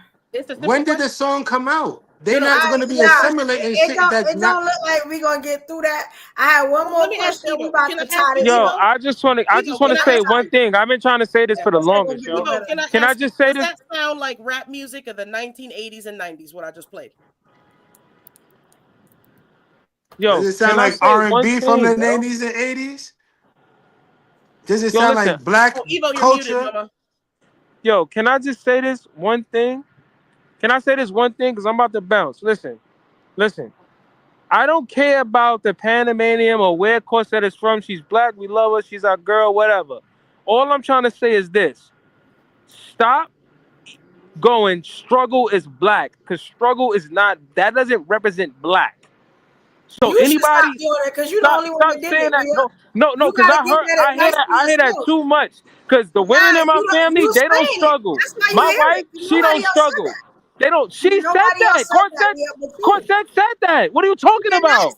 when did the song come out? They're not going to be assimilating shit that's it not. don't look like we're gonna get through that. I have one more question. We about to tie this Yo, up. I just want to say one thing. I've been trying to say this for the longest, yo. Can I just say this? Does that sound like rap music of the 1980s and 90s? What I just played. Does it sound like R&B from the 90s and 80s? Does it sound like black culture? Muted, yo, can I just say this one thing? Can I say this one thing? Because I'm about to bounce. Listen. I don't care about the Panamanian or where Corset is from. She's black. We love her. She's our girl, whatever. All I'm trying to say is this. Stop going, struggle is black. Because struggle is not, that doesn't represent black. So you anybody, because you the only one that did it. That. No, because I hear that too much. Because the women in my family, they don't struggle. My wife, she don't struggle. They don't. She said that. Corset said that. What are you talking about?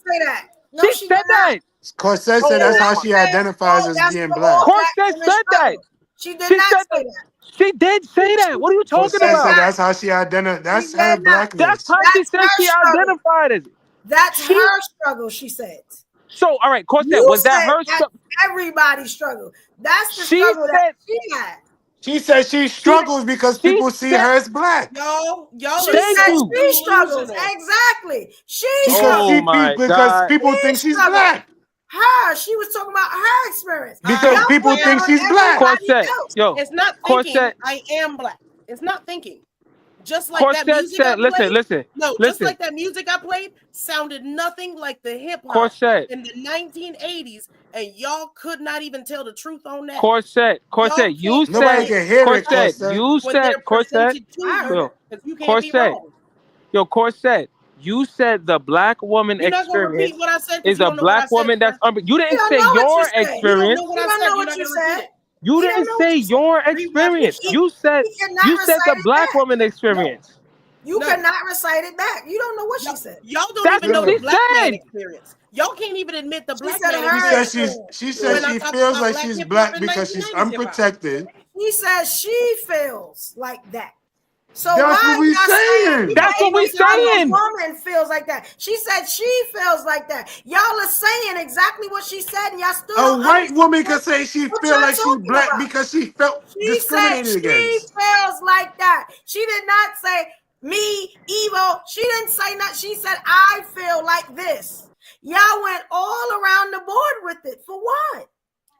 She said that. Corset said that's how she identifies as being black. Corset said that. She did not say that. She did say that. What are you talking about? Said that's how she identifies. That's her blackness. That's how she said she identified as. That's her struggle, she said. So, all right, Corset, was that her struggle? Everybody's struggle. That's the struggle that she had. She said she struggles because people see her as black. Y'all. She said she struggles. Exactly. She struggles because people think she's black. She was talking about her experience. Because people think she's black. Corset, yo, it's not thinking I am black. It's not thinking. Just like that music I played. Listen. Just like that music I played sounded nothing like the hip hop in the 1980s, and y'all could not even tell the truth on that. Corset, you said nobody can hear it. Corset, you can't be wrong. Yo, Corset, you said the black woman You're not gonna experience repeat what I said is a black woman that's you didn't say your experience. You don't know what I said. You're not gonna repeat it. You didn't say your experience. You said the black woman experience. You cannot recite it back. You don't know what she said. Y'all don't even know the black man experience. Y'all can't even admit the black man experience. She said she feels like she's black because she's unprotected. He says she feels like that. So that's what we saying. That's what we saying. Woman feels like that. She said she feels like that. Y'all are saying exactly what she said, and y'all still. A white woman can say she feels like she's black because she felt discriminated against. She feels like that. She did not say me evil. She didn't say that. She said I feel like this. Y'all went all around the board with it for what?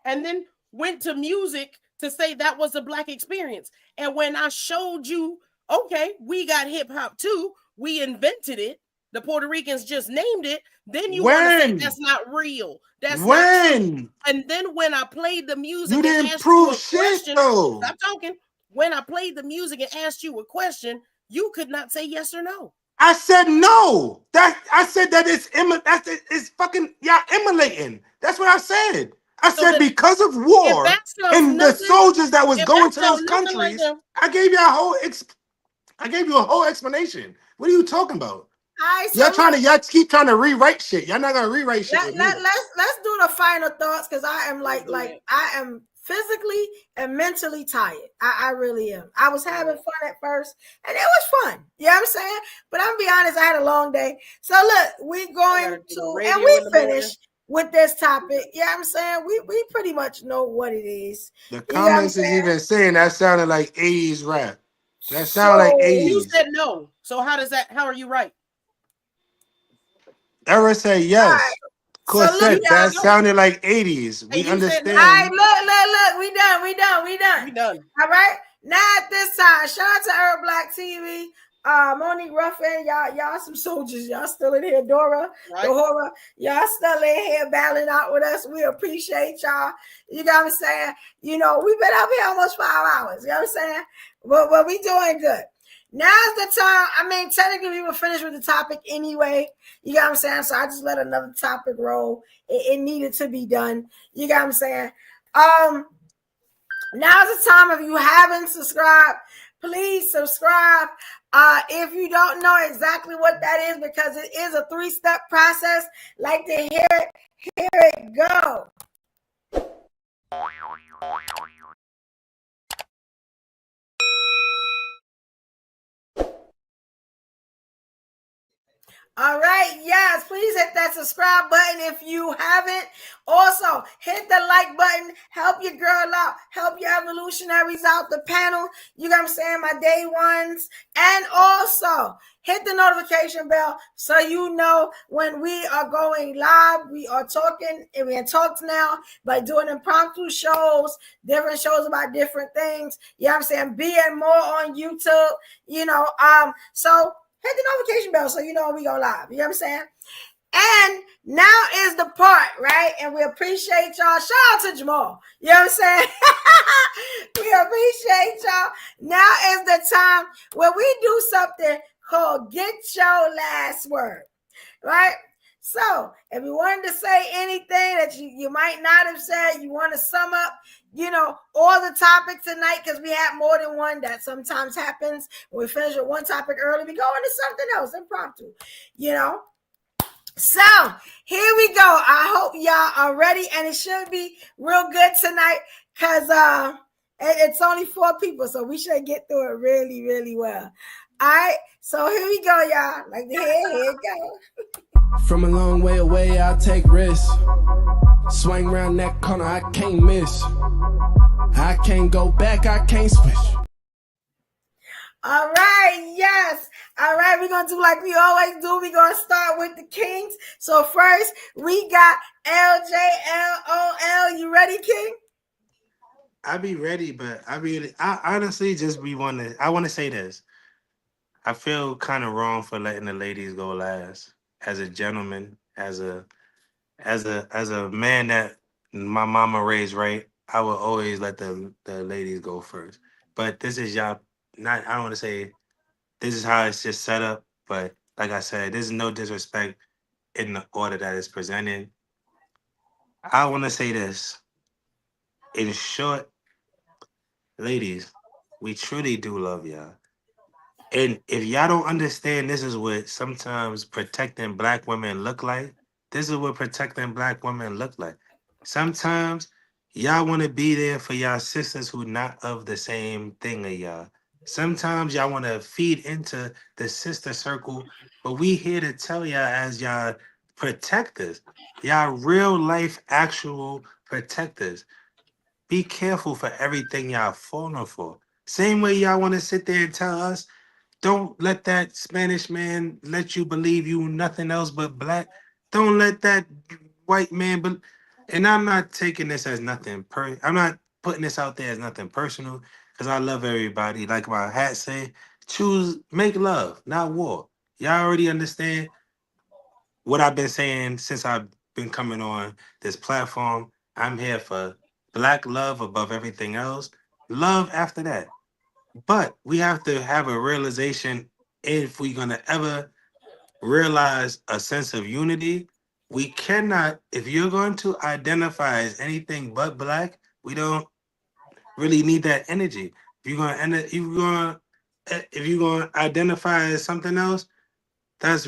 And then went to music to say that was a black experience. And when I showed you, okay, we got hip hop too. We invented it. The Puerto Ricans just named it. Then you want to say that's not real. That's not true. And then when I played the music, you didn't prove shit though. Stop talking. When I played the music and asked you a question, you could not say yes or no. I said no. I said that it's fucking y'all emulating. That's what I said. I said because of war and the soldiers that was going to those countries. I gave you a whole explanation. What are you talking about? Y'all keep trying to rewrite shit. Y'all not gonna rewrite shit. Let's do the final thoughts because I am I am physically and mentally tired. I really am. I was having fun at first, and it was fun. You know what I'm saying? But I'm gonna be honest, I had a long day. So look, we're going to, and we finished with this topic. You know what I'm saying? We pretty much know what it is. The comments is even saying that sounded like 80s rap. That sounded like 80s. You said no. So how are you right? Era said yes. Corset, that sounded like 80s. We understand. All right, look. We done. All right. Now at this time, shout out to Earl Black TV. Monique Ruffin, y'all some soldiers. Y'all still in here. Dora, y'all still in here battling out with us. We appreciate y'all. You know what I'm saying? You know, we've been up here almost 5 hours. You know what I'm saying? But we doing good. Now's the time. I mean, technically, we were finished with the topic anyway. You got what I'm saying? So I just let another topic roll. It needed to be done. You got what I'm saying? Now's the time. If you haven't subscribed, please subscribe. If you don't know exactly what that is, because it is a 3-step process, like to hear it, here it go. All right, yes, please hit that subscribe button if you haven't. Also, hit the like button. Help your girl out. Help your evolutionaries out, the panel. You know what I'm saying? My day ones. And also, hit the notification bell so you know when we are going live. We are talking, and we have talked now by doing impromptu shows, different shows about different things. You know what I'm saying? Being more on YouTube, you know. So hit the notification bell so you know when we go live. You know what I'm saying? And now is the part, right? And we appreciate y'all. Shout out to Jamal. You know what I'm saying? We appreciate y'all. Now is the time where we do something called Get Your Last Word, right? So if you wanted to say anything that you might not have said, you want to sum up, you know, all the topics tonight, because we have more than one. That sometimes happens. When we finish with one topic early, we go into something else, impromptu, you know. So here we go. I hope y'all are ready, and it should be real good tonight, because it's only 4 people, so we should get through it really, really well. All right, so here we go, y'all. Like here it go. From a long way away, I take risks. Swing around that corner, I can't miss. I can't go back, I can't switch. All right, yes. All right, we're going to do like we always do. We're going to start with the Kings. So first, we got LJLOL. You ready, King? I be ready, but I honestly just I want to say this. I feel kind of wrong for letting the ladies go last. As a gentleman, as a man that my mama raised right, I would always let the ladies go first. But this is y'all. Not I don't want to say this is how it's just set up. But like I said, there's no disrespect in the order that it's presented. I want to say this in short, ladies. We truly do love y'all. And if y'all don't understand, this is what sometimes protecting black women look like. This is what protecting black women look like. Sometimes y'all want to be there for y'all sisters who not of the same thing of y'all. Sometimes y'all want to feed into the sister circle, but we here to tell y'all as y'all protectors, y'all real life actual protectors. Be careful for everything y'all falling for. Same way y'all want to sit there and tell us don't let that Spanish man let you believe you nothing else but black. Don't let that white man. But and I'm not taking this as nothing. I'm not putting this out there as nothing personal because I love everybody. Like my hat say, choose make love, not war. Y'all already understand what I've been saying since I've been coming on this platform. I'm here for black love above everything else. Love after that. But we have to have a realization if we're going to ever realize a sense of unity. We cannot, if you're going to identify as anything but black, we don't really need that energy. If you're going to identify as something else, that's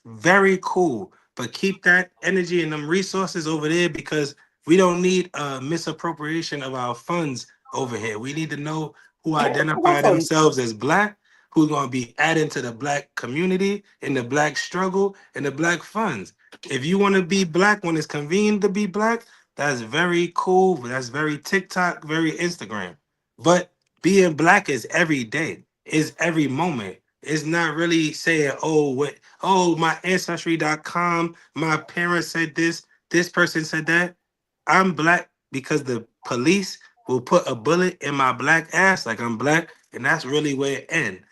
very cool. But keep that energy and them resources over there because we don't need a misappropriation of our funds over here. We need to know who identify themselves as black, who's gonna be adding to the black community and the black struggle and the black funds. If you want to be black when it's convenient to be black, that's very cool. That's very TikTok, very Instagram. But being black is every day, is every moment. It's not really saying, my ancestry.com, my parents said this person said that. I'm black because the police will put a bullet in my black ass like I'm black, and that's really where it ends.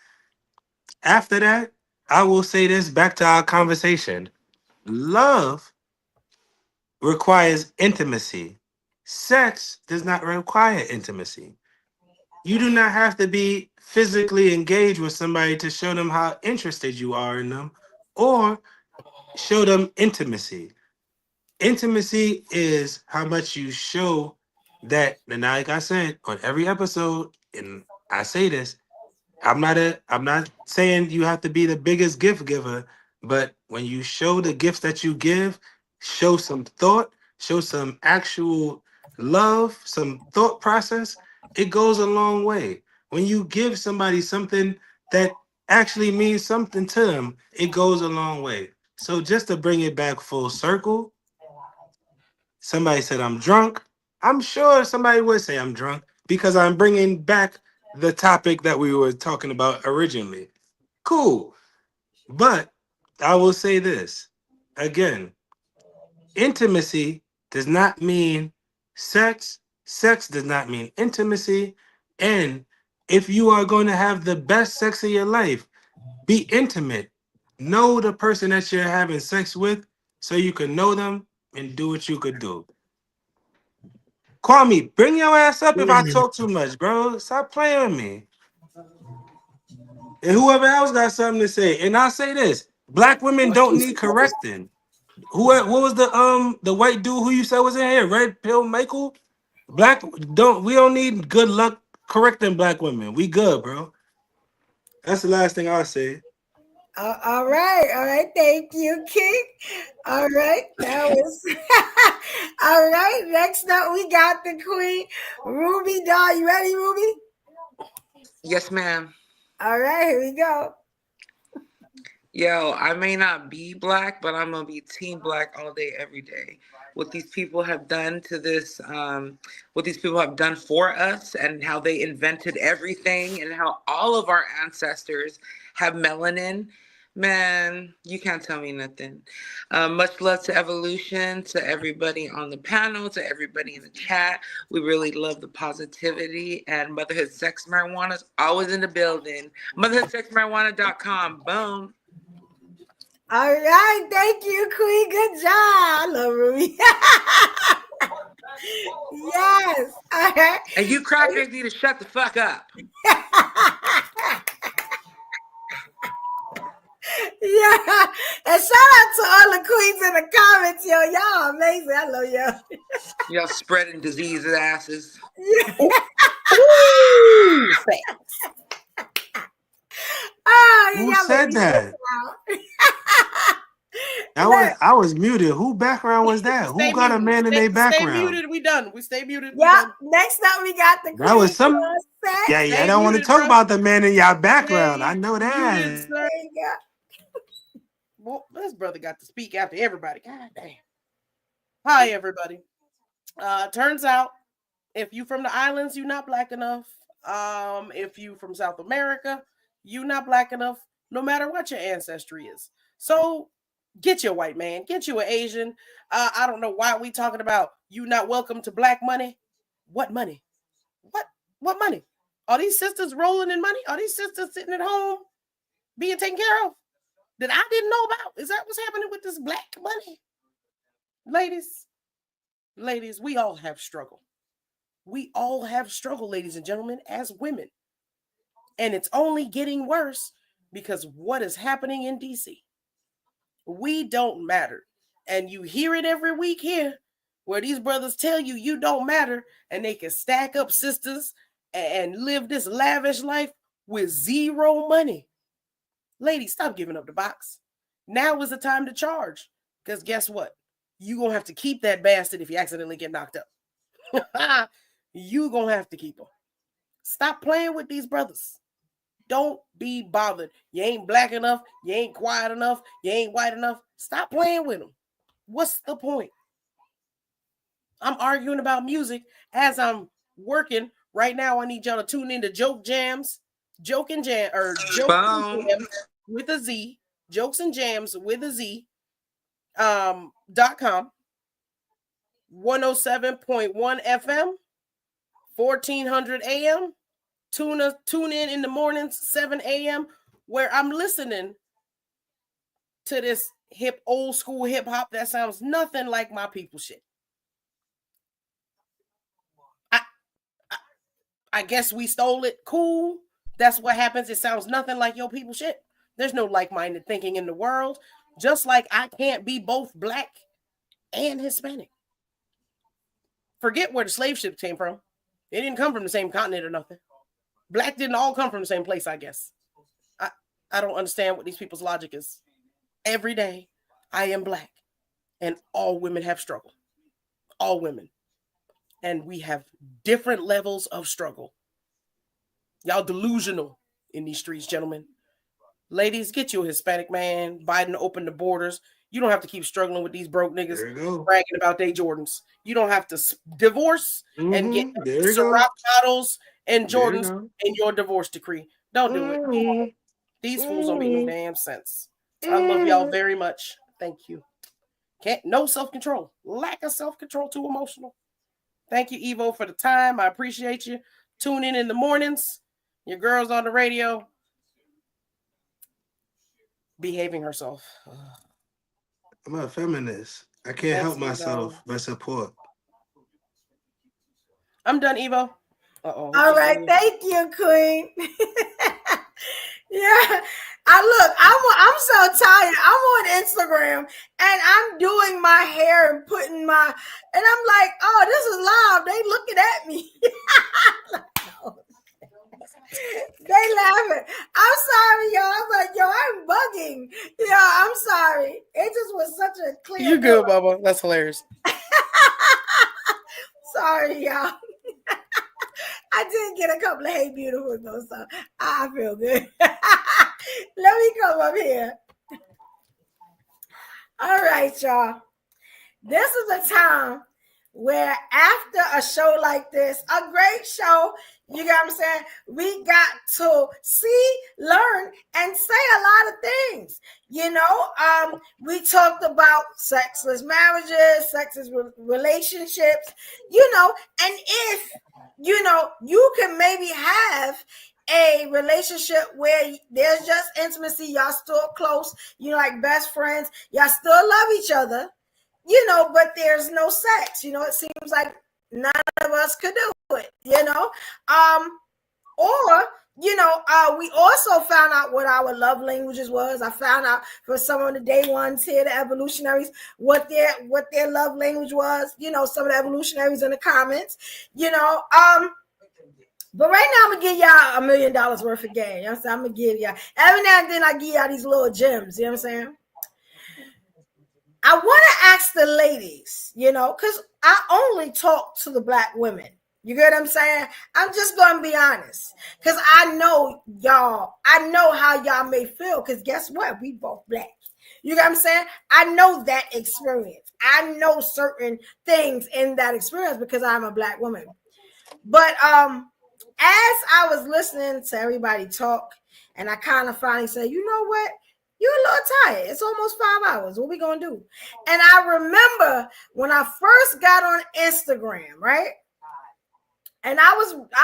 After that, I will say this back to our conversation. Love requires intimacy. Sex does not require intimacy. You do not have to be physically engaged with somebody to show them how interested you are in them or show them intimacy. Intimacy is how much you show that, and like I said on every episode, and I say this, I'm not saying you have to be the biggest gift giver, but when you show the gifts that you give, show some thought, show some actual love, some thought process, it goes a long way. When you give somebody something that actually means something to them, it goes a long way. So just to bring it back full circle, somebody said I'm drunk. I'm sure somebody would say I'm drunk because I'm bringing back the topic that we were talking about originally. Cool. But I will say this again, intimacy does not mean sex. Sex does not mean intimacy. And if you are going to have the best sex of your life, be intimate. Know the person that you're having sex with so you can know them and do what you could do. Kwame, bring your ass up if I talk too much, bro. Stop playing with me. And whoever else got something to say. And I'll say this: black women don't need correcting. What was the white dude who you said was in here? Red Pill Michael? We don't need good luck correcting black women. We good, bro. That's the last thing I'll say. All right. Thank you, King. All right, that was all right. Next up, we got the queen, Ruby Doll. You ready, Ruby? Yes, ma'am. All right, here we go. Yo, I may not be black, but I'm gonna be team black all day, every day. What these people have done to this, what these people have done for us, and how they invented everything, and how all of our ancestors have melanin. Man, you can't tell me nothing. Much love to Evolution, to everybody on the panel, to everybody in the chat. We really love the positivity, and Motherhood Sex Marijuana is always in the building. MotherhoodSexMarijuana.com. Boom. All right, thank you, Queen. Good job. I love Ruby. Yes. All right. And you crackers need to shut the fuck up. Yeah. And shout out to all the queens in the comments, yo. Y'all amazing. I love y'all. Y'all spreading diseases asses. Who said that? I was muted. Who background was that? Who got a man in their background? Stay muted. We done. We stay muted. Yeah. Next up, we got the That was some. sex. Yeah, I don't want to talk about the man in your background. I know that. Muted, well, this brother got to speak after everybody. God damn. Hi, everybody. Turns out, if you from the islands, you're not black enough. If you from South America, you're not black enough, no matter what your ancestry is. So get you a white man, get you an Asian. I don't know why we talking about you not welcome to black money. What money? What money? Are these sisters rolling in money? Are these sisters sitting at home being taken care of that I didn't know about? Is that what's happening with this black money? Ladies, we all have struggle. We all have struggle, ladies and gentlemen, as women. And it's only getting worse because what is happening in DC. We don't matter. And you hear it every week here where these brothers tell you you don't matter and they can stack up sisters and live this lavish life with zero money. Ladies, stop giving up the box. Now is the time to charge. Because guess what? You're going to have to keep that bastard if you accidentally get knocked up. You're going to have to keep them. Stop playing with these brothers. Don't be bothered. You ain't black enough. You ain't quiet enough. You ain't white enough. Stop playing with them. What's the point? I'm arguing about music as I'm working. Right now, I need y'all to tune in to Joke Jams. Joke and Jams with a Z. Jokes and Jams with a Z. .com. 107.1 FM. 1400 AM. Tune in the mornings, 7 a.m., where I'm listening to this old school hip hop that sounds nothing like my people shit. I guess we stole it. Cool. That's what happens. It sounds nothing like your people shit. There's no like-minded thinking in the world. Just like I can't be both black and Hispanic. Forget where the slave ships came from. They didn't come from the same continent or nothing. Black didn't all come from the same place, I guess. I don't understand what these people's logic is. Every day, I am black. And all women have struggle. All women. And we have different levels of struggle. Y'all delusional in these streets, gentlemen. Ladies, get you a Hispanic man. Biden opened the borders. You don't have to keep struggling with these broke niggas bragging about their Jordans. You don't have to divorce and get Ciroc bottles and Jordans in your divorce decree. Don't do it. These fools don't make no damn sense. I love y'all very much. Thank you. No self-control. Lack of self-control, too emotional. Thank you, Evo, for the time. I appreciate you. Tune in the mornings. Your girl's on the radio. Behaving herself. I'm a feminist. I can't help myself but support. I'm done, Evo. Uh-oh. All right. Thank you, Queen. Yeah. I'm so tired. I'm on Instagram and I'm doing my hair and and I'm like, oh, this is live. They looking at me. They laughing. I'm sorry, y'all. I'm like, yo, I'm bugging. Yo, I'm sorry. It just was such a clear. You good, Bubba. That's hilarious. Sorry, y'all. I did get a couple of Hey Beautifuls though, so I feel good. Let me come up here. All right, y'all. This is a time where after a show like this, a great show, you got what I'm saying? We got to see, learn, and say a lot of things. You know, we talked about sexless marriages, sexless relationships, you know, and if, you know, you can maybe have a relationship where there's just intimacy, y'all still close, you know, like best friends, y'all still love each other, you know, but there's no sex. You know, it seems like none of us could do it, you know. Or, you know, we also found out what our love languages was. I found out for some of the day ones here, the evolutionaries, what their love language was. You know, some of the evolutionaries in the comments, you know. But right now, I'm going to give y'all $1 million worth of game. You know what I'm saying? I'm going to give y'all. Every now and then, I give y'all these little gems. You know what I'm saying? I want to ask the ladies, you know, because I only talk to the Black women. You get what I'm saying? I'm just going to be honest, because I know y'all. I know how y'all may feel, because guess what? We both Black. You get what I'm saying? I know that experience. I know certain things in that experience because I'm a Black woman. But as I was listening to everybody talk, and I kind of finally said, you know what? You're a little tired. It's almost 5 hours. What we going to do? And I remember when I first got on Instagram, right? And I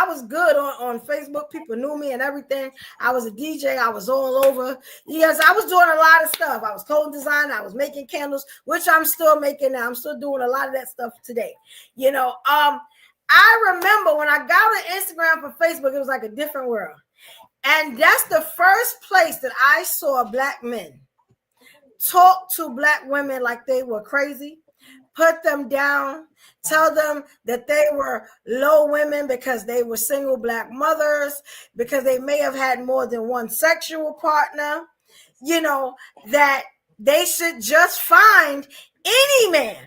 was good on Facebook. People knew me and everything. I was a DJ. I was all over. Yes, I was doing a lot of stuff. I was code design. I was making candles, which I'm still making now. I'm still doing a lot of that stuff today. You know, I remember when I got on Instagram from Facebook, it was like a different world. And that's the first place that I saw Black men talk to Black women like they were crazy, put them down, tell them that they were low women because they were single Black mothers, because they may have had more than one sexual partner, you know, that they should just find any man.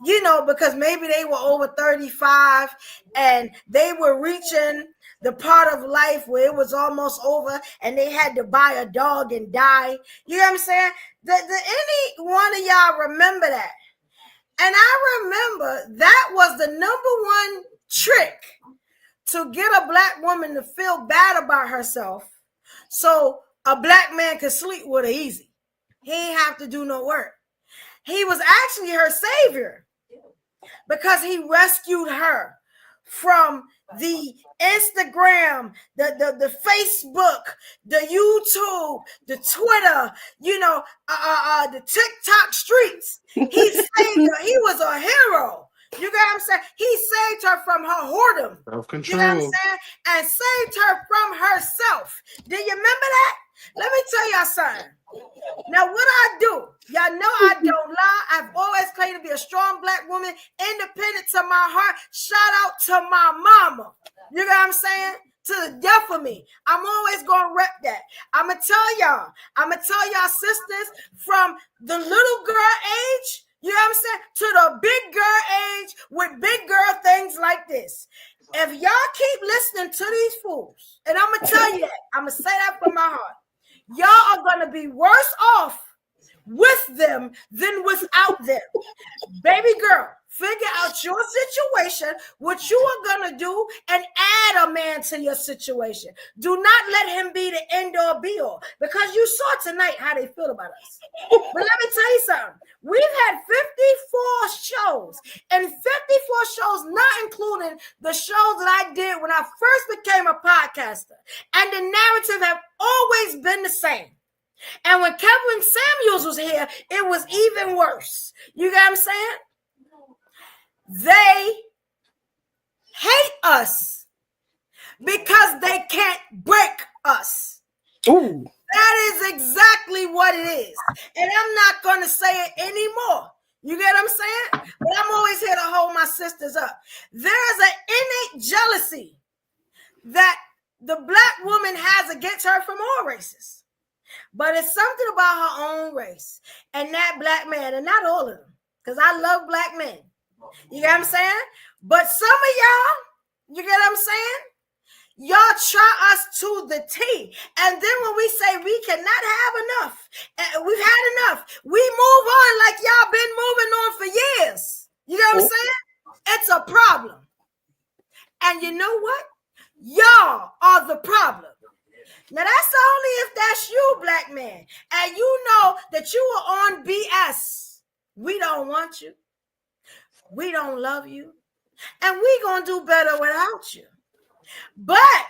You know, because maybe they were over 35 and they were reaching the part of life where it was almost over and they had to buy a dog and die. You know what I'm saying? Any one of y'all remember that? And I remember that was the number one trick to get a Black woman to feel bad about herself so a Black man could sleep with her easy. He ain't have to do no work. He was actually her savior, because he rescued her from the Instagram, the Facebook, the YouTube, the Twitter, you know, the TikTok streets. He saved her. He was a hero. You get what I'm saying? He saved her from her whoredom. Self-control. You know what I'm saying? And saved her from herself. Do you remember that? Let me tell y'all something. Now, what I do, y'all know I don't lie. I've always claimed to be a strong Black woman, independent to my heart. Shout out to my mama. You know what I'm saying? To the death of me. I'm always going to rep that. I'm going to tell y'all sisters, from the little girl age, you know what I'm saying, to the big girl age with big girl things like this. If y'all keep listening to these fools, and I'm going to tell you that, I'm going to say that from my heart, y'all are going to be worse off with them than without them. Baby girl, figure out your situation, what you are going to do, and add a man to your situation. Do not let him be the end or be all, because you saw tonight how they feel about us. But let me tell you something. We've had 54 shows, and 54 shows, not including the shows that I did when I first became a podcaster. And the narrative have always been the same. And when Kevin Samuels was here, it was even worse. You get what I'm saying? They hate us because they can't break us. Ooh. That is exactly what it is. And I'm not going to say it anymore. You get what I'm saying? But I'm always here to hold my sisters up. There is an innate jealousy that the Black woman has against her from all races. But it's something about her own race and that Black man, and not all of them, because I love Black men. You get what I'm saying? But some of y'all, you get what I'm saying? Y'all try us to the T. And then when we say we cannot have enough, we've had enough, we move on like y'all been moving on for years. You know what I'm saying? It's a problem. And you know what? Y'all are the problem. Now that's only if that's you, black man, and you know that you are on BS. We don't want you. We don't love you. And we gonna do better without you. But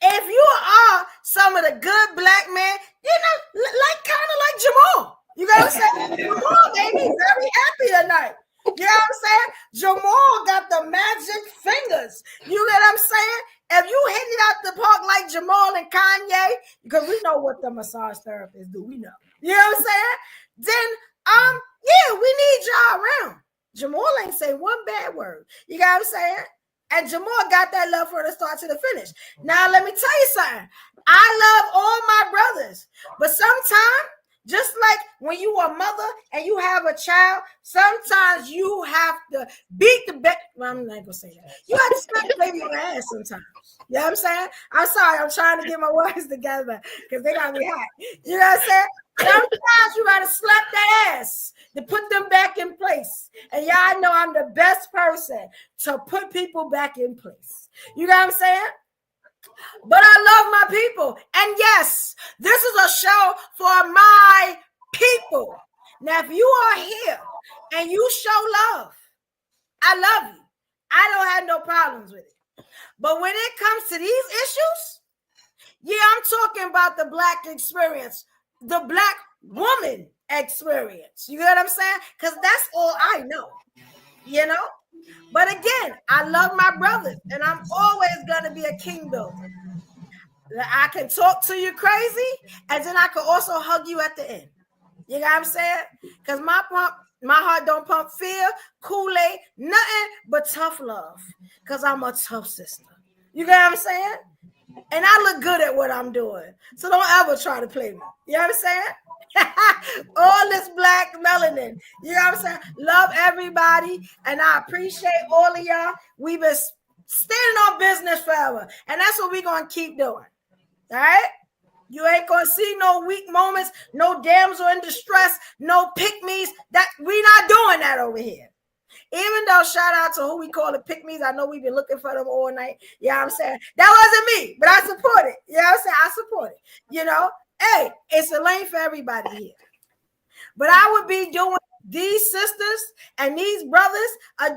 if you are some of the good black men, you know, like kind of like Jamal. You know what I'm saying? Jamal made me very happy tonight. You know what I'm saying? Jamal got the magic fingers. You know what I'm saying? If you hit it out the park like Jamal and Kanye, because we know what the massage therapists do, we know. You know what I'm saying? Then yeah, we need y'all around. Jamal ain't say one bad word. You know what I'm saying? And Jamal got that love from the start to the finish. Now, let me tell you something. I love all my brothers. But sometimes, just like when you are a mother and you have a child, sometimes you have to beat the baby. Well, I'm not going to say that. You have to smack the baby in the ass sometimes. You know what I'm saying? I'm sorry. I'm trying to get my words together because they got me hot. You know what I'm saying? Sometimes you got to slap that ass to put them back in place. And y'all know I'm the best person to put people back in place. You know what I'm saying? But I love my people. And yes, this is a show for my people. Now, if you are here and you show love, I love you. I don't have no problems with it. But when it comes to these issues, yeah, I'm talking about the black experience, the black woman experience. You know what I'm saying? Because that's all I know, you know? But again, I love my brothers, and I'm always going to be a king builder. I can talk to you crazy, and then I can also hug you at the end. You know what I'm saying? Because my heart don't pump fear, Kool-Aid, nothing but tough love. Because I'm a tough sister. You know what I'm saying? And I look good at what I'm doing. So don't ever try to play me. You know what I'm saying? All this black melanin. You know what I'm saying? Love everybody. And I appreciate all of y'all. We've been standing on business forever. And that's what we're going to keep doing. All right? You ain't going to see no weak moments, no damsel in distress, no pick-me's. That we're not doing that over here. Even though shout out to who we call the pick-me's, I know we've been looking for them all night. You know what I'm saying? That wasn't me, but I support it. You know what I'm saying? I support it. You know, hey, it's a lane for everybody here. But I would be doing these sisters and these brothers a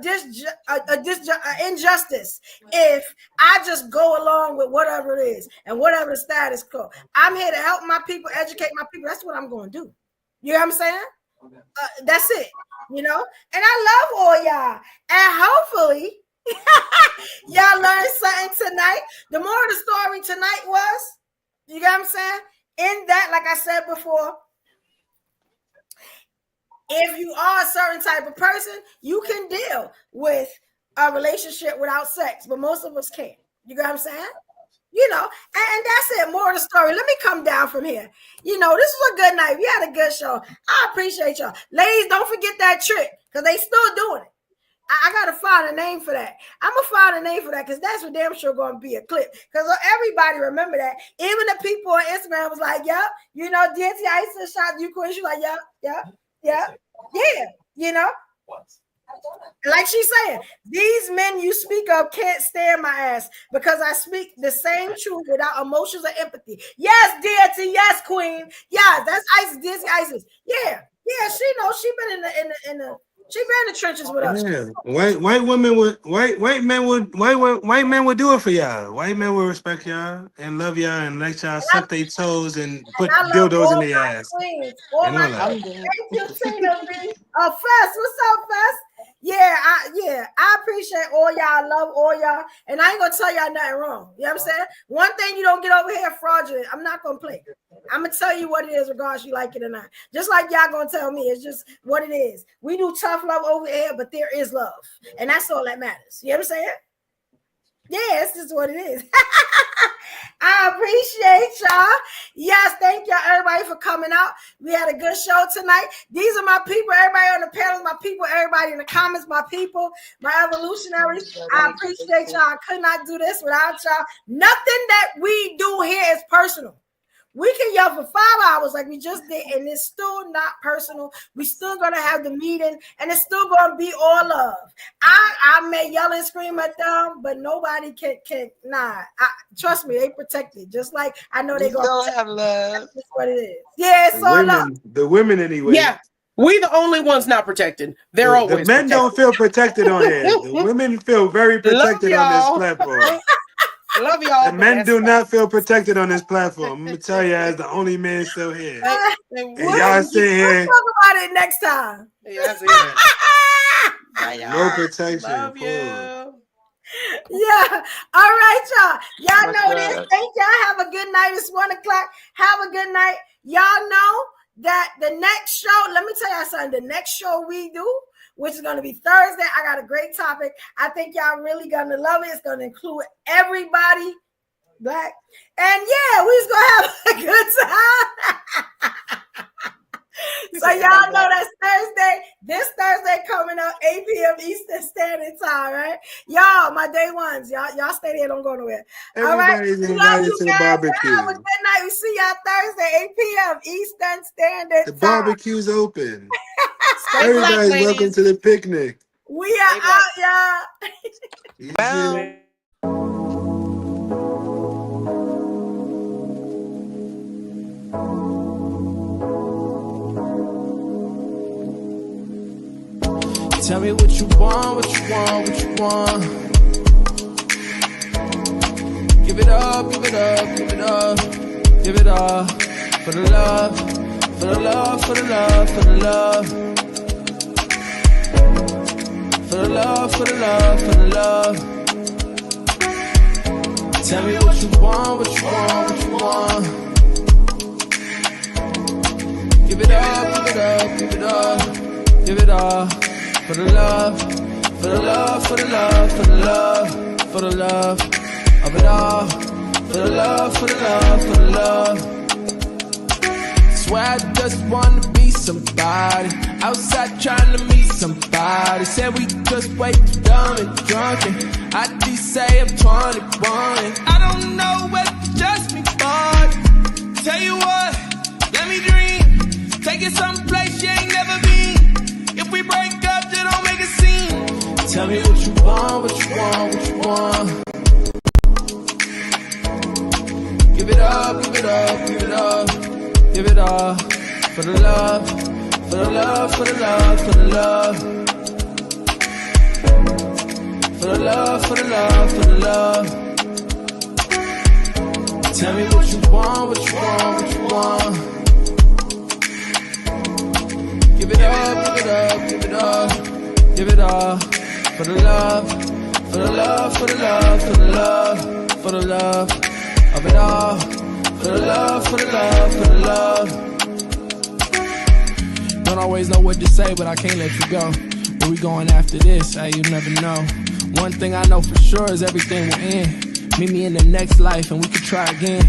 injustice if I just go along with whatever it is and whatever the status quo. I'm here to help my people, educate my people. That's what I'm going to do. You know what I'm saying? That's it. You know, and I love all y'all, and hopefully y'all learned something tonight. The moral of the story tonight was, you know what I'm saying? In that, like I said before, if you are a certain type of person, you can deal with a relationship without sex, but most of us can't. You know what I'm saying? You know, and that's it. More of the story. Let me come down from here. You know, this was a good night. We had a good show. I appreciate y'all. Ladies, don't forget that trick because they still doing it. I got to find a name for that. I'm going to find a name for that because that's for damn sure going to be a clip. Because everybody remember that. Even the people on Instagram was like, yep, you know, DNT Isis shot you, Queen. She's like, yeah. You know? Like she's saying, these men you speak of can't stand my ass because I speak the same truth without emotions or empathy. Yes, deity, yes, queen. Yeah, that's Isis, deity, Isis. Yeah, she knows she been in the trenches with us. Yeah. White men would do it for y'all. White men would respect y'all and love y'all and let y'all suck their toes and put dildos in their ass. All my queens. Thank you, Tina B. Fest, what's up, Fest? Yeah, I appreciate all y'all, love all y'all, and I ain't gonna tell y'all nothing wrong. You know what I'm saying? One thing you don't get over here, fraudulent. I'm not gonna play. I'm gonna tell you what it is, regardless you like it or not. Just like y'all gonna tell me, it's just what it is. We do tough love over here, but there is love, and that's all that matters. You know what I'm saying? Yeah, it's just what it is. I appreciate y'all. Yes, thank y'all, everybody, for coming out. We had a good show tonight. These are my people. Everybody on the panel, my people. Everybody in the comments, my people, my evolutionaries. I appreciate y'all. I could not do this without y'all. Nothing that we do here is personal. We can yell for 5 hours like we just did, and it's still not personal. We still gonna have the meeting, and it's still gonna be all love. I may yell and scream at them, but nobody can. Trust me, they protected. Just like I know they gonna have love. That's what it is. Yeah, it's all love. The women anyway. Yeah. We the only ones not protected. They're always the men protected. don't feel protected on here. The women feel very protected on this platform. Love y'all. The men do not feel protected on this platform. I'm gonna tell you, as the only man still here. And y'all sit here. We'll talk about it next time. Yes, no protection. Love you. Yeah. All right, y'all. Y'all know this. God. Thank y'all. Have a good night. It's 1 o'clock. Have a good night. Y'all know that the next show, let me tell y'all something. The next show we do, which is going to be Thursday, I got a great topic. I think y'all really going to love it. It's going to include everybody black. And yeah, we just going to have a good time. So y'all know that's Thursday. This Thursday coming up, 8 p.m. Eastern Standard Time, right? Y'all, my day ones. Y'all stay there. Don't go nowhere. Everybody's all right. invited to the barbecue. Have a good night. We see y'all Thursday, 8 p.m. Eastern Standard The Time. barbecue's open. Everybody's welcome to the picnic. We are out, y'all. Bye. Tell me what you want, what you want, what you want. Give it up, give it up, give it up, give it up. For the love, for the love, for the love, for the love. For the love, for the love, for the love. Tell me what you want, what you want, what you want. Give it up, give it up, give it up, give it up. For the love, for the love, for the love, for the love, for the love of it all. For the love, for the love, for the love. Swear I just wanna be somebody. Outside trying to meet somebody. Said we just way too dumb and drunken. I just say I'm 21. I don't know what to just me for. Tell you what, let me dream. Take it someplace you ain't never been. If we break up, then don't make a scene. Tell me what you want, what you want, what you want. Give it up, give it up, give it up, give it up. For the love, for the love, for the love, for the love. For the love, for the love, for the love. Tell me what you want, what you want, what you want. Give it up, give it up, give it up, give it up. For the love, for the love, for the love, for the love, for the love of it all. For the love, for the love, for the love. Don't always know what to say, but I can't let you go. Where we going after this? Hey, you never know. One thing I know for sure is everything will end. Meet me in the next life and we can try again.